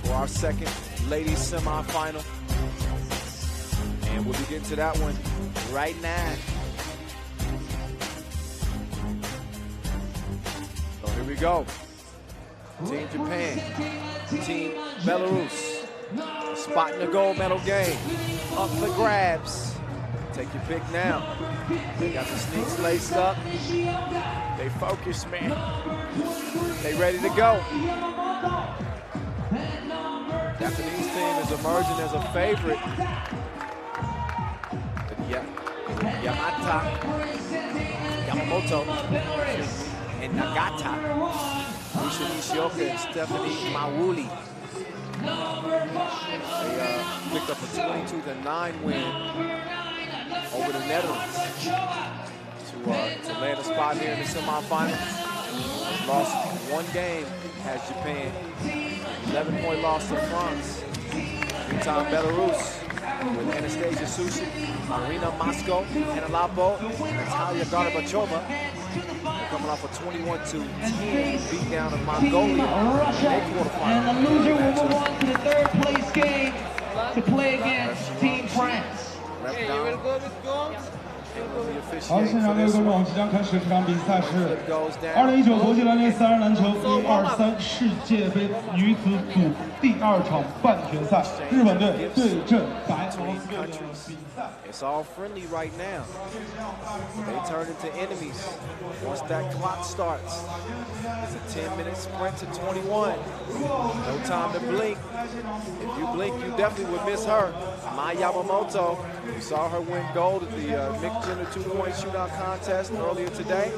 for our second ladies semifinal. And we'll be getting to that one right now. So here we go. Team Japan, Team Belarus. A spot in the gold medal game. Up for grabs. Take your pick now. They got the sneaks laced up. They focused, man. They ready to go. Japanese team is emerging as a favorite. Yamamoto and Nagata, Risha Nishioka and Stephanie Mawuli. They picked up a 22-9 win over the Netherlands to land a spot here in the semifinals. Lost one game has Japan, 11-point loss to France. Meantime, Belarus with Anastasia Sushi, Marina Moscow, Anna Lapo, and Natalia Garbachova. They're coming off a 21-10 beatdown of Mongolia. And the loser will move on to the third place game to play against Team France. Okay, you will go with gold. 好，现场各位观众，即将开始这场比赛是2019国际篮联3人篮球U23世界杯女子组第2场半决赛，日本队对阵白俄罗斯队的比赛。It's all friendly right now. They turn into enemies once that clock starts. It's a 10-minute sprint to 21. No time to blink. If you blink, you definitely would miss her. Mai Yamamoto, you saw her win gold at the mixed gender two-point shootout contest earlier today.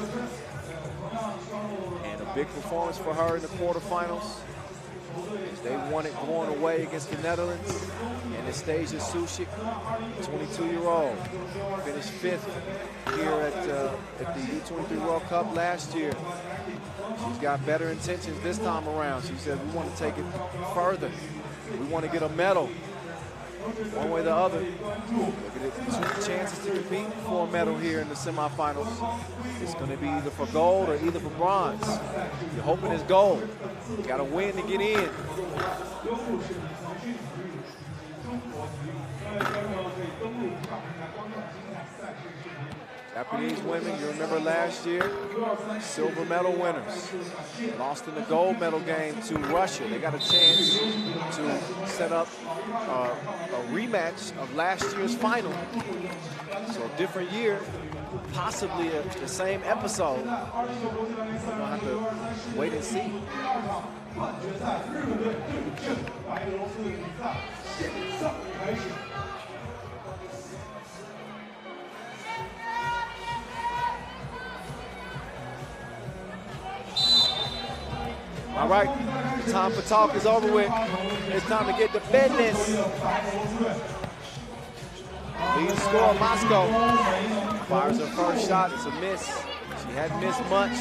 And a big performance for her in the quarterfinals. They won it going away against the Netherlands. Anastasia Sushik, 22-year-old, finished 5th here at the U23 World Cup last year. She's got better intentions this time around. She said, we want to take it further. We want to get a medal. One way or the other. Look at it, 2 chances to compete for a medal here in the semifinals. It's going to be either for gold or either for bronze. You're hoping it's gold. You got to win to get in. Japanese women, you remember last year, silver medal winners. Lost in the gold medal game to Russia. They got a chance to set up a rematch of last year's final. So a different year, possibly the same episode. We'll have to wait and see. All right, time for talk is over with. It's time to get to business. Lead scorer, Moscow, fires her first shot. It's a miss. She hadn't missed much.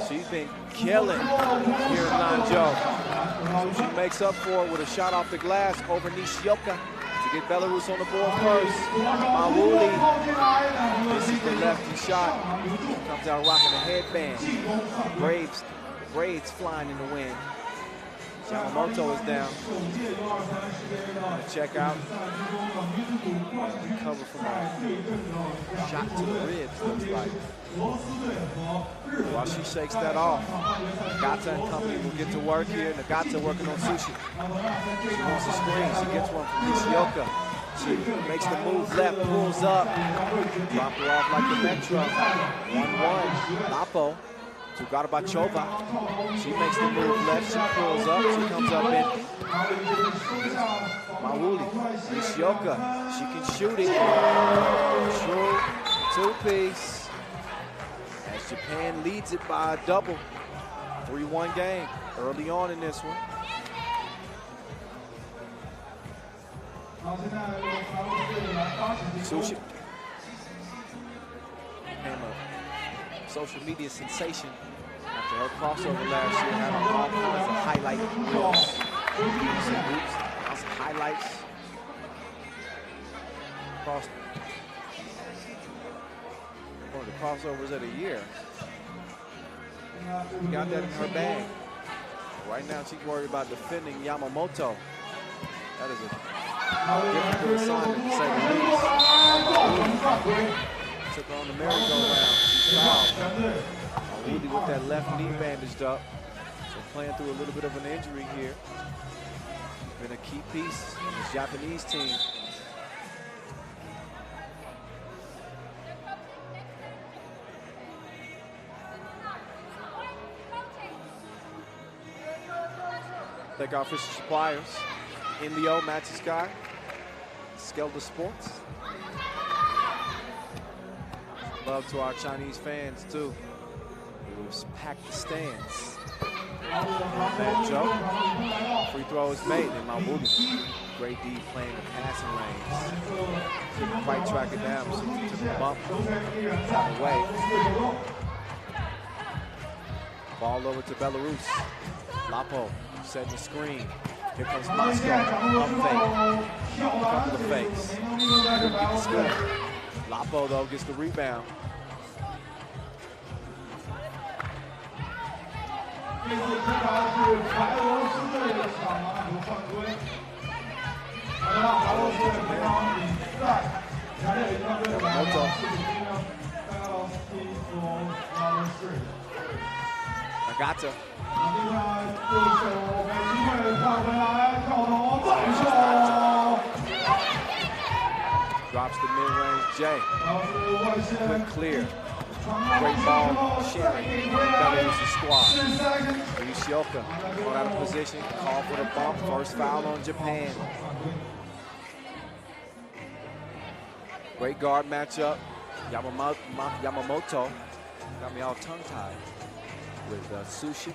She's been killing here in Lanzhou. So she makes up for it with a shot off the glass over Nishioka to get Belarus on the board first. Mawouli. This is the lefty shot. Comes out rocking a headband. Braids flying in the wind. Yamamoto is down. Check out. Recover from a shot to the ribs, looks like. While she shakes that off, Nagata and company will get to work here. Nagata working on Sushi. She wants the screen. She gets one from Nishioka. She makes the move left, pulls up. Drop her off like the Metro. 1-1. Lapo to Garbachova. She makes the move left. She pulls up. She comes up empty. Mawouli. Nishioka. She can shoot it. True. Two-piece. As Japan leads it by a double. 3-1 game early on in this one. Sushi became a social media sensation after her crossover last year, having all kinds of highlight reels. Lots of highlights across one of the crossovers of the year. She got that in her bag. Right now, she's worried about defending Yamamoto. That is a difficult assignment, to say the least. Took her on the merry-go-round. She's fouled. Mawouli with that left knee bandaged up. So playing through a little bit of an injury here. Been a key piece in this Japanese team. Thank our official suppliers. MBO, Matchy Sky, Skelter Sports. Love to our Chinese fans too. Who's packed the stands. Bad joke. Free throw is made in Mawouli. Great D playing the passing lanes. Couldn't quite track it down, so he took a bump away. Ball over to Belarus. Lapo setting the screen. Here comes Moscow. Up fake. Couple of fakes. Couldn't get the score. Lapo though gets the rebound. Nagata. Drops the mid-range J. Quick clear. Great ball sharing. Belarus' squad. Nishioka going out of position. Call for the bump. First foul on Japan. Great guard matchup. Yamamoto got me all tongue-tied with Sushi.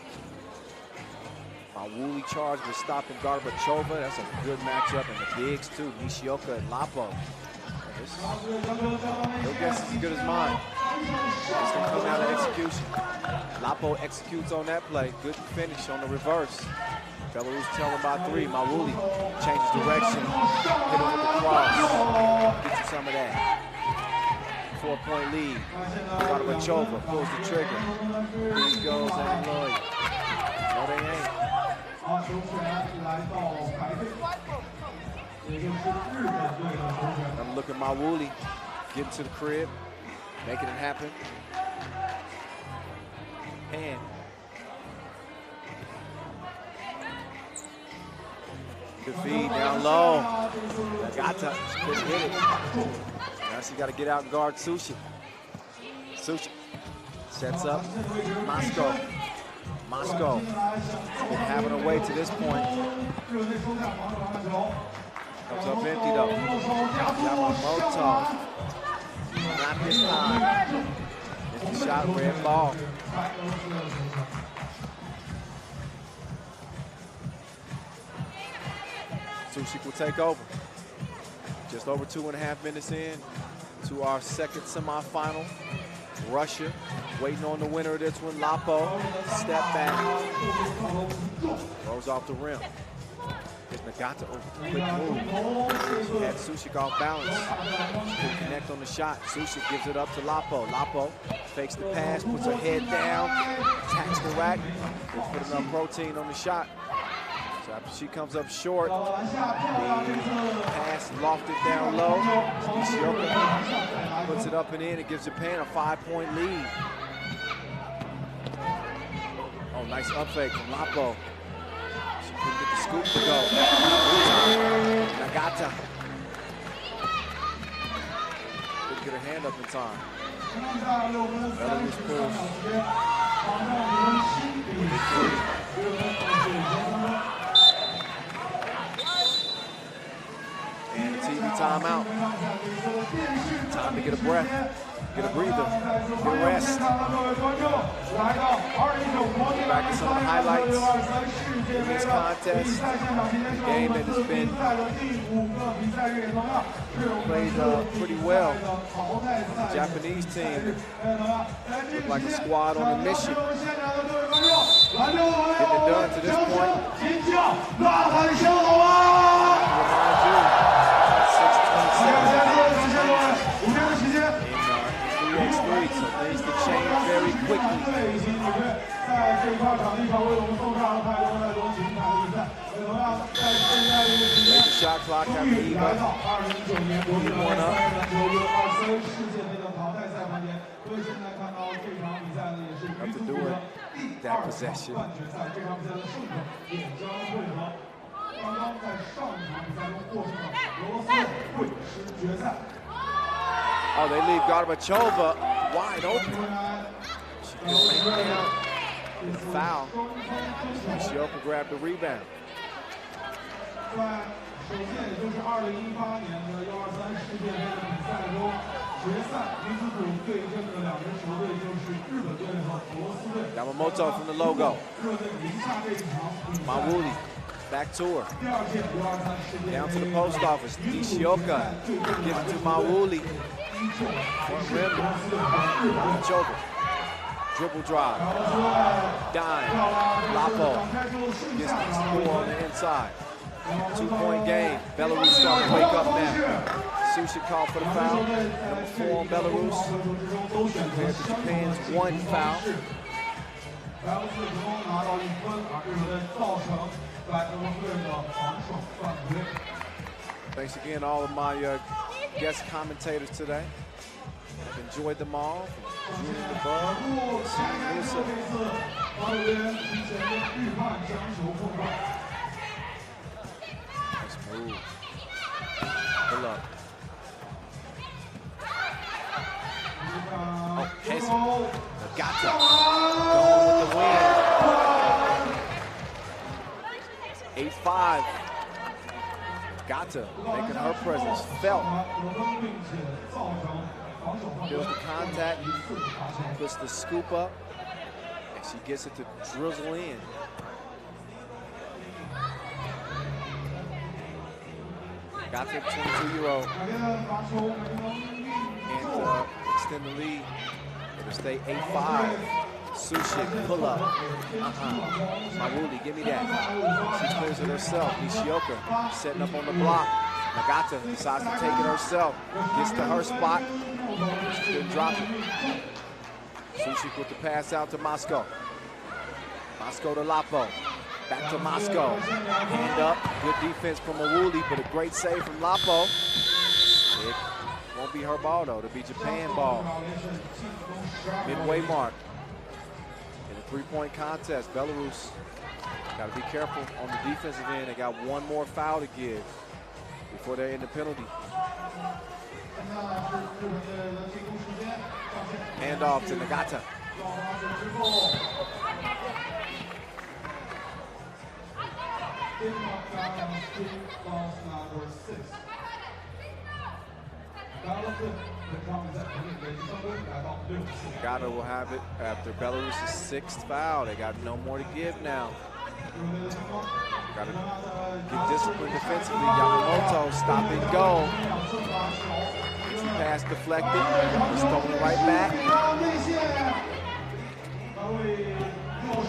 Mawouli charged with stopping Garbachova. That's a good matchup. And the bigs too, Nishioka and Lapo. Your guess is as good as mine. It's gonna come out of execution. Lapo executes on that play. Good finish on the reverse. Belarus trailing by 3. Mawouli changes direction. Hit him with the cross. Get you some of that. 4-point lead. Garbachova pulls the trigger. These goes and Lloyd. No, they ain't. I'm looking at Mawouli getting to the crib, making it happen. And good feed down low. Nagata couldn't hit it. Now she got to get out and guard Sushi. Sushi sets up Moscow. Moscow been having her way to this point. Comes up empty though. Yamamoto. Not this time. It's the shot, red ball. Sushi will take over. Just over 2.5 minutes in to our second semifinal. Russia waiting on the winner of this one. Lapo, step back. Throws off the rim. Here's Nagata over the quick move. She had Sushik off balance. She couldn't connect on the shot. Sushik gives it up to Lapo. Lapo fakes the pass, puts her head down, attacks the rack. They put enough protein on the shot. So after she comes up short, the pass lofted down low. Nishioka puts it up and in. It gives Japan a 5-point lead. Oh, nice up fake from Lapo. She couldn't get the scoop to go. Nagata. Couldn't get her hand up in time. Belarus pulls. And a TV timeout. Time to get a breath. Get a breather, get a rest. Back to some of the highlights in this contest. A game that has been played pretty well. The Japanese team looked like a squad on a mission. Getting it done to this point. So things can change very quickly. Make the shot clock after FIBA. One up. Have to do it. That possession. Oh, they leave Gorbachova wide open. She can make it down. It's a foul. Nishioka grabbed the rebound. Yamamoto from the logo. Mawuli. Back to her. Down to the post office. Nishioka gives it to Mawuli. Front rim. Choker. Dribble drive. Dime. Lapo gets the score on the inside. 2-point game. Belarus starting to wake up now. Sushi called for the foul. Number 4 on Belarus. Compared to Japan's 1 foul. Thanks again to all of my guest commentators today. I've enjoyed them all. Julian DeBug, nice move. Pull up. Oh, Hezzy. Nagata. Going with the win. 8-5. Nagata making her presence felt. Feels the contact, puts the scoop up, and she gets it to drizzle in. Got to 22-year-old and extend the lead. It'll stay 8-5. Sushi, pull up. Mawuli, give me that. She clears it herself. Nishioka setting up on the block. Nagata decides to take it herself. Gets to her spot. She couldn't drop it. Sushi with the pass out to Moscow. Moscow to Lapo. Back to Moscow. Hand up. Good defense from Mawuli, but a great save from Lapo. It won't be her ball, though. It'll be Japan ball. Midway mark. In a 3-point contest, Belarus got to be careful on the defensive end. They got one more foul to give before they're in the penalty. Hand off to Nagata. Nagata will have it after Belarus' 6th foul. They got no more to give now. Got to get disciplined defensively. Yamamoto, stop and go. Easy pass deflected. Stolen right back.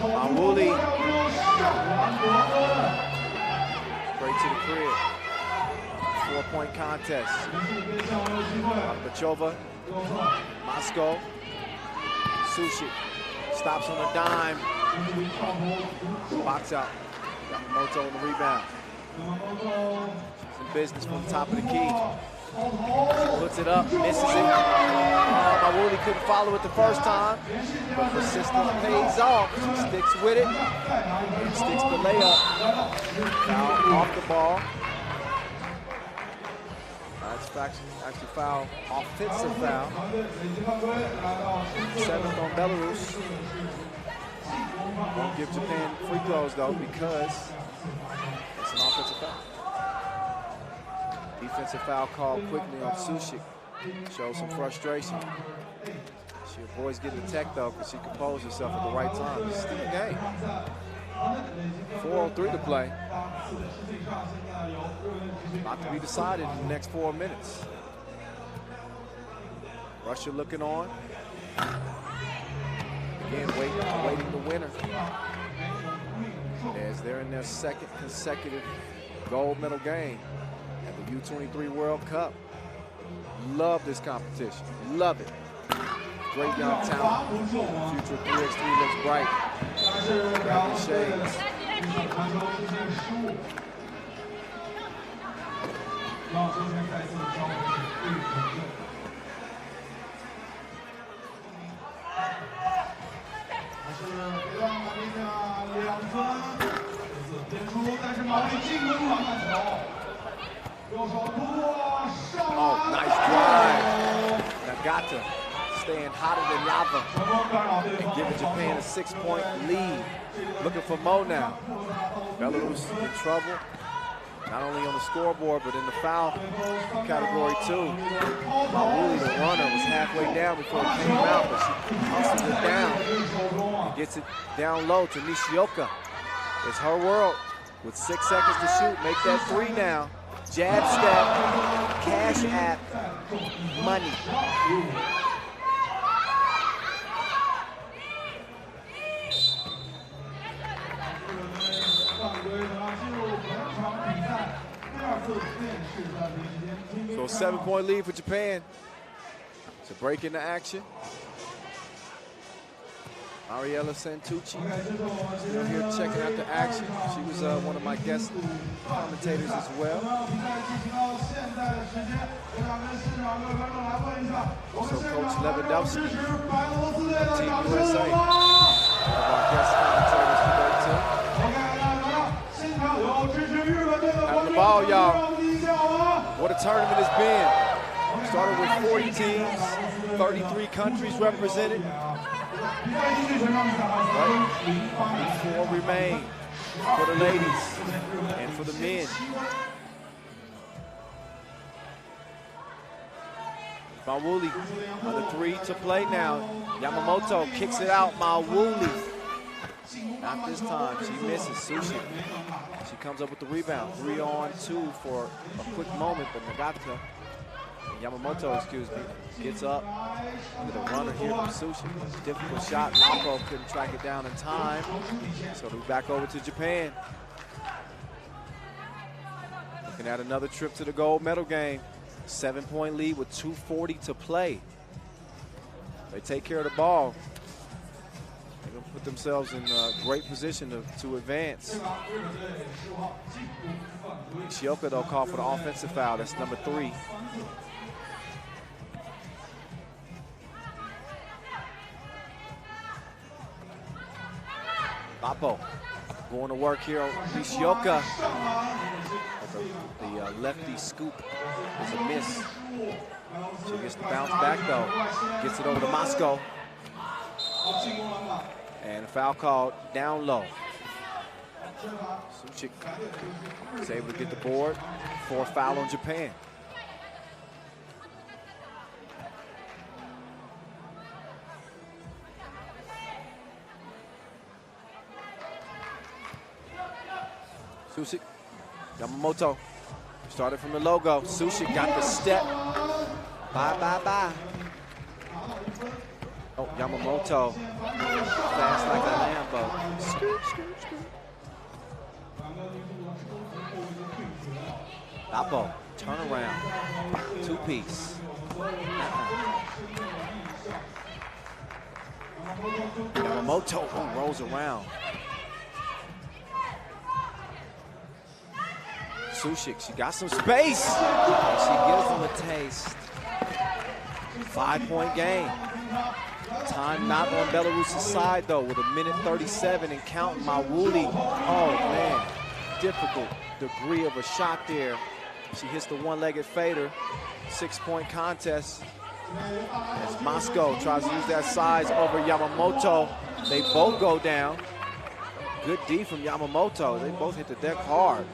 Mawuli. Straight to the crib. 4-point contest. Bachova, Moscow, Sushi stops on a dime. Box out. Yamamoto on the rebound. She's in business from the top of the key. Puts it up, misses it. Mawuli couldn't follow it the first time, but persistence pays off. She sticks with it and sticks the layup. Foul off the ball. That's actually foul, offensive foul. 7th on Belarus. Won't give Japan free throws though because it's an offensive foul. Defensive foul called quickly on Sushik. Shows some frustration. She avoids getting the tech though because she composed herself at the right time. It's still a game. 4:03 to play. About to be decided in the next 4 minutes. Russia looking on. Again, waiting the winner. As they're in their 2nd consecutive gold medal game at the U23 World Cup. Love this competition. Love it. Great young talent. Future 3x3 looks bright. Grab the shades. Oh, nice drive. Nagata staying hotter than lava and giving Japan a 6-point lead. Looking for Mo now. Belarus in trouble, not only on the scoreboard, but in the foul category too. Mawuli, the runner, was halfway down before it came out, but she hustles it down and gets it down low to Nishioka. It's her world with 6 seconds to shoot. Make that 3 now. Jab step, cash app, money. So a 7-point lead for Japan. It's a break in the action. Ariella Santucci still here checking out the action. She was one of my guest commentators as well. Also Coach Lewandowski, Team USA, one of our guest commentators today too. Having the ball, y'all. What a tournament it's been. Started with 40 teams, 33 countries represented. 4 remain for the ladies and for the men. Mawuli on the 3 to play now. Yamamoto kicks it out. Mawuli. Not this time. She misses. Sushi. She comes up with the rebound. 3-on-2 for a quick moment, but Nagata, Yamamoto, excuse me, gets up. Look at the runner here from Sushi. Difficult shot. Mako couldn't track it down in time. So we're back over to Japan. Looking at another trip to the gold medal game. 7-point lead with 2:40 to play. They take care of the ball. They're going to put themselves in a great position to advance. Shioka, they'll call for the offensive foul. That's number 3. Lapo going to work here on Nishioka. The lefty scoop is a miss. She gets the bounce back though. Gets it over to Moscow. And a foul called down low. Suchik is able to get the board. 4th foul on Japan. Sushi, Yamamoto, started from the logo. Sushi got the step. Bye. Oh, Yamamoto, fast like a Lambo. Scoot. Lapo, turn around, two-piece. Yamamoto, who rolls around. Sushik, she got some space. She gives him a taste. 5-point game. Time not on Belarus' side, though, with 1:37 and counting. Mawuli, oh, man, difficult degree of a shot there. She hits the one-legged fader. 6-point contest. As Moscow tries to use that size over Yamamoto. They both go down. Good D from Yamamoto. They both hit the deck hard.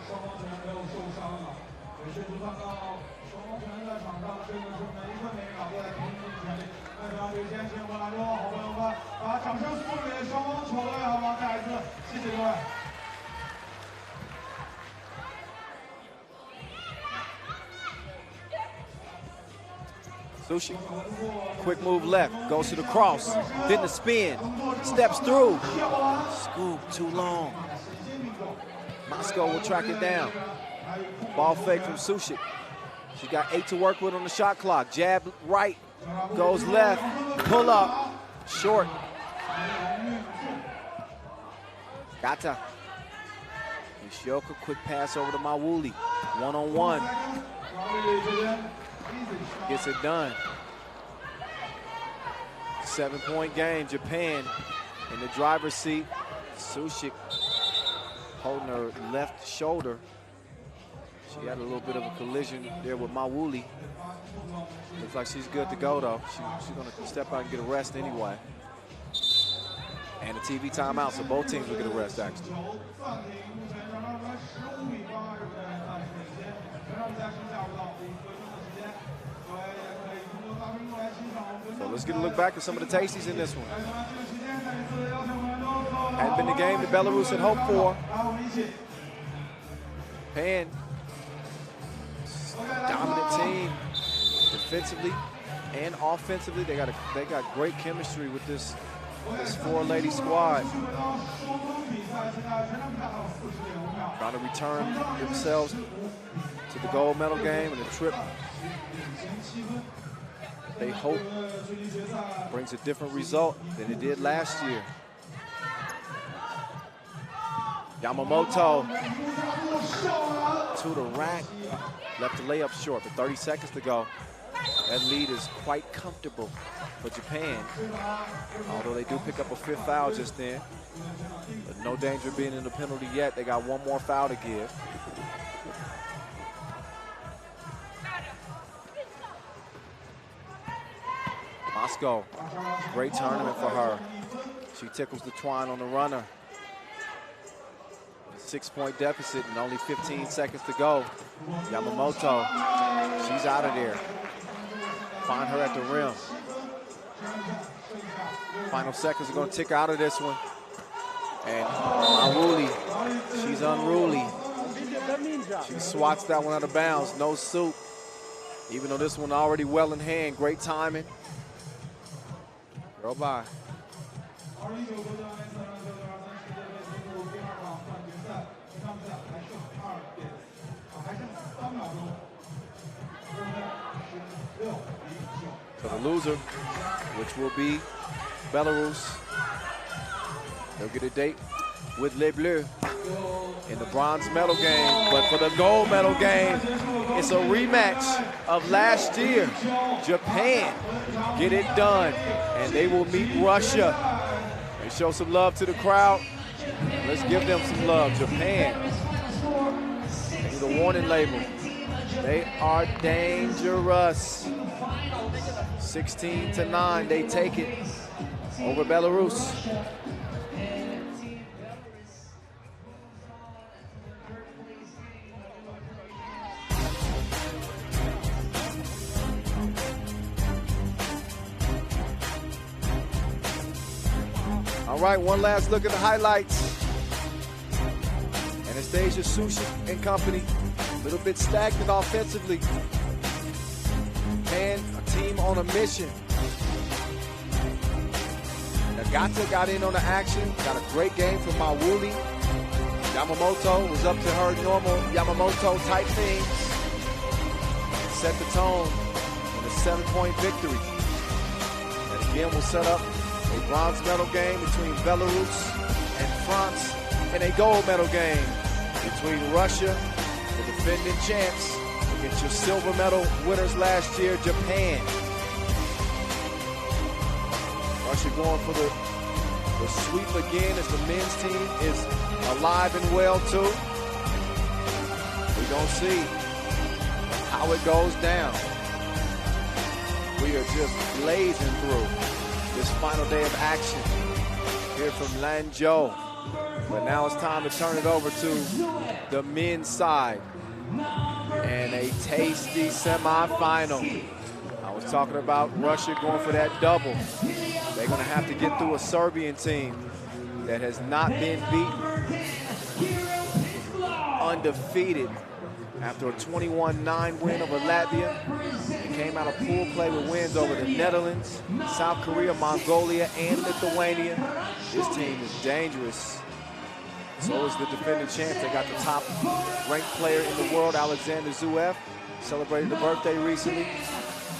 Sushi, quick move left, goes to the cross, then the spin, steps through. Scoop, too long. Moscow will track it down. Ball fake from Sushik. She got 8 to work with on the shot clock. Jab right, goes left, pull up, short. Gata. Nishioka, quick pass over to Mawuli. One-on-one. Gets it done. 7-point game, Japan in the driver's seat. Sushik holding her left shoulder. She had a little bit of a collision there with Mawuli. Looks like she's good to go, though. She's going to step out and get a rest anyway. And a TV timeout, so both teams will get a rest, actually. So let's get a look back at some of the tasties in this one. Hadn't been the game that Belarus had hoped for. Japan, dominant team, defensively and offensively. They got great chemistry with this four-lady squad. Trying to return themselves to the gold medal game and the trip they hope brings a different result than it did last year. Yamamoto to the rack, left the layup short, but 30 seconds to go. That lead is quite comfortable for Japan, although they do pick up a 5th foul just then. But no danger of being in the penalty yet. They got one more foul to give. Moscow, great tournament for her. She tickles the twine on the runner. 6-point deficit and only 15 seconds to go. Yamamoto, she's out of there. Find her at the rim. Final seconds are going to tick out of this one. And Mawuli, she's unruly. She swats that one out of bounds, no soup. Even though this one already well in hand, great timing. Girl, bye. So the loser, which will be Belarus, they'll get a date with Les Bleus in the bronze medal game. But for the gold medal game, it's a rematch of last year. Japan get it done, and they will meet Russia. And show some love to the crowd. Let's give them some love. Japan, with a warning label. They are dangerous. 16-9, they take it over Belarus. All right, one last look at the highlights. Anastasia Sushik and company, a little bit stagnant offensively. And a team on a mission. Nagata got in on the action, got a great game from Mawuli. Yamamoto was up to her normal Yamamoto type things. set the tone in a 7-point victory. And again, will set up a bronze medal game between Belarus and France, and a gold medal game between Russia, the defending champs, against your silver medal winners last year, Japan. Russia going for the sweep again as the men's team is alive and well too. We're going to see how it goes down. We are just blazing through this final day of action here from Lanzhou. But now it's time to turn it over to the men's side. And a tasty semifinal. I was talking about Russia going for that double. They're going to have to get through a Serbian team that has not been beaten. Undefeated after a 21-9 win over Latvia. They came out of pool play with wins over the Netherlands, South Korea, Mongolia, and Lithuania. This team is dangerous. So is the defending champs. They got the top ranked player in the world, Alexander Zverev. Celebrated a birthday recently.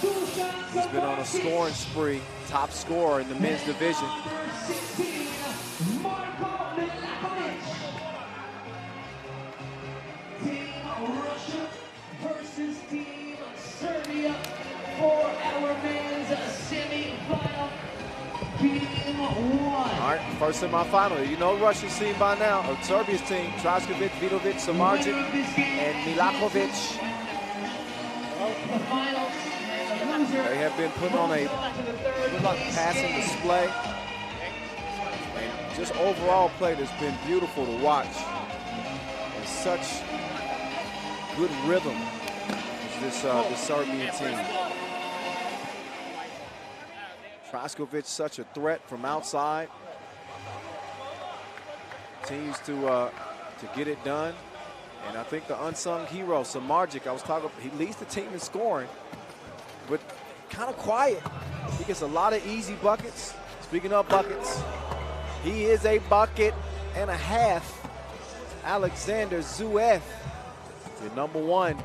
He's been on a scoring spree, top scorer in the men's division. Team Russia versus Team Serbia for our men's semifinal. Game 1. All right, first semifinal. You know Russia's team by now, or Serbia's team, Traskovic, Vidovic, Samardzic, and Milakovic. They have been put on a good luck passing display. And just overall play that's been beautiful to watch. And such good rhythm is this Serbian team. Traskovic, such a threat from outside. Continues to get it done. And I think the unsung hero, Samardzic, I was talking, he leads the team in scoring, but kind of quiet. He gets a lot of easy buckets. Speaking of buckets, he is a bucket and a half. Alexander Zverev, the #1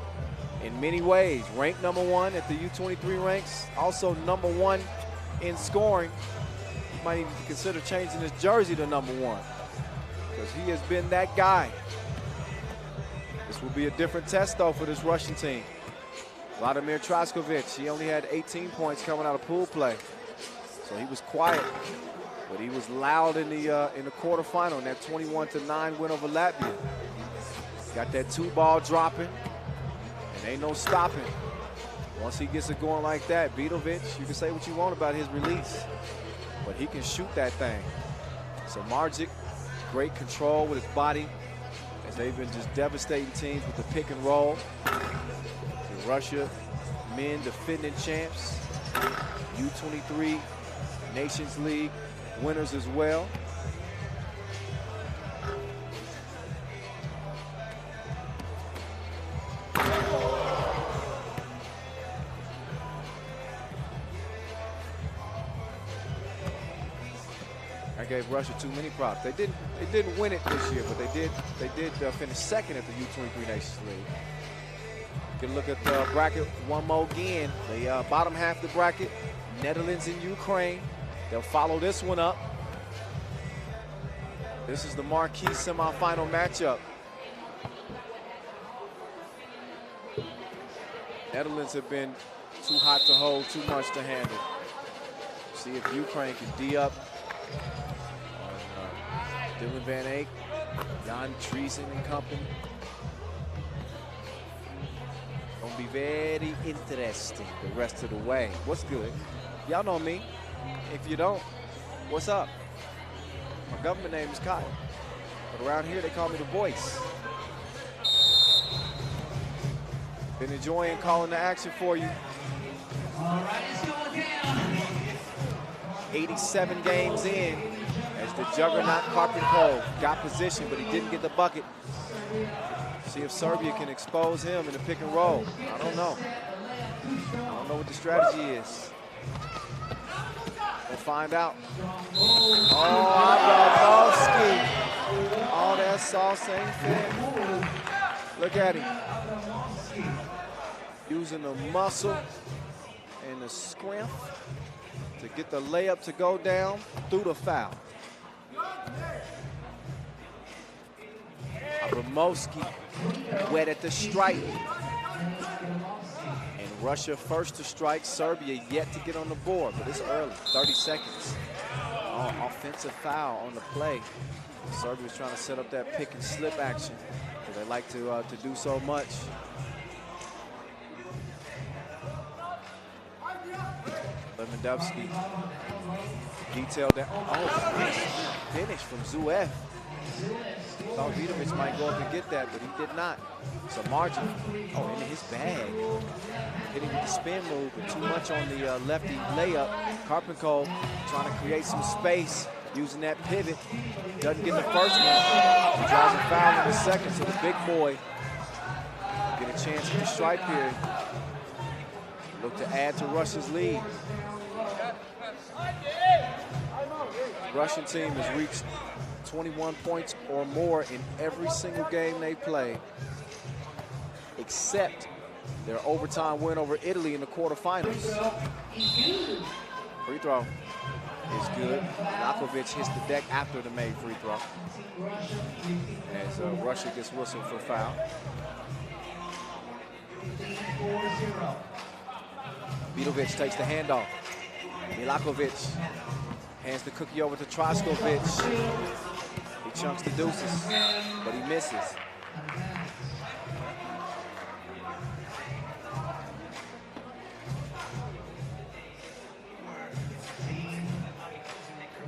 in many ways. Ranked #1 at the U23 ranks. Also #1 in scoring. He might even consider changing his jersey to #1 because he has been that guy. This will be a different test, though, for this Russian team. Vladimir Traskovic, he only had 18 points coming out of pool play. So he was quiet, but he was loud in the quarterfinal in that 21-9 win over Latvia. Got that 2-ball dropping, and ain't no stopping. Once he gets it going like that, Vidovic, you can say what you want about his release, but he can shoot that thing. So Mardzic, great control with his body, as they've been just devastating teams with the pick and roll. The Russia men defending champs, U23 Nations League winners as well. I gave Russia too many props. They didn't win it this year, but they did finish second at the U23 Nations League. You can look at the bracket one more again. The bottom half of the bracket, Netherlands and Ukraine. They'll follow this one up. This is the marquee semifinal matchup. Netherlands have been too hot to hold, too much to handle. See if Ukraine can D up on Dylan Van Eyck, Jan Driesen and company. Gonna be very interesting the rest of the way. What's good? Y'all know me. If you don't, what's up? My government name is Kyle, but around here they call me the voice. Been enjoying calling the action for you. All right, it's going down. 87 games in as the juggernaut Karpenkov got position, but he didn't get the bucket. See if Serbia can expose him in the pick and roll. I don't know. I don't know what the strategy is. We'll find out. Oh, Abramowski. Oh, that sauce ain't fit. Look at him. using the muscle and the strength to get the layup to go down through the foul. Abramowski wet at the stripe. And Russia first to strike. Serbia yet to get on the board, but it's early, 30 seconds. Oh, offensive foul on the play. Serbia was trying to set up that pick and slip action, because they like to do so much. Lewandowski detailed that. Oh, finish from Zuev. Thought Vidovic might go up and get that, but he did not. So Margin, into his bag. Hitting with the spin move, but too much on the lefty layup. Karpenko trying to create some space using that pivot. Doesn't get the first one. He draws a foul in the second, so the big boy get a chance at the strike here. Look to add to Russia's lead. Russian team has reached 21 points or more in every single game they play, except their overtime win over Italy in the quarterfinals. Free throw is good. Lakovic hits the deck after the made free throw. As Russia gets whistled for foul. Vidovic takes the handoff. Milakovic hands the cookie over to Troskovic. He chunks the deuces, but he misses.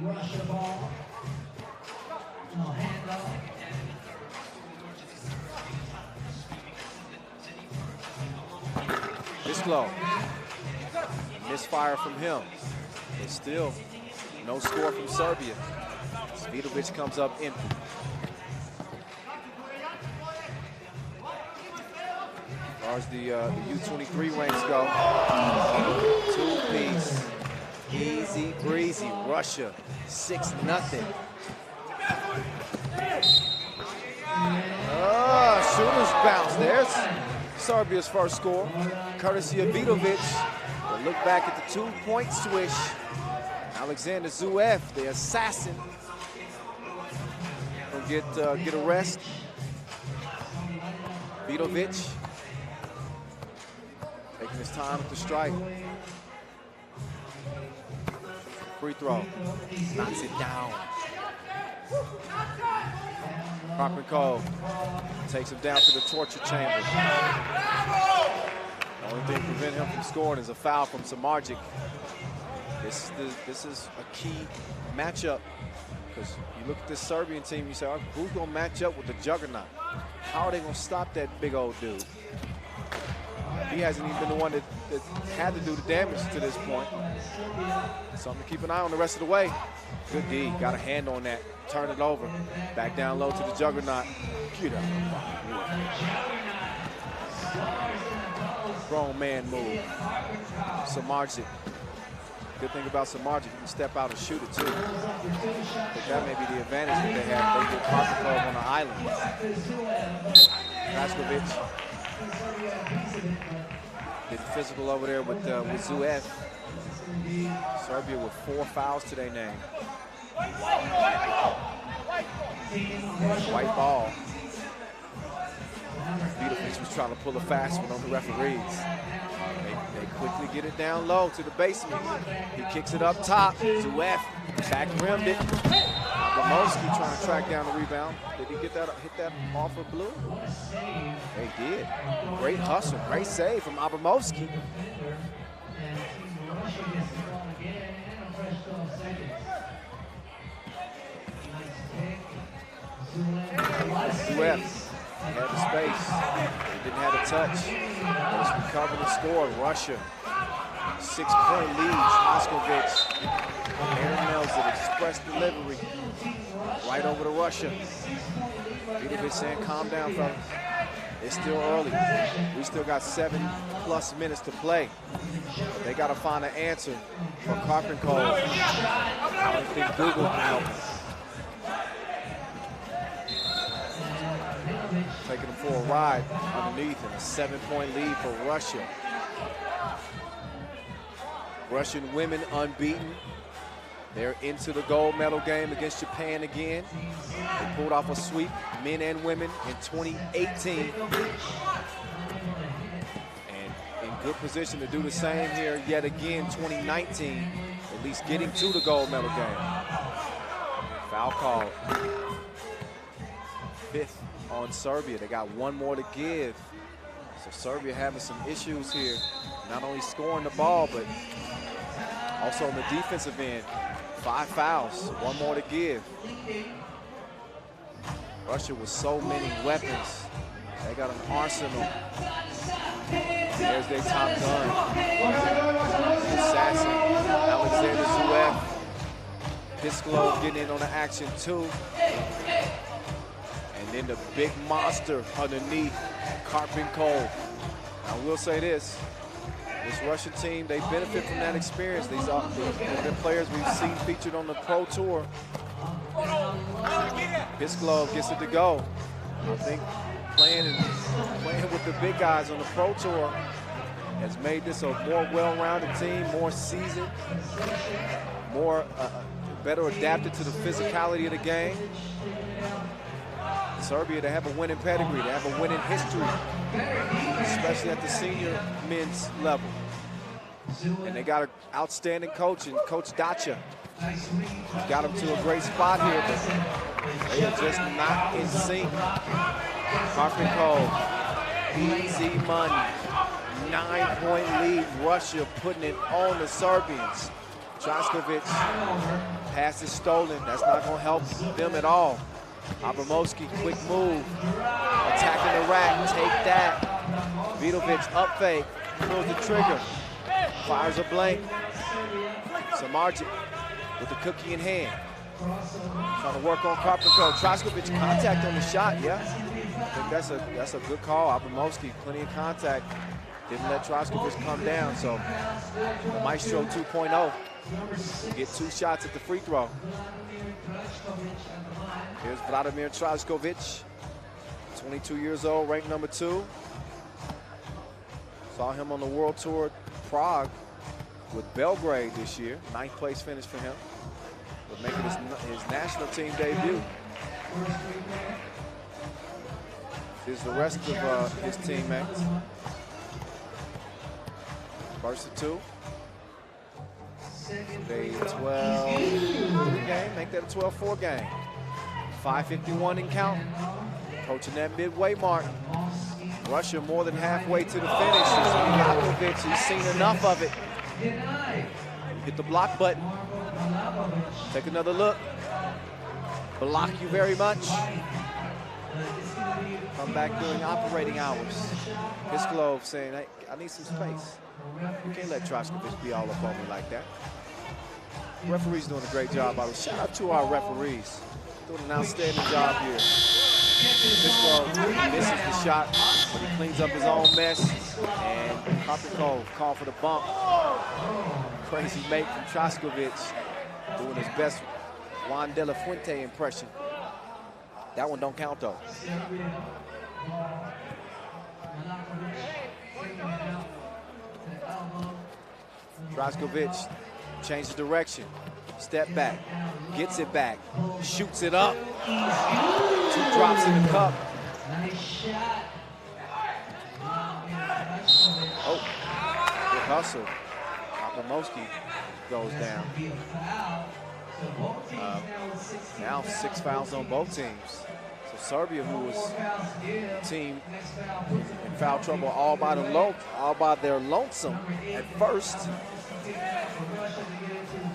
Russia ball. No handoff. Disclo. Misfire from him. But still, no score from Serbia. Vidovic comes up empty. As far as the U23 ranks go, two-piece, easy breezy. Russia 6-0. Shooter's bounce. There's Serbia's first score, courtesy of Vidovic. But look back at the two-point swish. Alexander Zuev, the assassin, will get a rest. Vidovic taking his time at the strike. Free throw, knocks it down. Karpenko takes him down to the torture chamber. The only thing preventing him from scoring is a foul from Samardzic. This is a key matchup, because you look at this Serbian team, you say, oh, who's going to match up with the juggernaut? How are they going to stop that big old dude? He hasn't even been the one that had to do the damage to this point. Something to keep an eye on the rest of the way. Good D, got a hand on that. Turn it over. Back down low to the juggernaut. Get out. Grown man move. Samardzic. Good thing about Samardzic, he can step out and shoot it too. But that may be the advantage that they have. They get Karpenko on the island. Raskovic. Getting physical over there with Zuev. Serbia with 4 fouls to their name. White ball. Vidovic was trying to pull a fast one on the referees. They quickly get it down low to the basement. He kicks it up top. Zuev back rimmed it. Abramowski trying to track down the rebound. Did he get that, hit that off of blue? They did. Great hustle, great save from Abramowski. Zuev had the space. He didn't have a touch. Let's recover the score. Russia, 6-point lead. Troskovic, Aaron Mills, an express delivery right over to Russia. Vidovic saying, calm down, fellas. It's still early. We still got 7+ minutes to play. They got to find an answer for Karpenko. I don't think Google can help. Taking them for a ride underneath, and a 7-point lead for Russia. Russian women unbeaten. They're into the gold medal game against Japan again. They pulled off a sweep, men and women, in 2018. And in good position to do the same here yet again, 2019, at least getting to the gold medal game. Foul call. 5th on Serbia. They got one more to give. So Serbia having some issues here, not only scoring the ball, but also on the defensive end. 5 fouls, one more to give. Russia with so many weapons. They got an arsenal. There's their top gun. Assassin, Alexander Zverev. Pisklov getting in on the action too. And then the big monster underneath, Karpenkov. I will say this Russian team, they benefit from that experience. These are the players we've seen featured on the Pro Tour. Pisklov gets it to go. I think playing with the big guys on the Pro Tour has made this a more well-rounded team, more seasoned, more better adapted to the physicality of the game. Serbia, they have a winning pedigree, they have a winning history, especially at the senior men's level. And they got an outstanding coach, and Coach Dacha got them to a great spot here, but they are just not in sync. Karpenkov, easy money, 9-point lead. Russia putting it on the Serbians. Traskovic, pass is stolen. That's not going to help them at all. Abramovsky, quick move, attacking the rack, take that. Vidovic, up fake, pulls the trigger, fires a blank. Samardzic with the cookie in hand. Trying to work on Karpenkov. Traskovic, contact on the shot, yeah. I think that's a good call. Abramovsky, plenty of contact. Didn't let Traskovic come down, so the Maestro 2.0. Get 2 shots at the free throw. Here's Vladimir Traskovic, 22 years old, ranked number 2. Saw him on the World Tour Prague with Belgrade this year. 9th place finish for him. But making his national team debut. Here's the rest of his teammates. First of 2. A 12 game, make that a 12-4 game. 5:51 and counting. Approaching that midway mark. Russia more than halfway to the finish. Yakovic, he's seen enough of it. Hit the block button. Take another look. Block you very much. Come back during operating hours. Pisklov saying, hey, I need some space. You can't let Traskovic be all up on me like that. Referee's doing a great job. Shout out to our referees. Doing an outstanding job here. Pisklov misses the shot, but he cleans up his own mess. And Karpenkov called for the bump. Crazy make from Traskovic, doing his best Juan de la Fuente impression. That one don't count though. Traskovic changes direction, step back, gets it back, shoots it up. 2 drops in the cup. Oh, good hustle. Abramovsky goes down. Now 6 fouls on both teams. So Serbia, who was a team in foul trouble all by their lonesome at first,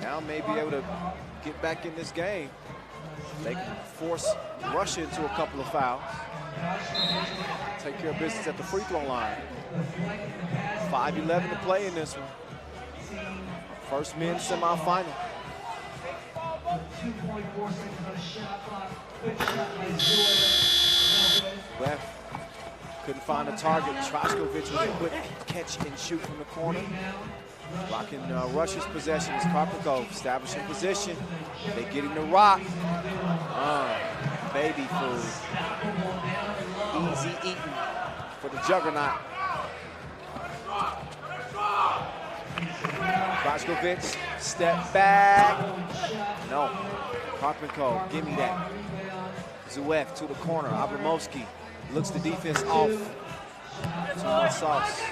now may be able to get back in this game. They can force Russia into a couple of fouls. Take care of business at the free throw line. 5:11 to play in this one. First men's semifinal. Ref couldn't find a target. Traskovic was a quick catch and shoot from the corner. Rocking Russia's possession is Karpenkov, establishing position. They get him to rock. Baby food. Easy eating for the juggernaut. Krajkovic, step back. No. Karpenko, give me that. Zuev to the corner. Abramovsky looks the defense off. Too much sauce.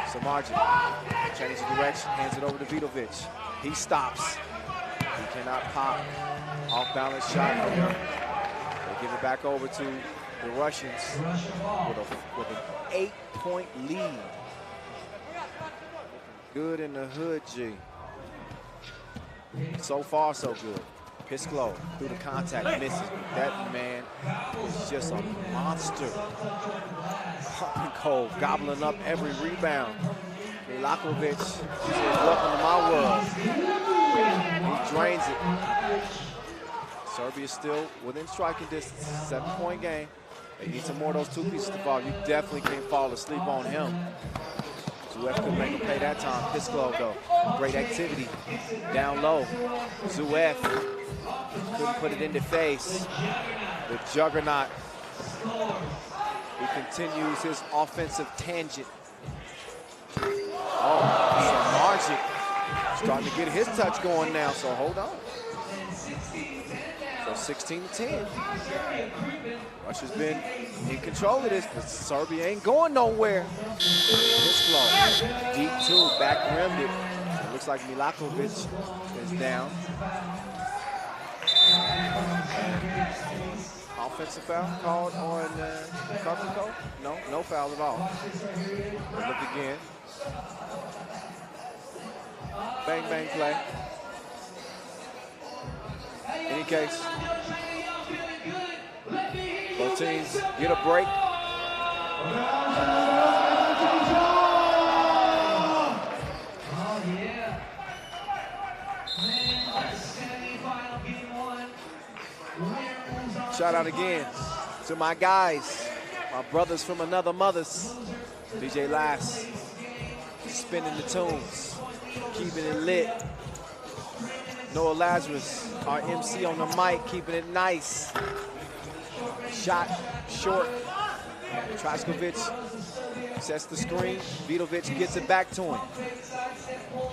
Samardzic changes direction, hands it over to Vidovic. He stops. He cannot pop. Off balance shot from him. They give it back over to the Russians with an 8-point lead. Good in the hood, G. So far, so good. Pisclo through the contact, misses. That man is just a monster. Karpenko gobbling up every rebound. Milakovic says, welcome to my world. He drains it. Serbia still within striking distance, 7-point game. They need some more of those two pieces to fall. You definitely can't fall asleep on him. Zuev couldn't make him pay that time. Pisclo, though, great activity down low. Zuev couldn't put it in the face. The juggernaut, he continues his offensive tangent. Oh, Samardzic starting to get his touch going now, so hold on. So 16-10. Russia's been in control of this, but Serbia ain't going nowhere. Pisclo, deep two, back rimmed it. It looks like Milakovic is down. Offensive foul called on Karpenko? No, no foul at all. We'll look again. Bang, bang play. In any case, both teams get a break. Shout out again to my guys, my brothers from another mother's. DJ Lass, spinning the tunes, keeping it lit. Noah Lazarus, our MC on the mic, keeping it nice. Shot short. Krajkovic sets the screen. Vidovic gets it back to him.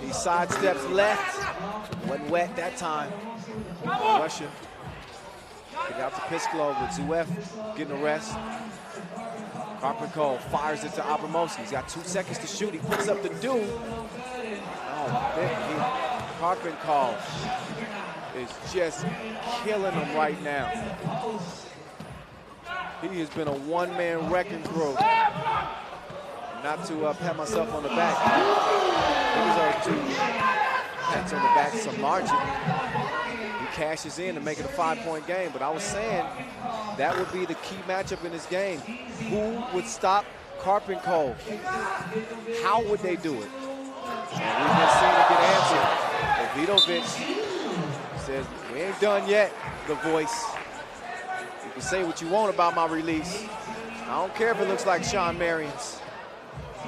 He sidesteps left. Wasn't wet that time. Russia. Get out to Pisclo with Zuev getting a rest. Karpenko fires it to Abramovsky. He's got 2 seconds to shoot. He puts up the do. Oh, Karpenko is just killing him right now. He has been a one-man wrecking crew. Not to pat myself on the back. These are 2 pats on the back. Samardzic. He cashes in to make it a 5-point game. But I was saying that would be the key matchup in this game. Who would stop Karpenko? How would they do it? And we've been seeing a good answer. And Vidovic says, we ain't done yet, the voice. You can say what you want about my release. I don't care if it looks like Sean Marion's.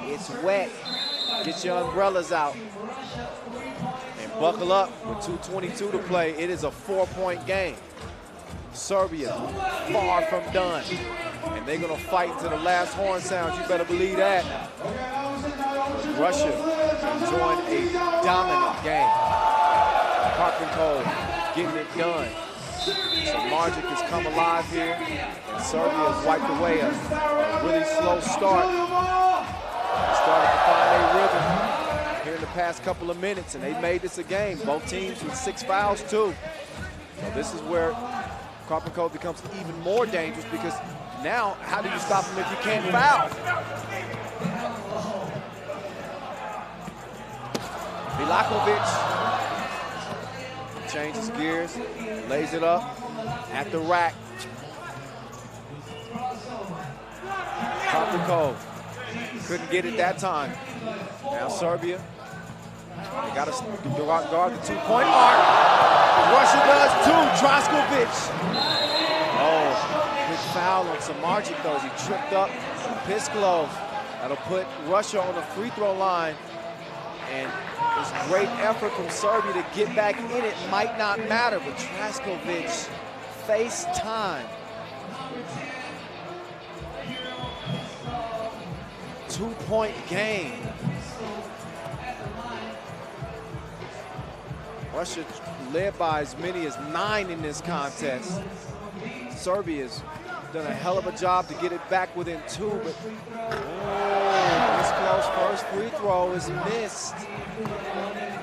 It's wet. Get your umbrellas out. And buckle up with 2:22 to play. It is a 4-point game. Serbia, far from done. And they're going to fight to the last horn sound. You better believe that. Russia enjoying a dominant game. Karpenko getting it done. Samardzic has come alive here, and Serbia has wiped away a really slow start. They started to find a rhythm here in the past couple of minutes, and they made this a game. Both teams with 6 fouls, too. So this is where Karpenko becomes even more dangerous, because now, how do you stop him if you can't foul? Milakovic changes gears, lays it up at the rack. Karpenko couldn't get it that time. Now Serbia, they got to guard the 2-point mark. Russia does too. Krajkovic. Oh, big foul on Samardzic though as he tripped up Pisclo. That'll put Russia on the free throw line. And this great effort from Serbia to get back in it might not matter, but Krajkovic face time. 2-point game. Russia led by as many as 9 in this contest. Serbia's done a hell of a job to get it back within 2, but this close first free throw is missed.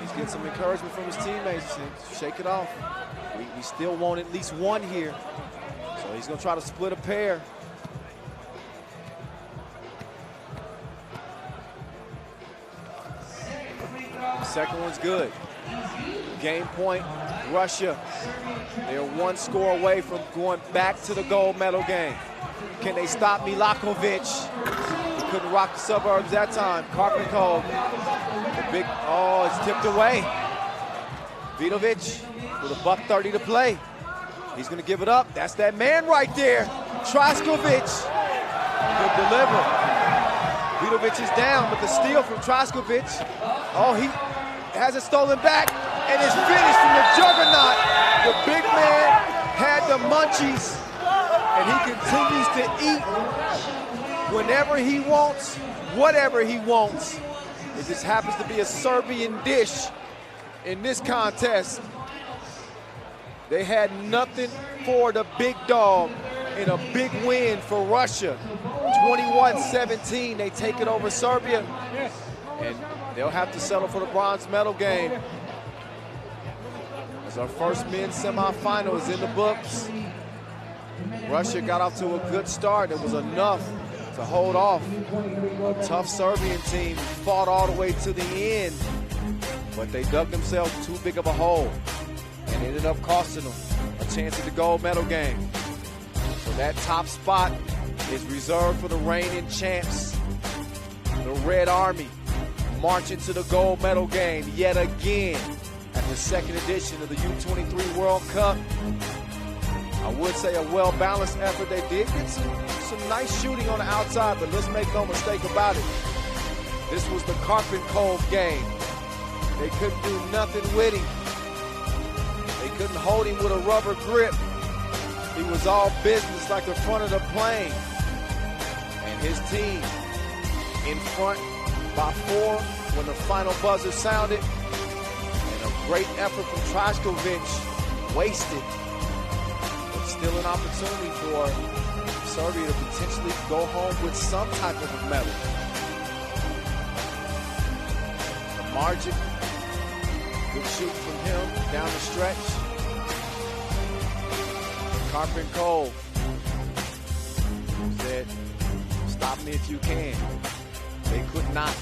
He's getting some encouragement from his teammates. Shake it off. We still want at least 1 here. So he's gonna try to split a pair. Second one's good. Game point, Russia. They're 1 score away from going back to the gold medal game. Can they stop Milakovic? He couldn't rock the suburbs that time. Karpenkov, the big, oh, it's tipped away. Vidovic with a $1:30 to play. He's gonna give it up. That's that man right there. Traskovic, good deliver. Vidovic is down, but the steal from Traskovic. Oh, he has it stolen back, and it's finished from the juggernaut. The big man had the munchies, and he continues to eat whenever he wants, whatever he wants. It just happens to be a Serbian dish in this contest. They had nothing for the big dog in a big win for Russia. 21-17, they take it over Serbia, and they'll have to settle for the bronze medal game. As our first men's semifinal is in the books. Russia got off to a good start. It was enough to hold off a tough Serbian team, fought all the way to the end, but they dug themselves too big of a hole and ended up costing them a chance at the gold medal game. So that top spot is reserved for the reigning champs, the Red Army, marching to the gold medal game yet again at the second edition of the U23 World Cup. I would say a well-balanced effort. They did get some nice shooting on the outside, but let's make no mistake about it. This was the Karpenkov game. They couldn't do nothing with him. They couldn't hold him with a rubber grip. He was all business like the front of the plane. And his team in front by 4 when the final buzzer sounded. And a great effort from Traskovic, wasted. But still an opportunity for Serbia to potentially go home with some type of a medal. Margin, good shoot from him down the stretch. Karpenkov said, stop me if you can. They could not.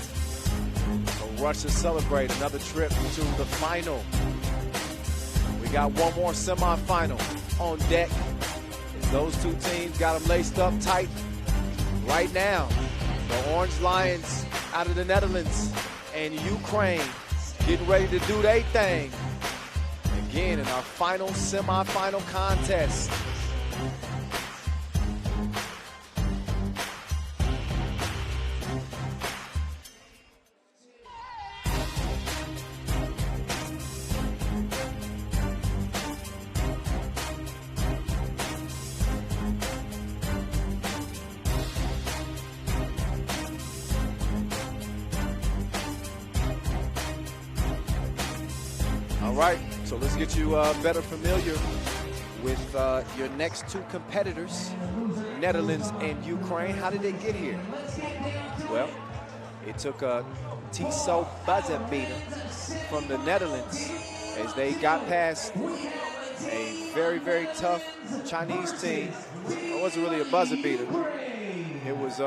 So Russia celebrate another trip to the final. We got one more semifinal on deck. Those two teams got them laced up tight right now. The Orange Lions out of the Netherlands and Ukraine getting ready to do their thing. Again, in our final semifinal contest. All right, so let's get you better familiar with your next two competitors, Netherlands and Ukraine. How did they get here? Well, it took a Tiso buzzer beater from the Netherlands as they got past a very, very tough Chinese team. It wasn't really a buzzer beater. It was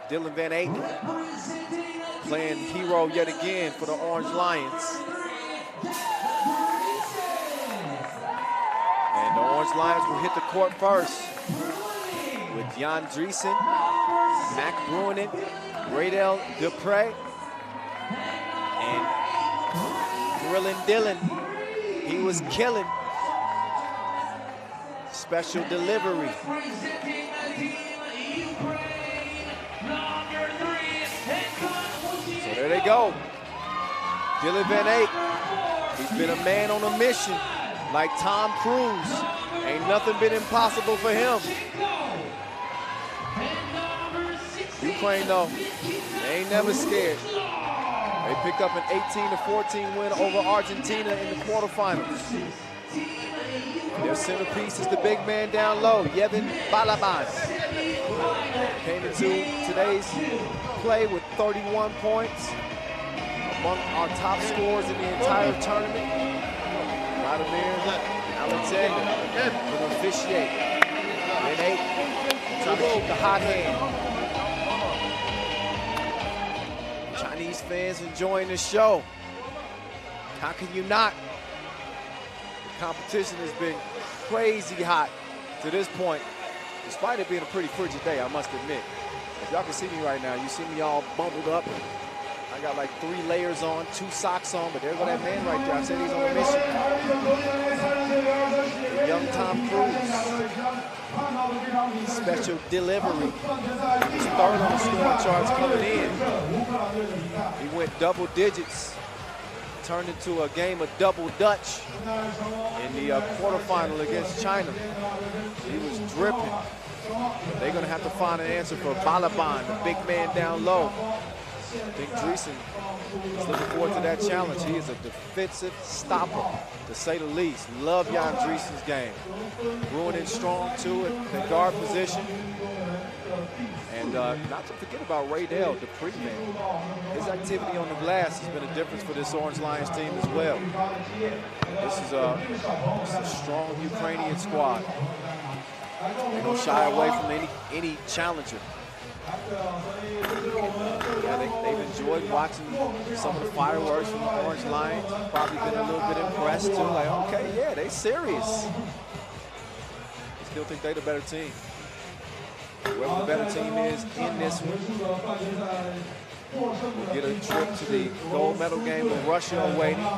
Dylan Van Aken playing hero yet again for the Orange Lions. And the Orange Lions will hit the court first with Jan Driesen, Mac Bruinen, Radel Dupre, and Grillin Dillon. He was killing. Special delivery. So there they go. Dylan Van Aken. He's been a man on a mission. Like Tom Cruise, ain't nothing been impossible for him. Ukraine, though, they They ain't never scared. They picked up an 18-14 win over Argentina in the quarterfinals. Their centerpiece is the big man down low, Yevin Balaban. Came into today's play with 31 points, among our top scorers in the entire tournament. Vladimir Alexander will officiate. Then 8, trying to keep the hot hand. Chinese fans enjoying the show. How can you not? The competition has been crazy hot to this point, despite it being a pretty frigid day, I must admit. If y'all can see me right now, you see me all bundled up. I got like 3 layers on, 2 socks on, but there go that man right there. I said he's on a mission. The young Tom Cruise. Special delivery. He's 3rd on the scoring charts coming in. He went double digits. Turned into a game of double Dutch in the quarterfinal against China. He was dripping. They're going to have to find an answer for Balaban, the big man down low. I think Dreesen is looking forward to that challenge. He is a defensive stopper, to say the least. Love Jan Driesen's game. Ruining strong, too, at the guard position. And not to forget about Raydell, the pre-man. His activity on the glass has been a difference for this Orange Lions team as well. This is a strong Ukrainian squad. They don't shy away from any challenger. Yeah, they've enjoyed watching some of the fireworks from the Orange Lions. Probably been a little bit impressed too. Like, okay, yeah, they serious. They still think they're the better team. Whoever the better team is in this one will get a trip to the gold medal game with Russia awaiting.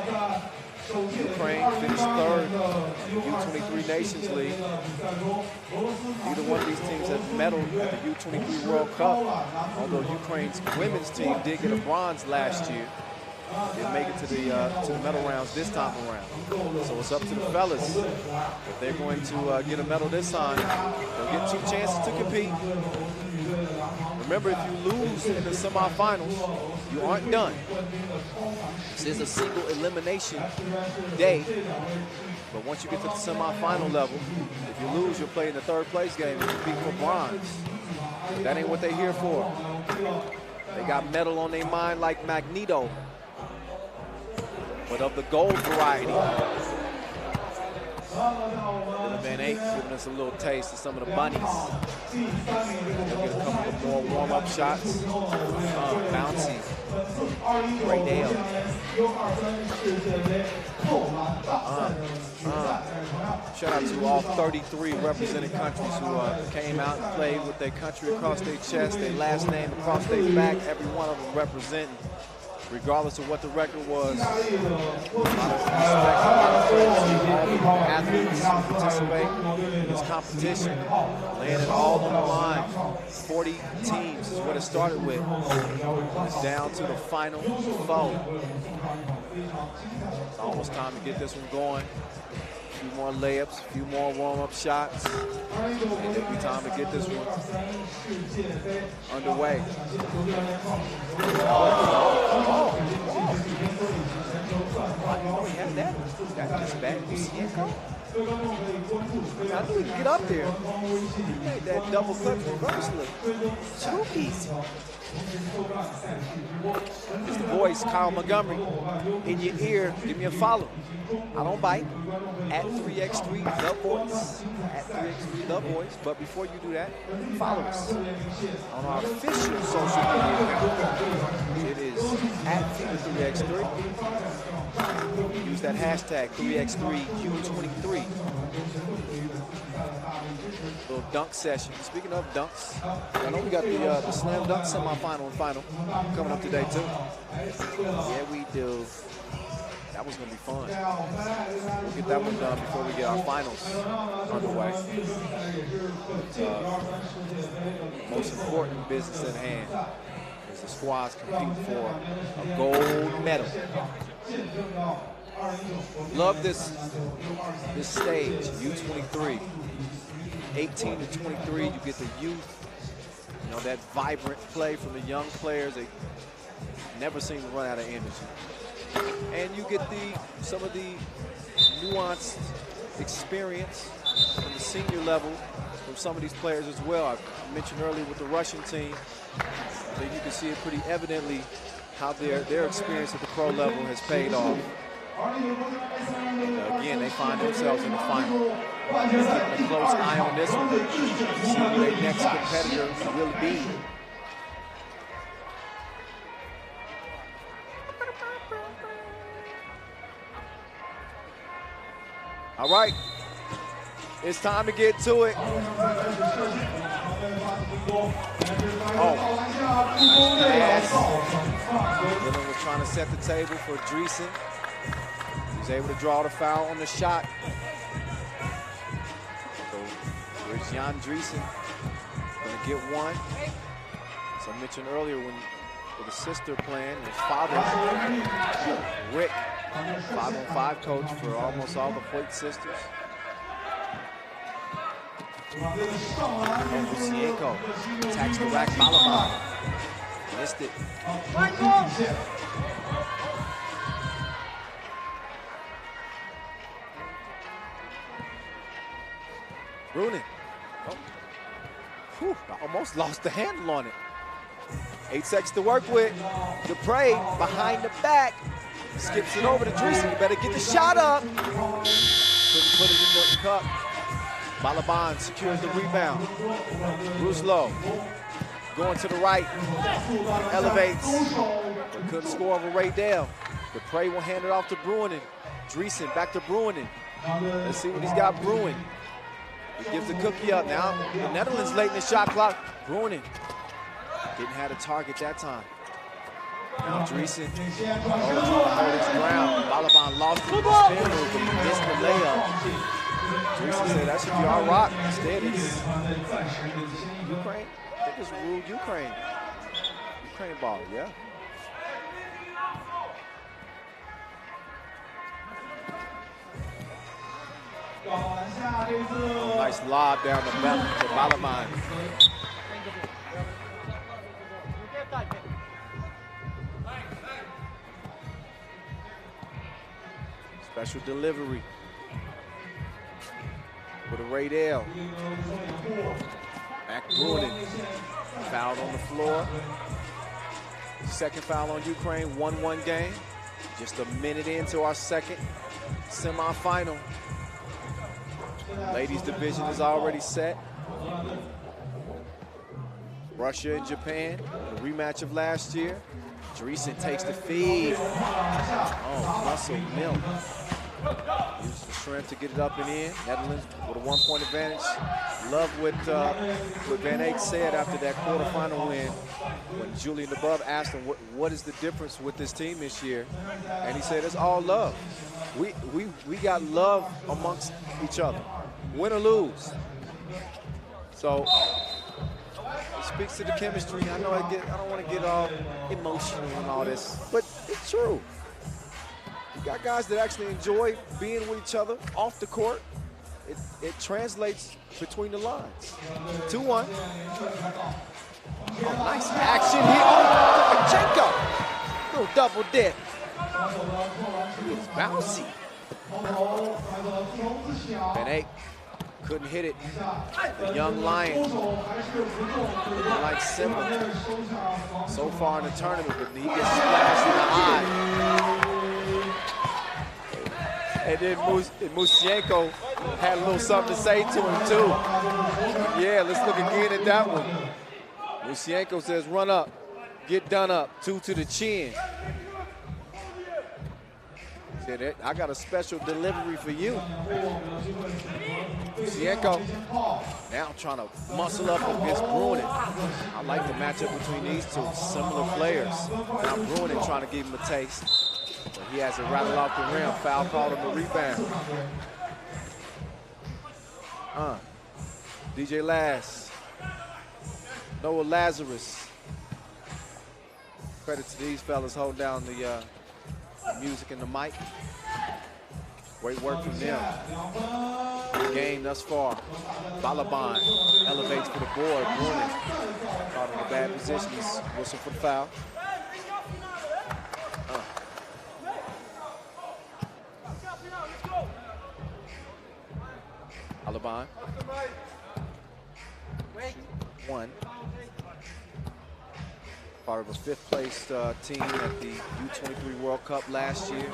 Ukraine finished 3rd in the U23 Nations League. Neither one of these teams has medaled at the U23 World Cup, although Ukraine's women's team did get a bronze last year. Didn't make it to the medal rounds this time around. So it's up to the fellas. If they're going to get a medal this time, they'll get 2 chances to compete. Remember, if you lose in the semifinals, you aren't done. This is a single elimination day. But once you get to the semifinal level, if you lose, you'll play in the 3rd place game and compete for bronze. That ain't what they're here for. They got medal on their mind like Magneto, but of the gold variety. Little man 8 giving us a little taste of some of the bunnies. They'll get a couple of more warm-up shots. Bouncy. Great nail. Shout out to all 33 represented countries who came out and played with their country across their chest, their last name across their back, every one of them representing, regardless of what the record was. A lot of respect to all the athletes who participate in this competition, laying it all on the line. 40 teams is what it started with. It's down to the final 4. It's almost time to get this one going. A few more layups, a few more warm-up shots, and it'll be time to get this one underway. Oh, he has that. Got this back. You see it come? I knew he could get up there. He made that double clutch reverse look too easy. It's the voice, Kyle Montgomery, in your ear. Give me a follow. I don't bite. At 3x3 The Voice. At 3x3 The Voice. But before you do that, follow us on our official social media account. It is at FIBA 3x3. Use that hashtag 3x3 U23. Little dunk session. Speaking of dunks, I know we got the slam dunk semifinal and final coming up today too. Yeah, we do. That was going to be fun. We'll get that one done before we get our finals underway. Most important business at hand is the squads compete for a gold medal. Love this stage, U23. 18 to 23, you get the youth You know, that vibrant play from the young players. They never seem to run out of energy. And you get some of the nuanced experience from the senior level from some of these players as well. I mentioned earlier with the Russian team, I think you can see it pretty evidently how their experience at the pro level has paid off. And again, they find themselves in the final. Keeping a close eye on this one. See who their next competitor will be. All right, it's time to get to it. Oh, nice pass. Dylan was trying to set the table for Dreesen. He was able to draw the foul on the shot. So here's Jan Dreesen gonna get one. As I mentioned earlier, when with a sister playing, his father, Rick, 5-on-5 coach for almost all the Hoyt sisters. Lucienko attacks the rack, Balaban. Missed it. Brunin. Oh. Whew, I almost lost the handle on it. 8 seconds to work with. Dupre behind the back. Skips it over to Dreesen. You better get the shot up. Couldn't put it in the cup. Balaban secures the rebound. Ruslo going to the right. Elevates. But couldn't score over Ray Dale. Dupre will hand it off to Bruinen. Dreesen back to Bruinen. Let's see what he's got brewing. He gives the cookie up now. The Netherlands late in the shot clock. Bruinen didn't have a target that time. Now Dreesen trying to hold his ground. Balaban lost it with the spin move, but he missed the layup. Dreesen said that should be our rock. Instead, it's Ukraine. I think it's ruled Ukraine. Ukraine ball, yeah. Oh, nice lob down the belt to Balaban. Special delivery with a Ray Dale. Back Brunin. Fouled on the floor. Second foul on Ukraine, 1-1 game. Just a minute into our second semifinal. Ladies division is already set. Russia and Japan, the rematch of last year. Dreesen takes the feed. Oh, muscle milk. Uses the shrimp to get it up and in. Netherlands with a 1-point advantage. Love what Van Eyck said after that quarterfinal win when Julian DeBub asked him what is the difference with this team this year, and he said it's all love. We got love amongst each other, win or lose. So it speaks to the chemistry. I know I don't want to get all emotional and all this, but it's true. You got guys that actually enjoy being with each other off the court. It translates between the lines. 2-1. Oh, nice action here. Oh, Pachenko. Little double dip. It's bouncy. Van Eyck couldn't hit it. The young Lion, like Simba, so far in the tournament, but he gets splashed in the eye. And then Musienko had a little something to say to him too. Yeah, let's look again at that one. Musienko says, run up, get done up, 2 to the chin. Said, I got a special delivery for you. Musienko now trying to muscle up against Brunin. I like the matchup between these two, similar players. Now Brunin trying to give him a taste. But he has it rattled off the rim. Foul called on the rebound. DJ Lass. Noah Lazarus. Credit to these fellas holding down the music and the mic. Great work from them. the game thus far. Balaban elevates for the board. Brunin caught in a bad position. He's whistled for the foul. Balaban. One. Part of a fifth-place team at the U23 World Cup last year.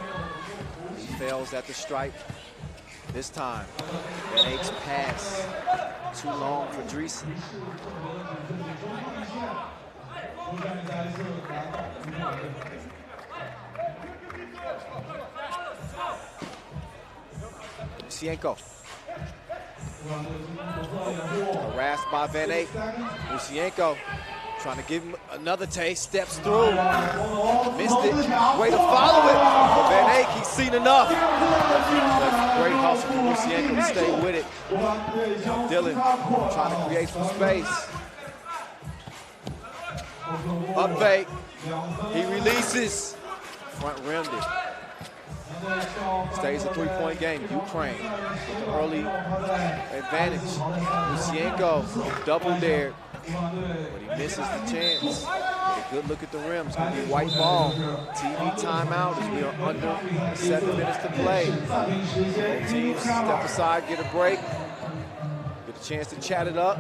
He fails at the stripe. This time, Van Eyck's pass too long for Dreesen. Musienko. Harassed by Van Eyck. Musienko trying to give him another taste, steps through. Missed it, way to follow it. For Van Eyck, he's seen enough. Great hustle from Musienko to stay with it. Dylan trying to create some space. Up fake, he releases. Front rimmed it. Stays a three-point game. Ukraine with the early advantage. Musienko double dared, but he misses the chance. Get a good look at the rim. It's going to be white ball. TV timeout as we are under 7 minutes to play. Both teams step aside, get a break, get a chance to chat it up,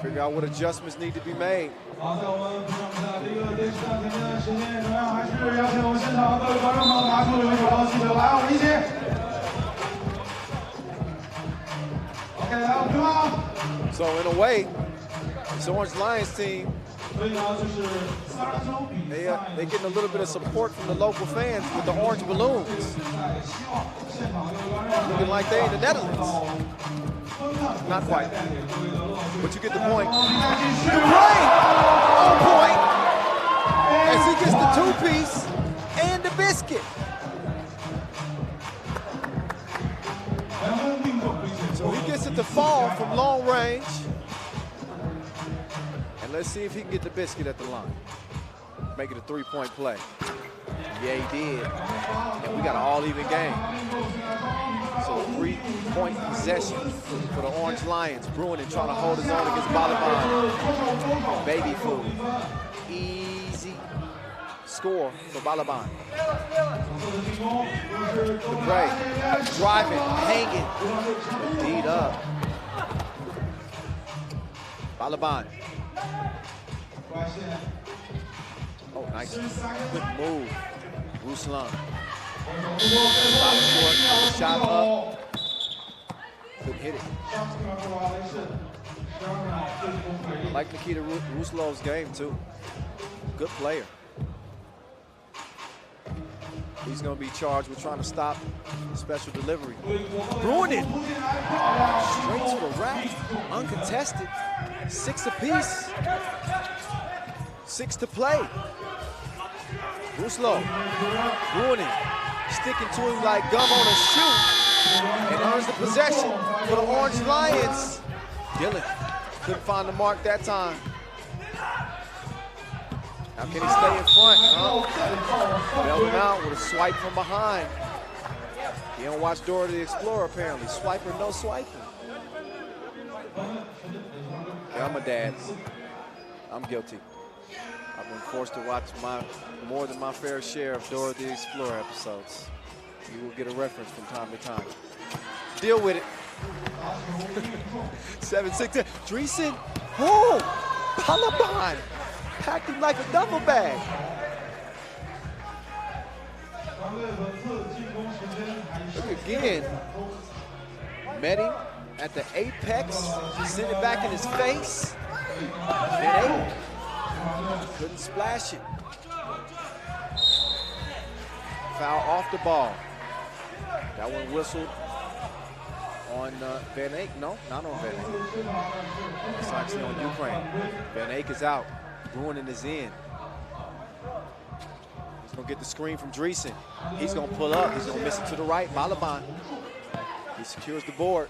figure out what adjustments need to be made. 好，在我们主场比赛第一个电视暂停的时间，同样还是邀请我们现场各位观众朋友拿出你们手上的气球来，我们一起。OK， 来，我们出发。So in a way, this Orange Lions team, they're getting a little bit of support from the local fans with the orange balloons. Looking like they're in the Netherlands. Not quite, but you get the point. The play on point as he gets the two-piece and the biscuit. So he gets it to fall from long range. And let's see if he can get the biscuit at the line. Make it a three-point play. Yeah, he did. And we got an all-even game. So 3-point possession for the Orange Lions. Bruin trying to hold his own against Balaban. Baby food. Easy score for Balaban. DeBray driving, hanging, beat up. Balaban. Oh, nice. Good move. Ruslan. Shot up. Couldn't hit it. Like Nikita Ruslov's game, too. Good player. He's going to be charged with trying to stop special delivery. Ruined it. Straight to the rack. Uncontested. 6 apiece. 6 to play. Ruslo. Ruining. Sticking to him like gum on a shoe. And earns the possession for the Orange Lions. Dylan couldn't find the mark that time. Now can he stay in front? Bailed him out with a swipe from behind. He don't watch Dora the Explorer apparently. Swiper, no swiping. Yeah, I'm a dad. I'm guilty. I've been forced to watch more than my fair share of Dora the Explorer episodes. You will get a reference from time to time. Deal with it. 7-6. Dreesen. Oh, Balaban. Packed him like a duffel bag. Look again. Met him at the apex. Sent it back in his face. And couldn't splash it. Foul off the ball. That one whistled on Van Eyck. No, not on Van Eyck. It's actually on Ukraine. Van Eyck is out. Bruin is in. He's going to get the screen from Dreesen. He's going to pull up. He's going to miss it to the right. Balaban. He secures the board.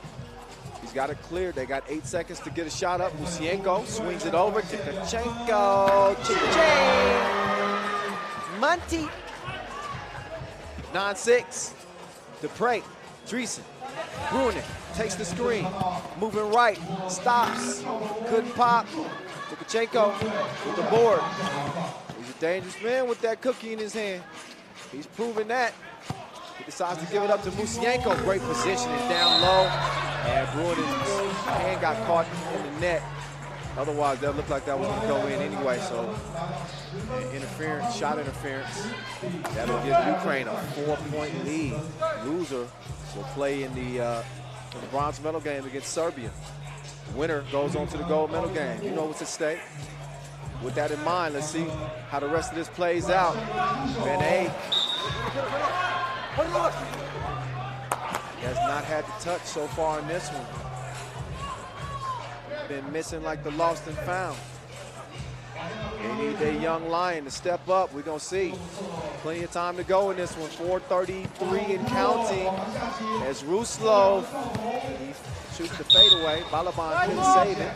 He's got it cleared. They got 8 seconds to get a shot up. Musienko swings it over. Tikachenko. Ching-ching. Monty. 9-6. DePray. Dreesen. Brunin takes the screen, moving right, stops, couldn't pop. Tukachenko with the board. He's a dangerous man with that cookie in his hand. He's proven that. He decides to give it up to Musienko. Great positioning down low. And Brunin's hand got caught in the net. Otherwise, that looked like that was going to go in anyway. So, interference, shot interference. That'll give Ukraine a 4-point lead. Loser will play in the bronze medal game against Serbia. Winner goes on to the gold medal game. You know what's at stake. With that in mind, let's see how the rest of this plays out. Van Eyck has not had the touch so far in this one. Been missing like the lost and found. They need their young lion to step up. We're going to see. Plenty of time to go in this one. 4:33 and counting as Ruslov, he shoots the fadeaway. Balaban couldn't save it.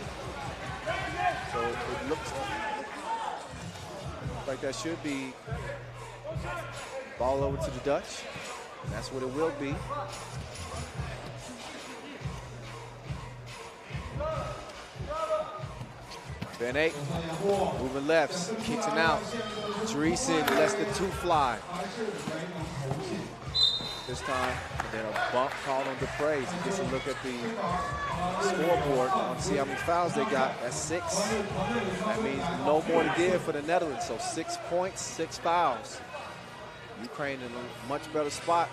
So it looks like that should be ball over to the Dutch. That's what it will be. Van Eyck moving lefts, kicks him out. Dreesen lets the two fly. This time, and then a bump called on Dupre. He gets a look at the scoreboard and see how many fouls they got. That's 6. That means no more to give for the Netherlands. So 6 points, 6 fouls. Ukraine in a much better spot.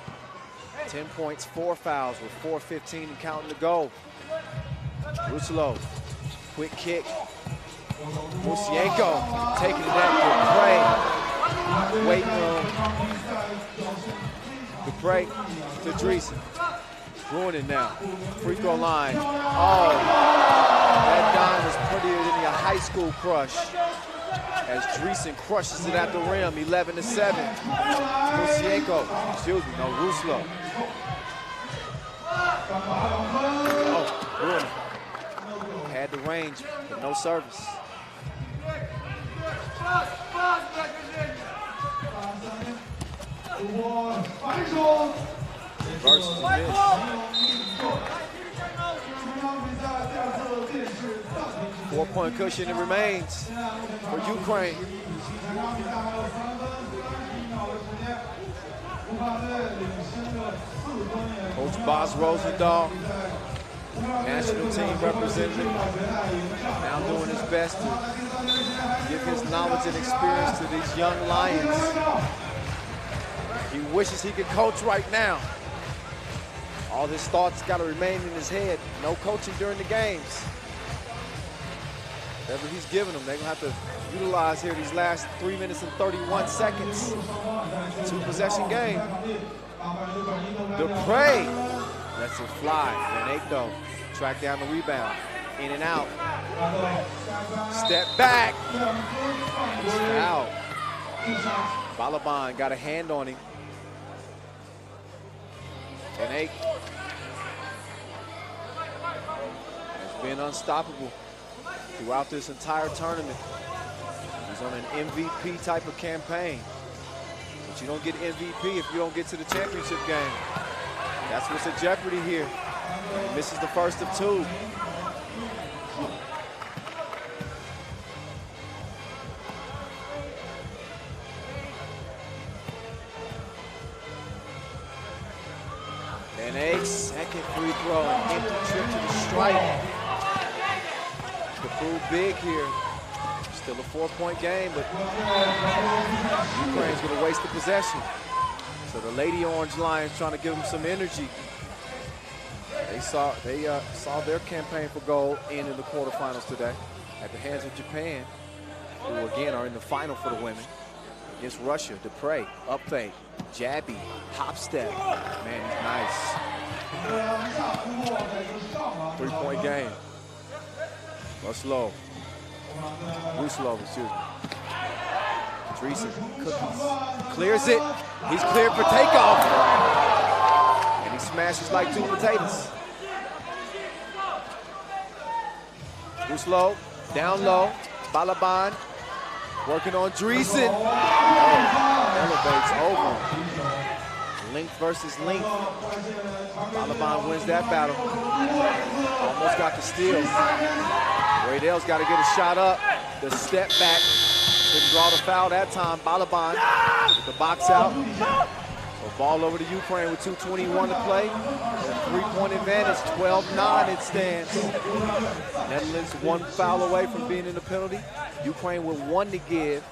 10 points, 4 fouls with 4:15 and counting to go. Ruslov, quick kick. Musienko taking it back to Dupre. Weight room. Dupre to Dreesen. Brunin now. Free throw line. Oh, that dime was prettier than your high school crush. As Dreesen crushes it at the rim, 11-7. Musienko, excuse me, no, Ruslov. Oh, Brunin had the range, but no service. Versus miss. 4-point cushion, it remains for Ukraine. Coach Bas Rosendahl, national team representative, now doing his best to give his knowledge and experience to these young Lions. He wishes he could coach right now. All his thoughts got to remain in his head. No coaching during the games. Whatever he's giving them, they're going to have to utilize here these last 3 minutes and 31 seconds. 2-possession game. Dupre lets it fly. Van Eyck, though, track down the rebound. In and out. Step back. Foul. Balaban got a hand on him. Van Eyck has been unstoppable throughout this entire tournament. He's on an MVP type of campaign. But you don't get MVP if you don't get to the championship game. That's what's at jeopardy here. He misses the first of 2. Van Eyck, second free throw, an empty trip to the stripe. To prove big here. Still a 4-point game, but Ukraine's gonna waste the possession. So the Lady Orange Lions trying to give them some energy. They saw their campaign for gold end in the quarterfinals today at the hands of Japan, who again are in the final for the women. Against Russia, Dupre, up fake, jabby, hop step. Man, he's nice. 3-point game. Ruslov, excuse me. Dreesen, cookies, clears it. He's cleared for takeoff. And he smashes like 2 potatoes. Ruslov, down low, Balaban, working on Dreesen. Oh, elevates over. Length versus length. Balaban wins that battle. Almost got the steal. Waddell's got to get a shot up. The step back. Didn't draw the foul that time. Balaban with the box out. So ball over to Ukraine with 2:21 to play. A three-point advantage, 12-9 it stands. Netherlands 1 foul away from being in the penalty. Ukraine with 1 to give.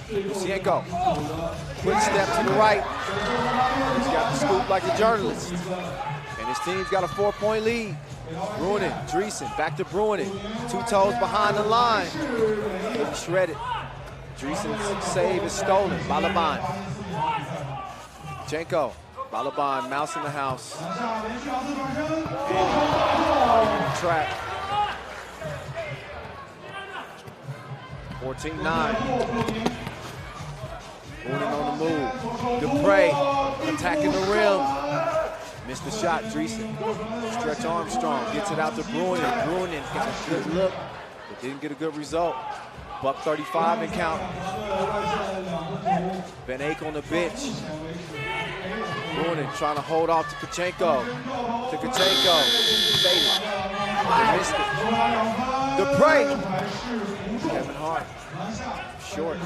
Lucienko, quick step to the right. He's got the scoop like a journalist. And his team's got a 4-point lead. Bruinen, Dreesen, back to Bruinen. 2 toes behind the line. Getting shredded. Dreesen's save is stolen. Balaban. Jenko. Balaban, mouse in the house. And trap. 14-9. Bruinen on the move. Dupre attacking the rim. Missed the shot, Dreesen. Stretch Armstrong gets it out to Bruinen. Bruinen got a good look, but didn't get a good result. Buck 35 and count. Van Eyck on the bench. Bruinen trying to hold off to Kachenko. Faded. Missed it. Dupre. Kevin Hart. Short.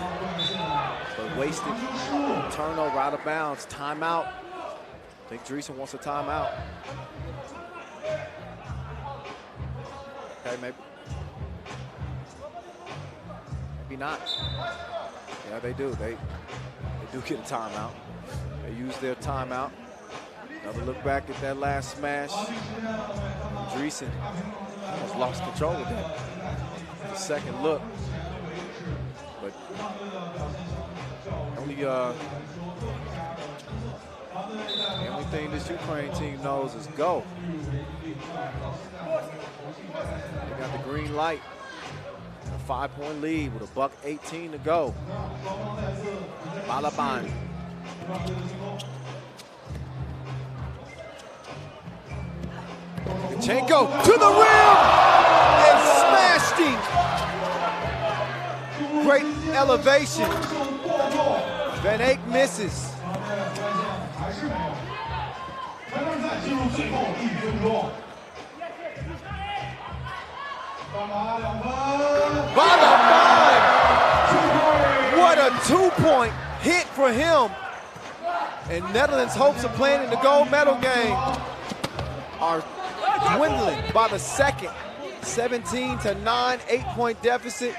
But wasted. Turnover out of bounds. Timeout. I think Dreesen wants a timeout. Okay, maybe not. Yeah, they do. They do get a timeout. They use their timeout. Another look back at that last smash. Dreesen almost lost control of that. The second look. But the only thing this Ukraine team knows is go. They got the green light. A 5-point lead with a buck 18 to go. Balaban. Kachenko to the rim and smashed him. Great elevation. Van Eyck misses. Balaban! What a 2-point hit for him. And Netherlands' hopes of playing in the gold medal game are dwindling by the second. 17-9, 8-point deficit.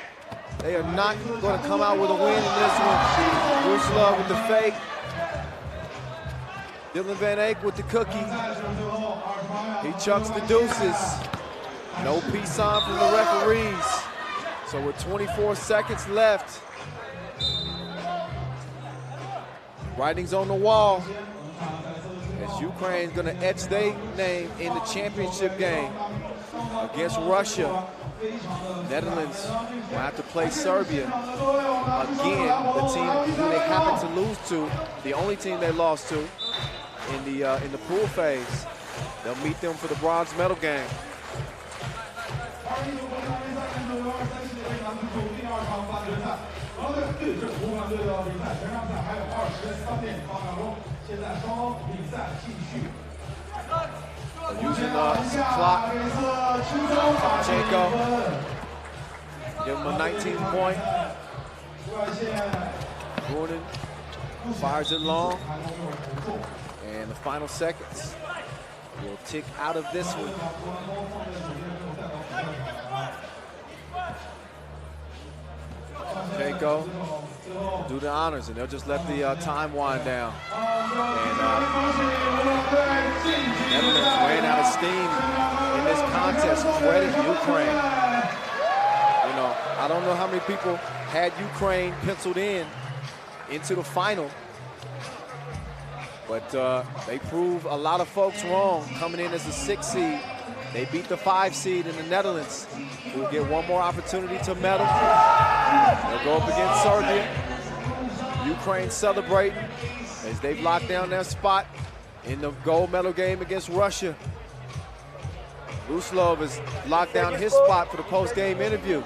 They are not going to come out with a win in this one. Bruce Love with the fake. Dylan Van Eyck with the cookie. He chucks the deuces. No peace sign from the referees. So with 24 seconds left, writing's on the wall as Ukraine's gonna etch their name in the championship game against Russia. Netherlands will have to play Serbia. Again, the team who they happen to lose to, the only team they lost to in the pool phase. They'll meet them for the bronze medal game. Using some clock. Kachenko. Give him a 19th point. Bruinen fires it long. And the final seconds will tick out of this one. Kachenko do the honors, and they'll just let the time wind down. And Netherlands ran out of steam in this contest. Credit Ukraine. You know, I don't know how many people had Ukraine penciled into the final, but they proved a lot of folks wrong coming in as the 6th seed. They beat the 5 seed in the Netherlands, who will get one more opportunity to medal. They'll go up against Serbia. Ukraine celebrating as they've locked down their spot in the gold medal game against Russia. Uslov has locked down his spot for the post-game interview.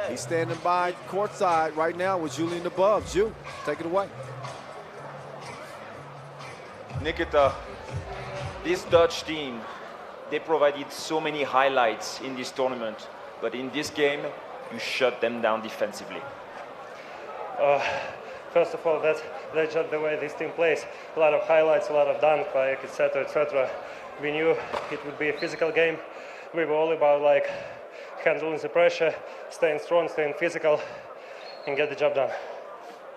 He's standing by courtside right now with Julian above. Ju, take it away. Nikita, this Dutch team, they provided so many highlights in this tournament, but in this game, you shut them down defensively. First of all, that's just the way this team plays. A lot of highlights, a lot of dunk, like, etc., etc. We knew it would be a physical game. We were all about like handling the pressure, staying strong, staying physical, and get the job done.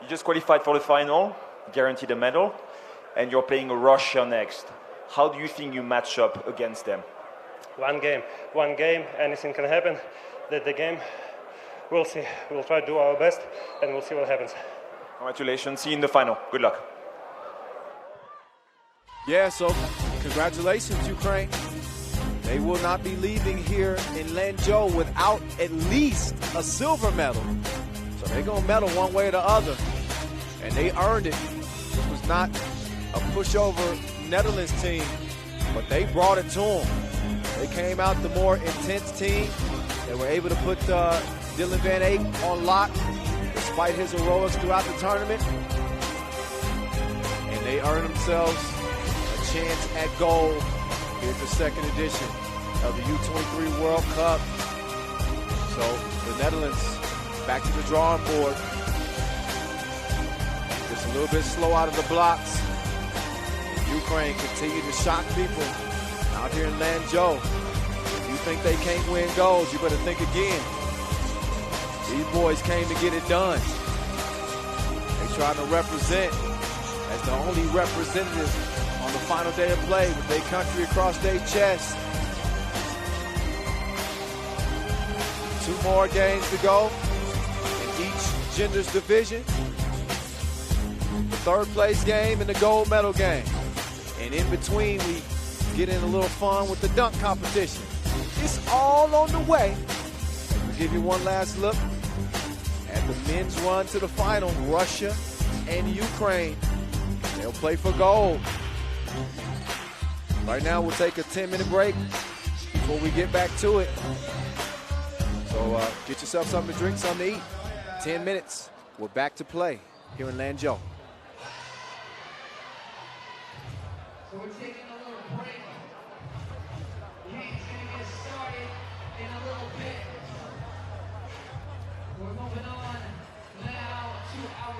You just qualified for the final, guaranteed a medal, and you're playing Russia next. How do you think you match up against them? One game, anything can happen. The game, we'll see. We'll try to do our best, and we'll see what happens. Congratulations, see you in the final. Good luck. Yeah, so congratulations, Ukraine. They will not be leaving here in Lanzhou without at least a silver medal. So they're going to medal one way or the other. And they earned it. This was not a pushover Netherlands team, but they brought it to them. They came out the more intense team. They were able to put Dylan Van Eyck on lock despite his heroics throughout the tournament. And they earned themselves a chance at gold. Here's the second edition of the U23 World Cup. So the Netherlands back to the drawing board. Just a little bit slow out of the blocks. Ukraine continue to shock people out here in Lanzhou. If you think they can't win gold, you better think again. These boys came to get it done. They trying to represent as the only representative on the final day of play with their country across their chest. 2 more games to go in each gender's division. The 3rd place game and the gold medal game. And in between, we get in a little fun with the dunk competition. It's all on the way. We'll give you one last look at the men's run to the final. Russia and Ukraine. They'll play for gold. Right now, we'll take a 10-minute break before we get back to it. So get yourself something to drink, something to eat. 10 minutes. We're back to play here in Lanzhou. So we're taking a little break. Game's gonna get started in a little bit. We're moving on now to our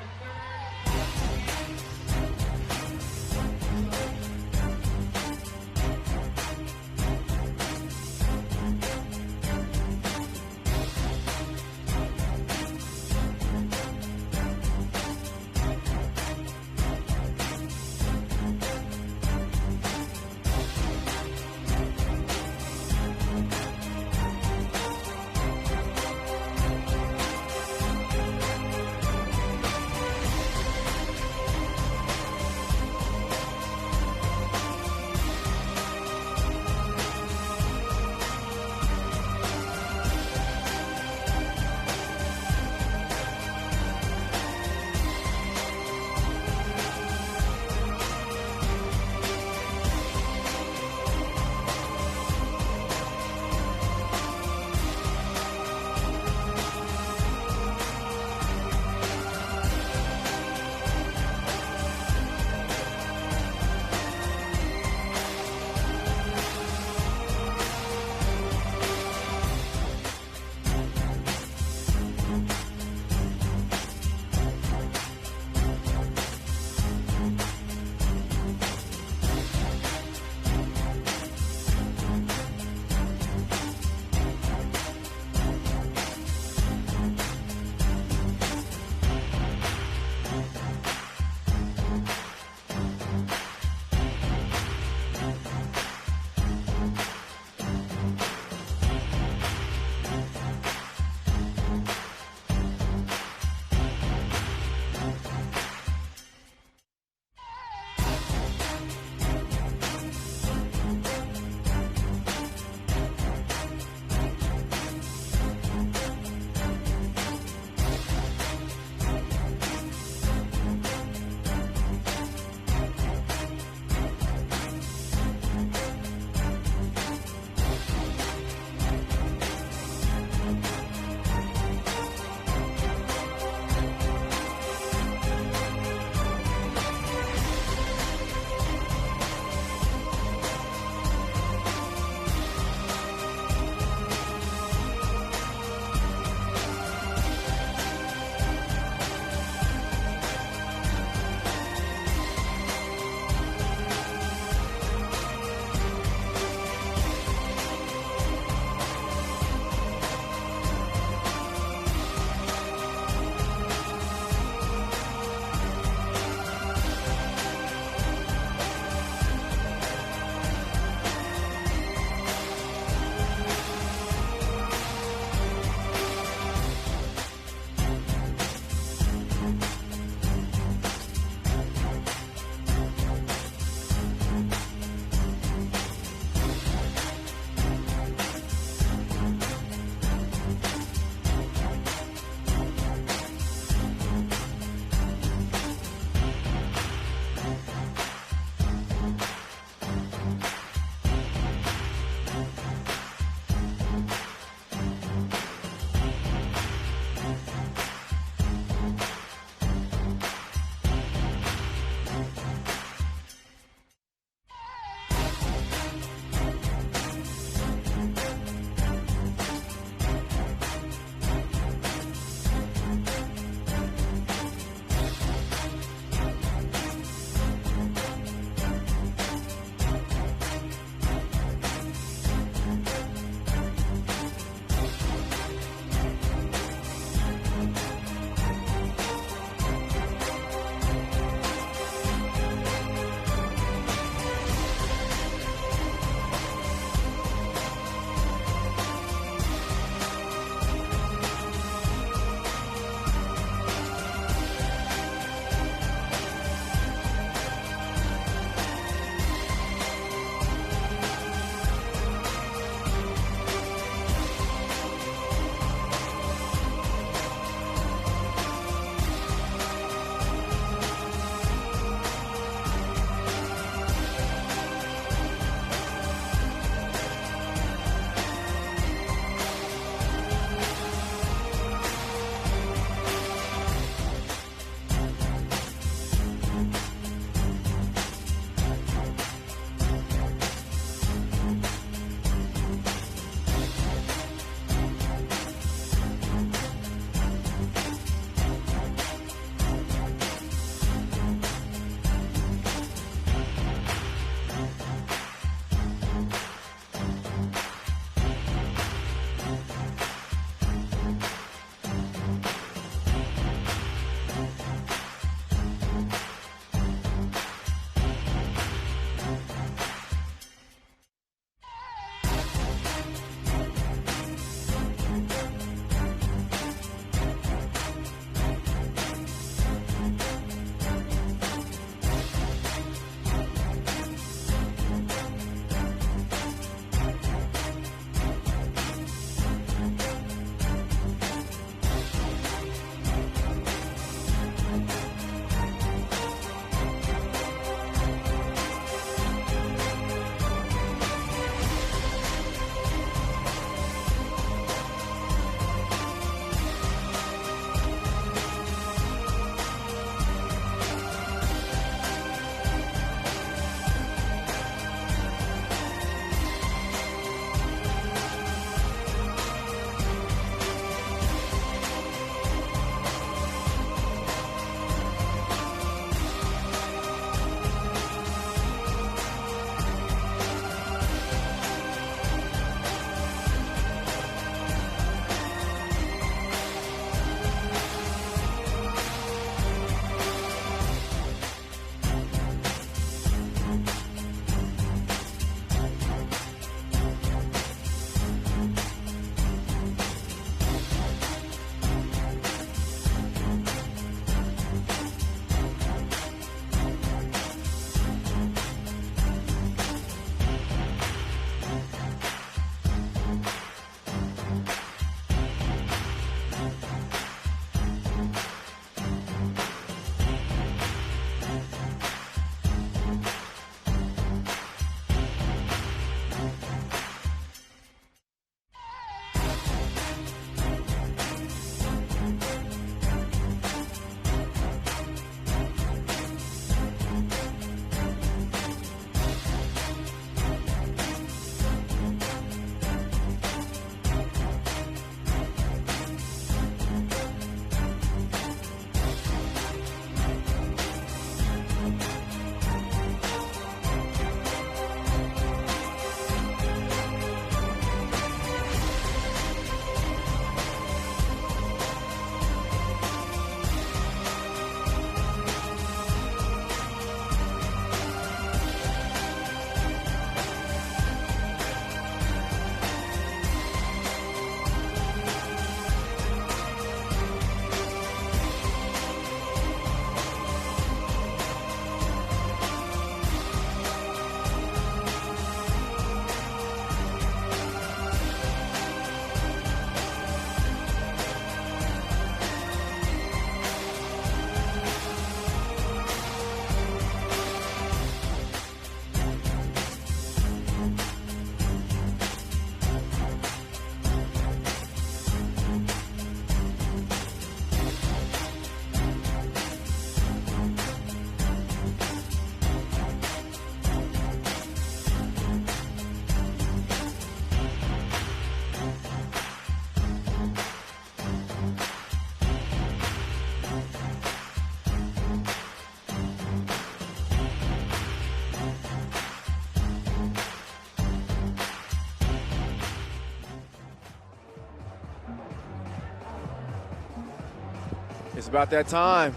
It's about that time.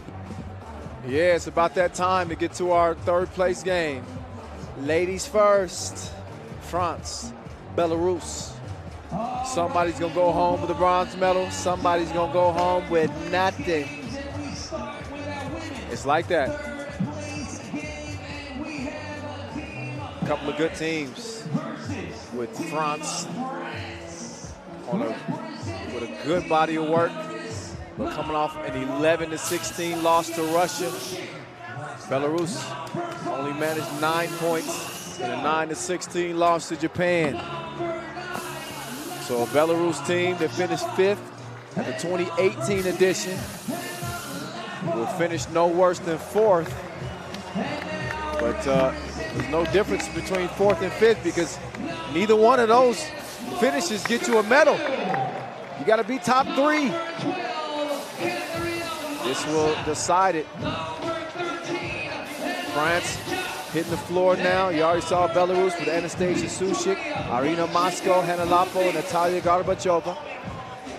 Yeah, it's about that time to get to our third place game. Ladies first. France, Belarus. Somebody's going to go home with a bronze medal. Somebody's going to go home with nothing. It's like that. A couple of good teams with France with a good body of work, but coming off an 11-16 loss to Russia. Belarus only managed 9 points in a 9-16 loss to Japan. So a Belarus team that finished 5th at the 2018 edition will finish no worse than 4th. But there's no difference between 4th and 5th because neither one of those finishes get you a medal. You got to be top 3. This will decide it. France hitting the floor now. You already saw Belarus with Anastasia Sushik, Arina Moscow, Hanna Lapo, and Natalia Gorbachova.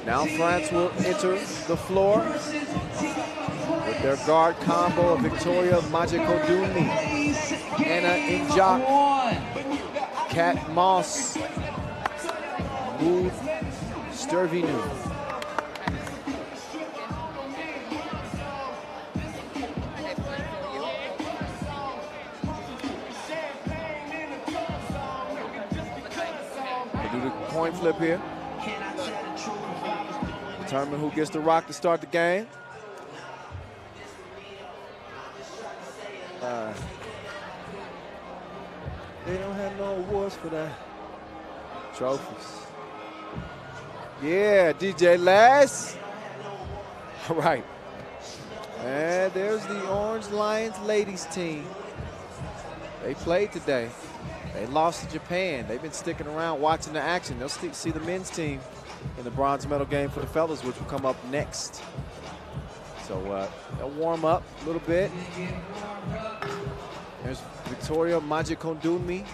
Now France will enter the floor with their guard combo of Victoria Majikoduni, Anna Injak, Kat Moss, Mood Stervinu. They do the coin flip here. Determine who gets the rock to start the game. They don't have no awards for that. Trophies. Yeah, DJ Lass. All right. And there's the Orange Lions ladies team. They played today. They lost to Japan. They've been sticking around watching the action. They'll see the men's team in the bronze medal game for the fellas, which will come up next. So they'll warm up a little bit. There's Victoria Majikondumi,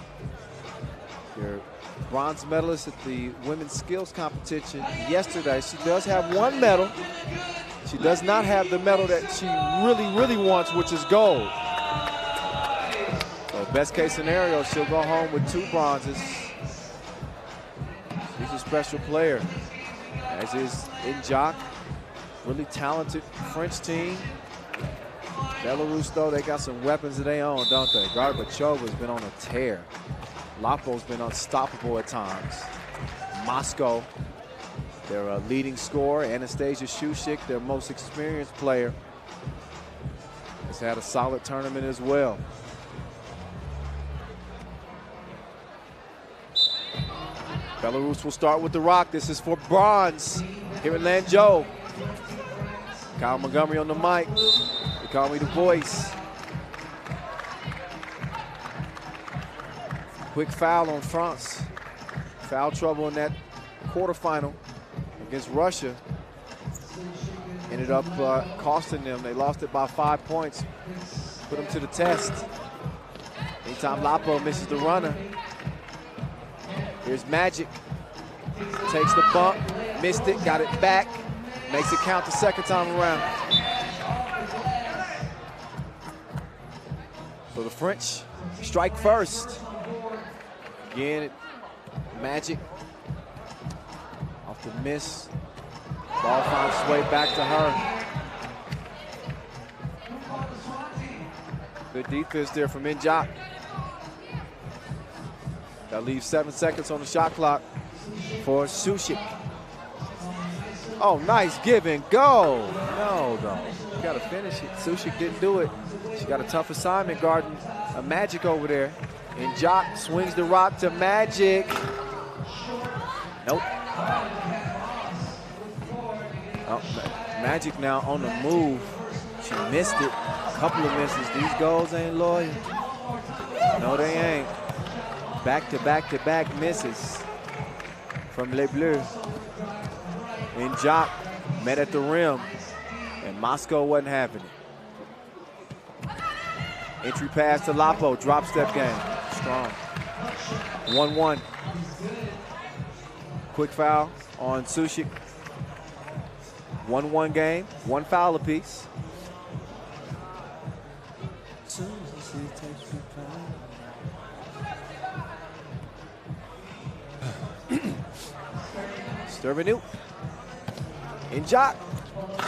your bronze medalist at the women's skills competition yesterday. She does have 1 medal. She does not have the medal that she really wants, which is gold. So best case scenario, she'll go home with 2 bronzes. She's a special player, as is Injak. Really talented French team. Belarus, though, they got some weapons of their own, don't they? Gorbachova's been on a tear. Lapo's been unstoppable at times. Moscow, their leading scorer. Anastasia Shushik, their most experienced player, has had a solid tournament as well. Belarus will start with the rock. This is for bronze here in Lanzhou. Kyle Montgomery on the mic. They call me the voice. Quick foul on France. Foul trouble in that quarterfinal against Russia. Ended up costing them. They lost it by 5 points. Put them to the test. Anytime Lapo misses the runner. Here's Magic. Takes the bump. Missed it. Got it back. Makes it count the second time around. So the French strike first. Again, Magic off the miss. Ball finds its way back to her. Good defense there from Injak. That leaves 7 seconds on the shot clock for Sushik. Oh, nice give and go. No, though. You got to finish it. Sushik didn't do it. She got a tough assignment guarding a Magic over there. And Jock swings the rock to Magic. Nope. Oh, Magic now on the move. She missed it. A couple of misses. These goals ain't loyal. No, they ain't. Back-to-back-to-back misses from Les Bleus. And Jock met at the rim, and Moscow wasn't having it. Entry pass to Lapo, drop step game, strong. 1-1. Quick foul on Sushik. 1-1 game, 1 foul apiece. Stervenu. Injak.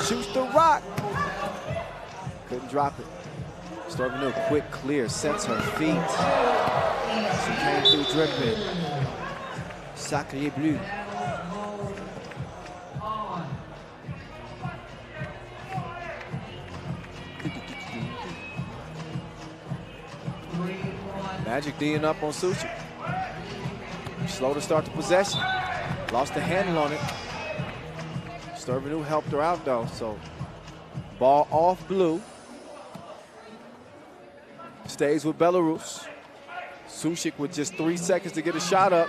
Shoots the rock. Couldn't drop it. Stervenu, quick clear, sets her feet. She came through dripping. Sacré bleu. Magic D'ing up on Sushi. Slow to start the possession. Lost the handle on it. Stervenu helped her out though, so ball off blue. Stays with Belarus. Sushik with just 3 seconds to get a shot up.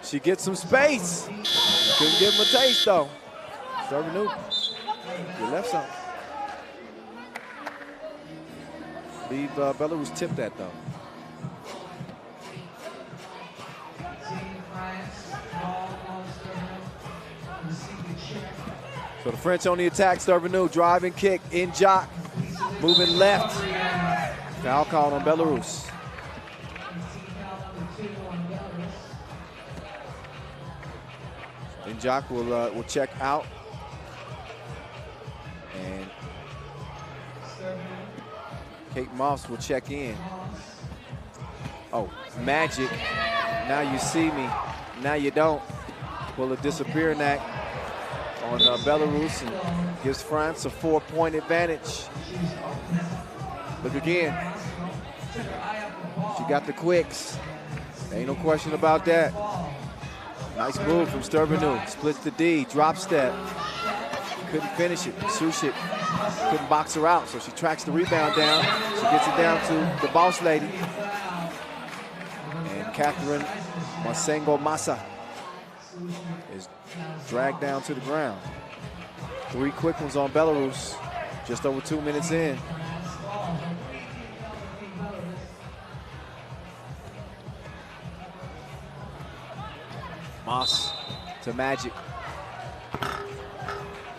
She gets some space. Couldn't give him a taste though. Stervenu, you left something. Leave Belarus tipped that though. So the French on the attack. Stervenu, driving kick, in jock, moving left. Foul called on Belarus. In jock will check out. And Kate Moss will check in. Oh, Magic. Now you see me, now you don't. Pull a disappearing act on Belarus and gives France a 4-point advantage. Look again. She got the quicks. Ain't no question about that. Nice move from Stervenu. Splits the D, drop step. Couldn't finish it. Sushik couldn't box her out, so she tracks the rebound down. She gets it down to the boss lady. And Catherine Masengo Massa is dragged down to the ground. 3 quick ones on Belarus, just over 2 minutes in. Moss to Magic.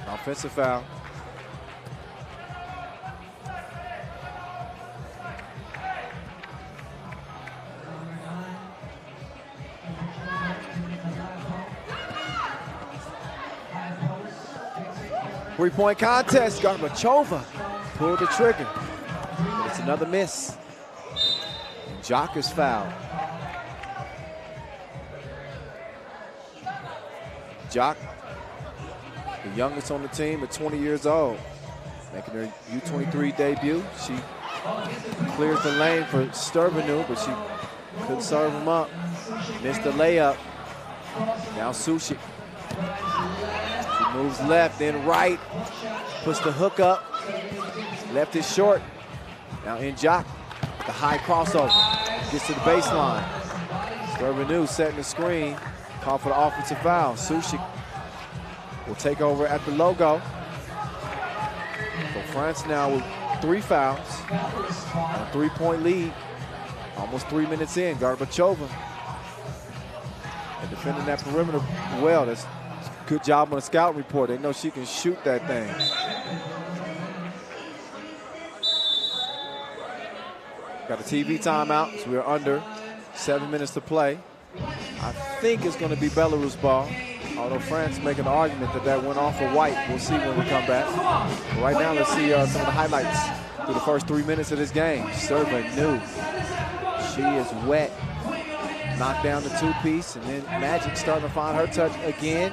Offensive foul. Three-point contest. Garbachova pulled the trigger. But it's another miss. And Jock is fouled. Jock, the youngest on the team at 20 years old, making her U23 debut. She clears the lane for Stervenu, but she couldn't serve him up. Missed the layup. Now Sushik. She moves left, then right. Puts the hook up. Left is short. Now in Jock, the high crossover. Gets to the baseline. Stervenu setting the screen. Call for the offensive foul. Sushik will take over at the logo. So France now with 3 fouls. A 3-point lead. Almost 3 minutes in. Garbachova. And defending that perimeter well. That's a good job on the scouting report. They know she can shoot that thing. Got a TV timeout, so we're under 7 minutes to play. I think it's going to be Belarus ball, although France making an argument that that went off of white. We'll see when we come back. But right now, let's see some of the highlights through the first 3 minutes of this game. Stervenu, she is wet. Knocked down the 2-piece, and then Magic starting to find her touch again.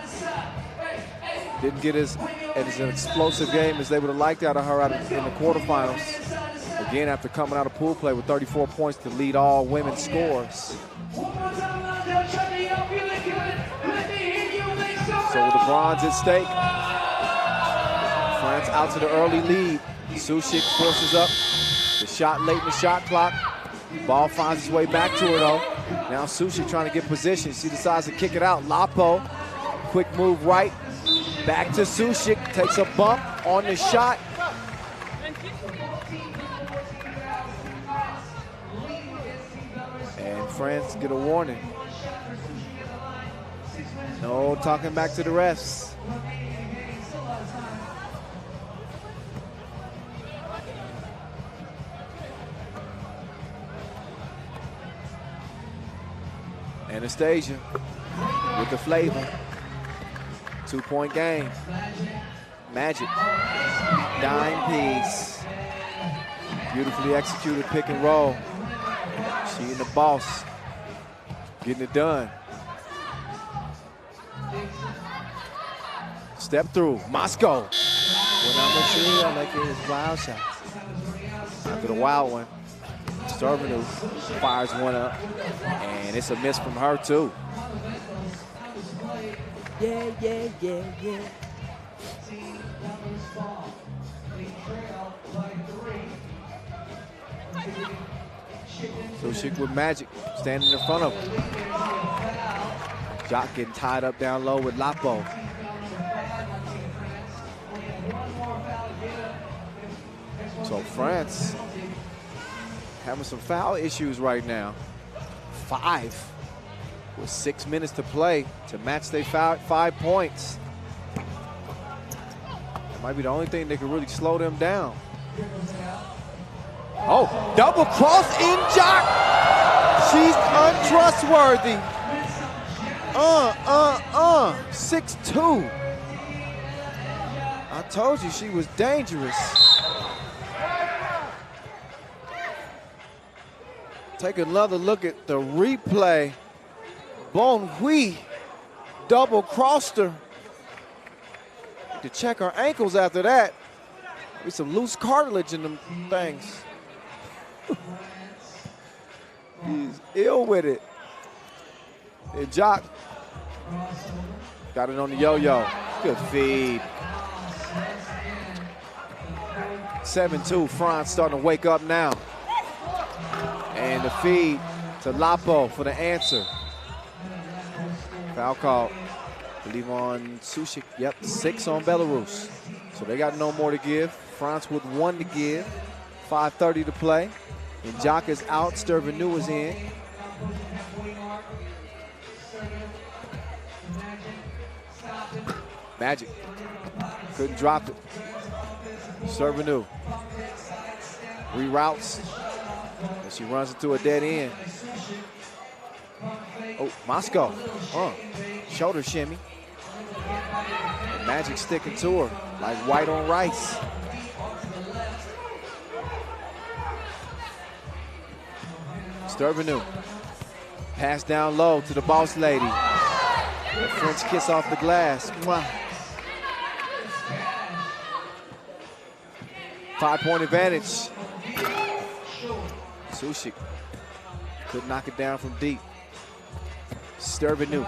Didn't get as an explosive game as they would have liked out of her in the quarterfinals. Again, after coming out of pool play with 34 points to lead all women's scores. So with the bronze at stake, France out to the early lead. Sushik forces up the shot late in the shot clock. Ball finds its way back to her though. Now Sushik trying to get position. She decides to kick it out. Lapo, quick move right. Back to Sushik, takes a bump on the shot. And France get a warning. No talking back to the refs. Anastasia with the flavor. 2-point game. Magic. Dime piece. Beautifully executed pick and roll. She and the boss getting it done. Step through. Moscow. When I'm a tree, I like his wild shots. After the wild one, Stervenu fires one up, and it's a miss from her too. Yeah, yeah, yeah, yeah. Sushik with Magic standing in front of him. Jock getting tied up down low with Lapo. So France having some foul issues right now. 5 with 6 minutes to play to match their 5 points. That might be the only thing that could really slow them down. Oh, double cross in Jock. She's untrustworthy. 6'2". I told you she was dangerous. Take another look at the replay. Bon Hui double crossed her. To check her ankles after that. With some loose cartilage in them things. He's ill with it. And Jock got it on the yo-yo. Good feed. 7-2, France starting to wake up now. And the feed to Lapo for the answer. Foul call, I believe on Sushik. Yep, 6 on Belarus. So they got no more to give. France with 1 to give. 5:30 to play. And Jock is out, Stervenu is in. Magic, couldn't drop it. Stervenu reroutes, and she runs into a dead end. Oh, Moscow, shoulder shimmy. And Magic sticking to her like white on rice. Stervenu, pass down low to the boss lady. A French kiss off the glass. Mwah. 5-point advantage. Sushik could knock it down from deep. Stervenu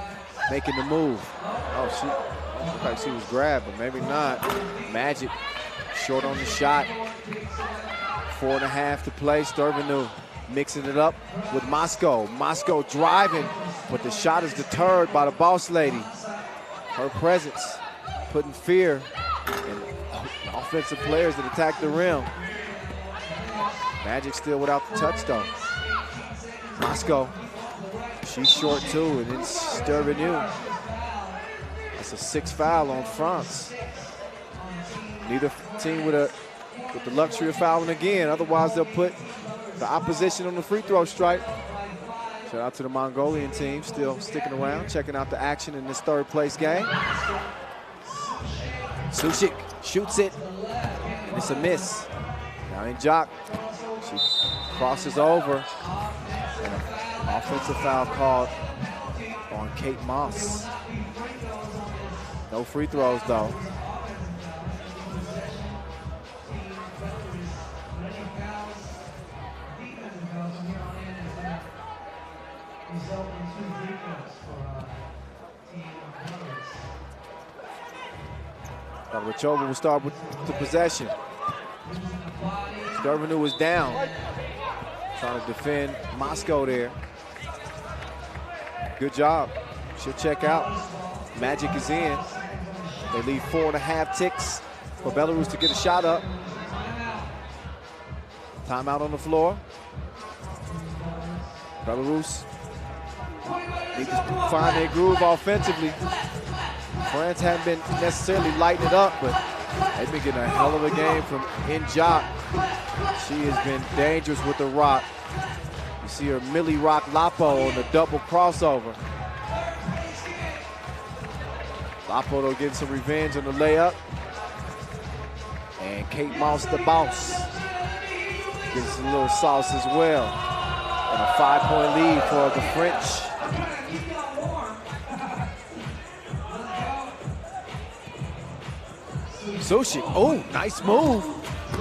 making the move. Oh, she looked like she was grabbed, but maybe not. Magic short on the shot. 4.5 to play. Stervenu mixing it up with Moscow. Moscow driving, but the shot is deterred by the boss lady. Her presence putting fear in offensive players that attack the rim. Magic still without the touch though. Moscow, she's short too, and then Stervenu. That's a 6th foul on France. Neither team with the luxury of fouling again, otherwise they'll put the opposition on the free throw stripe. Shout out to the Mongolian team, still sticking around, checking out the action in this 3rd place game. Sushik shoots it, and it's a miss. Now in Jock, she crosses over, and an offensive foul called on Kate Moss. No free throws though. Gorbachev will start with the possession. Stervenu is down. Trying to defend Moscow there. Good job. She'll check out. Magic is in. They leave 4.5 ticks for Belarus to get a shot up. Timeout on the floor. Belarus need to find their groove offensively. France haven't been necessarily lighting it up, but they've been getting a hell of a game from Jock. She has been dangerous with the rock. You see her Millie rock Lapo on the double crossover. Lapo getting some revenge on the layup. And Kate Moss, the boss, gets a little sauce as well. And a 5-point lead for the French. Sushik, oh, nice move.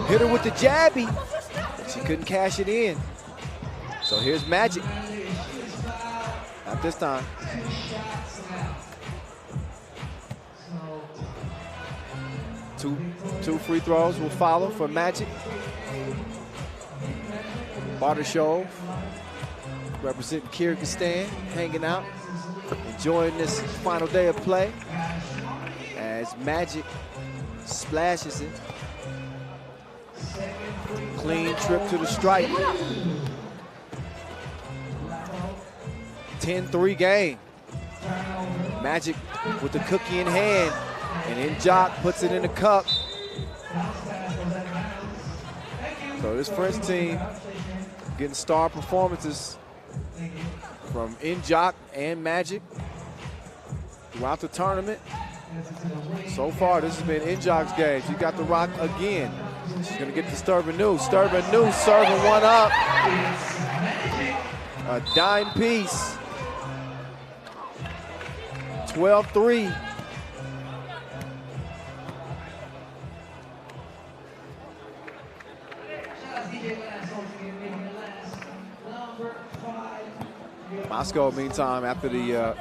Hit her with the jabby, but she couldn't cash it in. So here's Magic. Not this time. Two free throws will follow for Magic. Bartashov, representing Kyrgyzstan, hanging out, enjoying this final day of play as Magic splashes it. Clean trip to the stripe. 10-3 game. Magic with the cookie in hand, and N'Jock puts it in the cup. So this French team getting star performances from N'Jock and Magic throughout the tournament. So far, this has been N'Jock's game. She got the rock again. She's gonna get to Sturbanou. Sturbanou serving one up. A dime piece. 12-3. Moscow, meantime, after the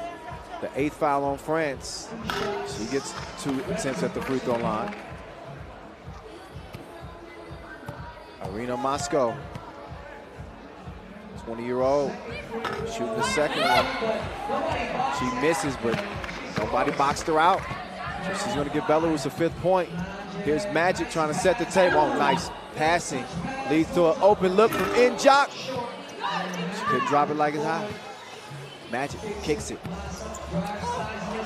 8th foul on France, she gets 2 attempts at the free throw line. Irina Moscow, 20-year-old, shooting the second one. She misses, but nobody boxed her out. So she's going to give Belarus a 5th point. Here's Magic trying to set the table. Oh, nice passing. Leads to an open look from N'Jock. She couldn't drop it like it's hot. Magic kicks it.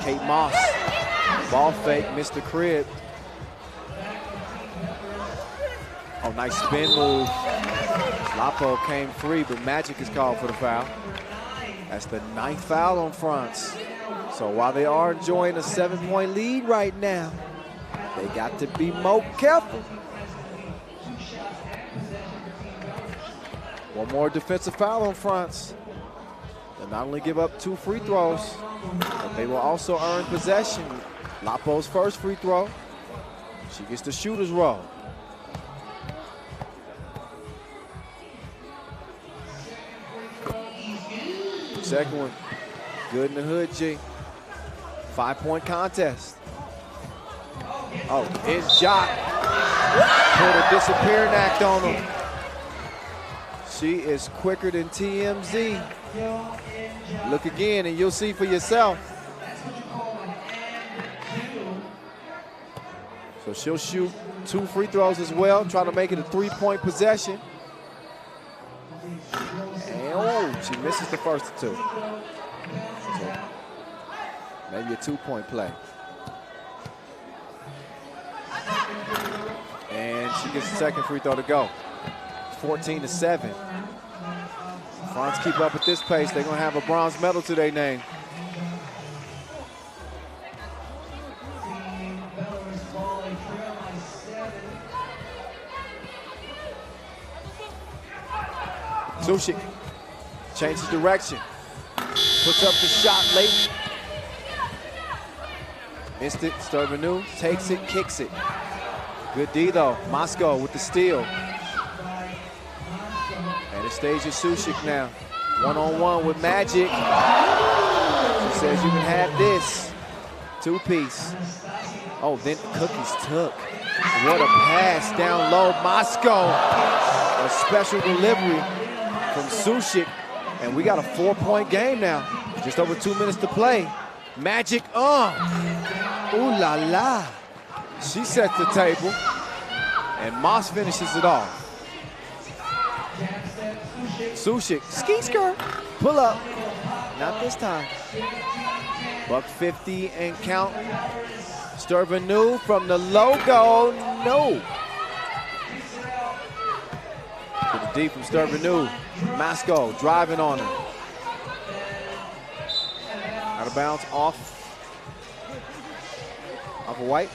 Kate Moss, ball fake, missed the crib. Oh, nice spin move. Lapo came free, but Magic is called for the foul. That's the 9th foul on France. So while they are enjoying a 7-point lead right now, they got to be more careful. One more defensive foul on France. They'll not only give up 2 free throws, but they will also earn possession. Lapo's first free throw. She gets the shooter's roll. Second one, good in the hood, G. 5-point contest. Oh, N'Jock put a disappearing act on him. She is quicker than TMZ. Look again and you'll see for yourself. So she'll shoot 2 free throws as well, trying to make it a 3-point possession. And oh, she misses the first 2. So maybe a 2-point play. And she gets the second free throw to go. 14-7. France keep up at this pace, they're gonna have a bronze medal to their name. Sushik changes direction, puts up the shot late. Missed it, Sturbanou takes it, kicks it. Good D though, Moscow with the steal. Anastasia Sushik now, one-on-one with Magic. She says you can have this, 2-piece. Oh, then Cookies took. What a pass down low, Moscow. A special delivery from Sushik, and we got a 4-point game now. Just over 2 minutes to play. Magic, ooh la la. She sets the table, and Moss finishes it off. Sushik, ski skirt, pull up. Not this time. Buck 50 and count. Sturbanou from the logo, no. To the D from Sturbanou. Moscow driving on her. Out of bounds, off Off of white.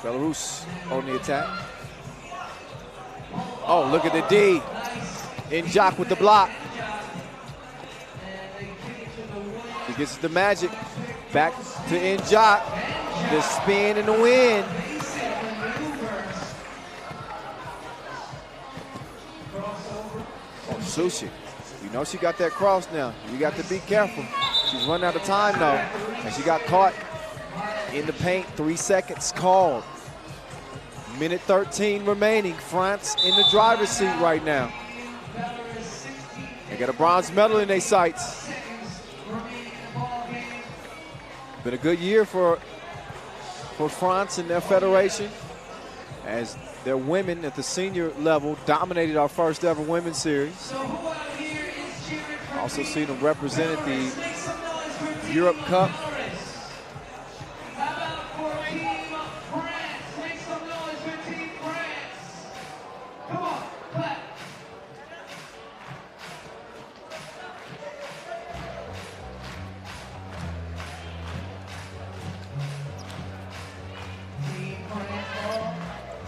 Belarus on the attack. Oh, look at the D. Injak with the block. He gets the magic. Back to Injak. The spin and the win. Oh, Sushi. You know she got that cross now. You got to be careful. She's running out of time though. And she got caught in the paint. 3 seconds called. Minute 13 remaining. France in the driver's seat right now. They got a bronze medal in their sights. Been a good year for France and their federation, as their women at the senior level dominated our first ever women's series. Also seen them represented the Europe Cup.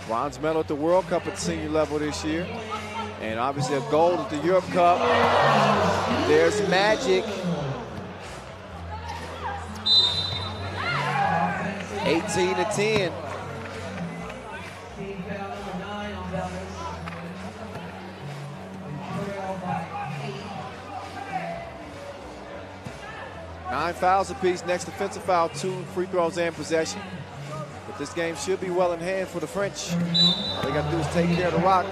Bronze medal at the World Cup at the senior level this year. And obviously a gold at the Europe Cup. There's Magic. 18-10. Nine fouls apiece, next defensive foul, 2 free throws and possession. But this game should be well in hand for the French. All they got to do is take care of the rock.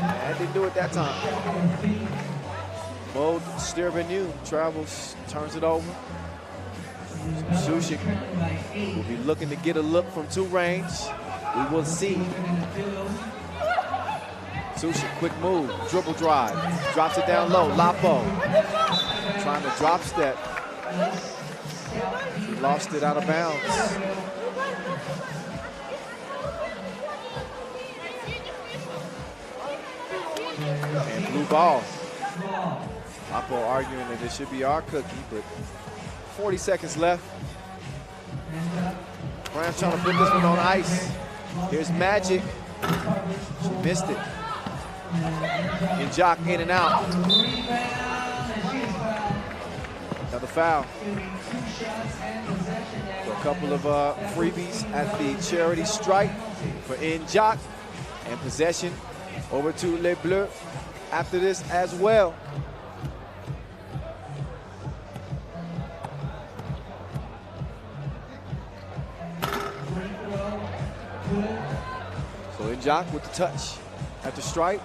And didn't do it that time. Maud Stervenu travels, turns it over. Sushik will be looking to get a look from 2 range. We will see. Sushik, quick move, dribble drive. Drops it down low, Lapo. Trying to drop step. He lost it out of bounds. And blue ball. Lapo arguing that it should be our cookie, but 40 seconds left. France trying to put this one on ice. Here's Magic. She missed it. Injak in and out. Another foul. So a couple of freebies at the charity strike for Injak. And possession over to Les Bleus after this as well. So Injak with the touch at the stripe.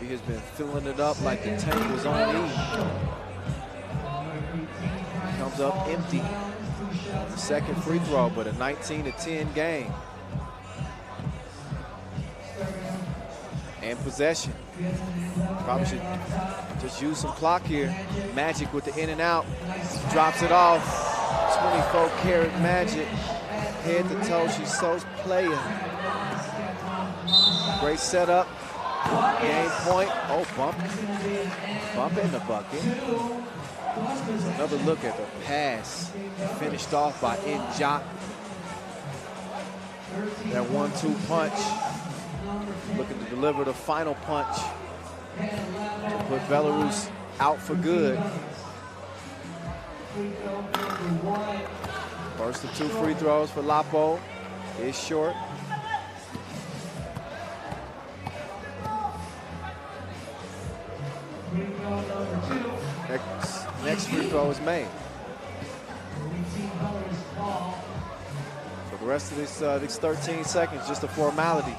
He has been filling it up like the tank was on E. Comes up empty. The second free throw, but a 19-10 game. And possession. Probably should just use some clock here. Magic with the in and out. Drops it off. 24-karat Magic. Head to toe, she's so playing. Great setup. Game point. Oh, bump. Bump in the bucket. Another look at the pass. Finished off by Injak. That 1-2 punch. Looking to deliver the final punch to put Belarus out for good. First of 2 free throws for Lapo is short. Next free throw is made. So the rest of this 13 seconds, just a formality.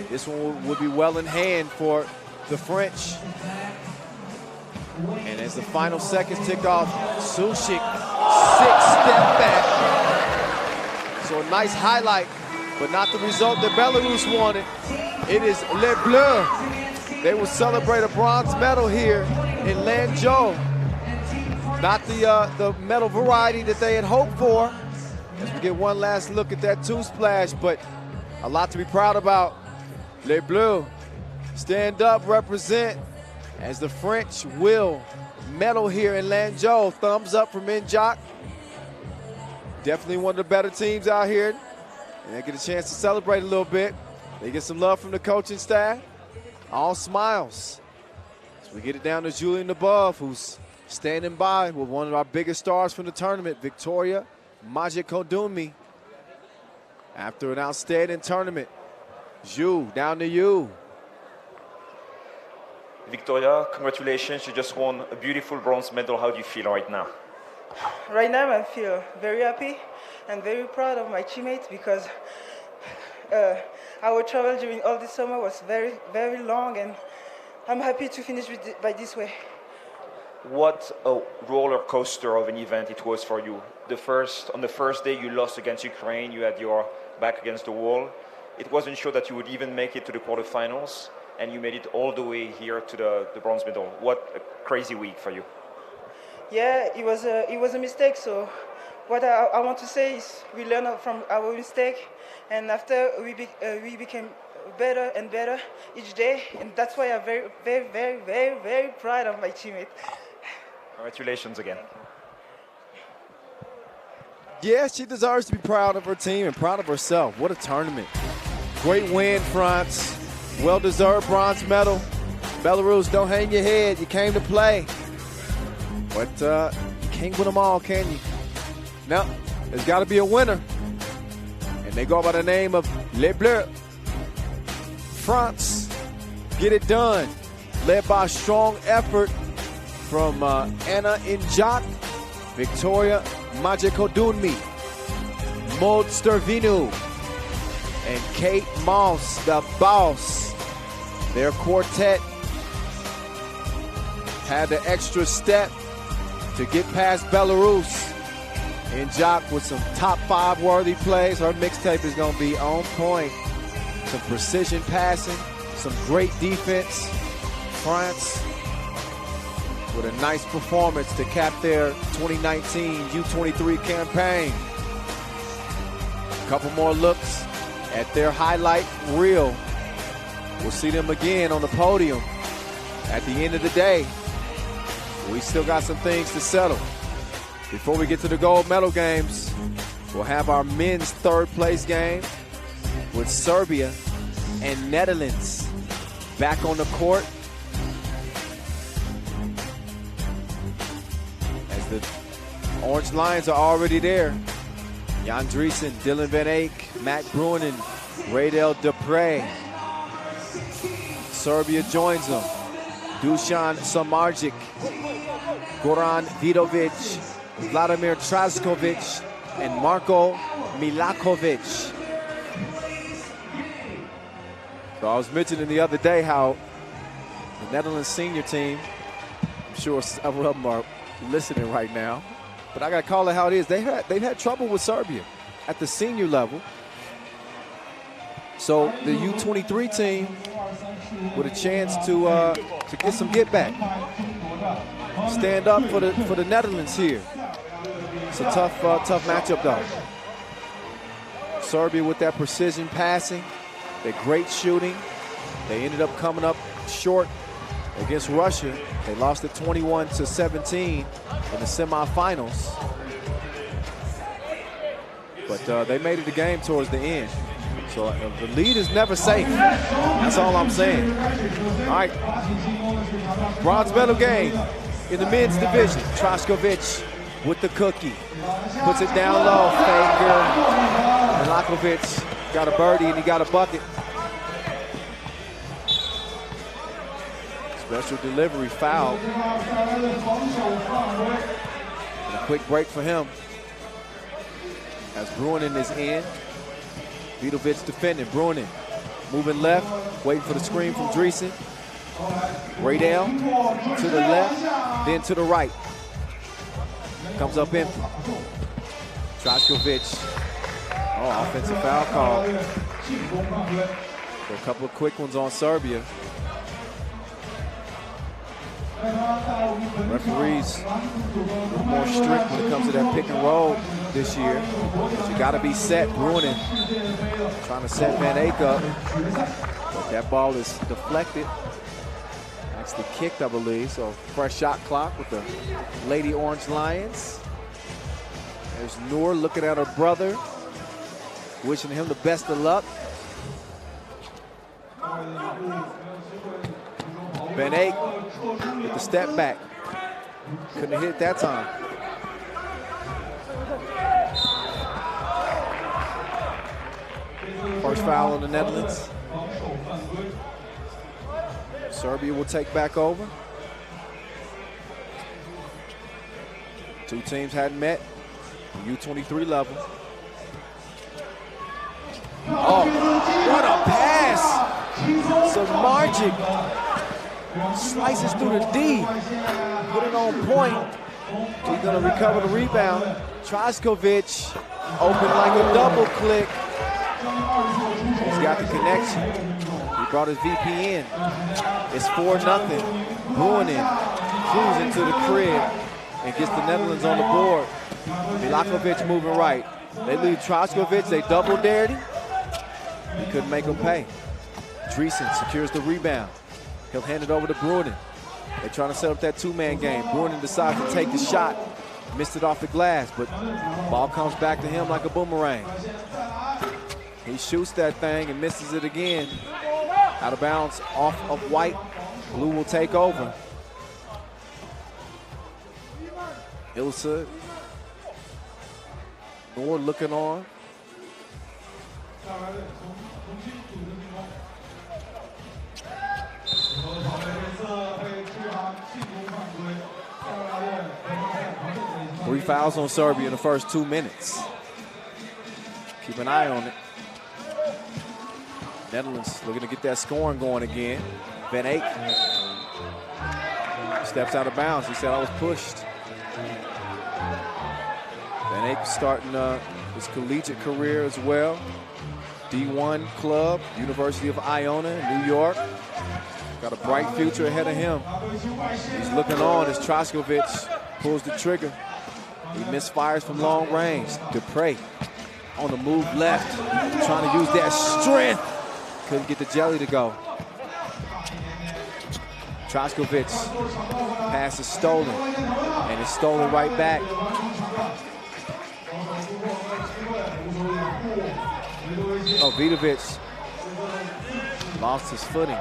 This one will be well in hand for the French. And as the final seconds tick off, Sushik, 6-step back. So a nice highlight, but not the result that Belarus wanted. It is Les Bleus. They will celebrate a bronze medal here in Lanzhou. Not the medal variety that they had hoped for, As we get one last look at that two splash, but a lot to be proud about. Les Bleus stand up, represent, as the French will medal here in Lanzhou. Thumbs up from Minjok. Definitely one of the better teams out here. And they get a chance to celebrate a little bit. They get some love from the coaching staff. All smiles. So we get it down to Julien Leboeuf, who's standing by with one of our biggest stars from the tournament, Victoria Majikodounmi. After an outstanding tournament, Ju, down to you. Victoria, congratulations. You just won a beautiful bronze medal. How do you feel right now? Right now, I feel very happy and very proud of my teammates because our travel during all this summer was very, very long, and I'm happy to finish by this way. What a roller coaster of an event it was for you. On the first day you lost against Ukraine, you had your back against the wall. It wasn't sure that you would even make it to the quarterfinals, and you made it all the way here to the bronze medal. What a crazy week for you. Yeah, it was a mistake. So what I want to say is we learned from our mistake, and after we became better and better each day, and that's why I'm very, very, very, very, very proud of my teammate. Congratulations again. Yeah, she deserves to be proud of her team and proud of herself. What a tournament. Great win, France. Well-deserved bronze medal. Belarus, don't hang your head. You came to play. But you can't win them all, can you? No, there's got to be a winner. And they go by the name of Les Bleus. France get it done. Led by a strong effort from Anna Injak, Victoria Majikodounmi, Maud Stervinu, and Kate Moss, the boss. Their quartet had the extra step to get past Belarus. Injak with some top 5 worthy plays. Her mixtape is going to be on point. Some precision passing, some great defense. France with a nice performance to cap their 2019 U23 campaign. A couple more looks at their highlight reel. We'll see them again on the podium at the end of the day. We still got some things to settle. Before we get to the gold medal games, we'll have our men's third place game with Serbia and Netherlands back on the court. As the Orange Lions are already there. Jan Driessen, Dylan Van Eyck, Matt Bruin, and Radel Dupre. Serbia joins them. Dusan Samardzic, Goran Vidovic, Vladimir Traskovic, and Marko Milakovic. So I was mentioning the other day how the Netherlands senior team, I'm sure several of them are listening right now, but I got to call it how it is. They've had trouble with Serbia at the senior level. So the U23 team with a chance to get some get back. Stand up for the Netherlands here. It's a tough matchup though. Serbia with that precision passing, that great shooting. They ended up coming up short against Russia. They lost it 21-17 in the semifinals. But they made it a game towards the end. So the lead is never safe. That's all I'm saying. All right, bronze medal game in the men's division. Traskovic with the cookie. Puts it down low. Fager. Milakovic got a birdie and he got a bucket. Special delivery foul. And a quick break for him. As Bruinen is in. Vidovic defending. Bruinen moving left. Waiting for the screen from Driessen. Radel to the left. Then to the right. Comes up empty. Traskovic. Oh, offensive foul call. So a couple of quick ones on Serbia. Referees a little more strict when it comes to that pick and roll. this year. But you got to be set. Bruinen trying to set Van Eyck up. But that ball is deflected. Actually kicked, I believe. So fresh shot clock with the Lady Orange Lions. There's Noor looking at her brother, wishing him the best of luck. Van Eyck with the step back. Couldn't hit that time. First foul on the Netherlands. Serbia will take back over. Two teams hadn't met. U23 level. Oh, what a pass! So Margic slices through the D, put it on point. He's gonna recover the rebound. Traskovic open like a double click. He's got the connection. He brought his VP in. It's 4-0. Bruinen cruising to the crib and gets the Netherlands on the board. Milakovic moving right. They leave Traskovic, they double dared him. He couldn't make him pay. Dreesen secures the rebound. He'll hand it over to Bruinen. They're trying to set up that two-man game. Bruinen decides to take the shot. Missed it off the glass, but ball comes back to him like a boomerang. He shoots that thing and misses it again. Out of bounds, off of White. Blue will take over. Ilsa. Noor looking on. Three fouls on Serbia in the first 2 minutes. Keep an eye on it. Netherlands looking to get that scoring going again. Van Eyck steps out of bounds. He said, I was pushed. Van Eyck starting his collegiate career as well. D1 club, University of Iona in New York. Got a bright future ahead of him. He's looking on as Traskovic pulls the trigger. He misfires from long range. Dupre on the move left, trying to use that strength. Couldn't get the jelly to go. Traskovic pass is stolen, and it's stolen right back. Oh, Vidovic lost his footing.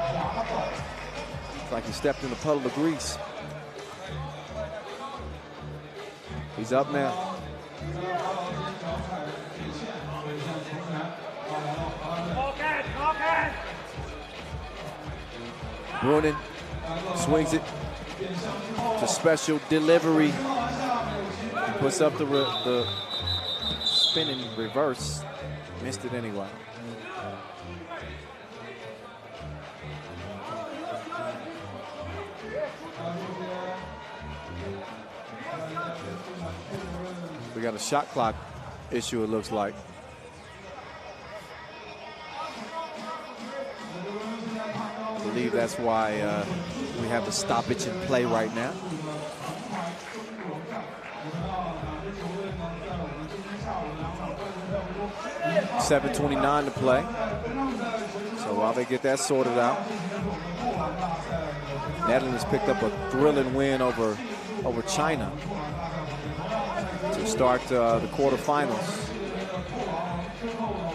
It's like he stepped in a puddle of grease. He's up now. Bruinen swings it to special delivery. Puts up the spinning reverse. Missed it anyway. We got a shot clock issue, it looks like. I believe that's why we have the stoppage in play right now. .7:29 to play. So while they get that sorted out, Netherlands picked up a thrilling win over China to start the quarterfinals,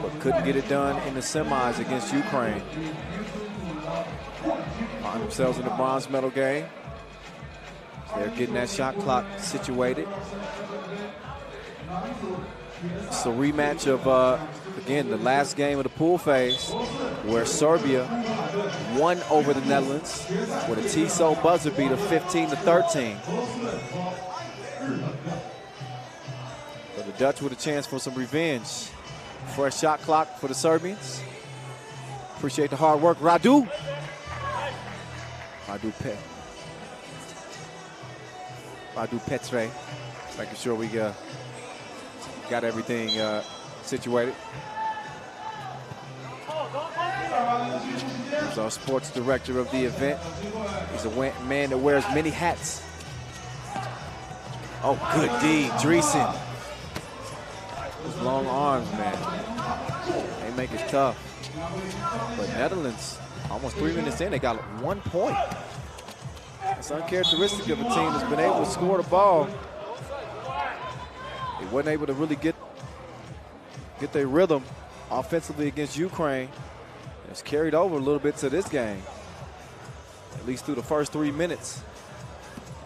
but couldn't get it done in the semis against Ukraine. Find themselves in the bronze medal game. They're getting that shot clock situated. It's a rematch of, again, the last game of the pool phase where Serbia won over the Netherlands with a Tissot buzzer beat of 15-13. So the Dutch with a chance for some revenge. Fresh shot clock for the Serbians. Appreciate the hard work. Radu Petre. Making sure we got everything situated. He's our sports director of the event. He's a man that wears many hats. Oh, good D, Dreesen. Those long arms, man. They make it tough. But Netherlands, almost 3 minutes in, they got 1 point. It's uncharacteristic of a team that's been able to score the ball. They weren't able to really get their rhythm offensively against Ukraine. It's carried over a little bit to this game, at least through the first 3 minutes.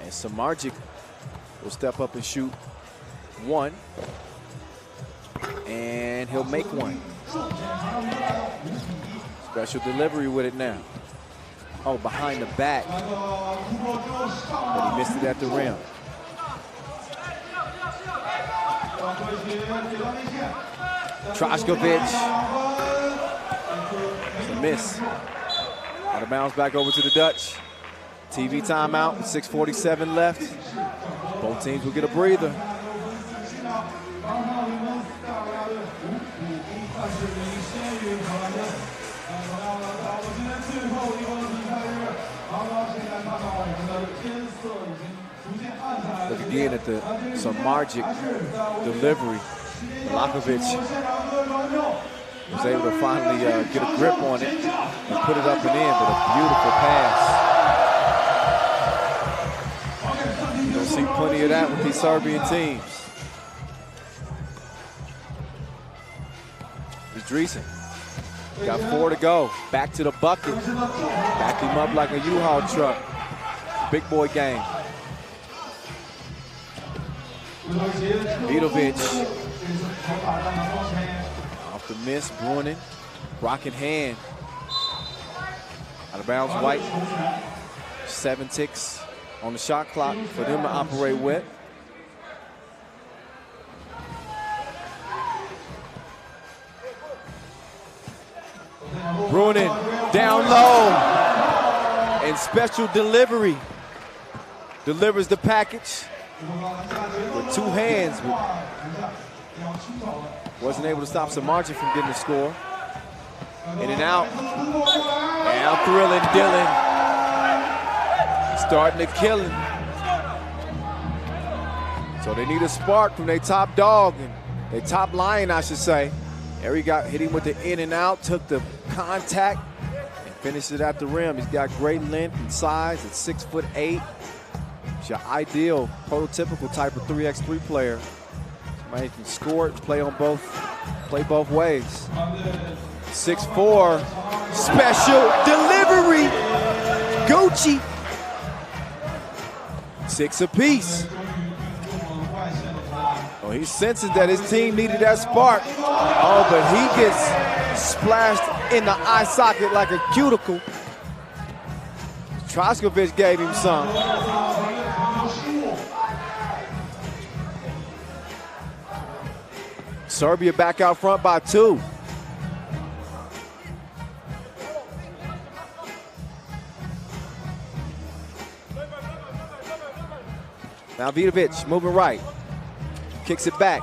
And Samardzic will step up and shoot one, and he'll make one. Special delivery with it now. Oh, behind the back, but he missed it at the rim. Trashkovic, it's a miss. Out of bounds back over to the Dutch. TV timeout with 6:47 left. Both teams will get a breather. Look again at the Samardzic delivery. Lakovic was able to finally get a grip on it and put it up and in, but a beautiful pass. You're gonna see plenty of that with these Serbian teams. Dreesen got 4 to go. Back to the bucket. Back him up like a U-Haul truck. Big boy game. Vidovic. Off the miss, Brunin. Rocking hand. Out of bounds, White. 7 ticks on the shot clock for them to operate with. Brunin down low. And special delivery. Delivers the package with 2 hands. Wasn't able to stop Samardzic from getting the score. In and out. Now thrilling Dylan. Starting to kill him. So they need a spark from their top dog, and their top lion, I should say. There he got hit him with the in and out, took the contact, and finished it at the rim. He's got great length and size at 6'8". He's your ideal, prototypical type of 3x3 player. Somebody who can score it, play both ways. 6'4", special delivery. Gucci. 6 apiece. Oh, he senses that his team needed that spark. Oh, but he gets splashed in the eye socket like a cuticle. Trashkovic gave him some. Serbia back out front by 2. Now Vidovic moving right. Kicks it back.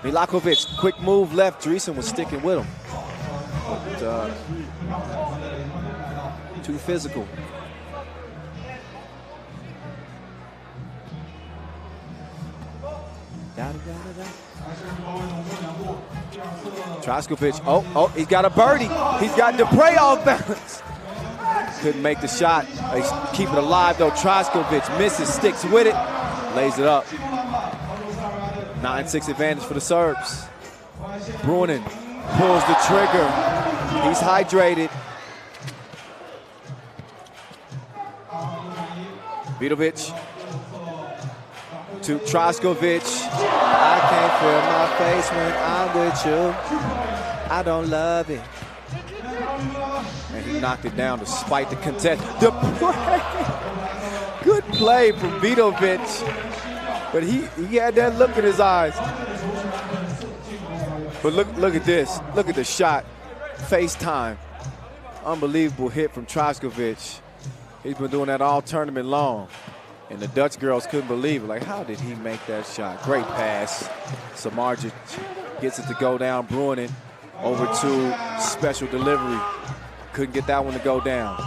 Milakovic, quick move left. Dreesen was sticking with him. But, too physical. Trashkovic, oh, he's got a birdie. He's got Dupre off balance. Couldn't make the shot. They keep it alive though. Trashkovic misses, sticks with it, lays it up. 9-6 advantage for the Serbs. Brunin pulls the trigger. He's hydrated. Vidovic to Trashkovic. I can't feel my face when I'm with you. I don't love it. And he knocked it down despite the contest. Good play from Vidovic. But he had that look in his eyes. But look at this. Look at the shot. FaceTime. Unbelievable hit from Trashkovic. He's been doing that all tournament long. And the Dutch girls couldn't believe it. Like, how did he make that shot? Great pass. Samardzic gets it to go down. Brunin over to special delivery. Couldn't get that one to go down.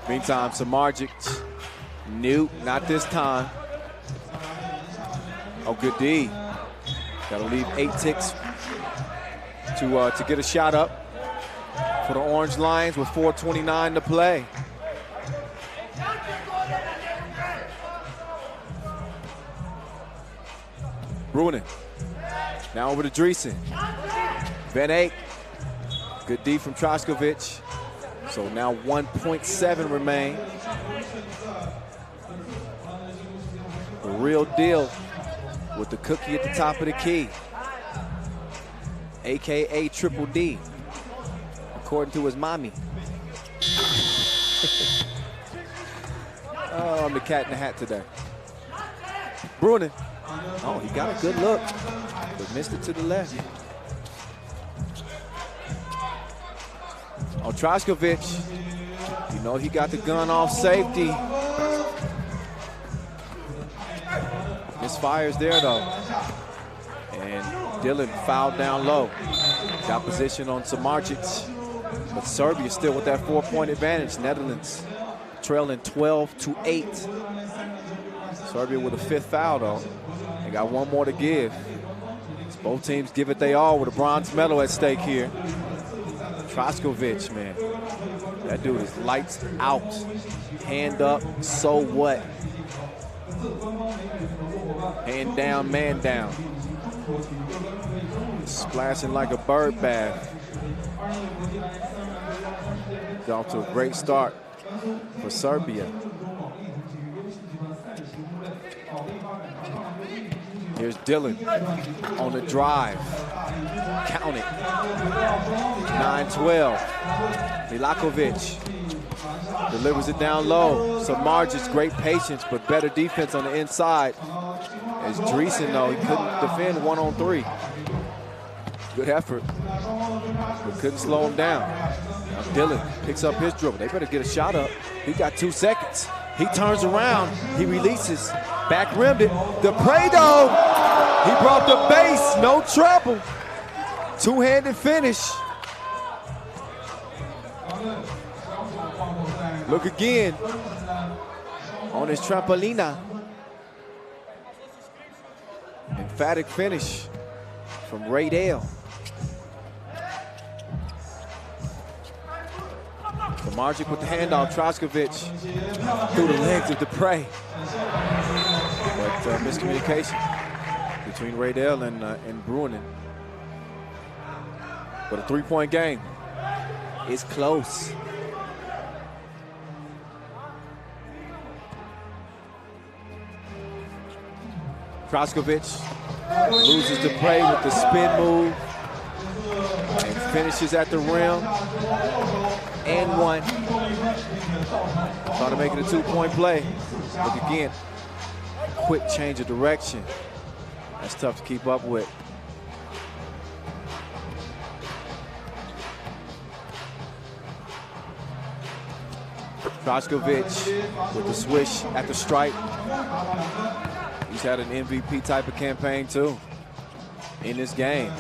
Meantime, Samardzic. Nope, not this time. Oh, good D. Got to leave 8 ticks to get a shot up for the Orange Lions with 4:29 to play. Brunin. Now over to Dreesen. Van Eyck. Good D from Troskovic. So now 1.7 remain. The real deal with the cookie at the top of the key. AKA Triple D, according to his mommy. Oh, I'm the cat in the hat today. Brunin. Oh, he got a good look, but missed it to the left. Oh, Troskovic. You know he got the gun off safety. Misfires there though. And Dillon fouled down low. Got position on Samardzic. But Serbia still with that 4-point advantage. Netherlands trailing 12-8. Serbia with a 5th foul though. They got one more to give. So both teams give it they all with a bronze medal at stake here. Troskovic, man. That dude is lights out. Hand up, so what? Hand down, man down. Splashing like a bird bath. It's off to a great start for Serbia. Here's Dillon on the drive. Count it. 9-12. Milakovic delivers it down low. Samardzic, great patience, but better defense on the inside. As Dreesen, though, he couldn't defend 1-on-3. Good effort, but couldn't slow him down. Now Dillon picks up his dribble. They better get a shot up. He got 2 seconds. He turns around. He releases. Back rimmed it. DePredo. He brought the base. No trouble. Two-handed finish. Look again on his trampolina. Emphatic finish from Ray Dale. Samardzic with the handoff. Troskovic through the legs of Dupre. But miscommunication between Ray Dale and Brunin. But a 3-point game is close. Troskovic loses Dupre with the spin move and finishes at the rim. And one. Trying to make it a 2-point play. But again, quick change of direction. That's tough to keep up with. Troskovic with the swish at the stripe. He's had an MVP type of campaign too in this game.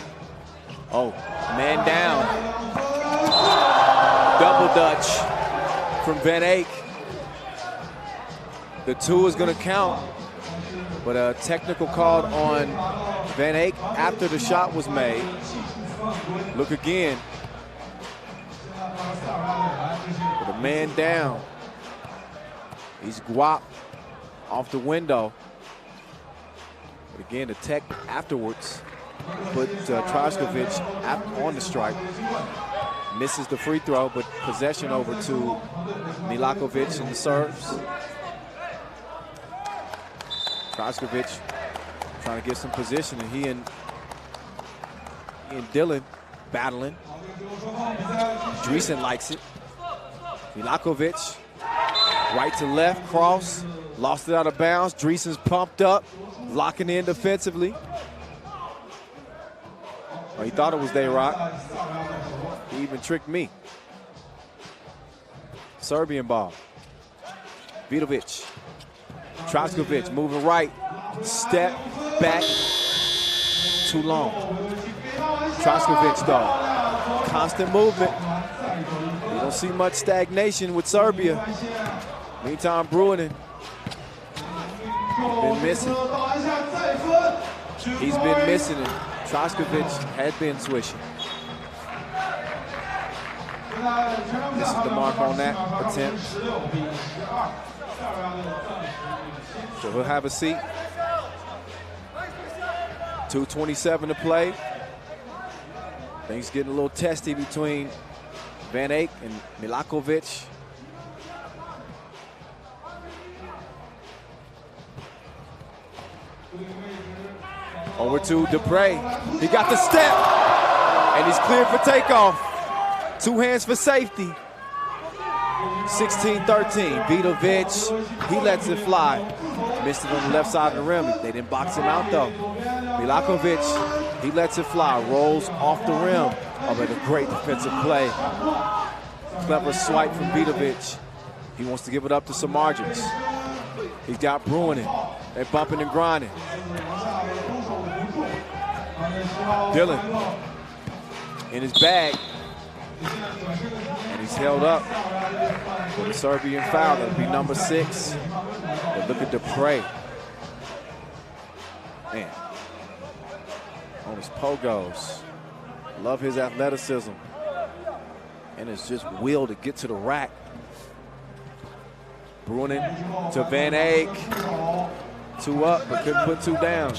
Oh, man down. Double Dutch from Van Eyck. The 2 is going to count, but a technical called on Van Eyck after the shot was made. Look again. With a man down. He's guap off the window. But again, the tech afterwards put Troskovic on the strike. Misses the free throw, but possession over to Milakovic and the Serbs. Troskovic trying to get some position, and he and Dillon battling. Dreesen likes it. Milakovic, right to left, cross, lost it out of bounds. Dreesen's pumped up, locking in defensively. Well, he thought it was Day-Rock. He even tricked me. Serbian ball. Vidovic. Troskovic moving right. Step back. Too long. Troskovic though. Constant movement. You don't see much stagnation with Serbia. Meantime, Brunin been missing. He's been missing it. Troskovic had been swishing. This is the mark on that attempt. So he'll have a seat. 2:27 to play. Things getting a little testy between Van Eyck and Milakovic. Over to Dupre. He got the step, and he's cleared for takeoff. 2 hands for safety. 16-13. Vidovic, he lets it fly. Missed it on the left side of the rim. They didn't box him out, though. Milakovic, he lets it fly. Rolls off the rim. Oh, but a great defensive play. Clever swipe from Vidovic. He wants to give it up to Samardzic. He's got Bruin in. They're bumping and grinding. Dillon in his bag. And he's held up with a Serbian foul. That'll be number 6. But look at Dupre. Man. On his pogos. Love his athleticism. And it's just will to get to the rack. Brunin to Van Eyck. 2 up, but couldn't put 2 down.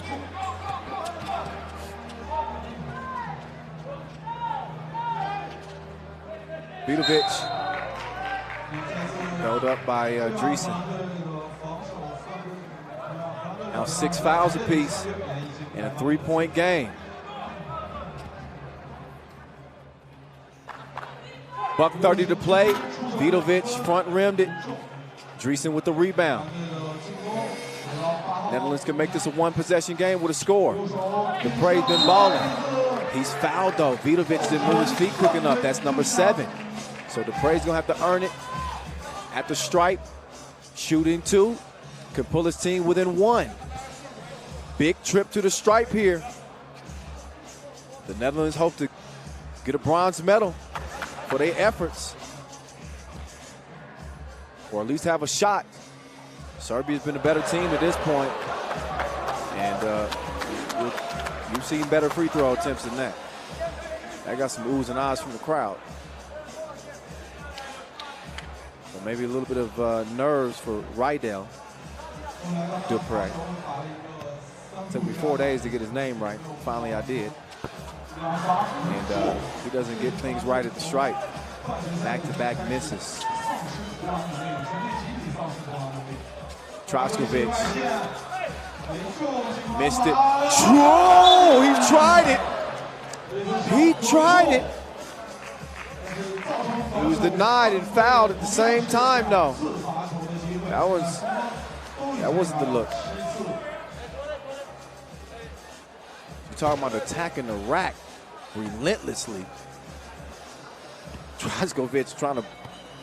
Vidovic held up by Dreesen. Now 6 fouls apiece in a 3-point game. Buck 30 to play. Vidovic front rimmed it. Dreesen with the rebound. Netherlands can make this a 1-possession game with a score. Dupre's been balling. He's fouled though. Vidovic didn't move his feet quick enough. That's number 7. So Dupre's gonna have to earn it at the stripe. Shooting 2, could pull his team within 1. Big trip to the stripe here. The Netherlands hope to get a bronze medal for their efforts, or at least have a shot. Serbia's been a better team at this point, and you've seen better free throw attempts than that. I got some oohs and ahs from the crowd. So maybe a little bit of nerves for Rydell Dupre. Took me 4 days to get his name right. Finally, I did. And he doesn't get things right at the stripe. Back-to-back misses. Troskovic missed it. Whoa, he tried it. He tried it. He was denied and fouled at the same time, though. That wasn't the look. You're talking about attacking the rack relentlessly. Troskovic trying to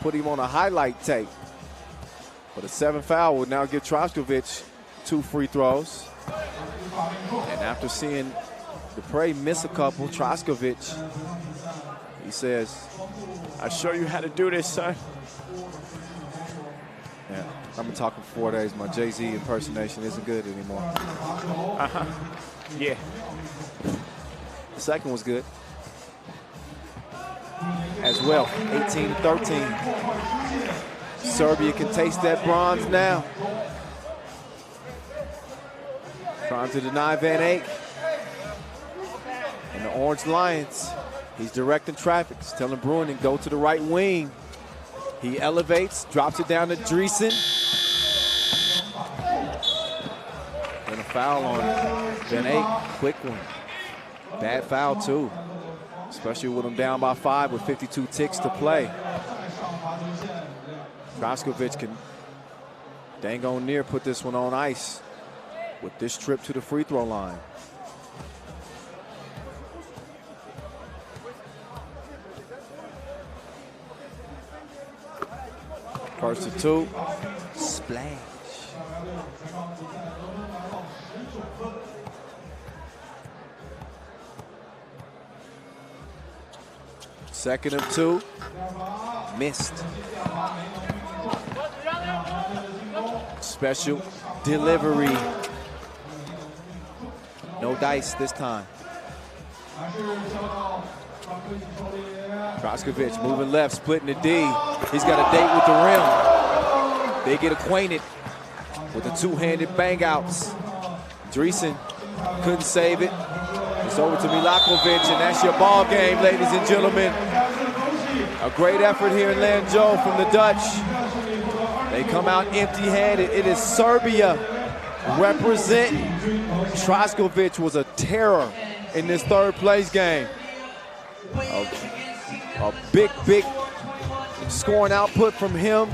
put him on a highlight tape. But a 7th foul would now give Troskovic 2 free throws. And after seeing Dupre miss a couple, Troskovic, he says, "I'll show you how to do this, son." Yeah, I've been talking for 4 days. My Jay-Z impersonation isn't good anymore. Yeah. The second was good as well. 18-13. Serbia can taste that bronze now. Trying to deny Van Eyck. And the Orange Lions, he's directing traffic. He's telling Bruin to go to the right wing. He elevates, drops it down to Dreesen. And a foul on Van Eyck, quick one. Bad foul too, especially with him down by 5 with 52 ticks to play. Troskovic can dang on near put this one on ice with this trip to the free throw line. First to 2, splash. Second of 2, missed. Special delivery. No dice this time. Troskovich moving left, splitting the D. He's got a date with the rim. They get acquainted with the two-handed bang-outs. Dreesen couldn't save it. It's over to Milakovic, and that's your ball game, ladies and gentlemen. A great effort here in Lanzhou from the Dutch. They come out empty-handed. It is Serbia representing. Troskovich was a terror in this third-place game. A big scoring output from him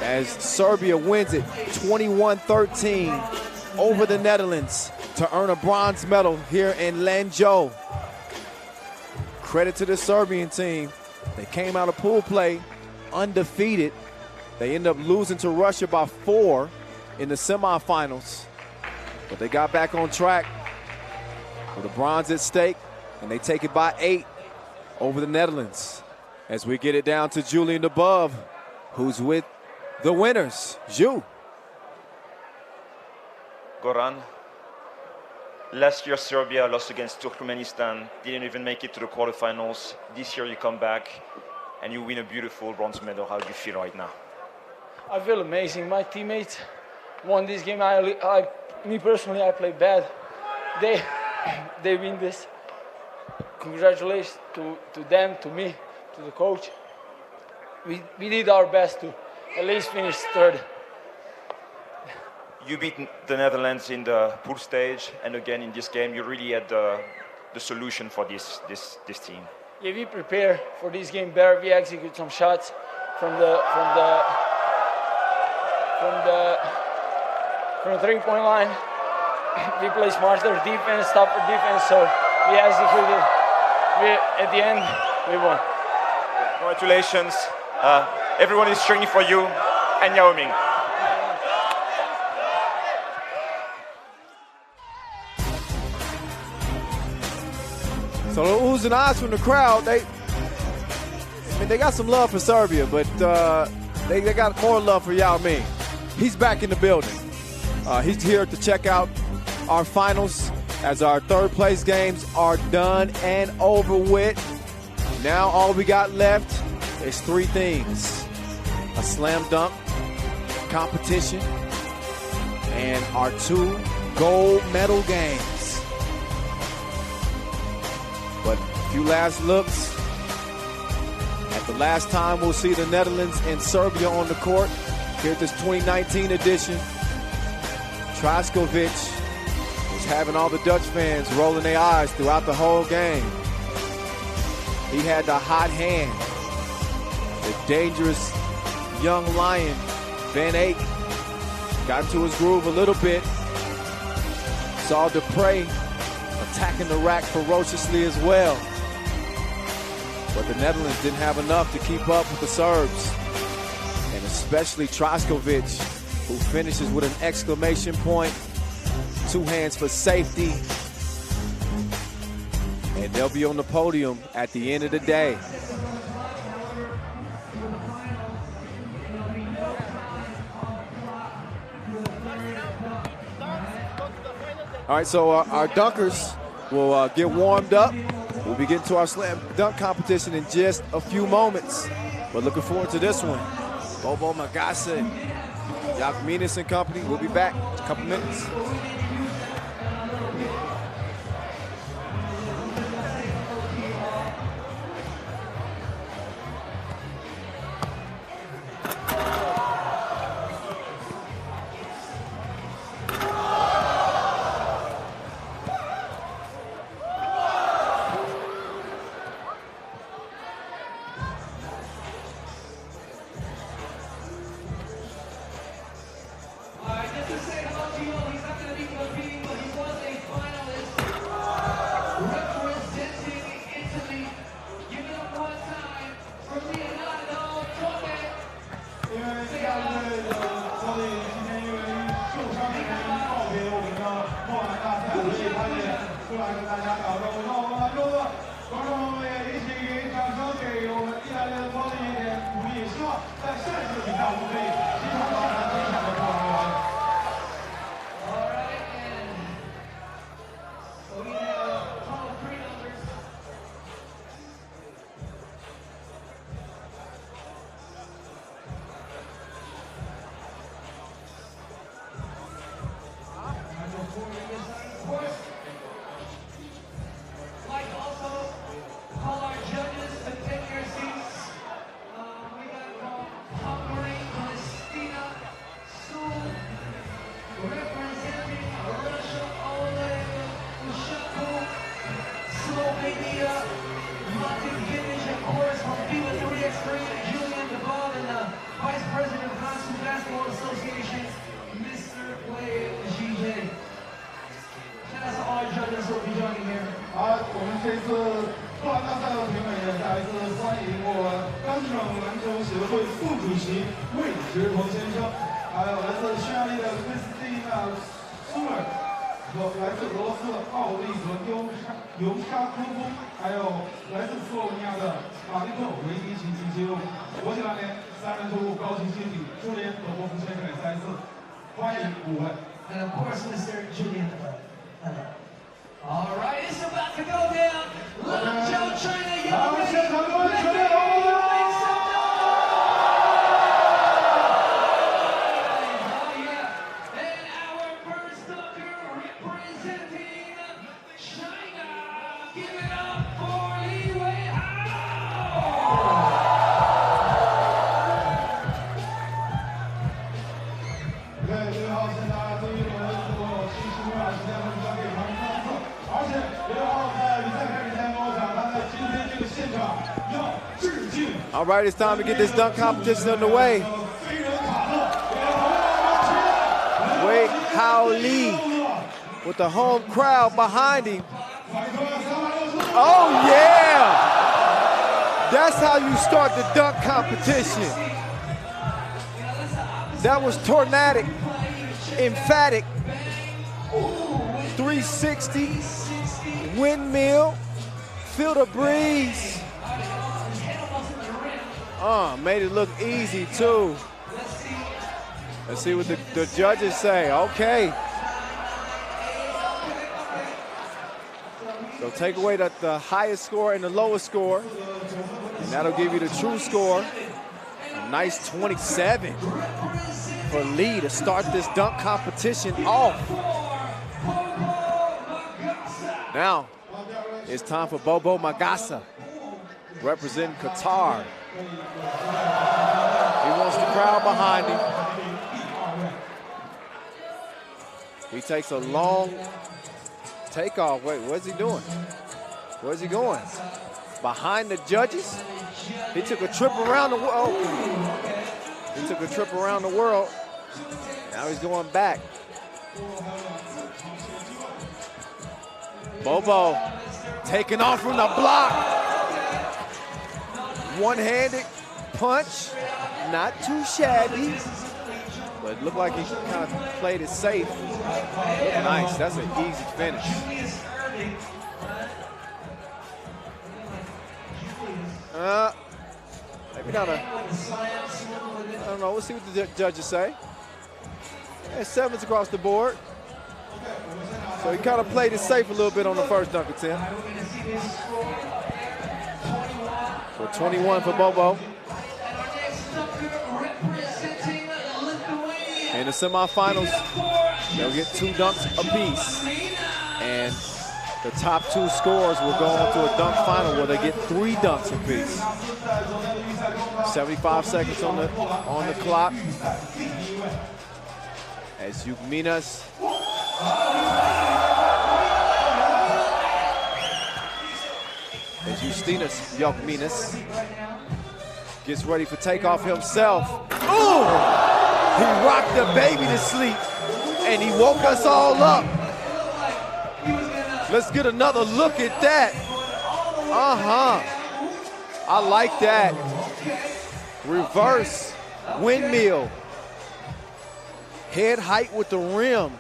as Serbia wins it 21-13 over the Netherlands to earn a bronze medal here in Lanzhou. Credit to the Serbian team. They came out of pool play undefeated. They end up losing to Russia by 4 in the semifinals, but they got back on track with a bronze at stake, and they take it by 8 over the Netherlands. As we get it down to Julian above, who's with the winners. Ju. Goran, last year Serbia lost against Turkmenistan, didn't even make it to the quarterfinals. This year you come back and you win a beautiful bronze medal. How do you feel right now? I feel amazing. My teammates won this game. Me personally, I played bad. They win this. Congratulations to them, to me, to the coach. We did our best to at least finish third. You beat the Netherlands in the pool stage, and again in this game, you really had the solution for this team. Yeah, we prepare for this game better. We execute some shots from the three-point line. We play smarter defense, tougher defense, so we executed. At the end, we won. Congratulations. Everyone is cheering for you and Yao Ming. So the oohs and ahs from the crowd, they got some love for Serbia, but they got more love for Yao Ming. He's back in the building. He's here to check out our finals as our third place games are done and over with. Now all we got left is 3 things: a slam dunk competition and our 2 gold medal games. But a few last looks at the last time we'll see the Netherlands and Serbia on the court here at this 2019 edition. Troskovich was having all the Dutch fans rolling their eyes throughout the whole game. He had the hot hand. The dangerous young lion, Van Eyck, got into his groove a little bit. Saw Dupre attacking the rack ferociously as well. But the Netherlands didn't have enough to keep up with the Serbs. And especially Troskovich, who finishes with an exclamation point, 2 hands for safety. And they'll be on the podium at the end of the day. All right, so our dunkers will get warmed up. We'll be getting to our slam dunk competition in just a few moments. But looking forward to this one. Bobo Magasa, Yakminis and company. We'll be back in a couple minutes. 副主席魏直鹏先生，还有来自匈牙利的克里斯蒂娜·苏尔和来自俄罗斯的奥利格尤沙科夫，还有来自斯洛文尼亚的马利克维尼奇进行国际篮联3人球高级经理朱连德波夫先生也再一次欢迎5位。And of course, Mr. Julian. All right, it's about to go down. Lanzhou, China, y'all ready? All right, it's time to get this dunk competition underway. Wei Hao Lee with the home crowd behind him. Oh, yeah! That's how you start the dunk competition. That was tornadic, emphatic, 360, windmill, feel the breeze. Made it look easy too. Let's see what the judges say. Okay. So take away the highest score and the lowest score, and that'll give you the true score. A nice 27 for Lee to start this dunk competition off. Now, it's time for Bobo Magasa, representing Qatar. He wants the crowd behind him. He takes a long takeoff. Wait, what's he doing? Where's he going? Behind the judges? He took a trip around the world. He took a trip around the world. Now he's going back. Bobo taking off from the block. One-handed punch, not too shabby, but it looked like he kind of played it safe. Nice, that's an easy finish. Maybe not a, I don't know, we'll see what the judges say. And 7s across the board. So he kind of played it safe a little bit on the first dunk attempt. So 21 for Bobo. In the semifinals, they'll get 2 dunks apiece. And the top 2 scorers will go on to a dunk final where they get 3 dunks apiece. 75 seconds on the clock. As Yukminas Justinas Yukminas gets ready for takeoff himself. Ooh! He rocked the baby to sleep, and he woke us all up. Let's get another look at that. I like that. Reverse windmill. Head height with the rim.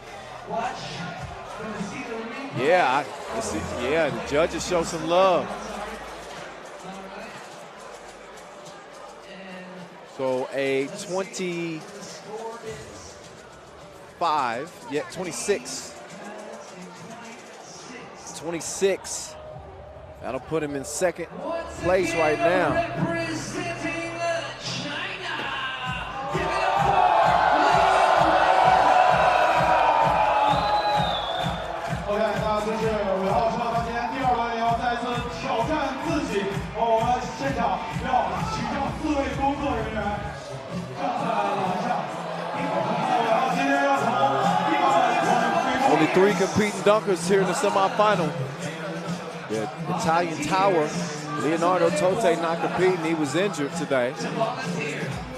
Yeah, the judges show some love. So a 26. 26. That'll put him in second place right now. Only 3 competing dunkers here in the semifinal. The Italian Tower, Leonardo Tote, not competing. He was injured today.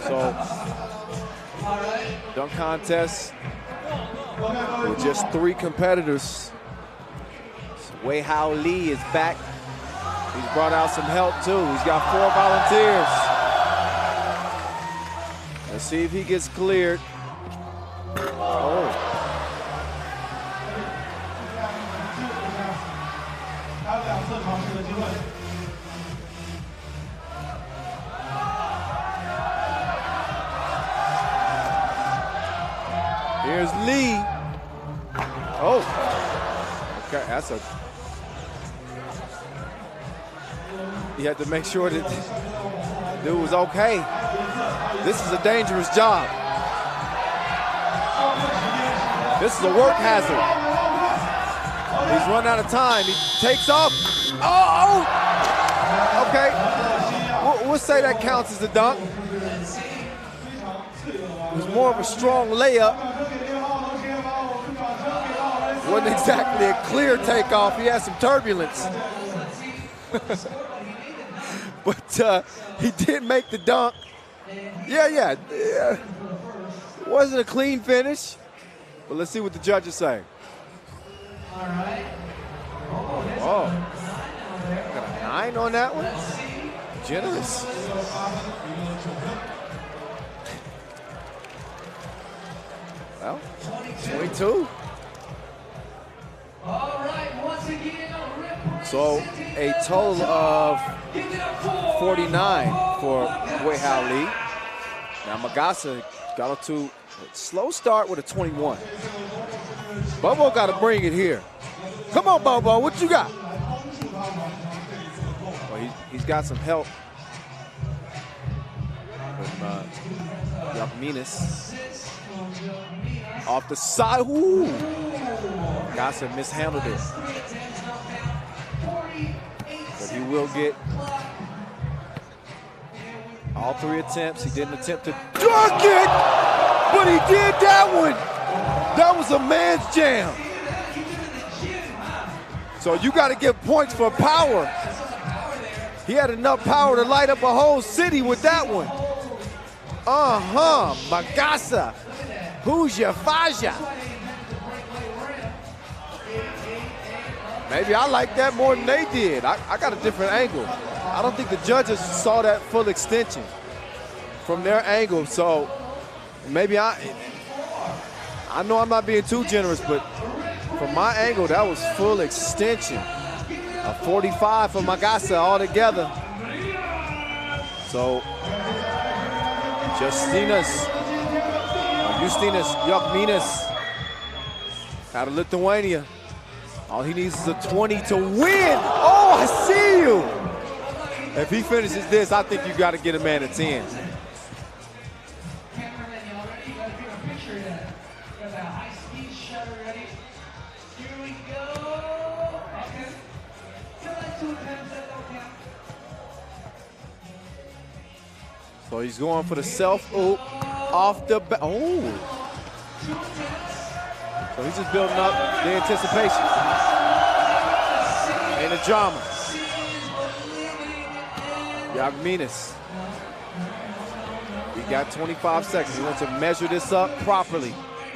So, dunk contest with just 3 competitors. Wei Hao Lee is back. He's brought out some help too. He's got 4 volunteers. Let's see if he gets cleared. Oh. Here's Lee. Oh. Okay, that's a. He had to make sure that dude was okay. This is a dangerous job. This is a work hazard. He's run out of time. He takes off. Oh! Okay. We'll say that counts as a dunk. It was more of a strong layup. Wasn't exactly a clear takeoff. He had some turbulence. But he did make the dunk. Yeah. It wasn't a clean finish. But let's see what the judges say. All right. Oh. Got a 9 on that one. Generous. Well, 22. All right, once again, so a total of 49 for Weihao Lee. Now Magasa got up to a slow start with a 21. Bobo got to bring it here. Come on, Bobo, what you got? Well, he's got some help from Yakminis. Off the side, ooh. Magasa mishandled it. But he will get all 3 attempts. He didn't attempt to dunk it, but he did that one. That was a man's jam. So you got to give points for power. He had enough power to light up a whole city with that one. Magasa. Who's your Faja? Maybe I like that more than they did. I got a different angle. I don't think the judges saw that full extension from their angle. So maybe I know I'm not being too generous, but from my angle, that was full extension. A 45 for Magasa altogether. So Justinas Yakminis out of Lithuania. All he needs is a 20 to win. Oh, I see you. If he finishes this, I think you got to get a man a 10. So he's going for the self-oop off the back. Oh. So he's just building up the anticipation and the drama. Yakminis. He got 25 seconds. He wants to measure this up properly.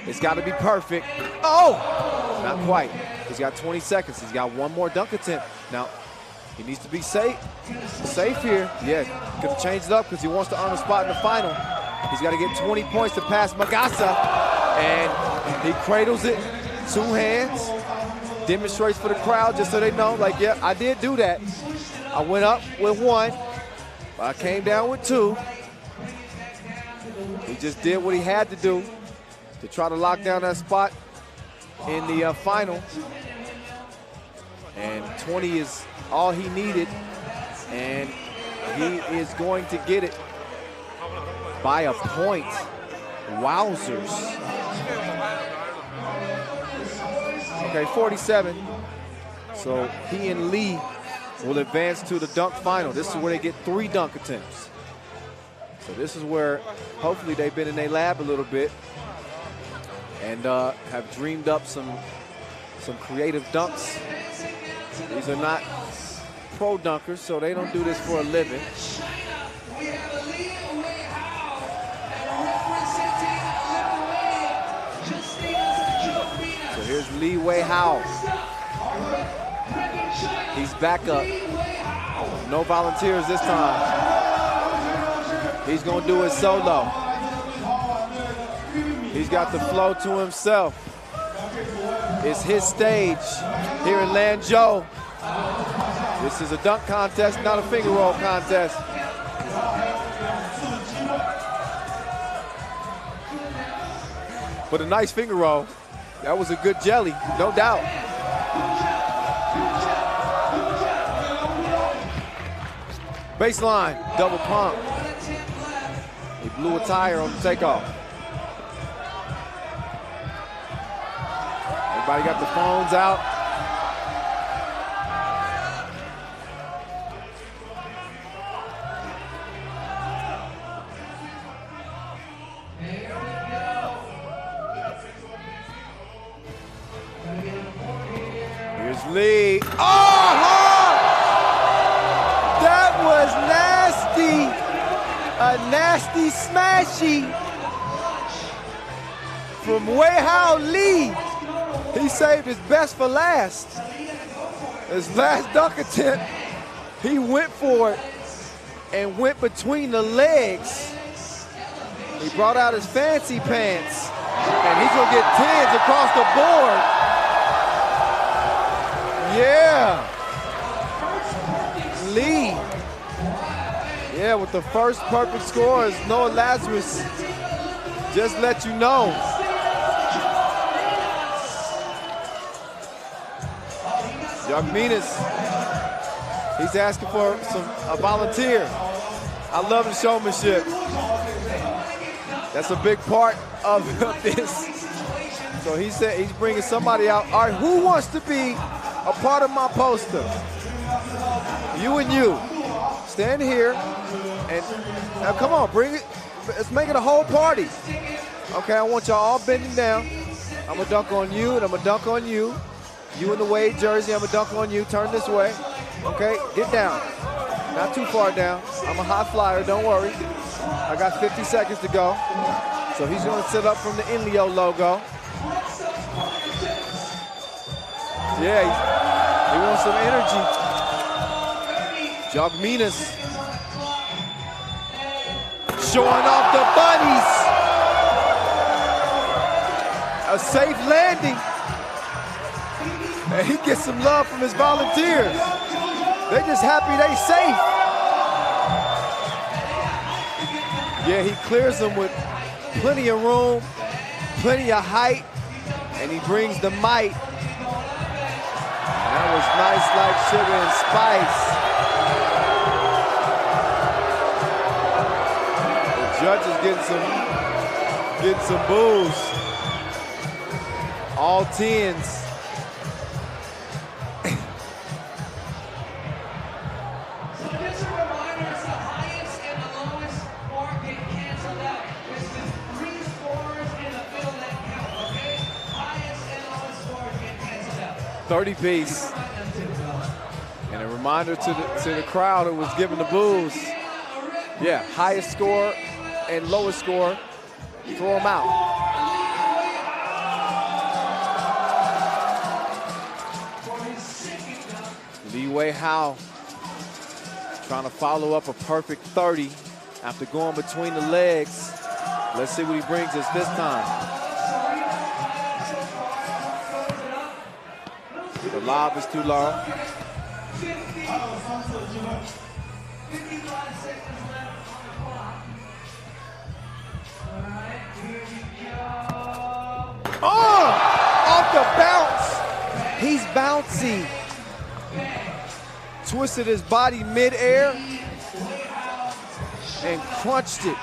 It's got to be perfect. Oh! Not quite. He's got 20 seconds. He's got one more dunk attempt. Now, he needs to be safe here. Yeah, gonna change it up because he wants to earn a spot in the final. He's got to get 20 points to pass Magasa. And he cradles it, 2 hands, demonstrates for the crowd just so they know, like, yeah, I did do that. I went up with 1, but I came down with 2. He just did what he had to do to try to lock down that spot in the final. And 20 is all he needed, and he is going to get it by a point. Wowzers. Okay, 47. So he and Lee will advance to the dunk final. This is where they get 3 dunk attempts. So this is where hopefully they've been in their lab a little bit and have dreamed up some creative dunks. These are not pro dunkers, so they don't do this for a living. So here's Lee Weihao. He's back up. No volunteers this time. He's gonna do it solo. He's got the flow to himself. It's his stage here in Lanzhou. This is a dunk contest, not a finger roll contest. But a nice finger roll. That was a good jelly, no doubt. Baseline, double pump. He blew a tire on the takeoff. Everybody got the phones out. Here's Lee. Oh! That was nasty. A nasty smashy from Weihao Lee. He saved his best for last. His last dunk attempt, he went for it and went between the legs. He brought out his fancy pants, and he's gonna get 10s across the board. Yeah. Lee. Yeah, with the first perfect score is Noah Lazarus. Just let you know. Jagminas, he's asking for a volunteer. I love the showmanship. That's a big part of this. So he said he's bringing somebody out. All right, who wants to be a part of my poster? You and you. Stand here and now come on, bring it. Let's make it a whole party. Okay, I want y'all all bending down. I'm gonna dunk on you and I'm gonna dunk on you. You in the Wade jersey, I'm gonna dunk on you. Turn this way. Okay, get down. Not too far down. I'm a high flyer, don't worry. I got 50 seconds to go. So he's gonna sit up from the Inleo logo. Yeah, he wants some energy. Jagminas showing off the bunnies. A safe landing. And he gets some love from his volunteers. They just happy they safe. Yeah, he clears them with plenty of room, plenty of height, and he brings the might. That was nice like sugar and spice. The judge is getting some boos. All 10s. Lowest mark get canceled out. This is 3 scorers in the field that count, okay? Highest and lowest scores get canceled out. 30 piece. And a reminder to the crowd who was giving the boos. Yeah, highest score and lowest score, throw them out. Lee Weihao trying to follow up a perfect 30 after going between the legs. Let's see what he brings us this time. The lob is too low. Oh! Off the bounce! He's bouncy. Twisted his body mid-air and crunched it.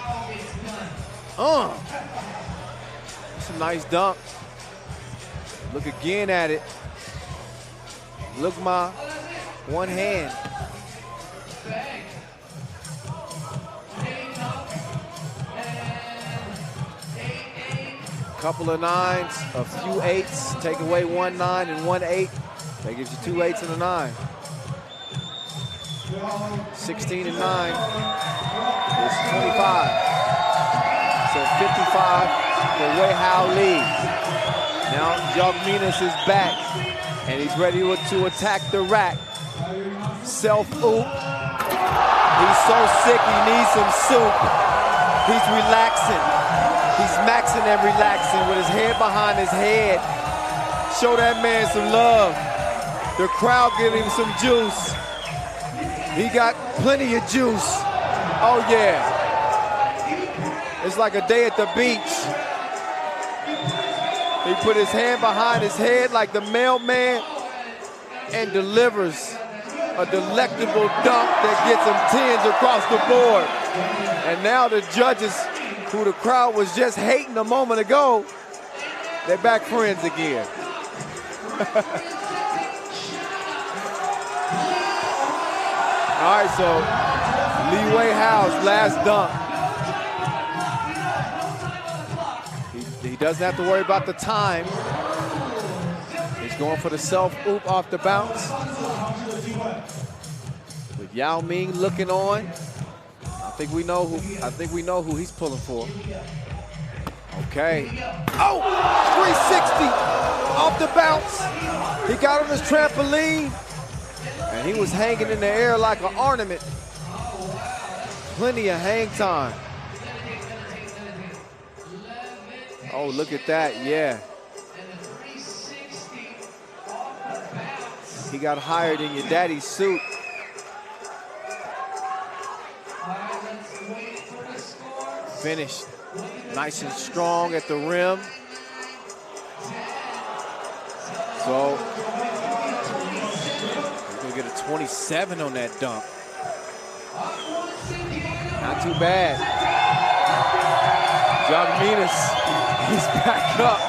It's a nice dunk. Look again at it. Look, ma, one hand. Couple of 9s, a few 8s. Take away 1 9 and 1 8. That gives you 2 8s and a 9. 16 and 9 is 25. So 55 for Weihao Lee. Now Jagminas is back and he's ready to attack the rack. Self-oop. He's so sick he needs some soup. He's relaxing. He's maxing and relaxing with his head behind his head. Show that man some love. The crowd giving him some juice. He got plenty of juice. Oh yeah. It's like a day at the beach. He put his hand behind his head like the mailman and delivers a delectable dunk that gets him 10s across the board. And now the judges, who the crowd was just hating a moment ago, they're back friends again. All right, so Li Wei Hao's last dunk. He doesn't have to worry about the time. He's going for the self-oop off the bounce. With Yao Ming looking on. I think we know who he's pulling for. Okay. Oh! 360 off the bounce. He got on his trampoline. And he was hanging in the air like an ornament. Plenty of hang time. Oh, look at that, yeah. He got hired in your daddy's suit. Finished nice and strong at the rim. So, we're gonna get a 27 on that dunk. Not too bad. Jagminas, he's back up.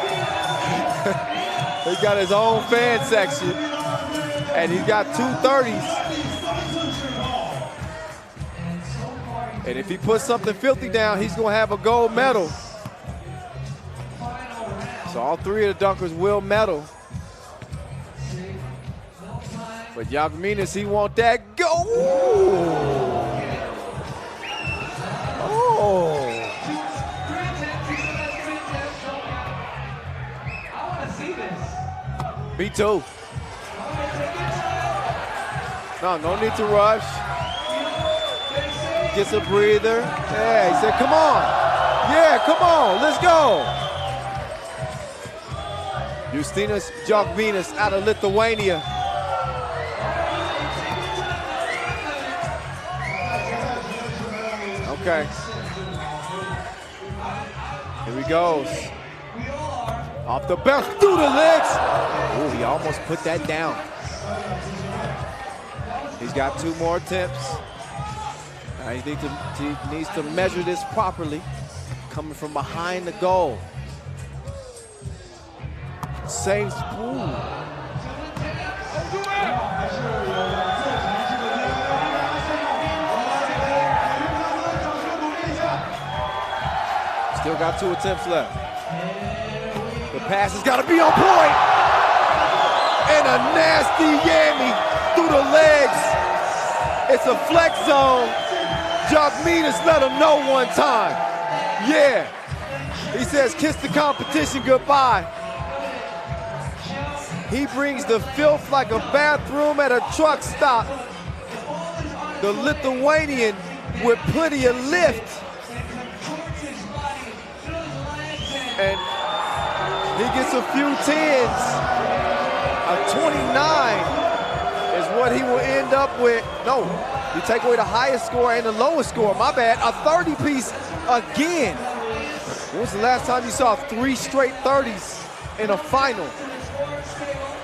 He's got his own fan section, and he's got 2 30s. And if he puts something filthy down, he's gonna have a gold medal. So all 3 of the dunkers will medal. But Jagminas, he want that gold. Oh. Me too. No need to rush. Gets a breather. Yeah, he said, come on. Yeah, come on, let's go. Justinas Jagminas out of Lithuania. Okay. Here he goes. Off the bounce, through the legs. Oh, he almost put that down. He's got 2 more attempts. Now he needs to measure this properly. Coming from behind the goal. Same, ooh. Still got 2 attempts left. The pass has got to be on point. And a nasty yammy through the legs. It's a flex zone. Jagminas let him know one time. Yeah. He says, kiss the competition goodbye. He brings the filth like a bathroom at a truck stop. The Lithuanian with plenty of lift. And he gets a few 10s. A 29 is what he will end up with. No, you take away the highest score and the lowest score. My bad, a 30-piece again. When was the last time you saw 3 straight 30s in a final?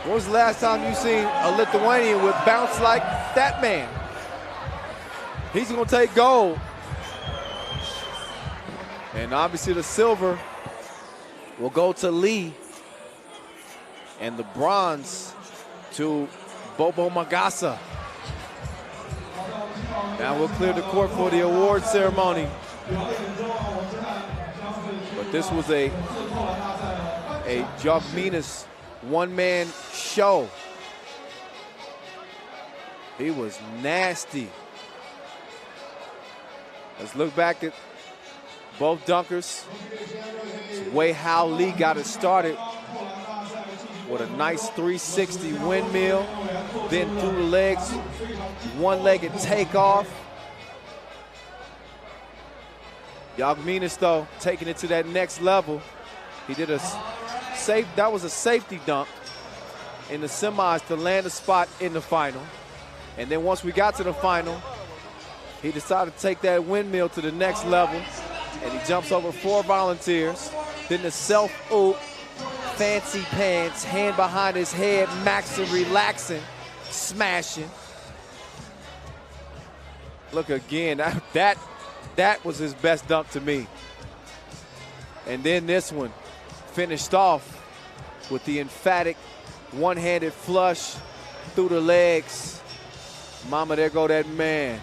When was the last time you seen a Lithuanian with bounce like that man? He's gonna take gold. And obviously the silver will go to Lee, and the bronze to Bobo Magasa. Now we'll clear the court for the award ceremony. But this was a Jagminas one-man show. He was nasty. Let's look back at both dunkers. Wei Hao Lee got it started with a nice 360 windmill, then through the legs, one-legged takeoff. Yagminas, though, taking it to that next level. He did that was a safety dunk in the semis to land a spot in the final. And then once we got to the final, he decided to take that windmill to the next level. And he jumps over 4 volunteers. Then the self-oop, fancy pants, hand behind his head, maxing, relaxing, smashing. Look again, that was his best dunk to me. And then this one finished off with the emphatic one-handed flush through the legs. Mama, there go that man.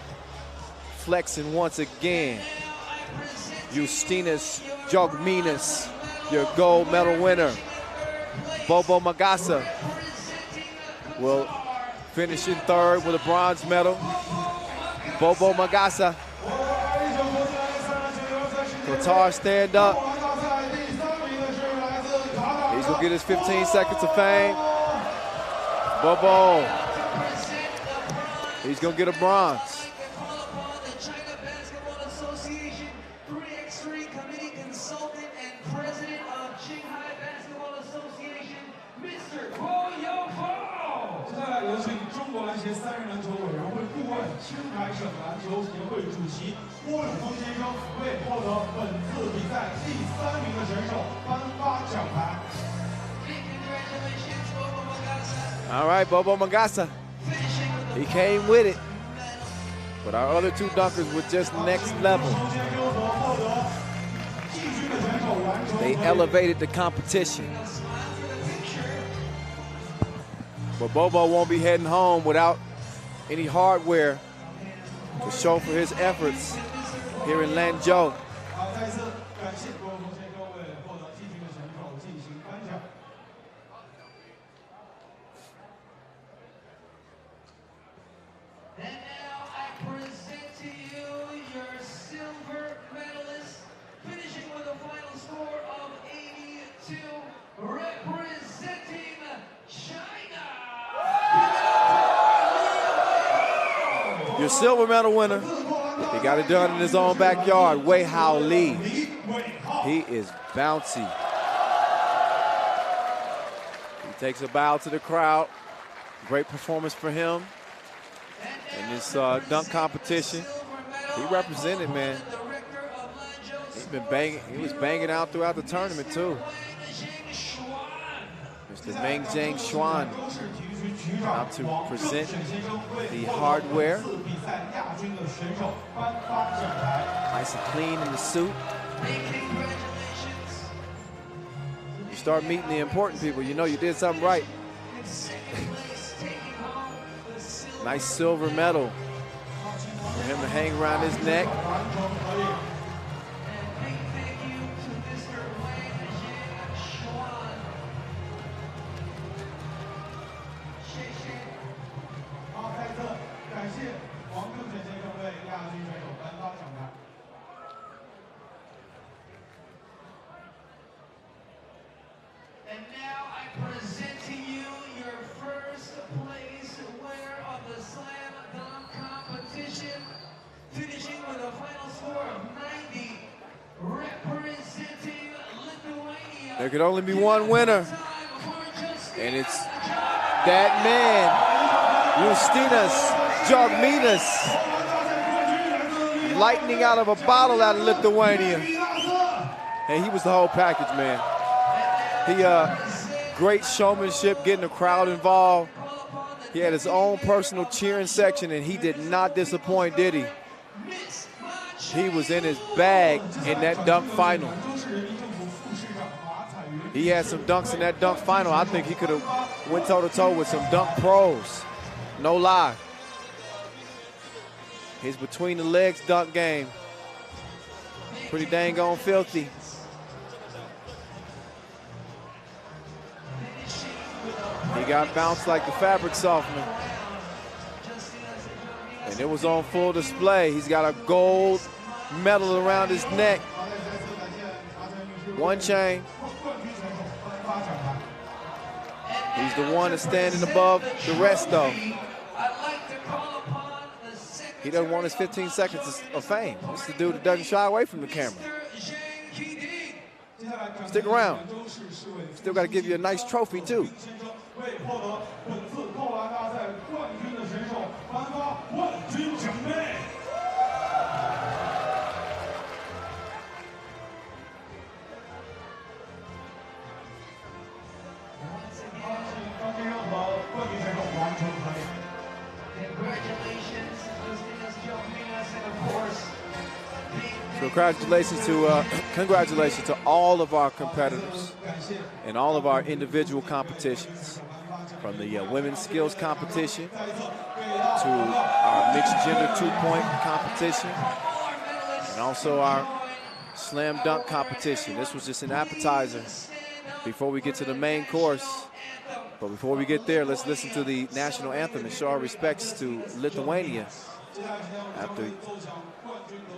Flexing once again. Justinas Jogminas, your gold medal winner. Bobo Magasa will finish in third with a bronze medal. Bobo Magasa. Qatar stand up. He's gonna get his 15 seconds of fame. Bobo. He's gonna get a bronze. 3x3 Committee Consultant and President of Shanghai Basketball Association, Mr. Guo Yongbo. 接下来有请中国篮协3人篮球委员会顾问、青海省篮球协会主席郭永峰先生为获得本次比赛第3名的选手颁发奖牌。All right, Bobo Magasa. He came with it. But our other 2 dunkers were just next level. They elevated the competition. But Bobo won't be heading home without any hardware to show for his efforts here in Lanzhou. Representing China. Your silver medal winner. He got it done in his own backyard. Wei Hao Li. He is bouncy. He takes a bow to the crowd. Great performance for him in this dunk competition. He represented, man. He's been banging. He was banging out throughout the tournament too. Mr. Meng Jiang Xuan about to present the hardware. Nice and clean in the suit. You start meeting the important people, you know you did something right. Nice silver medal for him to hang around his neck. And now I present to you your first place winner of the slam dunk competition, finishing with a final score of 90, representing Lithuania. There could only be one winner, and it's that man, Justinas Jogminas, lightning out of a bottle out of Lithuania. And he was the whole package, man. He great showmanship, getting the crowd involved. He had his own personal cheering section, and he did not disappoint, did he? He was in his bag in that dunk final. He had some dunks in that dunk final. I think he could have went toe-to-toe with some dunk pros. No lie. His between the legs dunk game. Pretty dang on filthy. He got bounced like the fabric softener. And it was on full display. He's got a gold medal around his neck. One chain. He's the one that's standing above the rest, though. I'd like to call upon the second He doesn't want his 15 seconds of fame. This is the dude that doesn't shy away from the camera. Stick around. Still got to give you a nice trophy, too. Congratulations to all of our competitors and all of our individual competitions, from the women's skills competition to our mixed gender two-point competition and also our slam dunk competition. This was just an appetizer before we get to the main course. But before we get there, let's listen to the national anthem and show our respects to Lithuania after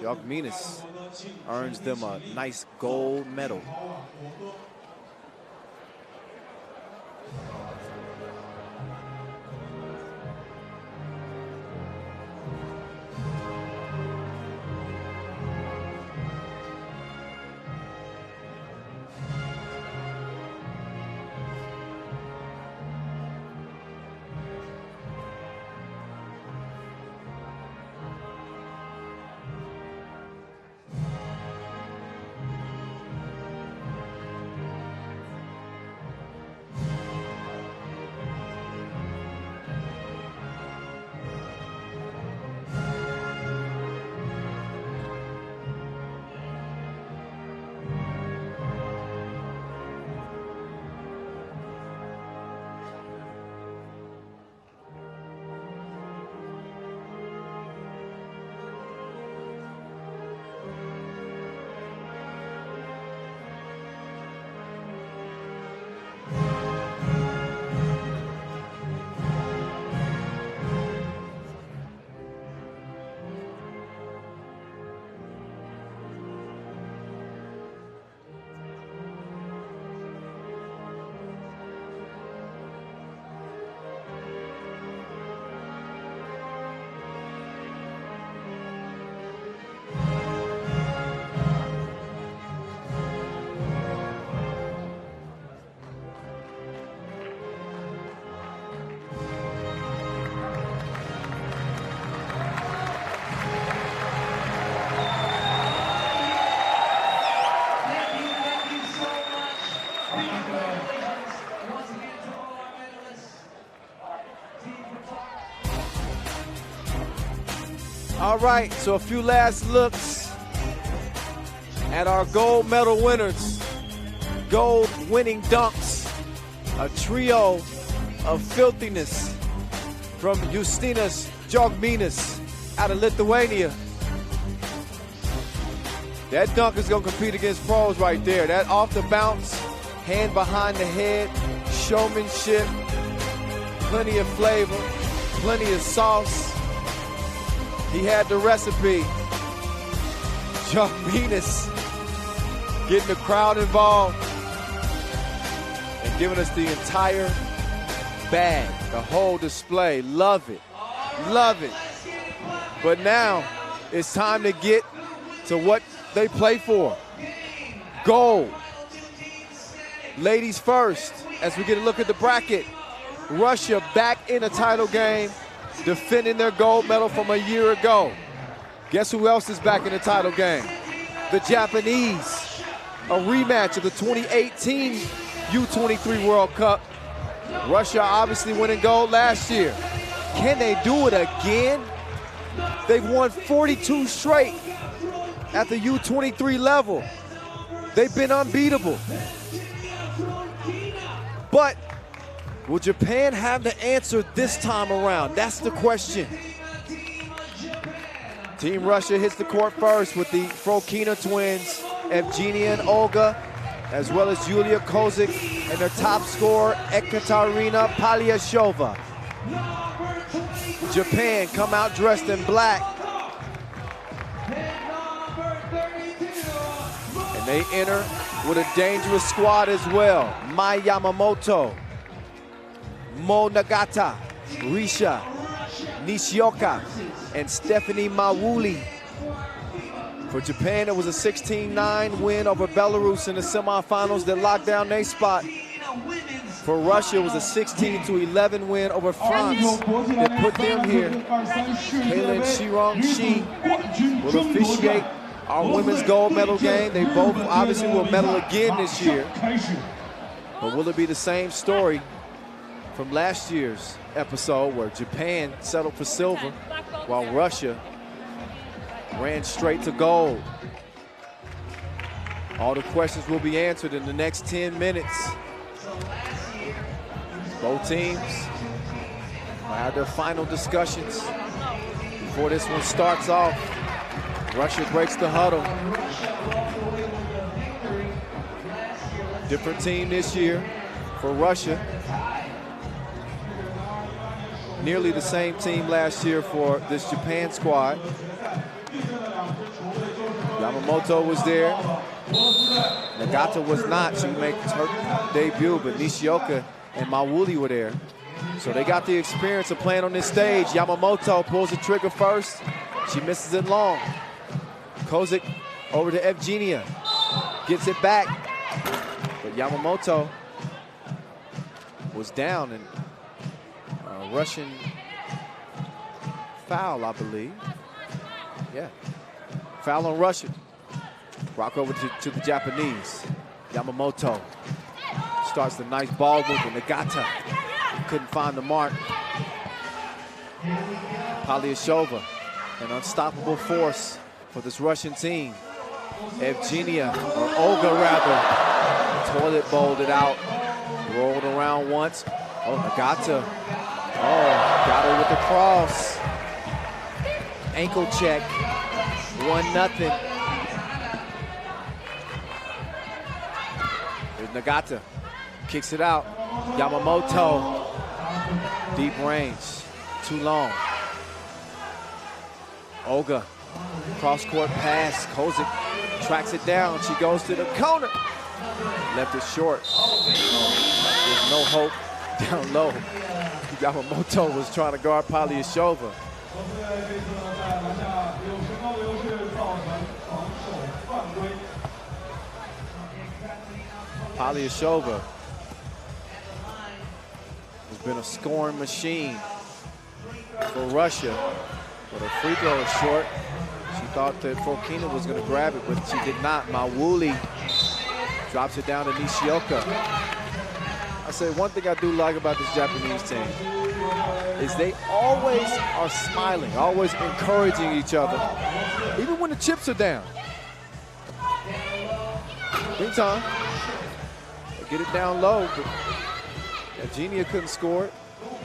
Jogminas earns them a nice gold medal. All right, so a few last looks at our gold medal winners. Gold winning dunks, a trio of filthiness from Justinas Jogminas out of Lithuania. That dunk is going to compete against pros right there. That off the bounce, hand behind the head, showmanship, plenty of flavor, plenty of sauce. He had the recipe. Jogminas getting the crowd involved and giving us the entire bag, the whole display. Love it. Love it. But now it's time to get to what they play for. Gold. Ladies first, as we get a look at the bracket. Russia back in a title game, defending their gold medal from a year ago. Guess who else is back in the title game? The Japanese. A rematch of the 2018 U23 World Cup. Russia obviously winning gold last year. Can they do it again? They've won 42 straight at the U23 level. They've been unbeatable. But will Japan have the answer this time around? That's the question. Team Russia hits the court first with the Frokina twins, Evgenia and Olga, as well as Yulia Kozik and their top scorer, Ekaterina Palyashova. Japan come out dressed in black. And they enter with a dangerous squad as well. Mai Yamamoto, Mo Nagata, Risha, Nishioka and Stephanie Mawuli. For Japan, it was a 16-9 win over Belarus in the semifinals that locked down their spot. For Russia, it was a 16-11 win over France that put them here. Kaylin Shirong-Shi will officiate our women's gold medal game. They both obviously will medal again this year. But will it be the same story from last year's episode where Japan settled for silver while Russia ran straight to gold? All the questions will be answered in the next 10 minutes. Both teams will have their final discussions before this one starts off. Russia breaks the huddle. Different team this year for Russia. Nearly the same team last year for this Japan squad. Yamamoto was there. Nagata was not. She made her debut, but Nishioka and Mawuli were there. So they got the experience of playing on this stage. Yamamoto pulls the trigger first. She misses it long. Kozik over to Evgenia. Gets it back. But Yamamoto was down, and Russian foul, I believe. Yeah. Foul on Russia. Rock over to the Japanese. Yamamoto starts the nice ball movement. Nagata couldn't find the mark. Polyashova, an unstoppable force for this Russian team. Evgenia, or Olga rather, toilet bowled it out. Rolled around once. Oh, Nagata. Oh, got her with the cross. Ankle check. 1-0. There's Nagata. Kicks it out. Yamamoto. Deep range. Too long. Olga. Cross-court pass. Kozik tracks it down. She goes to the corner. Left it short. There's no hope down low. Yamamoto was trying to guard Polyashova. Polyashova has been a scoring machine for Russia, but her free throw is short. She thought that Fokina was going to grab it, but she did not. Mawuli drops it down to Nishioka. I say one thing I do like about this Japanese team is they always are smiling, always encouraging each other, even when the chips are down. Meantime, they get it down low, but Evgenia couldn't score it.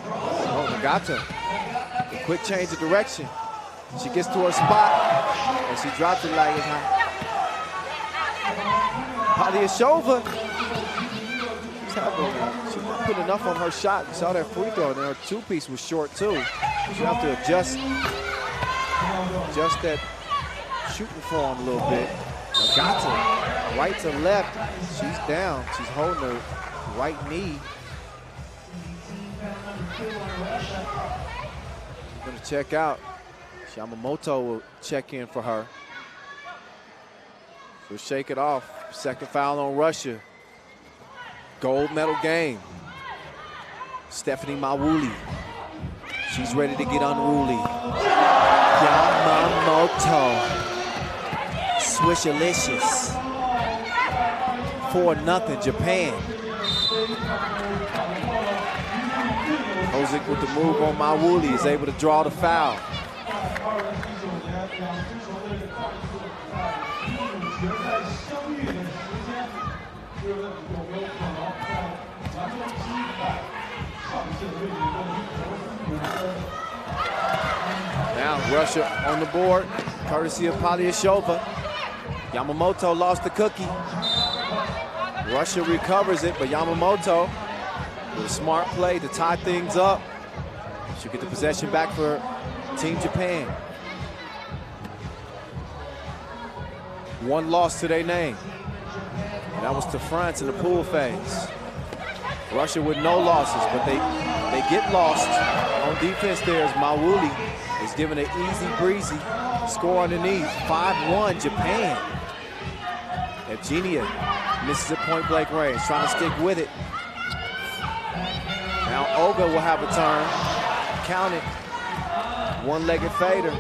Oh, Nagata, a quick change of direction. She gets to her spot, and she drops it like it's hot. Polyashova, she didn't put enough on her shot. You saw that free throw, and her two-piece was short too. You have to adjust that shooting form a little bit. Nagata, right to left, she's down. She's holding her right knee. Gonna check out. Yamamoto will check in for her. She'll shake it off. Second foul on Russia. Gold medal game. Stephanie Mawuli. She's ready to get unruly. Yamamoto. Swishalicious. 4-0 Japan. Kozik with the move on Mawuli is able to draw the foul. Now Russia on the board, courtesy of Polyashova. Yamamoto lost the cookie. Russia recovers it, but Yamamoto with a smart play to tie things up. She'll get the possession back for Team Japan. One loss to their name. And that was to France in the pool phase. Russia with no losses, but they get lost on defense there as Mawuli is giving an easy breezy score underneath. 5-1 Japan. Evgenia misses at point blank range, trying to stick with it. Now Olga will have a turn. Count it. One-legged fader.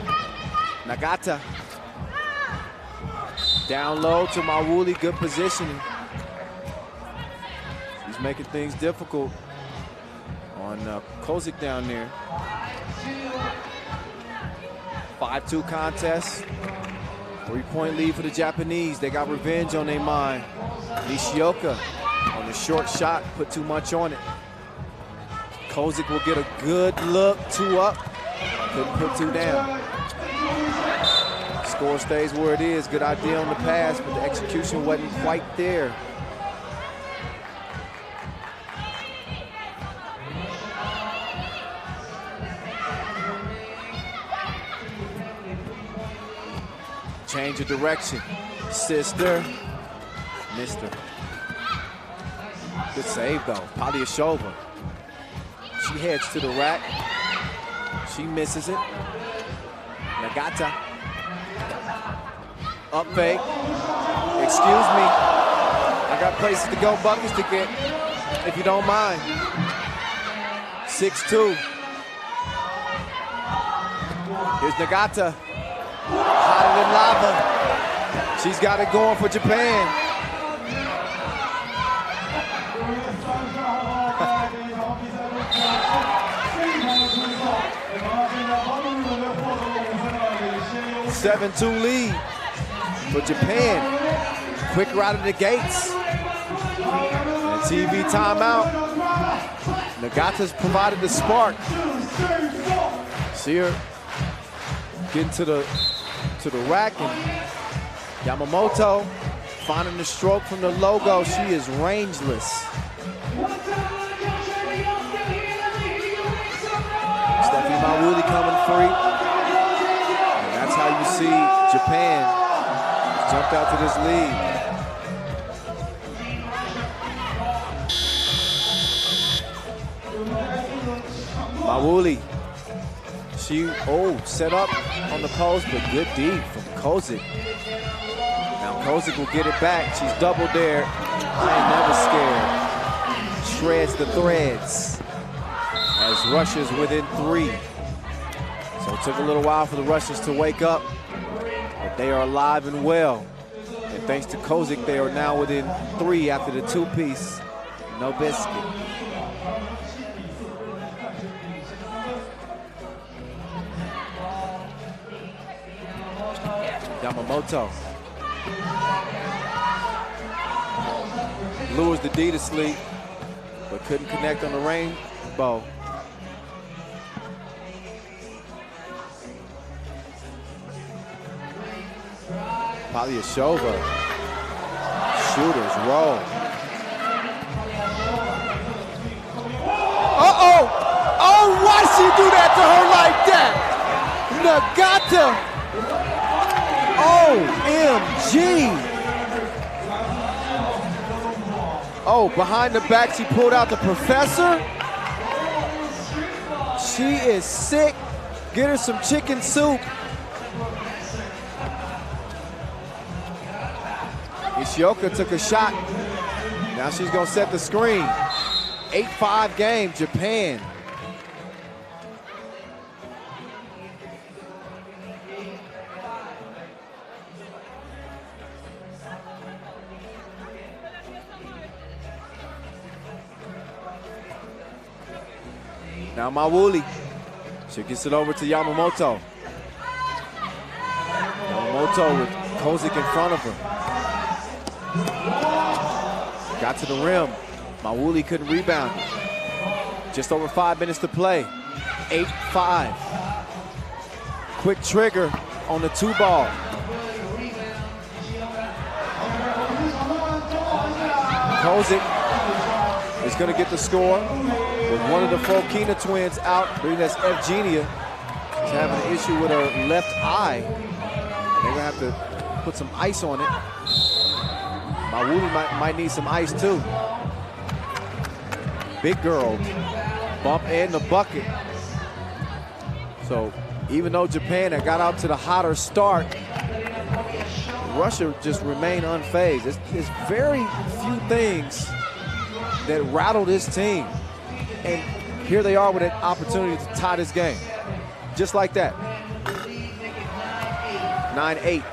Nagata. Down low to Mawuli, good positioning. He's making things difficult on Kozik down there. 5-2 contest. 3-point lead for the Japanese. They got revenge on their mind. Nishioka on the short shot, put too much on it. Kozik will get a good look, 2 up. Couldn't put 2 down. Score stays where it is. Good idea on the pass, but the execution wasn't quite there. Change of direction. Sister. Mister. Good save though. Polyashova. She heads to the rack. She misses it. Nagata. Up fake. Excuse me. I got places to go, buckets to get, if you don't mind. 6-2. Here's Nagata. Hotter than lava. She's got it going for Japan. A 7-2 lead for Japan. Quicker out of the gates. And TV timeout. Nagata's provided the spark. See her getting to the rack, and Yamamoto finding the stroke from the logo. She is rangeless. Stephanie Mawuli coming free. And that's how you see Japan jumped out to this lead. Mawuli. She, set up on the post, but good D from Kozik. Now Kozik will get it back. She's double there. I ain't never scared. Shreds the threads as Russia's within 3. So it took a little while for the Russians to wake up, but they are alive and well. And thanks to Kozik, they are now within 3 after the 2-piece. No biscuit. Yamamoto. Lures the D to sleep, but couldn't connect on the rainbow. Polyashova. Shooters roll. Uh-oh! Oh, why'd she do that to her like that? Nagata! OMG! Oh, behind the back, she pulled out the professor. She is sick. Get her some chicken soup. Nishioka took a shot. Now she's gonna set the screen. 8-5 game, Japan. Now Mawuli, she gets it over to Yamamoto. Yamamoto with Kozik in front of her. Got to the rim. Mawuli couldn't rebound. Just over 5 minutes to play. 8-5. Quick trigger on the 2-ball. Kozik is going to get the score. With one of the Fokina twins out, I believe that's Evgenia. She's having an issue with her left eye. They're gonna have to put some ice on it. Mawuli might need some ice too. big girl, bump in the bucket. So even though Japan had got out to the hotter start, Russia just remained unfazed. It's very few things that rattle this team. And here they are with an opportunity to tie this game. Just like that. 9-8.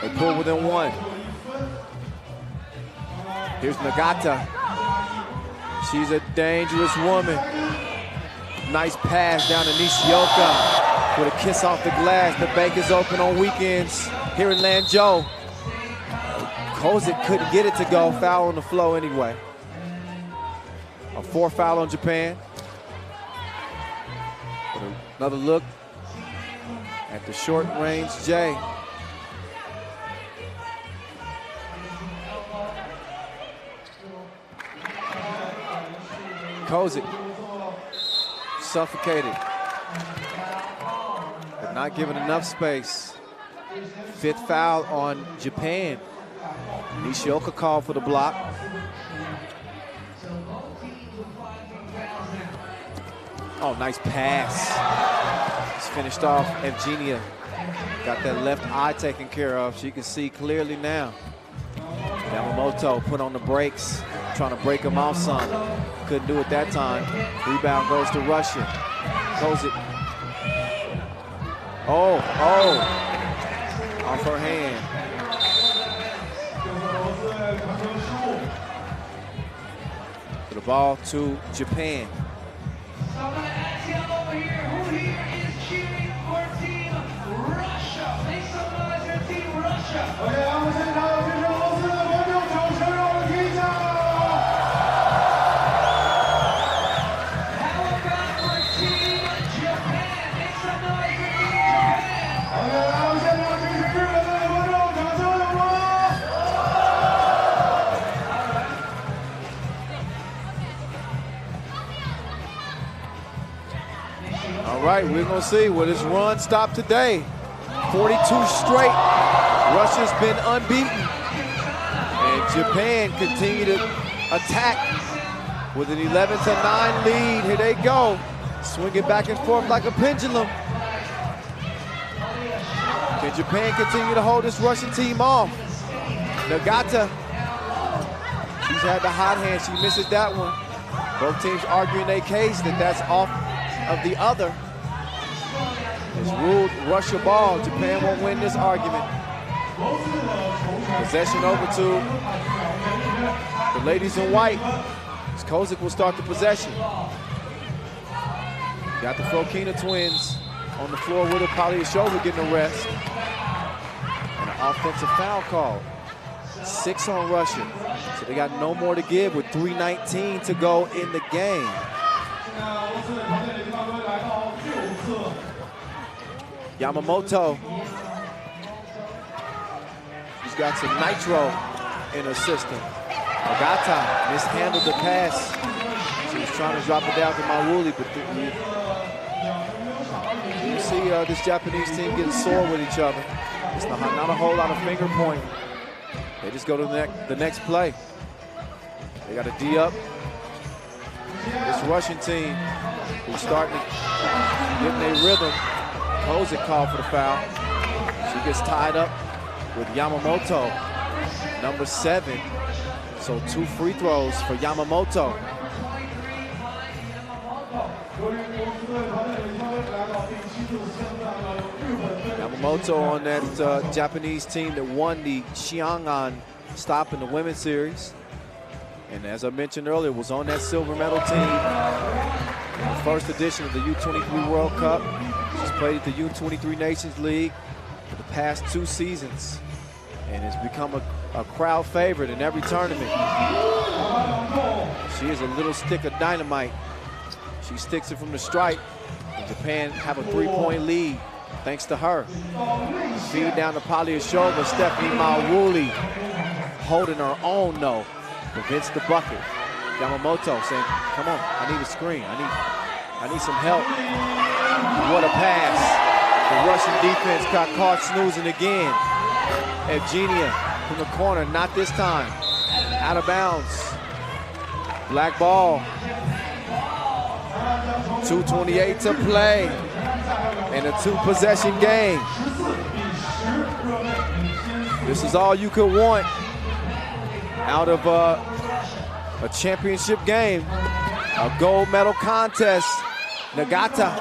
They pull within one. Here's Nagata. She's a dangerous woman. Nice pass down to Nishioka with a kiss off the glass. The bank is open on weekends here in Lanzhou. Kozik couldn't get it to go. Foul on the flow anyway. A 4th foul on Japan. Another look at the short range J. Kozik suffocated, but not given enough space. 5th foul on Japan. Nishioka called for the block. Oh, nice pass. It's finished off. Evgenia got that left eye taken care of. She can see clearly now. Yamamoto put on the brakes, trying to break him off some. Couldn't do it that time. Rebound goes to Russia. Kozik. Oh. Off her hand. The ball to Japan. So I'm going to ask you over here, who here is cheering for Team Russia? Make some noise for Team Russia. Okay, I'm going to say now, how about for Team Japan? Make some noise for Team Japan. Okay, I'm going to say now, All right, we're going to see will this run stop today. 42 straight. Russia's been unbeaten. And Japan continue to attack with an 11-9 lead. Here they go. Swinging back and forth like a pendulum. Can Japan continue to hold this Russian team off? Nagata. She's had the hot hand. She misses that one. Both teams arguing their case that that's off of the other. It's ruled Russia ball. Japan won't win this argument. Possession over to the ladies in white. Kozik will start the possession. Got the Frokina twins on the floor with her. Polyashova getting a rest. And an offensive foul call. 6 on Russia. So they got no more to give with 3:19 to go in the game. Yamamoto. She's got some nitro in her system. Nagata mishandled the pass. She was trying to drop it down to Mauli, but you see this Japanese team getting sore with each other. It's not a whole lot of finger pointing. They just go to the next play. They got a D up. This Russian team who's starting to get in their rhythm. Kozik called for the foul. She gets tied up with Yamamoto, number 7. So 2 free throws for Yamamoto. Yamamoto on that Japanese team that won the Xiang'an stop in the women's series. And as I mentioned earlier, was on that silver medal team in the first edition of the U23 World Cup. She's played at the U23 Nations League for the past 2 seasons and has become a crowd favorite in every tournament. She is a little stick of dynamite. She sticks it from the stripe, and Japan have a 3-point lead thanks to her. Feed down to Polyashova. Stephanie Mauli holding her own, though. Prevents the bucket. Yamamoto saying, come on, I need a screen. I need some help. What a pass. The Russian defense got caught snoozing again. Evgenia from the corner, not this time. Out of bounds. Black ball. 2:28 to play in a 2-possession game. This is all you could want out of a championship game, a gold medal contest. Nagata,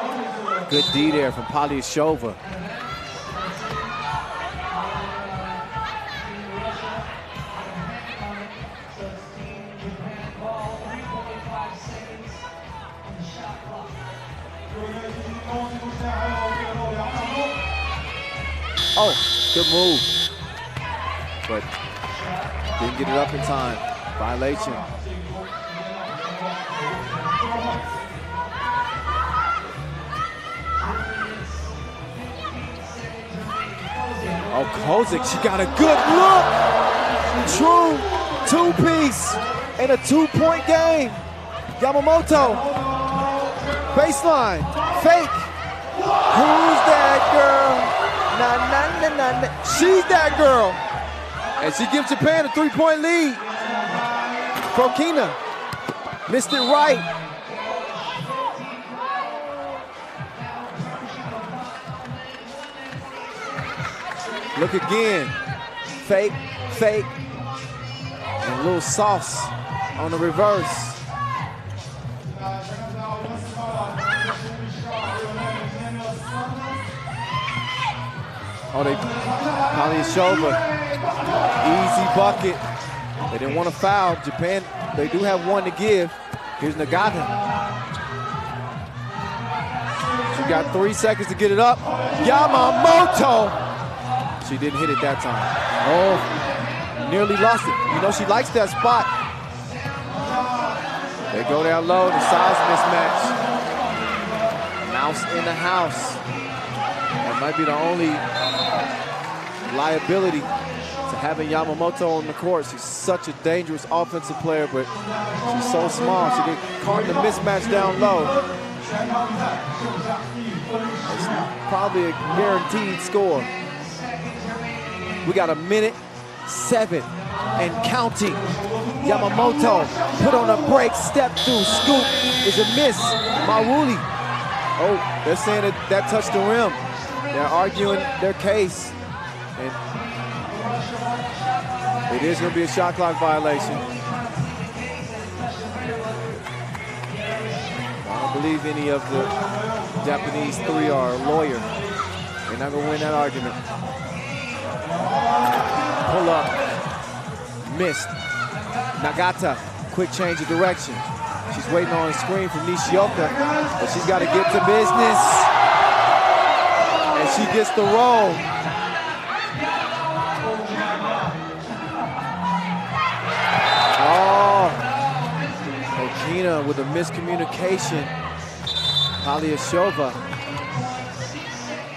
good D there from Polyashova. Oh, good move. But didn't get it up in time. Violation. Oh, Kozik, she got a good look. True two-piece in a 2-point game. Yamamoto, baseline, fake. Who's that girl? Na, na, na, na, na. She's that girl. And she gives Japan a 3-point lead. Krokina missed it right. Look again. Fake, fake. And a little sauce on the reverse. Oh, they Polyashova, easy bucket. They didn't want to foul. Japan, they do have one to give. Here's Nagata. She got 3 seconds to get it up. Yamamoto. She didn't hit it that time. Oh, nearly lost it. You know she likes that spot. They go down low, the size mismatch. Mouse in the house. That might be the only liability to having Yamamoto on the court. She's such a dangerous offensive player, but she's so small. She gets caught in the mismatch down low. It's probably a guaranteed score. We got 1:07 and counting. Yamamoto put on a break, step through, scoop is a miss. Mawuli. Oh, they're saying that touched the rim. They're arguing their case. And it is going to be a shot clock violation. I don't believe any of the Japanese three are a lawyer. They're not going to win that argument. Pull up. Missed. Nagata, quick change of direction. She's waiting on a screen from Nishioka, but she's got to get to business. And she gets the roll. Oh, Okina with a miscommunication. Polyashova.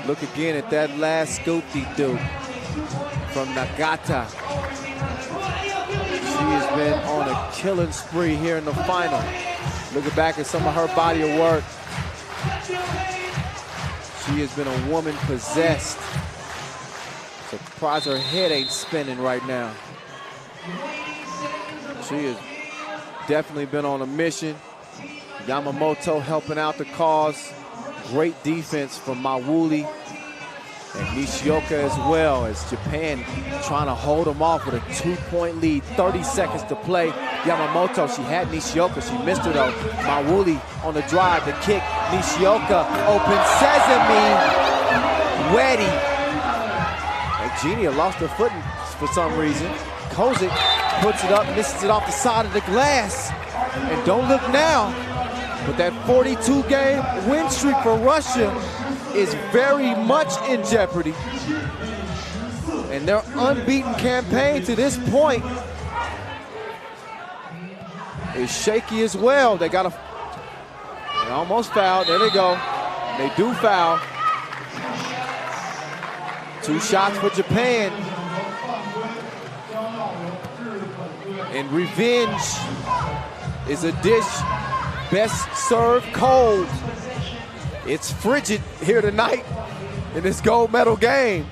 Look again at that last scoop-de-doo from Nagata. She has been on a killing spree here in the final. Looking back at some of her body of work, she has been a woman possessed. Surprised her head ain't spinning right now. She has definitely been on a mission. Yamamoto helping out the cause. Great defense from Mawuli and Nishioka as well, as Japan trying to hold them off with a 2-point lead. 30 seconds to play. Yamamoto, she had Nishioka. She missed her though. Mawuli on the drive, the kick. Nishioka, open sesame. Weddy. And Genia lost her footing for some reason. Kozik puts it up, misses it off the side of the glass. And don't look now, but that 42-game win streak for Russia is very much in jeopardy. And their unbeaten campaign to this point is shaky as well. They almost fouled. There they go. They do foul. 2 shots for Japan. And revenge is a dish best served cold. It's frigid here tonight in this gold medal game.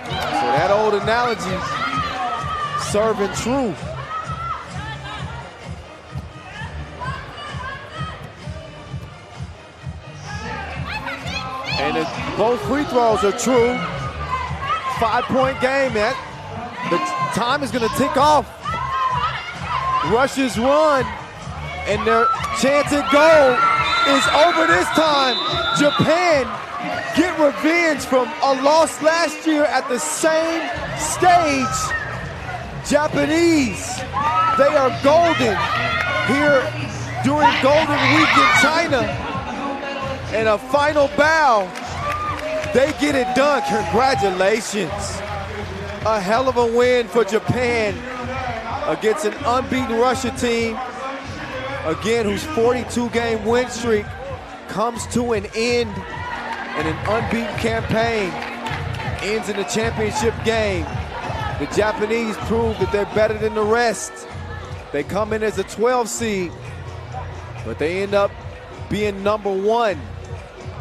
So that old analogy serving true. And if both free throws are true, 5-point game, man. The time is going to tick off. Russia's run and their chance at goal is over this time. Japan get revenge from a loss last year at the same stage. Japanese, they are golden here during Golden Week in China. And a final bow, they get it done. Congratulations. A hell of a win for Japan against an unbeaten Russia team, again, whose 42-game win streak comes to an end, and an unbeaten campaign ends in the championship game. The Japanese prove that they're better than the rest. They come in as a 12 seed, but they end up being number 1,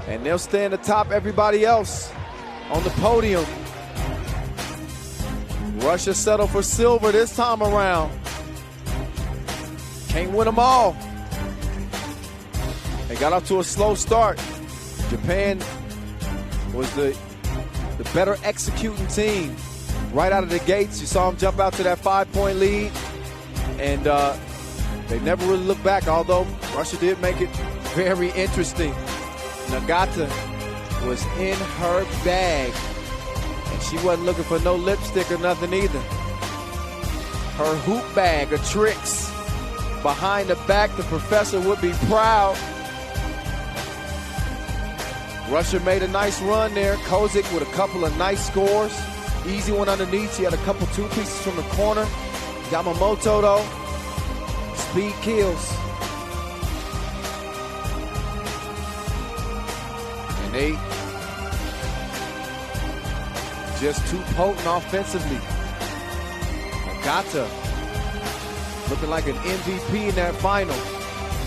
and they'll stand atop everybody else on the podium. Russia settled for silver this time around. Can't win them all. They got off to a slow start. Japan was the better executing team right out of the gates. You saw them jump out to that 5-point lead, and they never really looked back, although Russia did make it very interesting. Nagata was in her bag, and she wasn't looking for no lipstick or nothing either. Her hoop bag of tricks behind the back, the professor would be proud. Russia made a nice run there. Kozik with a couple of nice scores. Easy one underneath. She had a couple two pieces from the corner. Yamamoto, though, speed kills. And they just too potent offensively. Nagata looking like an MVP in that final.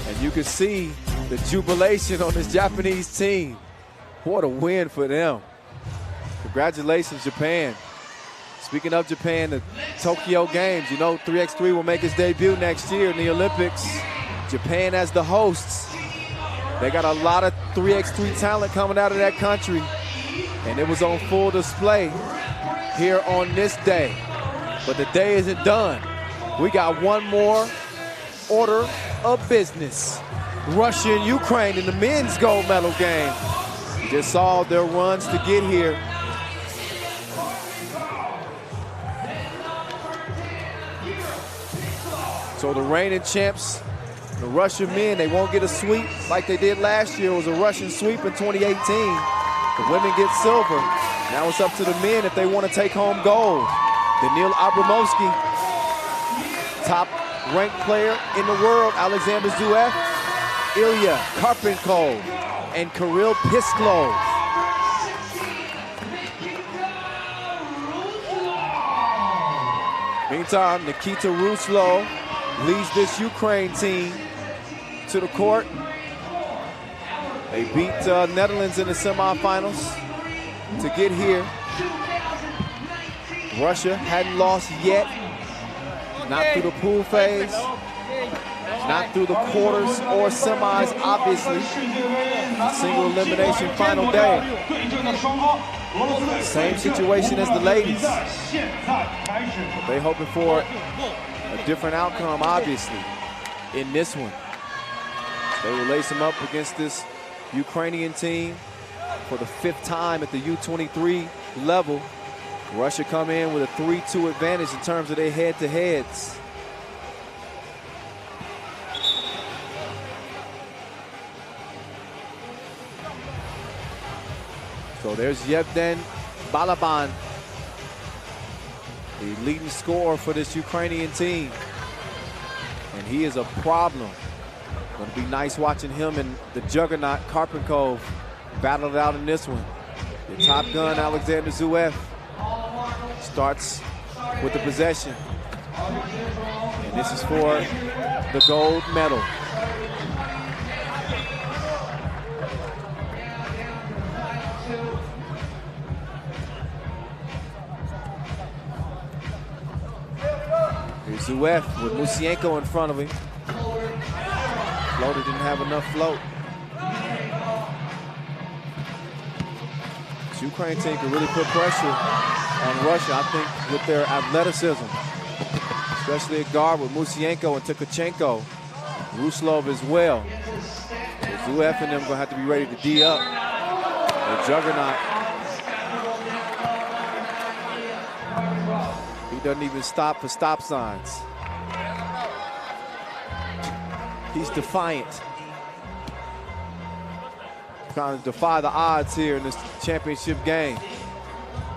And you can see the jubilation on this Japanese team. What a win for them. Congratulations, Japan. Speaking of Japan, the Tokyo Games, you know 3x3 will make its debut next year in the Olympics. Japan as the hosts. They got a lot of 3x3 talent coming out of that country, and it was on full display here on this day. But the day isn't done. We got one more order of business. Russia and Ukraine in the men's gold medal game. You just saw their runs to get here. So the reigning champs, the Russian men, they won't get a sweep like they did last year. It was a Russian sweep in 2018. The women get silver. Now it's up to the men if they want to take home gold. Daniil Abramovsky, top ranked player in the world, Alexander Zverev, Ilya Karpenkov, and Kirill Pisklov. Meantime, Nikita Ruslo leads this Ukraine team to the court. They beat Netherlands in the semifinals to get here. Russia hadn't lost yet, not through the pool phase, not through the quarters or semis, obviously. A single elimination final day. Same situation as the ladies. But they hoping for a different outcome, obviously, in this one. They will lace them up against this Ukrainian team for the 5th time at the U23 level. Russia come in with a 3-2 advantage in terms of their head-to-heads. So there's Yevden Balaban, the leading scorer for this Ukrainian team. And he is a problem. Gonna be nice watching him and the juggernaut Karpenkov battle it out in this one. The top gun, Alexander Zverev, starts with the possession. And this is for the gold medal. Here's Zverev with Musienko in front of him. Floater didn't have enough float. Ukraine team can really put pressure on Russia, I think, with their athleticism. Especially at guard with Musienko and Tkachenko. Ruslov as well. Zhuev and them going to have to be ready to D up. The juggernaut. He doesn't even stop for stop signs. He's defiant. Trying to defy the odds here in this championship game.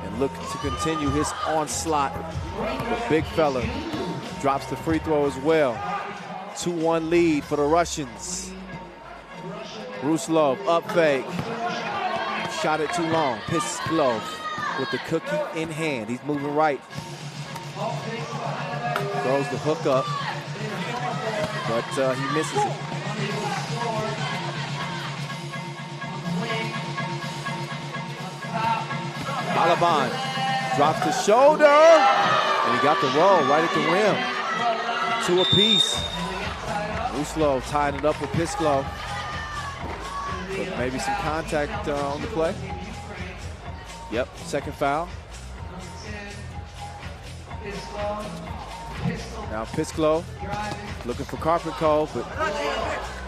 And look to continue his onslaught. The big fella drops the free throw as well. 2-1 lead for the Russians. Ruslov up fake. Shot it too long. Pisklov with the cookie in hand. He's moving right. Throws the hook up, but he misses it. Balaban drops the shoulder, and he got the roll right at the rim. 2 apiece. Ruslov tying it up with Pisklov. But maybe some contact on the play. Yep, second foul. Now Pisklov looking for Karpenkov, but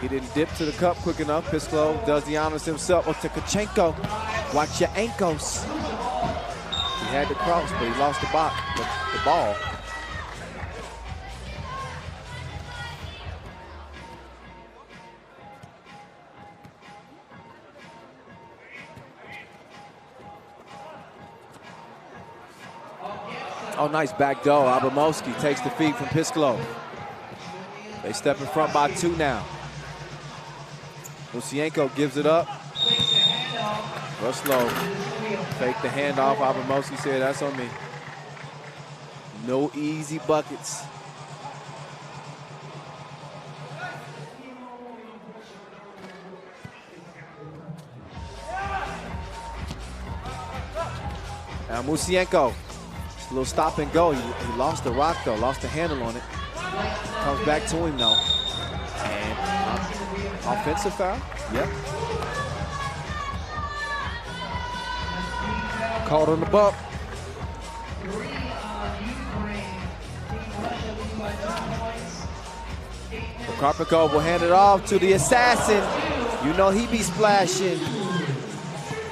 he didn't dip to the cup quick enough. Pisklov does the honors himself. Oh, Tkachenko, watch your ankles. He had to cross, but he lost the ball. Oh, nice back door. Abramowski takes the feed from Pisklov. They step in front by 2 now. Musienko gives it up. Ruslov fake the handoff. Abramowski said, that's on me. No easy buckets. Now Musienko. A little stop and go. He lost the rock though, lost the handle on it. Comes back to him though. And offensive foul? Yep. Caught on the bump. Karpenkov will hand it off to the assassin. You know he be splashing.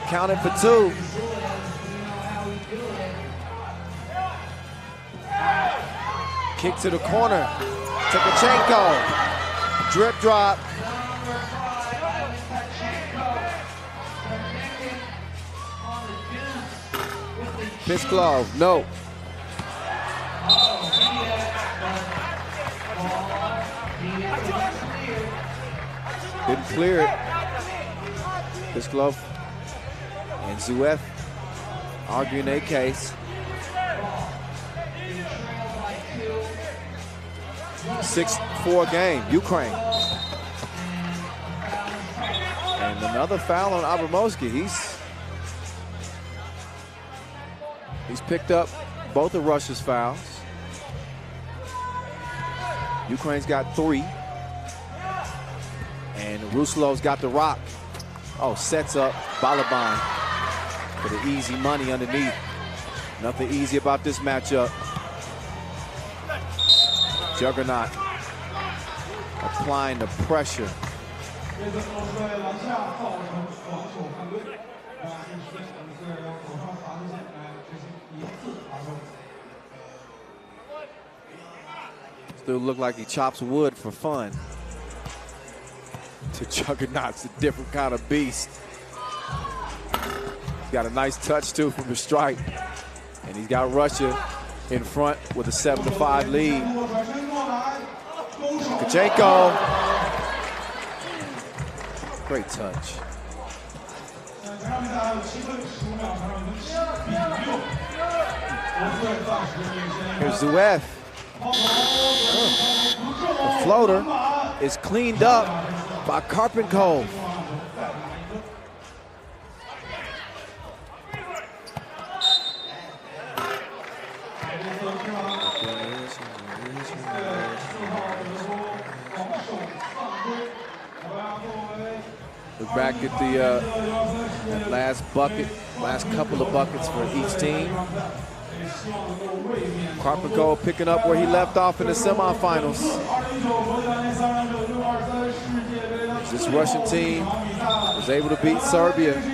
Counted for 2. Kick to the corner. Tkachenko. Drip drop. Pisklov, no. Didn't clear it. Pisklov and Zhuev arguing their case. 6-4 game, Ukraine. And another foul on Abramowski. He's picked up both of Russia's fouls. Ukraine's got 3. And Ruslov's got the rock. Oh, sets up Balaban for the easy money underneath. Nothing easy about this matchup. Juggernaut applying the pressure. Still look like he chops wood for fun. To Juggernaut's a different kind of beast. He's got a nice touch too from the strike. And he's got Russia in front with a 7-5 lead. Tkachenko. Great touch. Here's Zhuev. The floater is cleaned up by Karpenkov. Look back at the that last couple of buckets for each team. Karpenko picking up where he left off in the semifinals. This Russian team was able to beat Serbia. And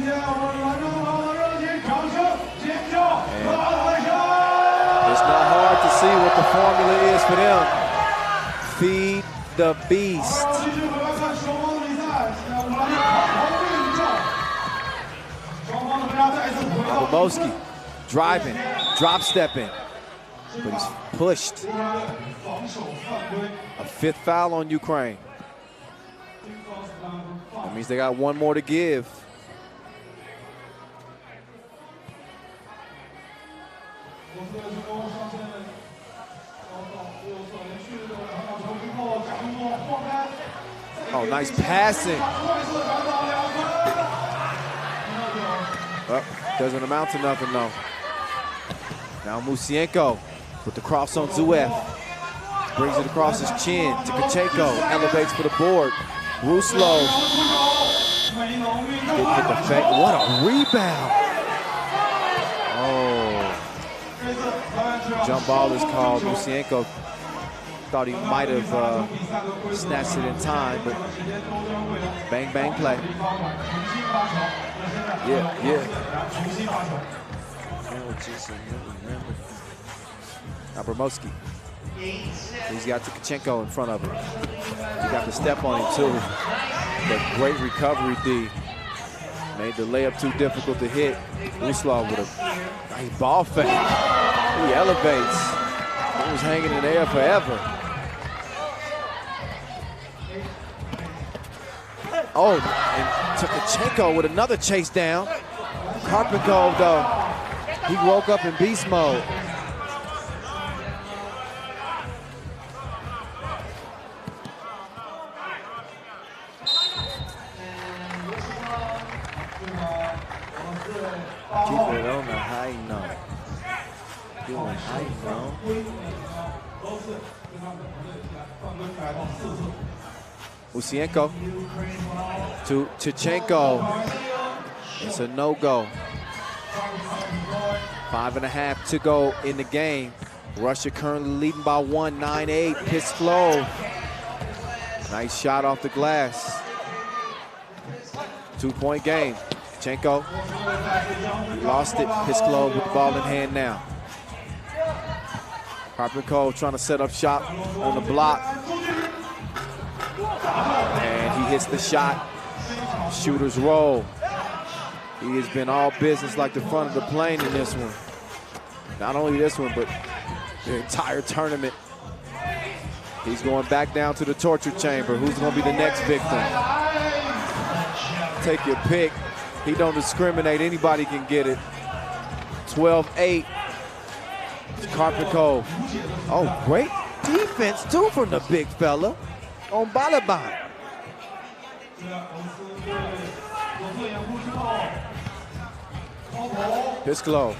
it's not hard to see what the formula is for them. Feed the beast. Abramowski driving, drop stepping, but he's pushed. A fifth foul on Ukraine. That means they got one more to give. Oh, nice passing. Doesn't amount to nothing, though. Now Musienko with the cross on Zuev. Brings it across his chin to Kachenko. Elevates for the board. Ruslo. Didn't hit the fake. What a rebound. Oh. Jump ball is called. Musienko thought he might have snatched it in time, but bang, bang play. Yeah. Abramowski. He's got Tkachenko in front of him. He got the step on him too. But great recovery, D. Made the layup too difficult to hit. Ruslav with a nice ball fake. He elevates. He was hanging in the air forever. Oh, and Tkachenko with another chase down. Karpenko, though, he woke up in beast mode. Keep it on the high note. Doing high note. Musienko to Tkachenko. It's a no-go. 5.5 to go in the game. Russia currently leading by 1, 9-8. Pisklov. Nice shot off the glass. 2-point game. Tkachenko lost it. Pisklov with the ball in hand now. Karpenko trying to set up shot on the block. And he hits the shot. Shooter's roll. He has been all business like the front of the plane in this one. Not only this one, but the entire tournament. He's going back down to the torture chamber. Who's going to be the next victim? Take your pick. He don't discriminate. Anybody can get it. 12-8. Karpenko. Oh, great defense, too, from the big fella on Balaban. Pisklov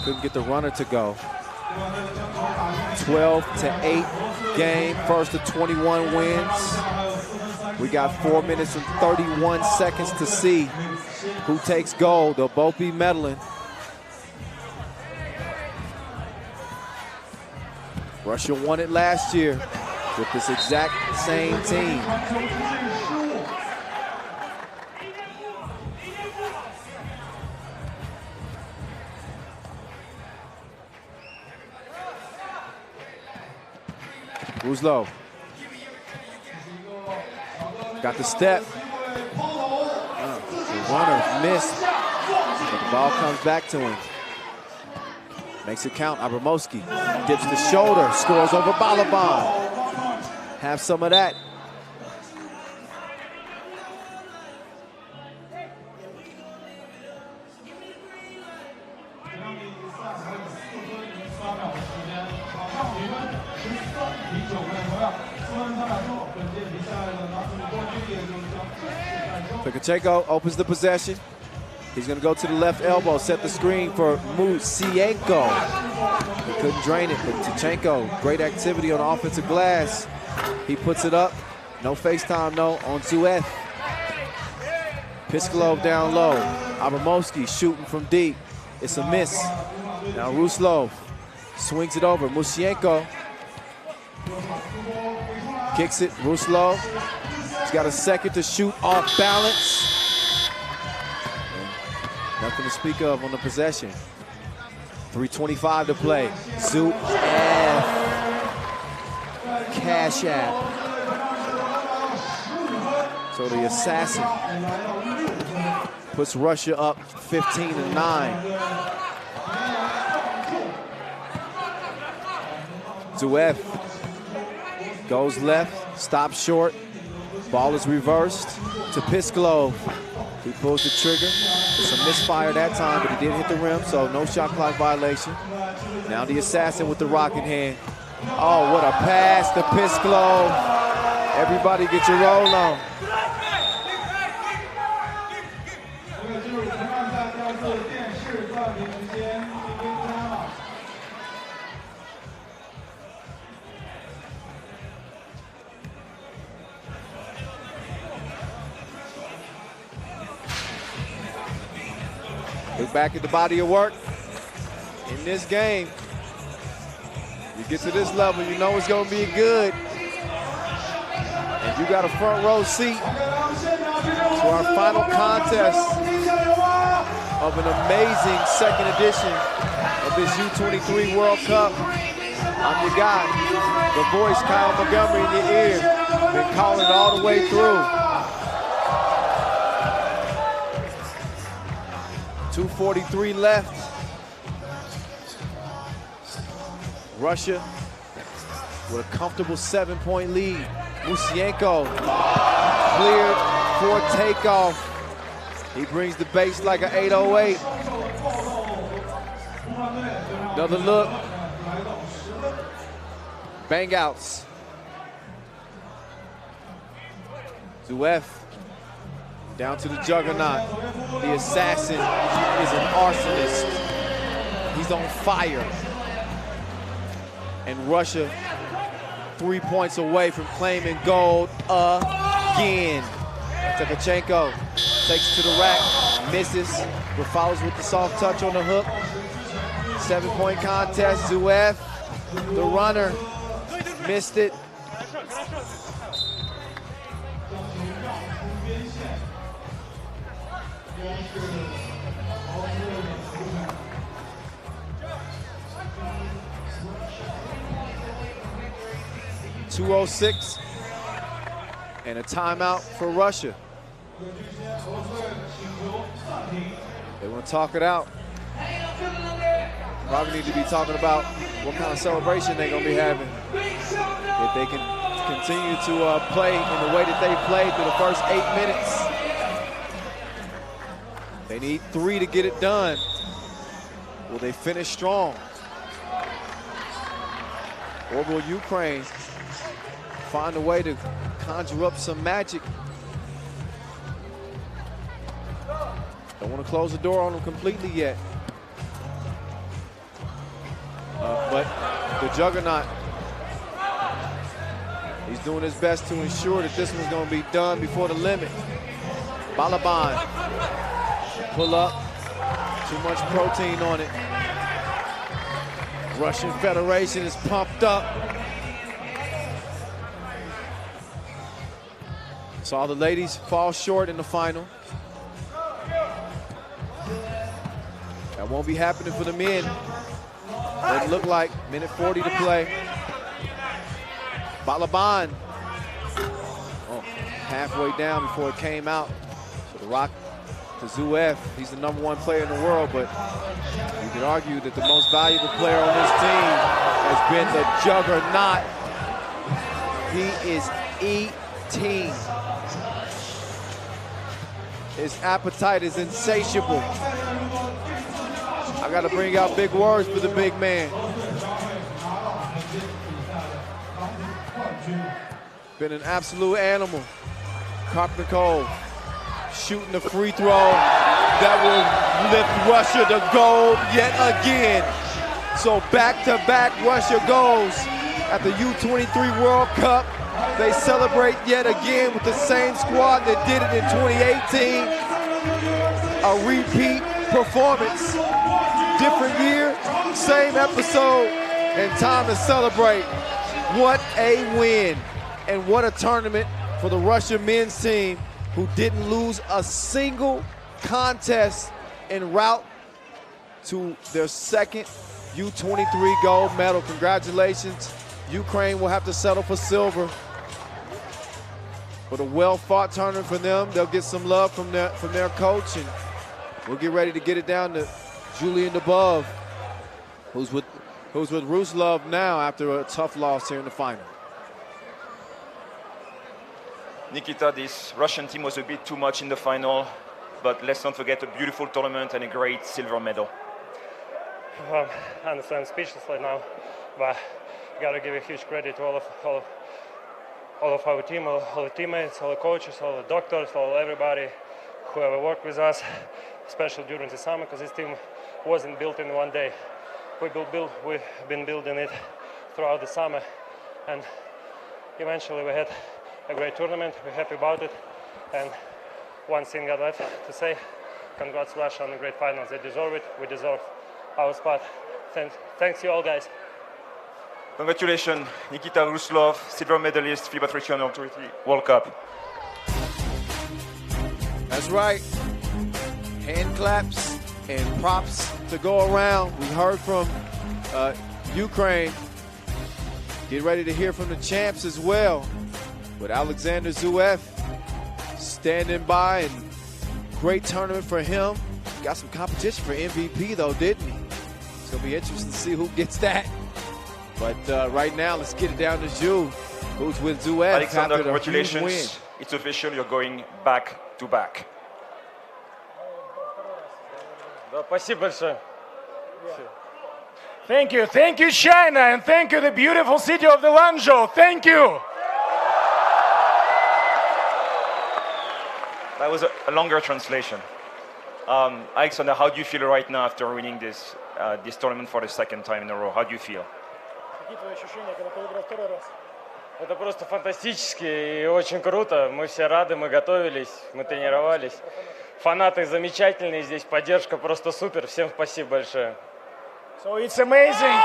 couldn't get the runner to go. 12-8 game, first of 21 wins. We got 4 minutes and 31 seconds to see who takes gold. They'll both be medaling. Russia won it last year with this exact same team. Ruslo got the step. The runner missed, but the ball comes back to him. Makes it count. Abramowski dips the shoulder, scores over Balaban. Have some of that. Tkachenko opens the possession. He's going to go to the left elbow, set the screen for Musienko. He couldn't drain it, but Tkachenko, great activity on the offensive glass. He puts it up. No FaceTime, no, on Zuev. Pisklov down low. Abramowski shooting from deep. It's a miss. Now Ruslov swings it over. Musienko kicks it. Ruslov. He's got a second to shoot off balance. Nothing to speak of on the possession. 3:25 to play. Zoot F. Cash App. So the assassin puts Russia up 15-9. Zuev goes left, stops short. Ball is reversed to Pisklov. He pulls the trigger. It's a misfire that time, but he did hit the rim, so no shot clock violation. Now the assassin with the rocket hand. Oh, what a pass to Pisklov. Everybody get your roll on. Look back at the body of work. In this game, you get to this level, you know it's going to be good. And you got a front row seat to our final contest of an amazing second edition of this U23 World Cup. I'm your guy, the voice, Kyle Montgomery, in your ear. Been calling it all the way through. 2:43 left. Russia with a comfortable 7-point lead. Musienko cleared for takeoff. He brings the base like an 808. Another look. Bang outs. Zuev down to the juggernaut. The assassin is an arsonist. He's on fire. And Russia 3 points away from claiming gold again. Tekachenko takes to the rack, misses, but follows with the soft touch on the hook. 7-point contest. Zuev, the runner, missed it. .206 and a timeout for Russia. They want to talk it out. Probably need to be talking about what kind of celebration they're going to be having. If they can continue to play in the way that they played through the first 8 minutes. They need 3 to get it done. Will they finish strong? Or will Ukraine find a way to conjure up some magic? Don't want to close the door on them completely yet. But the juggernaut, he's doing his best to ensure that this one's going to be done before the limit. Balaban, pull up, too much protein on it. Russian Federation is pumped up. Saw the ladies fall short in the final. That won't be happening for the men. Doesn't look like. Minute 40 to play. Balaban. Oh, halfway down before it came out. So the rock to Zuev. He's the #1 player in the world, but you could argue that the most valuable player on this team has been the juggernaut. He is eating. His appetite is insatiable. I got to bring out big words for the big man. Been an absolute animal. Karpnikov shooting the free throw that will lift Russia to gold yet again. So back-to-back Russia goes at the U23 World Cup. They celebrate yet again with the same squad that did it in 2018. a repeat performance. Different year, same episode, and time to celebrate. What a win, and what a tournament for the Russian men's team, who didn't lose a single contest en route to their second U23 gold medal. Congratulations. Ukraine will have to settle for silver. But a well-fought tournament for them. They'll get some love from their coach, and we'll get ready to get it down to Julian Dubov, who's with Ruslov now after a tough loss here in the final. Nikita, this Russian team was a bit too much in the final, but let's not forget a beautiful tournament and a great silver medal. Honestly, I'm speechless right now, but gotta give a huge credit to all of our team, all the teammates, all the coaches, all the doctors, everybody who ever worked with us, especially during the summer, because this team wasn't built in one day. We've been building it throughout the summer, and eventually we had a great tournament. We're happy about it, and one thing I'd like to say: congrats Russia on the great finals. They deserve it. We deserve our spot. Thanks you all, guys. Congratulations, Nikita Ruslov, silver medalist, FIBA 3x3 U23 World Cup. That's right. Hand claps and props to go around. We heard from Ukraine. Get ready to hear from the champs as well, with Alexander Zverev standing by, and great tournament for him. Got some competition for MVP though, didn't he? It's gonna be interesting to see who gets that. But right now, let's get it down to Zhu, who's with Zverev. Alexander, congratulations. It's official, you're going back to back. Спасибо большое. Thank you China, and thank you the beautiful city of the Lanzhou. Thank you. That was a longer translation. Alexander, how do you feel right now after winning this tournament for the second time in a row? How do you feel? Какие твои ощущения, когда ты выиграл второй раз? Это просто фантастически и очень круто. Мы все рады, мы готовились, мы тренировались. Фанаты замечательные здесь, поддержка просто супер. Всем спасибо большое. So it's amazing.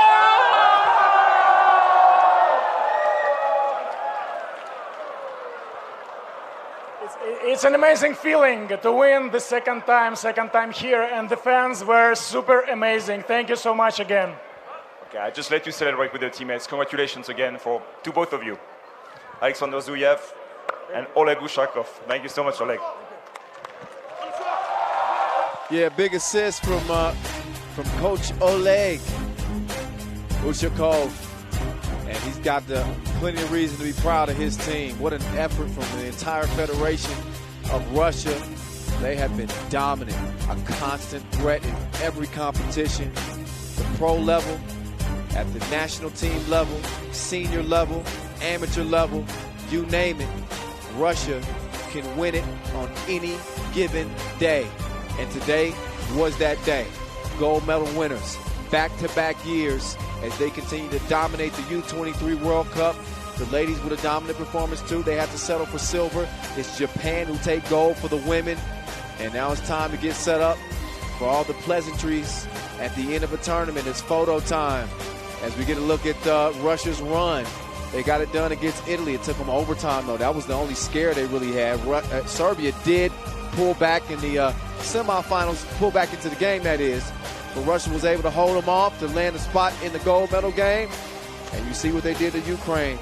It's an amazing feeling to win the second time here, and the fans were super amazing. Thank you so much again. Okay, I just let you celebrate with your teammates. Congratulations again to both of you, Alexander Zverev and Oleg Ushakov. Thank you so much, Oleg. Yeah, big assist from Coach Oleg Ushakov, and he's got plenty of reason to be proud of his team. What an effort from the entire Federation of Russia. They have been dominant, a constant threat in every competition, the pro level, at the national team level, senior level, amateur level, you name it. Russia can win it on any given day. And today was that day. Gold medal winners, back-to-back years, as they continue to dominate the U23 World Cup. The ladies with a dominant performance too. They have to settle for silver. It's Japan who take gold for the women. And now it's time to get set up for all the pleasantries at the end of a tournament. It's photo time as we get a look at Russia's run. They got it done against Italy. It took them overtime, though. That was the only scare they really had. Serbia did pull back in the semifinals, pull back into the game, that is. But Russia was able to hold them off to land a spot in the gold medal game. And you see what they did to Ukraine.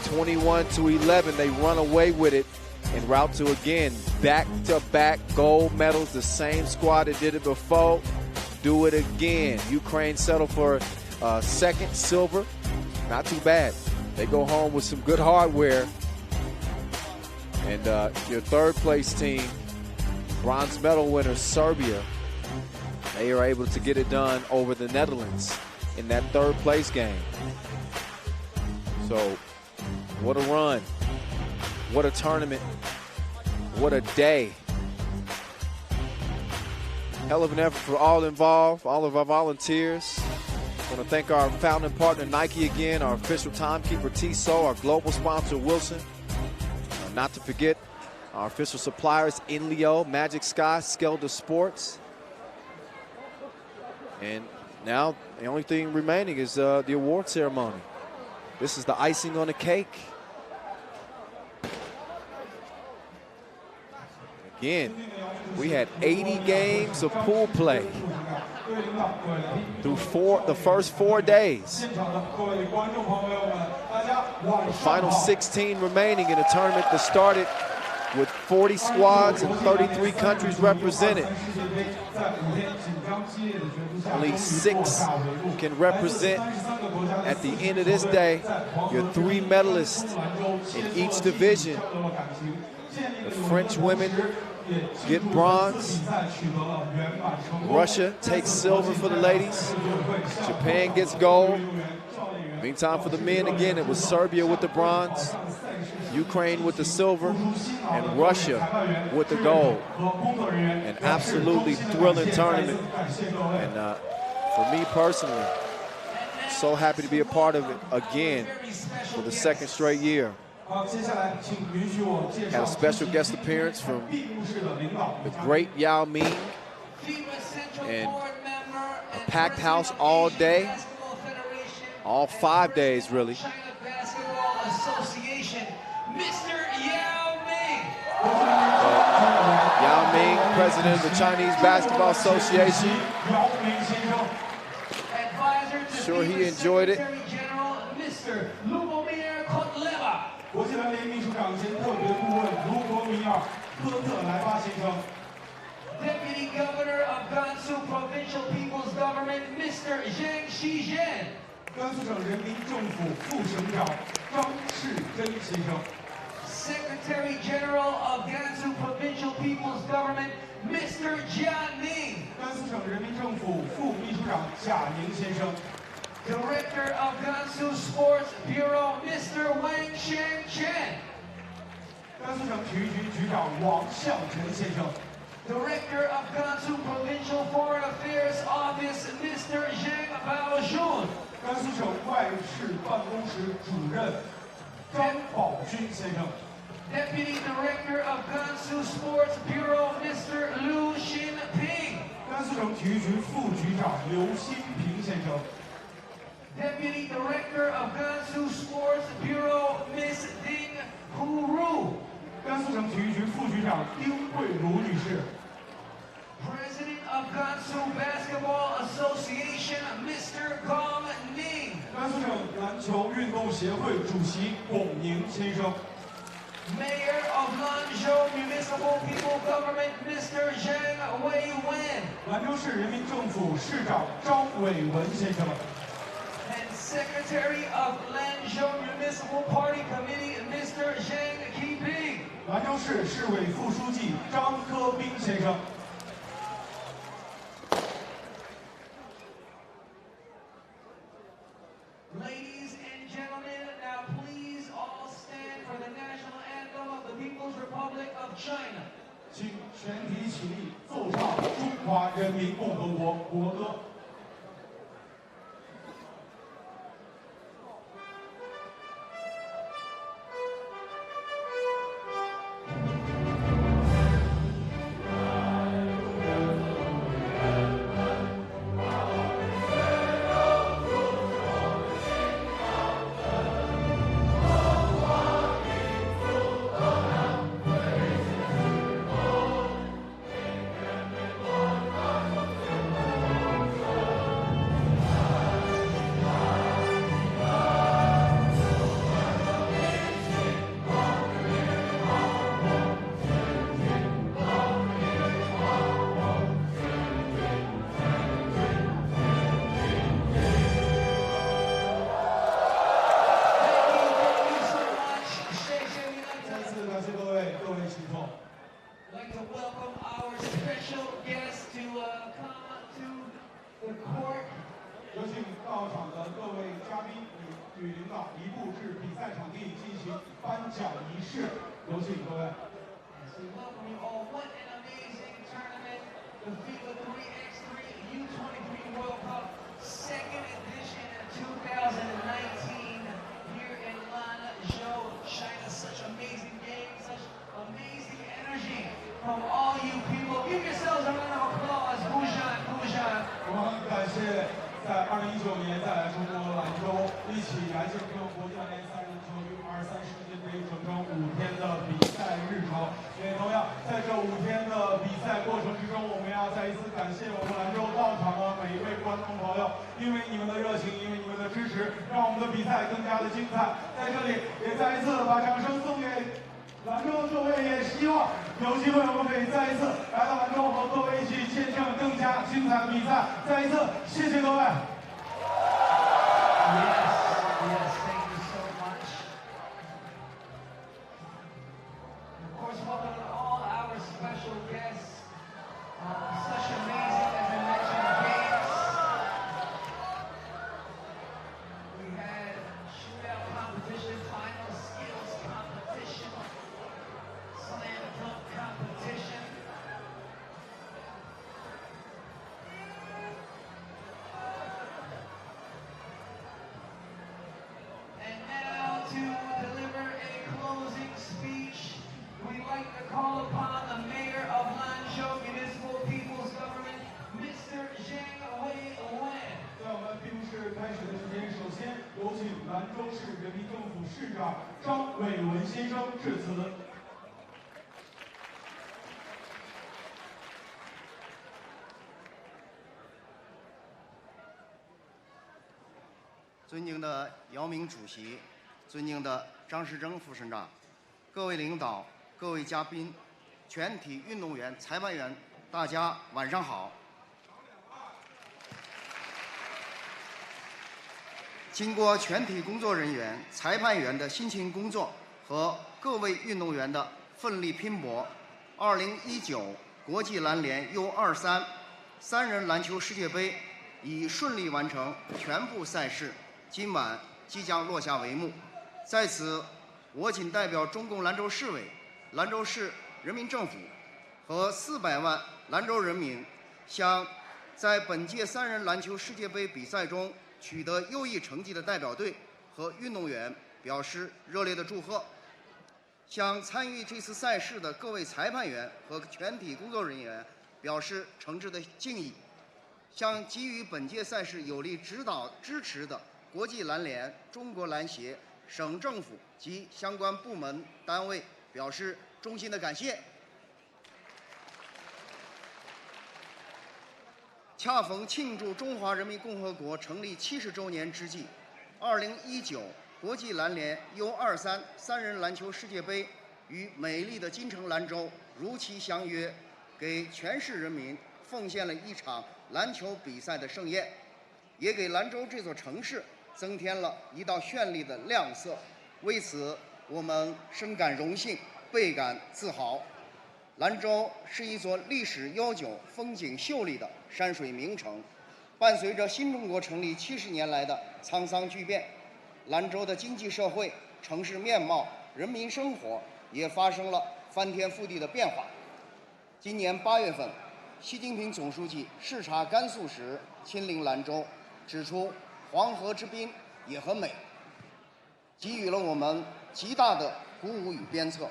21-11, they run away with it en route to, again, back-to-back gold medals. The same squad that did it before, do it again. Ukraine settled for second silver. Not too bad. They go home with some good hardware. And your third place team, bronze medal winner Serbia, they are able to get it done over the Netherlands in that third place game. So what a run. What a tournament. What a day. Hell of an effort for all involved, all of our volunteers. I want to thank our founding partner Nike again, our official timekeeper Tissot, our global sponsor Wilson. Not to forget Our official suppliers, Inleo, Magic Sky, Skelder Sports. And now the only thing remaining is the award ceremony. This is the icing on the cake. Again, we had 80 games of pool play through the first 4 days. The final 16 remaining in a tournament that started with 40 squads and 33 countries represented. Only 6 can represent at the end of this day. Your 3 medalists in each division. The French women get bronze. Russia takes silver for the ladies. Japan gets gold. Meantime, for the men, again, it was Serbia with the bronze, Ukraine with the silver, and Russia with the gold. An absolutely thrilling tournament. And for me personally, so happy to be a part of it again for the 2nd straight year. Had a special guest appearance from the great Yao Ming, and a packed house all day, all 5 days really. Yao Ming, president of the Chinese Basketball Association. Sure he enjoyed it. Deputy Governor of Gansu Provincial People's Government, Mr. Zhang Shizhen. Secretary General of Gansu Provincial People's Government, Mr. Jian Ning. Director of Gansu Sports Bureau, Mr. Wang Chen. Director of Gansu Provincial Foreign Affairs Office, Mr. Zheng Baojun. Deputy Director of Gansu Sports Bureau, Mr. Liu Xinping. Deputy Director of Gansu Sports Bureau, Ms. Ding Huru. President of Gansu Basketball Association, Mr. Gong Ning. Mayor of Lanzhou Municipal People Government, Mr. Zhang Weiwen. And Secretary of Lanzhou Municipal Party Committee, Mr. Zhang Qiping. Ladies and gentlemen, now please all stand for the national anthem of the People's Republic of China. 请全体起立，奏唱中华人民共和国国歌。Welcome you all. What an amazing tournament. The FIBA 3x3 U23 World Cup, 2nd edition of 2019 here in Lanzhou, China. Such amazing games, such amazing 起，感谢各国际篮联3人球U23世界杯整整5天的比赛日程。也同样，在这5天的比赛过程之中，我们要再一次感谢我们兰州到场的每一位观众朋友，因为你们的热情，因为你们的支持，让我们的比赛更加的精彩。在这里，也再一次把掌声送给兰州的各位，也希望有机会我们可以再一次来到兰州，和各位一起见证更加精彩的比赛。再一次，谢谢各位。Yes, thank you so much. Of course, welcome to all our special guests. Such amazing, as I mentioned, games. We had shootout competition, final skills competition, slam dunk competition. And now to deliver a closing speech, we'd like to call upon the Mayor of Lanzhou Municipal People's Government, Mr. Zhang Wei-Wen. 在我们闭幕式开始的时间，首先有请兰州市人民政府市长张伟文先生致辞。尊敬的姚明主席，尊敬的张世征副省长，各位领导、各位嘉宾、全体运动员、裁判员，大家晚上好。经过全体工作人员、裁判员的辛勤工作和各位运动员的奋力拼搏，2019国际篮联 U23 3人篮球世界杯已顺利完成全部赛事。今晚即将落下帷幕，在此，我谨代表中共兰州市委、兰州市人民政府和400万兰州人民，向在本届3人篮球世界杯比赛中取得优异成绩的代表队和运动员表示热烈的祝贺，向参与这次赛事的各位裁判员和全体工作人员表示诚挚的敬意，向给予本届赛事有力指导支持的国际篮联、中国篮协、省政府及相关部门单位表示衷心的感谢。恰逢庆祝中华人民共和国成立70周年之际，2019国际篮联 U23 3人篮球世界杯于美丽的金城兰州如期相约，给全市人民奉献了一场篮球比赛的盛宴，也给兰州这座城市增添了一道绚丽的亮色。为此，我们深感荣幸，倍感自豪。兰州是一座历史悠久、风景秀丽的山水名城。伴随着新中国成立70年来的沧桑巨变，兰州的经济社会、城市面貌、人民生活也发生了翻天覆地的变化。今年8月份，习近平总书记视察甘肃时亲临兰州，指出黄河之滨也很美，给予了我们极大的鼓舞与鞭策。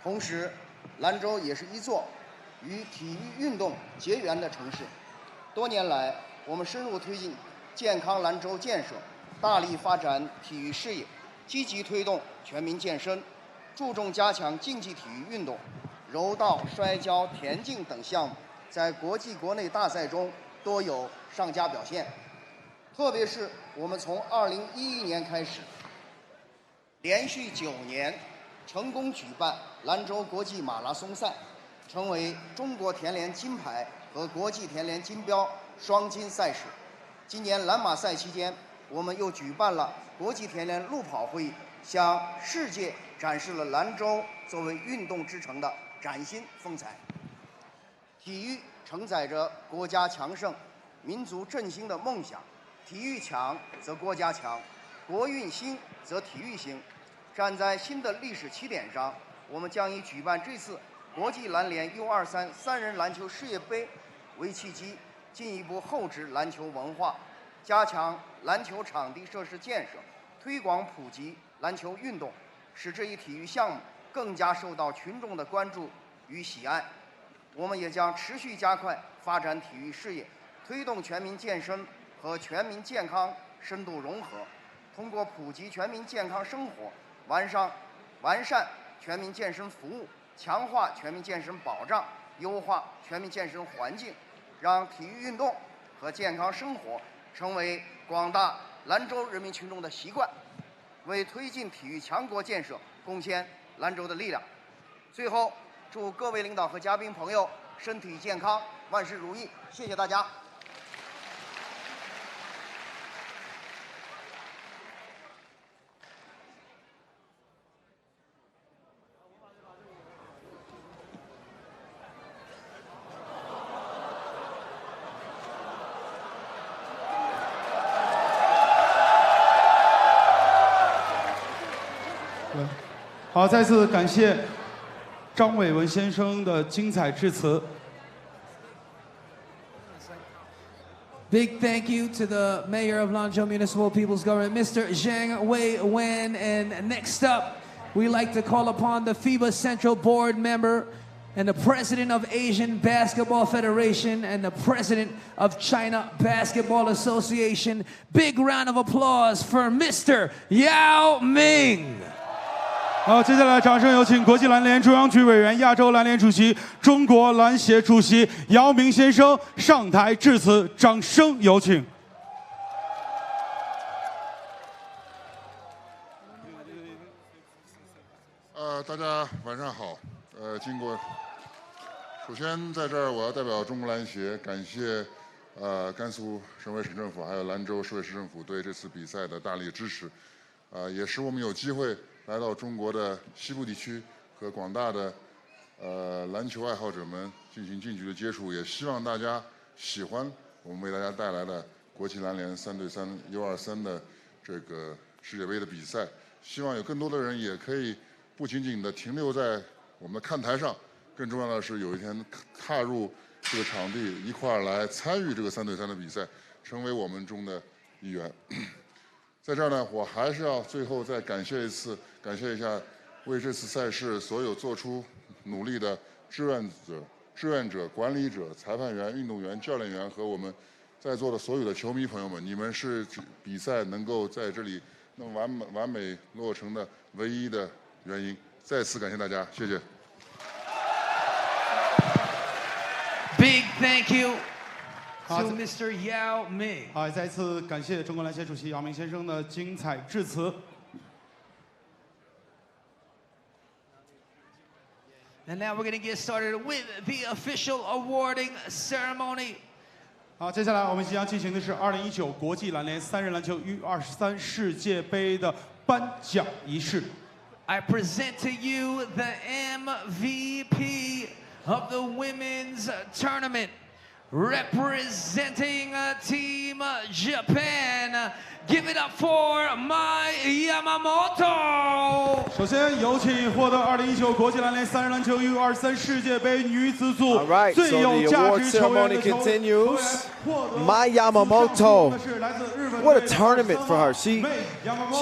同时，兰州也是一座与体育运动结缘的城市。多年来，我们深入推进健康兰州建设，大力发展体育事业，积极推动全民健身，注重加强竞技体育运动，柔道、摔跤、田径等项目在国际国内大赛中多有上佳表现。特别是我们从2011年开始，连续9年成功举办兰州国际马拉松赛，成为中国田联金牌和国际田联金标双金赛事。今年兰马赛期间，我们又举办了国际田联路跑会议，向世界展示了兰州作为运动之城的崭新风采。体育承载着国家强盛、民族振兴的梦想。体育强则国家强，国运兴则体育兴。站在新的历史起点上，我们将以举办这次国际篮联 U23 3人篮球世界杯为契机，进一步厚植篮球文化，加强篮球场地设施建设，推广普及篮球运动，使这一体育项目更加受到群众的关注与喜爱。我们也将持续加快发展体育事业，推动全民健身和全民健康深度融合，通过普及全民健康生活，完善全民健身服务，强化全民健身保障，优化全民健身环境，让体育运动和健康生活成为广大兰州人民群众的习惯，为推进体育强国建设贡献兰州的力量。最后，祝各位领导和嘉宾朋友身体健康，万事如意！谢谢大家。好，再次感谢张伟文先生的精彩致辞。Big thank you to the Mayor of Lanzhou Municipal People's Government, Mr. Zhang Wei-Wen. And next up, we like to call upon the FIBA Central Board member and the President of Asian Basketball Federation and the President of China Basketball Association. Big round of applause for Mr. Yao Ming. 好，接下来掌声有请国际篮联中央局委员、亚洲篮联主席、中国篮协主席姚明先生上台致辞，掌声有请。大家晚上好。首先在这儿我要代表中国篮协感谢甘肃省委省政府还有兰州市委市政府对这次比赛的大力支持，也使我们有机会来到中国的西部地区和广大的篮球爱好者们进行近距离接触，也希望大家喜欢我们为大家带来的国际篮联3对3 U23的这个世界杯的比赛。希望有更多的人也可以不仅仅的停留在我们的看台上，更重要的是有一天踏入这个场地，一块儿来参与这个3对3的比赛，成为我们中的一员。在这儿呢，我还是要最后再感谢一下为这次赛事所有做出努力的志愿者、管理者、裁判员、运动员、教练员和我们在座的所有的球迷朋友们，你们是比赛能够在这里那么完美落成的唯一的原因。再次感谢大家，谢谢。Big thank you to Mr. Yao Ming. 好，再次感谢中国篮协主席姚明先生的精彩致辞。And now we're going to get started with the official awarding ceremony. 好，接下来我们即将进行的是2019国际篮联3人篮球 U23 世界杯的颁奖仪式。I present to you the MVP of the women's tournament. Representing Team Japan, give it up for Mai Yamamoto. 首先有请获得2019国际篮联3人篮球 U23 世界杯女子组最有价值球员的球员。Mai Yamamoto, what a tournament for her. She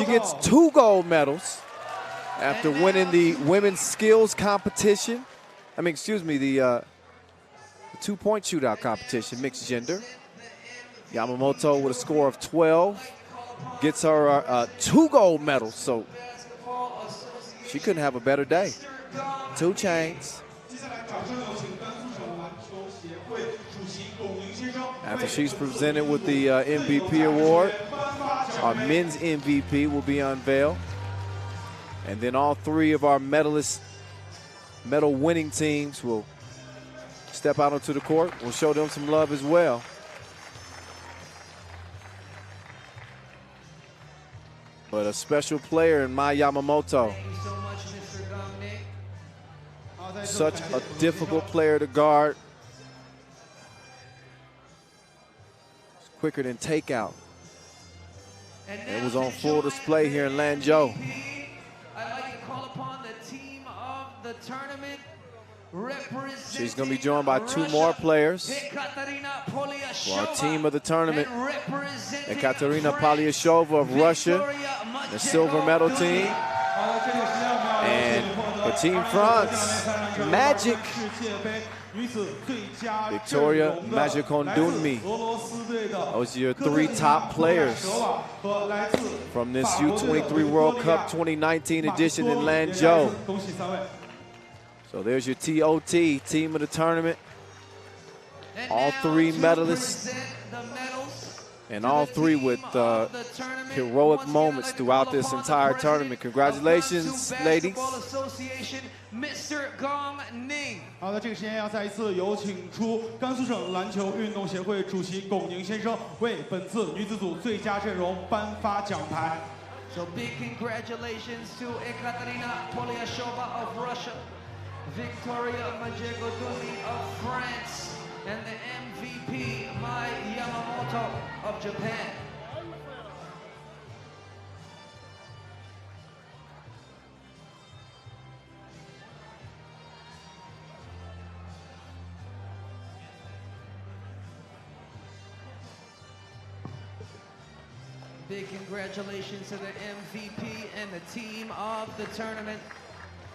gets 2 gold medals after winning the women's skills competition. The 2-point shootout competition, mixed gender. Yamamoto with a score of 12 gets her 2 gold medals, so she couldn't have a better day. 2 chains. After she's presented with the MVP award, our men's MVP will be unveiled. And then all 3 of our medal-winning teams will step out onto the court. We'll show them some love as well. But a special player in Mai Yamamoto. Such a difficult player to guard. It's quicker than takeout. It was on full display here in Lanzhou. I'd like to call upon the team of the tournament. She's going to be joined by 2 more players for our team of the tournament. Ekaterina Polyashova of Russia, the silver medal team. And For Team France, Magic. Victoria Magicondunmi. Those are your 3 top players from this U23 World Cup 2019 edition in Lanzhou. So there's your TOT, team of the tournament. All 3 medalists. And all 3 with heroic moments throughout this entire tournament. Congratulations, ladies. Mr. Gong Ning。好的，这个时间要再一次有请出甘肃省篮球运动协会主席龚宁先生为本次女子组最佳阵容颁发奖牌。So big congratulations to Ekaterina Polyashova of Russia, Victoria Magicondunmi of France, and the MVP Mai Yamamoto of Japan. Big congratulations to the MVP and the team of the tournament.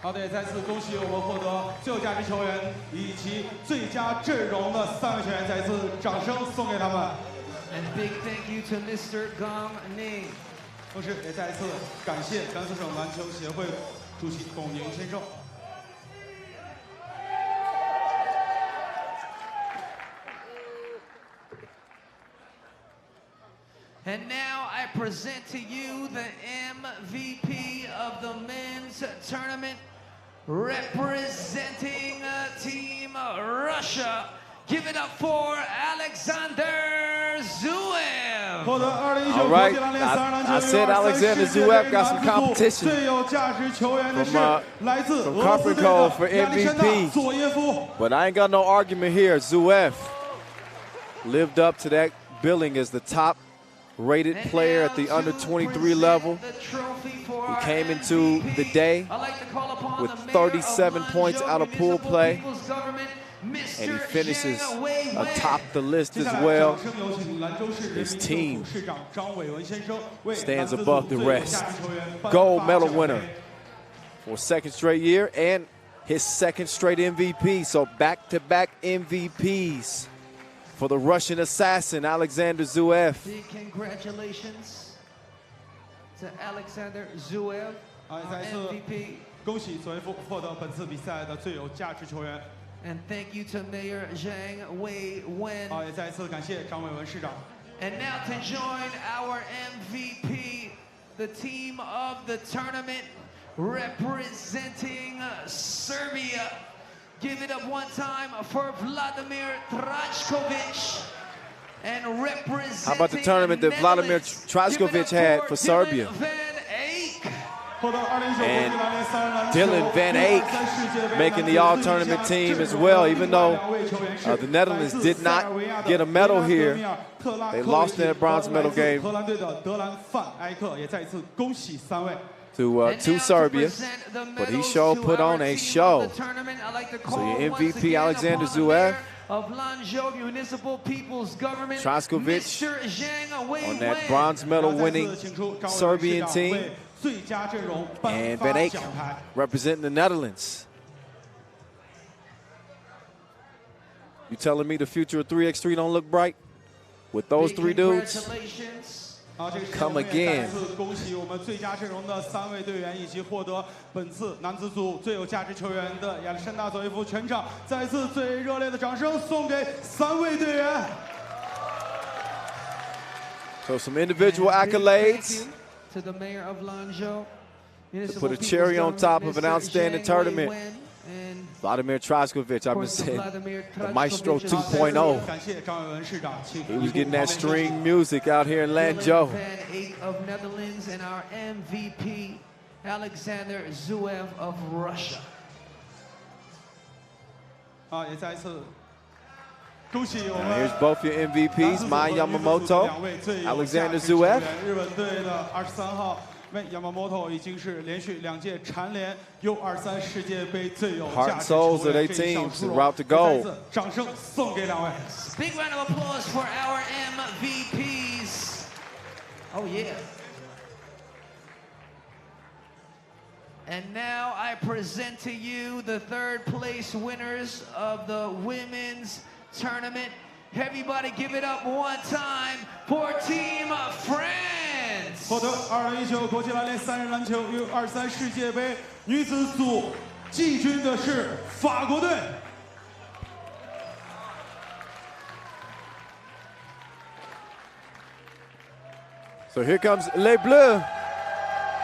好的，也再次恭喜我们获得最有价值球员以及最佳阵容的3位球员，再次掌声送给他们。And big thank you to Mr. Gong Ning. 同时，也再次感谢甘肃省篮球协会主席龚宁先生。And now I present to you the MVP of the men's tournament, representing Team Russia. Give it up for Alexander Zhuev. All right, I said Alexander Zhuev got some competition from Conference Code for MVP. But I ain't got no argument here. Zhuev lived up to that billing as the top rated player at the under 23 level. He came into the day with 37 points out of pool play, and he finishes atop the list as well. His team stands above the rest. Gold medal winner for a 2nd straight year and his 2nd straight MVP, so back-to-back MVPs for the Russian assassin, Alexander Zhuev. Big congratulations to Alexander Zhuev, our MVP. 恭喜佐耶夫获得本次比赛的最有价值球员。 And thank you to Mayor Zhang Wei-wen. 好，也再次感谢张伟文市长。 And now to join our MVP, the team of the tournament, representing Serbia. Give it up one time for Vladimir Trajkovic. And representing How about the tournament that Vladimir Trajkovic had for Serbia? And Dylan Van Eyck making the all-tournament team as well, even though the Netherlands did not get a medal here. They lost in that bronze medal game to Serbia, but he sure put on a show. So your MVP, Alexander Zhuev, of Lanzhou Municipal People's Government, Trajkovic Mr. Zhang on that bronze medal winning Serbian team, and Van Eyck representing the Netherlands. You telling me the future of 3x3 don't look bright with those 3 dudes? Come again. 恭喜我们最佳阵容的3位队员，以及获得本次男子组最有价值球员的亚历山大佐耶夫。全场再次最热烈的掌声送给3位队员。So some individual accolades to the mayor of Lanzhou, to put a cherry on top of an outstanding tournament. Vladimir Trajkovic, I've been saying, the Maestro 2.0. He was getting that string music out here in Lanzhou. Van Eyck of Netherlands and our MVP, Alexander Zhuev of Russia. 啊，也再一次恭喜我 Now 们 here's both your MVPs, Mai Yamamoto, 2位最有 Alexander 价值球 Zhuev. 员日本队的23号。 Yamamoto 已经是连续2届蝉联 U23 世界杯最有价 Heart 值 and 球 souls of 员 their 这一项 teams 殊 en 荣。 route to gold. 再次掌声送给2位。Big round of applause for our MVPs. Oh yeah. And now I present to you the third place winners of the women's tournament. Everybody give it up one time for Team France. 获得2019国际篮联3人篮球 U23 世界杯女子组季军的是法国队。So here comes Les Bleus,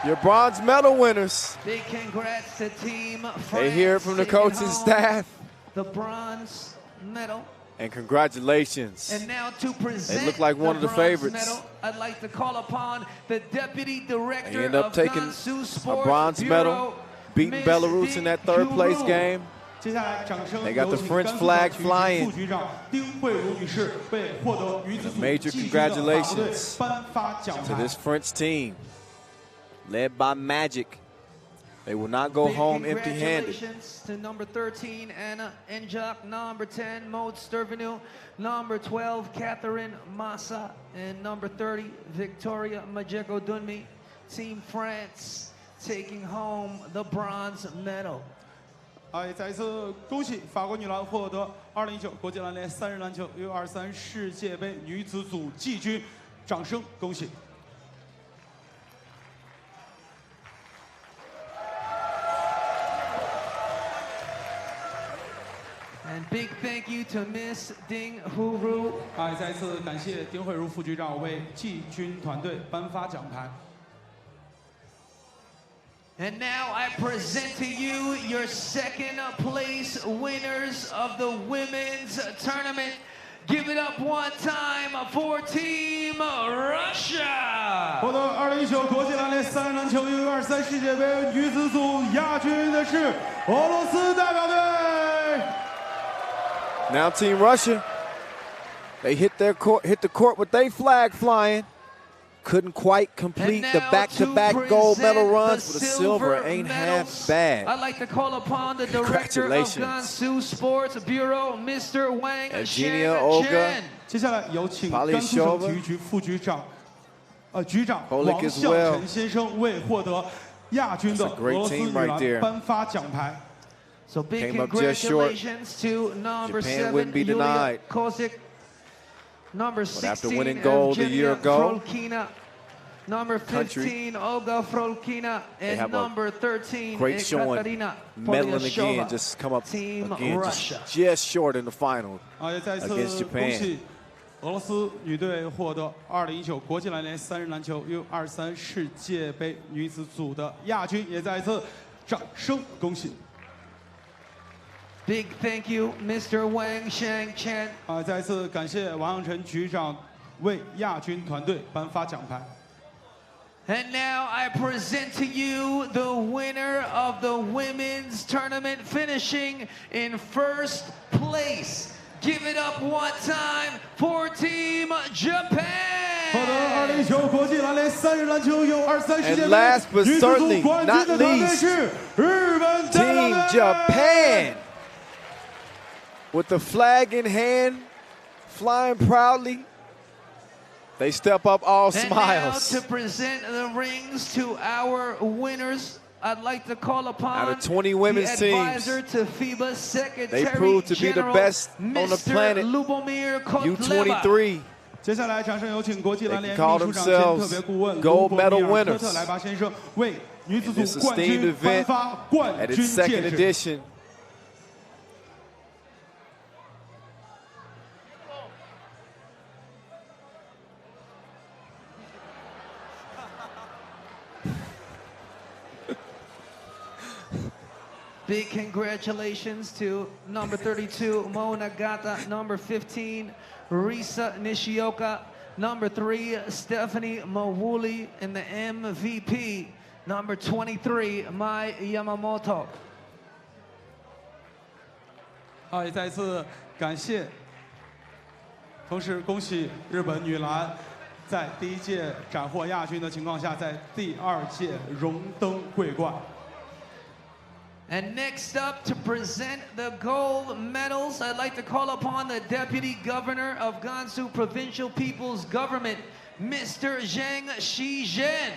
your bronze medal winners. Big congrats to Team France. They hear it from the coaching staff. The bronze medal. And congratulations. And now to present they look like one of the favorites. Medal, I'd like to call upon the Deputy Director they end up taking a bronze medal, beating Belarus in that third place game. They got the French flag flying. And major congratulations to this French team, led by Magic. They will not go home empty-handed. Congratulations to number 13, Anna Enjak, number 10, Maud Stervenil, number 12, Catherine Massa, and number 30, Victoria Majeko Dunmi. Team France taking home the bronze medal. 也再一次恭喜法国女篮获得2019国际篮联3人篮球 U23 世界杯女子组季军，掌声恭喜！ And big thank you to Miss Ding Huru. 也再一次感谢丁慧茹副局长为季军团队颁发奖牌。 And now I present to you your second place winners of the women's tournament. Give it up one time for Team Russia. 获得2019国际篮联3人篮球 U23 世界杯女子组亚军的是俄罗斯代表队。 Now Team Russia, they hit the court with their flag flying. Couldn't quite complete the back-to-back gold medal runs, but the silver ain't half bad. I'd like to call upon the director of Gansu Sports Bureau, Mr. Wang Evgenia Olga, 接下来有请甘肃省体育局副局长，局长王向晨先生为获得亚军的俄罗斯女篮颁发奖牌。 So big congratulations to number 7, Yulia Kosic, number 16, Evgenia Frolkina, number 15, Olga Frolkina, and number 13, Ekaterina Polyashova. Just come up Team again, Russia. just short in the final against Japan. 俄罗斯女队获得2019国际篮联3人篮球 U23 世界杯女子组的亚军，也再一次掌声恭喜。 Big thank you, Mr. Wang Shangchen. 再次感谢王向晨局长为亚军团队颁发奖牌。 And now I present to you the winner of the women's tournament, finishing in first place. Give it up one time for Team Japan. 获得2019国际篮联3人篮球 U23 世界杯 last but 女子组 certainly 冠军 not 的团队 least, 是日本代表 Team 队。 Japan. With the flag in hand, flying proudly, they step up all smiles. And now to present the rings to our winners, I'd like to call upon Out of 20 women's the teams, advisor to FIBA Secretary they proved to be the General, best on the Mr. planet. Lubomir Kotleba. U23. 接下来，掌声有请国际篮联秘 call 书长兼 themselves 特别顾问 gold 卢博 medal 米尔 winners 科特莱巴先生为女子 This 组冠 esteemed 军颁 event 发冠 at 军 its second 戒指。 edition. Big congratulations to number 32, Mo Nagata, number 15, Risa Nishioka, number 3, Stephanie Mawuli, and the MVP, number 23, Mai Yamamoto. 也再次感谢，同时恭喜日本女篮在第一届斩获亚军的情况下，在第二届荣登桂冠。 And next up to present the gold medals, I'd like to call upon the Deputy Governor of Gansu Provincial People's Government, Mr. Zhang Shizhen.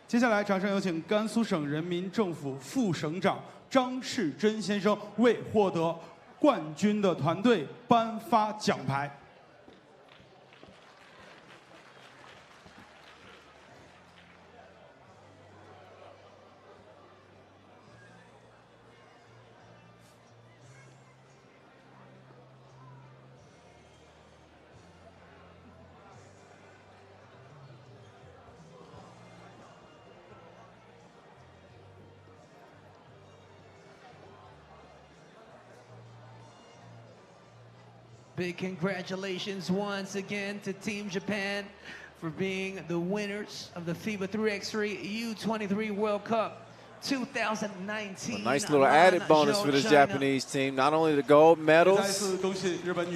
接下来，掌声有请甘肃省人民政府副省长张世珍先生为获得冠军的团队颁发奖牌。Big congratulations once again to Team Japan for being the winners of the FIBA 3x3 U23 World Cup 2019. A nice little added bonus for this Japanese team. Not only the gold medals, but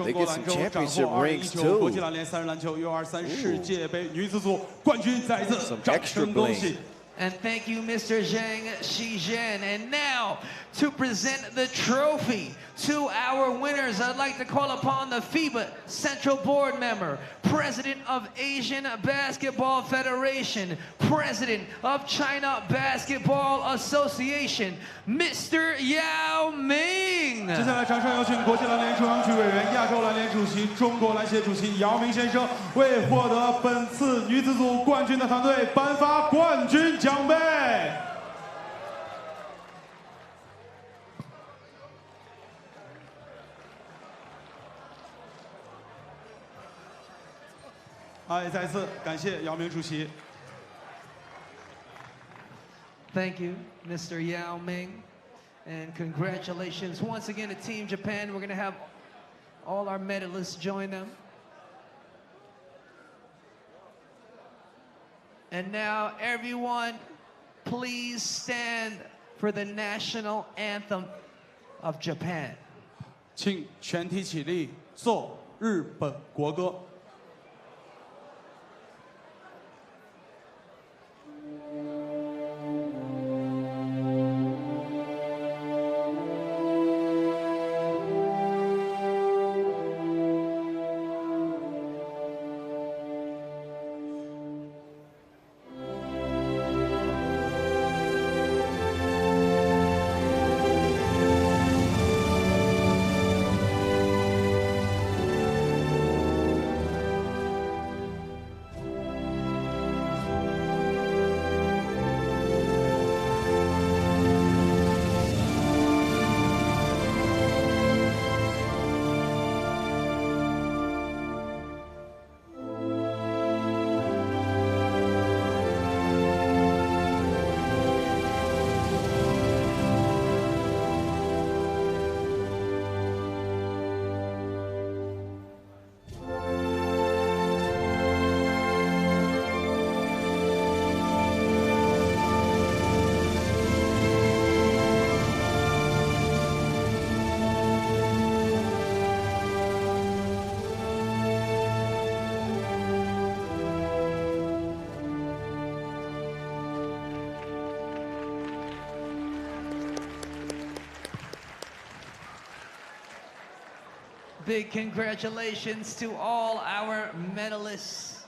they get some championship rings too. Some extra bling. And thank you, Mr. Zhang Shizhen. And now, to present the trophy to our winners, I'd like to call upon the FIBA Central Board member, President of Asian Basketball Federation, President of China Basketball Association, Mr. Yao Ming. 接下来，掌声有请国际篮联中央局委员、亚洲篮联主席、中国篮协主席姚明先生为获得本次女子组冠军的团队颁发冠军奖杯。也再次感谢姚明主席。Thank you, Mr. Yao Ming. And congratulations once again to Team Japan. We're going to have all our medalists join them. And now, everyone, please stand for the national anthem of Japan. 请全体起立，奏日本国歌。Big congratulations to all our medalists.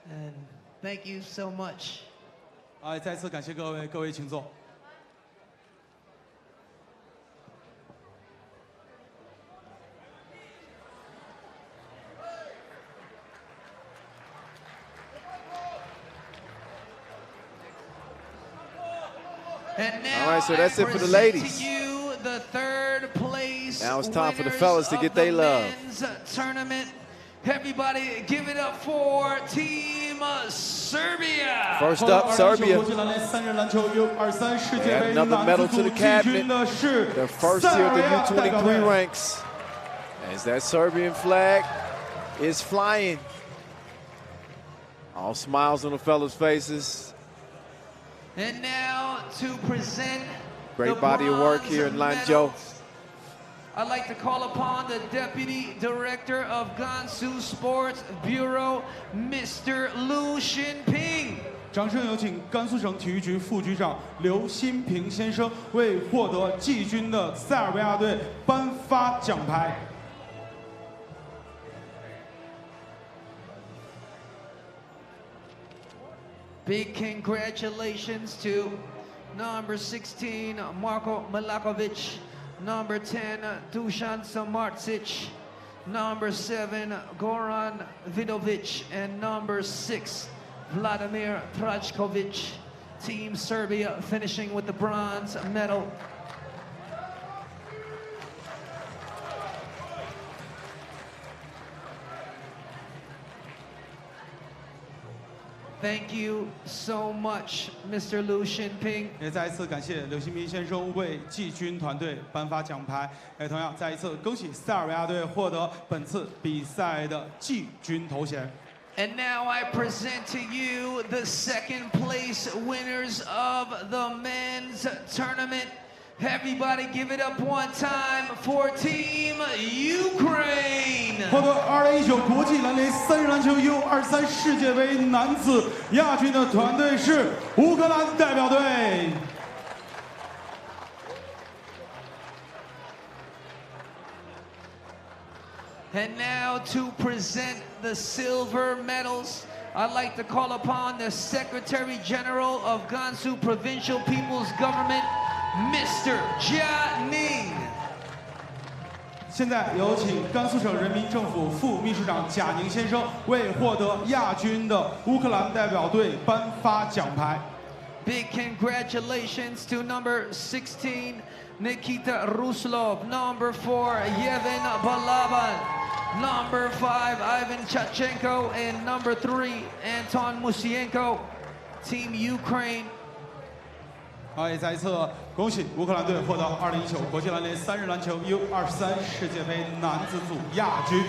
And thank you so much. 再次感谢各位，各位请坐。And now, all right, so that's it for the ladies. To you, the third place now it's time for the fellas to get their love. Tournament. Everybody give it up for Team Serbia. First up, Serbia. They add another medal to the cabinet. They're first here at the U23 ranks. As that Serbian flag is flying. All smiles on the fellas' faces. And now to present great body of work here in Lanzhou. I'd like to call upon the Deputy Director of Gansu Sports Bureau, Mr. Liu Xinping. 掌声有请甘肃省体育局副局长刘新平先生为获得季军的塞尔维亚队颁发奖牌。Big congratulations to number 16, Marko Milakovic, number 10, Dusan Samardzic, number 7, Goran Vidovic, and number 6, Vladimir Trajkovic. Team Serbia finishing with the bronze medal. Thank you so much, Mr. Liu Xinping. 也再一次感谢刘新平先生为季军团队颁发奖牌。也同样再一次恭喜塞尔维亚队获得本次比赛的季军头衔。 And now I present to you the second place winners of the men's tournament. Everybody give it up one time for Team Ukraine. 获得2019国际篮联三人篮球 U23世界杯男子亚军的团队是乌克兰代表队。 And now to present the silver medals, I'd like to call upon the Secretary General of Gansu Provincial People's Government, Mr. Jia Ning. 现在有请甘肃省人民政府副秘书长贾宁先生为获得亚军的乌克兰代表队颁发奖牌。 Big congratulations to number 16, Nikita Ruslov, number 4, Yevhen Balaban, number 5, Ivan Chachenko, and number 3, Anton Musienko, Team Ukraine. 好，也再一次恭喜乌克兰队获得2019国际篮联三人篮球 U23世界杯男子组亚军。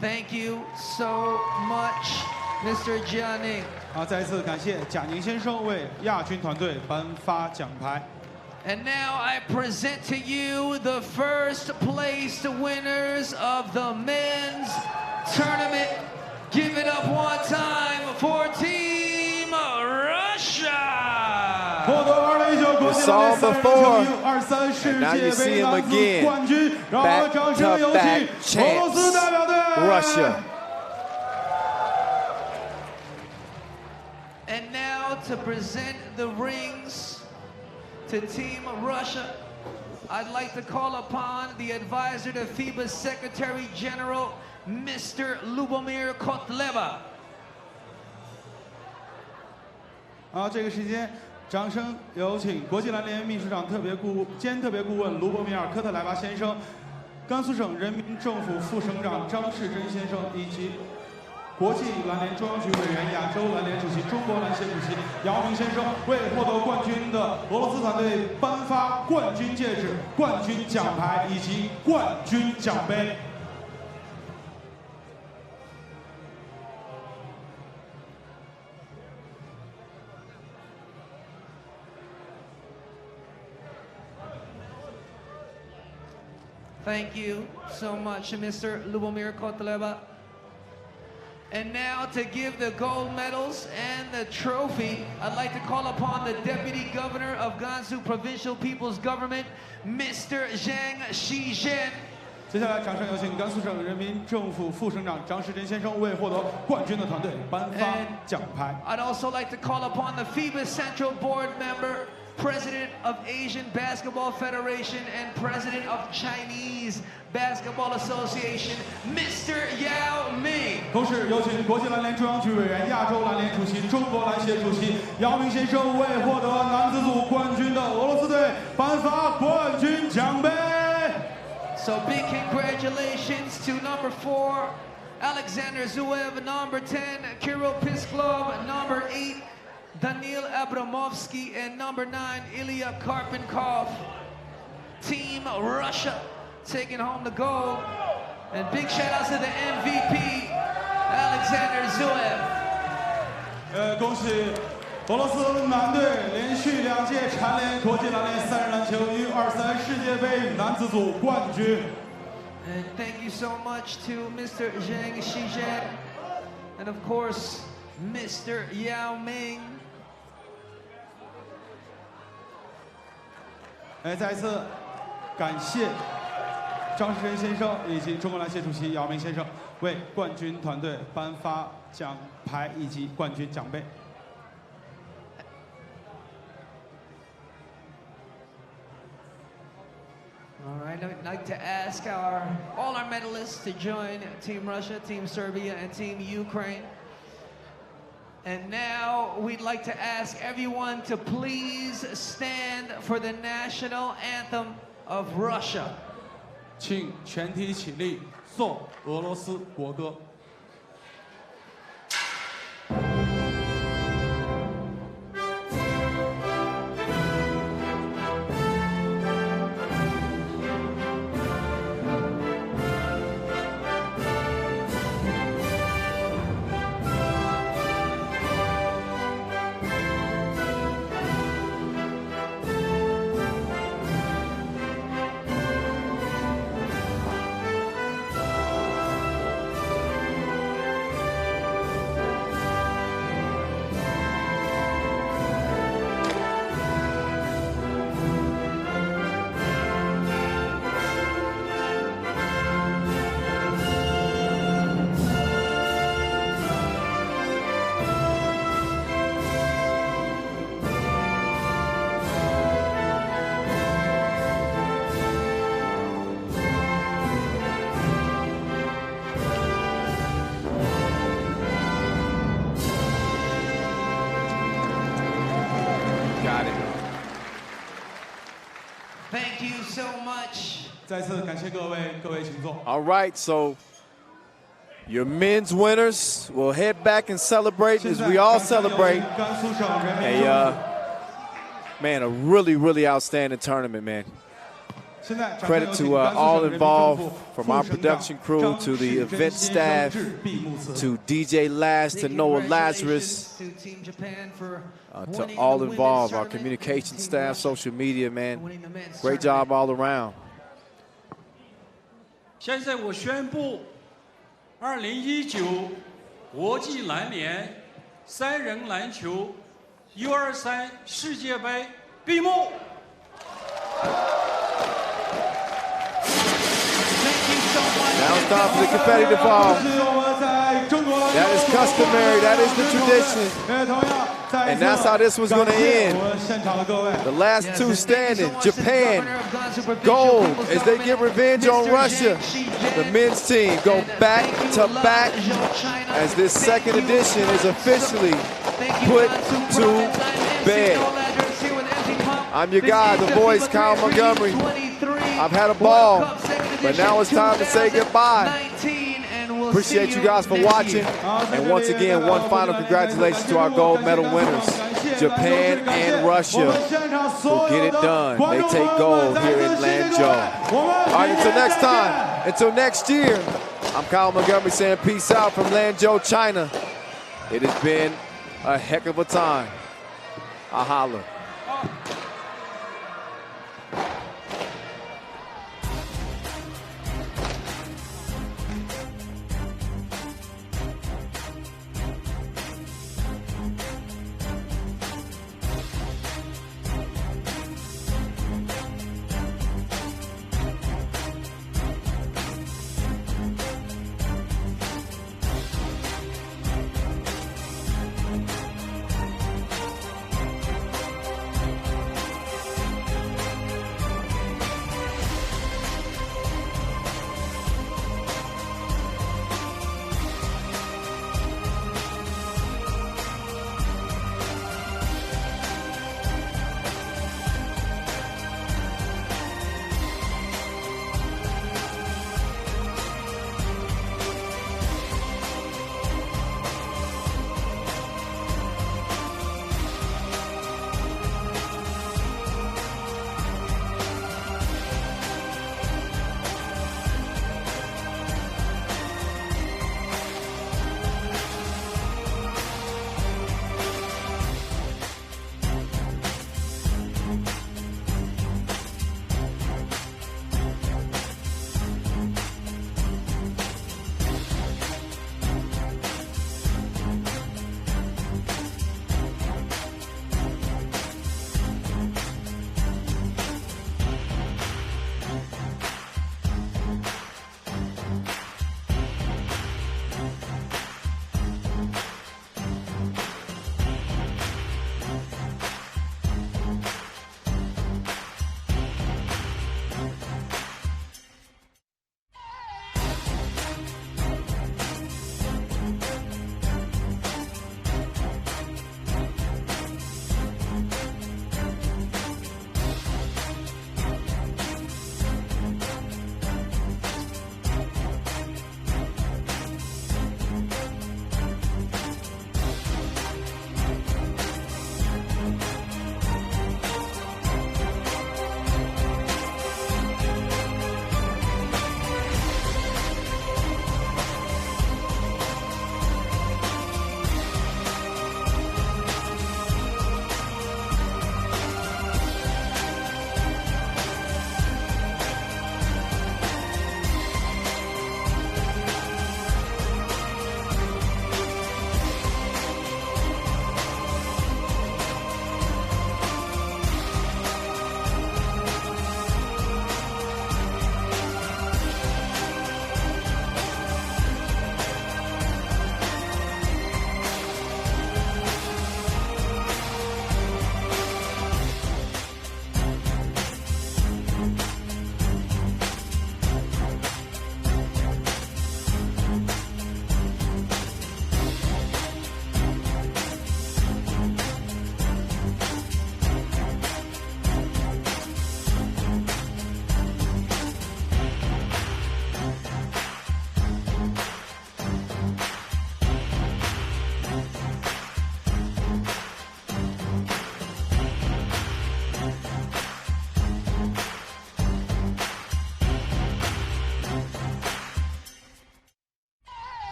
Thank you so much, Mr. Jianing. 好，再一次感谢贾宁先生为亚军团队颁发奖牌。 And now I present to you the first place winners of the men's tournament. Give it up one time for Team Russia. 获得2019国际篮联三人篮球 U23世界杯男子冠军，让我们掌声有请俄罗斯代表队 Russia. And now to present the rings to Team Russia, I'd like to call upon the advisor to FIBA Secretary General, Mr. Lubomir Kotleba. 好，这个时间，掌声有请国际篮联秘书长兼特别顾问卢伯米尔·科特莱巴先生，甘肃省人民政府副省长张世珍先生，以及国际篮联中央局委员、亚洲篮联主席、中国篮协主席姚明先生为获得冠军的俄罗斯团队颁发冠军戒指、冠军奖牌以及冠军奖杯。 Thank you so much, Mr. Lubomir Kotleba. And now to give the gold medals and the trophy, I'd like to call upon the Deputy Governor of Gansu Provincial People's Government, Mr. Zhang Shizhen. 接下来，掌声有请甘肃省人民政府副省长张世珍先生为获得冠军的团队颁发奖牌。 I'd also like to call upon the FIBA Central Board member, President of Asian Basketball Federation and President of Chinese Basketball Association, Mr. Yao Ming. 同时有请国际篮联中央局委员、亚洲篮联主席、中国篮协主席姚明先生为获得男子组冠军的俄罗斯队颁发冠军奖杯。 So big congratulations to number 4, Alexander Zuev, number 10, Kirill Pisklov, number 8, Daniil Abramovsky, and number 9, Ilya Karpenkov. Team Russia taking home the gold. And big shout out to the MVP, Alexander Zuev. 恭喜俄罗斯男队连续2届蝉联国际篮联三人篮球 U23世界杯男子组冠军。 And thank you so much to Mr. Zhang Shizhen, and of course, Mr. Yao Ming. 再一次感谢张世珍先生以及中国篮协主席姚明先生为冠军团队颁发奖牌以及冠军奖杯。All right, I'd like to ask all our medalists to join Team Russia, Team Serbia, and Team Ukraine. And now we'd like to ask everyone to please stand for the national anthem of Russia. 请全体起立，颂俄罗斯国歌。Thank you so much. 再次感谢各位，各位请坐。 All right, so your men's winners will head back and celebrate as we all celebrate. Man, a really, really outstanding tournament, man. Credit to all involved, from our production crew to the event staff, to DJ Last, to Noah Lazarus, to all involved, our communication staff, social media, man. Great job all around. 现在我宣布，2019国际篮联3人篮球 U23 世界杯闭幕。 Now it's time for the competitive ball. That is customary, that is the tradition. And that's how this was going to end. The last two standing, Japan, gold, as they get revenge on Russia. The men's team go back to back as this second edition is officially put to bed. I'm your guy, the voice, Kyle Montgomery. I've had a ball, but now it's time to say goodbye. Appreciate you guys for watching. And once again, one final congratulations to our gold medal winners, Japan and Russia, who get it done. They take gold here in Lanzhou. All right, until next time, until next year, I'm Kyle Montgomery saying peace out from Lanzhou, China. It has been a heck of a time. I holla.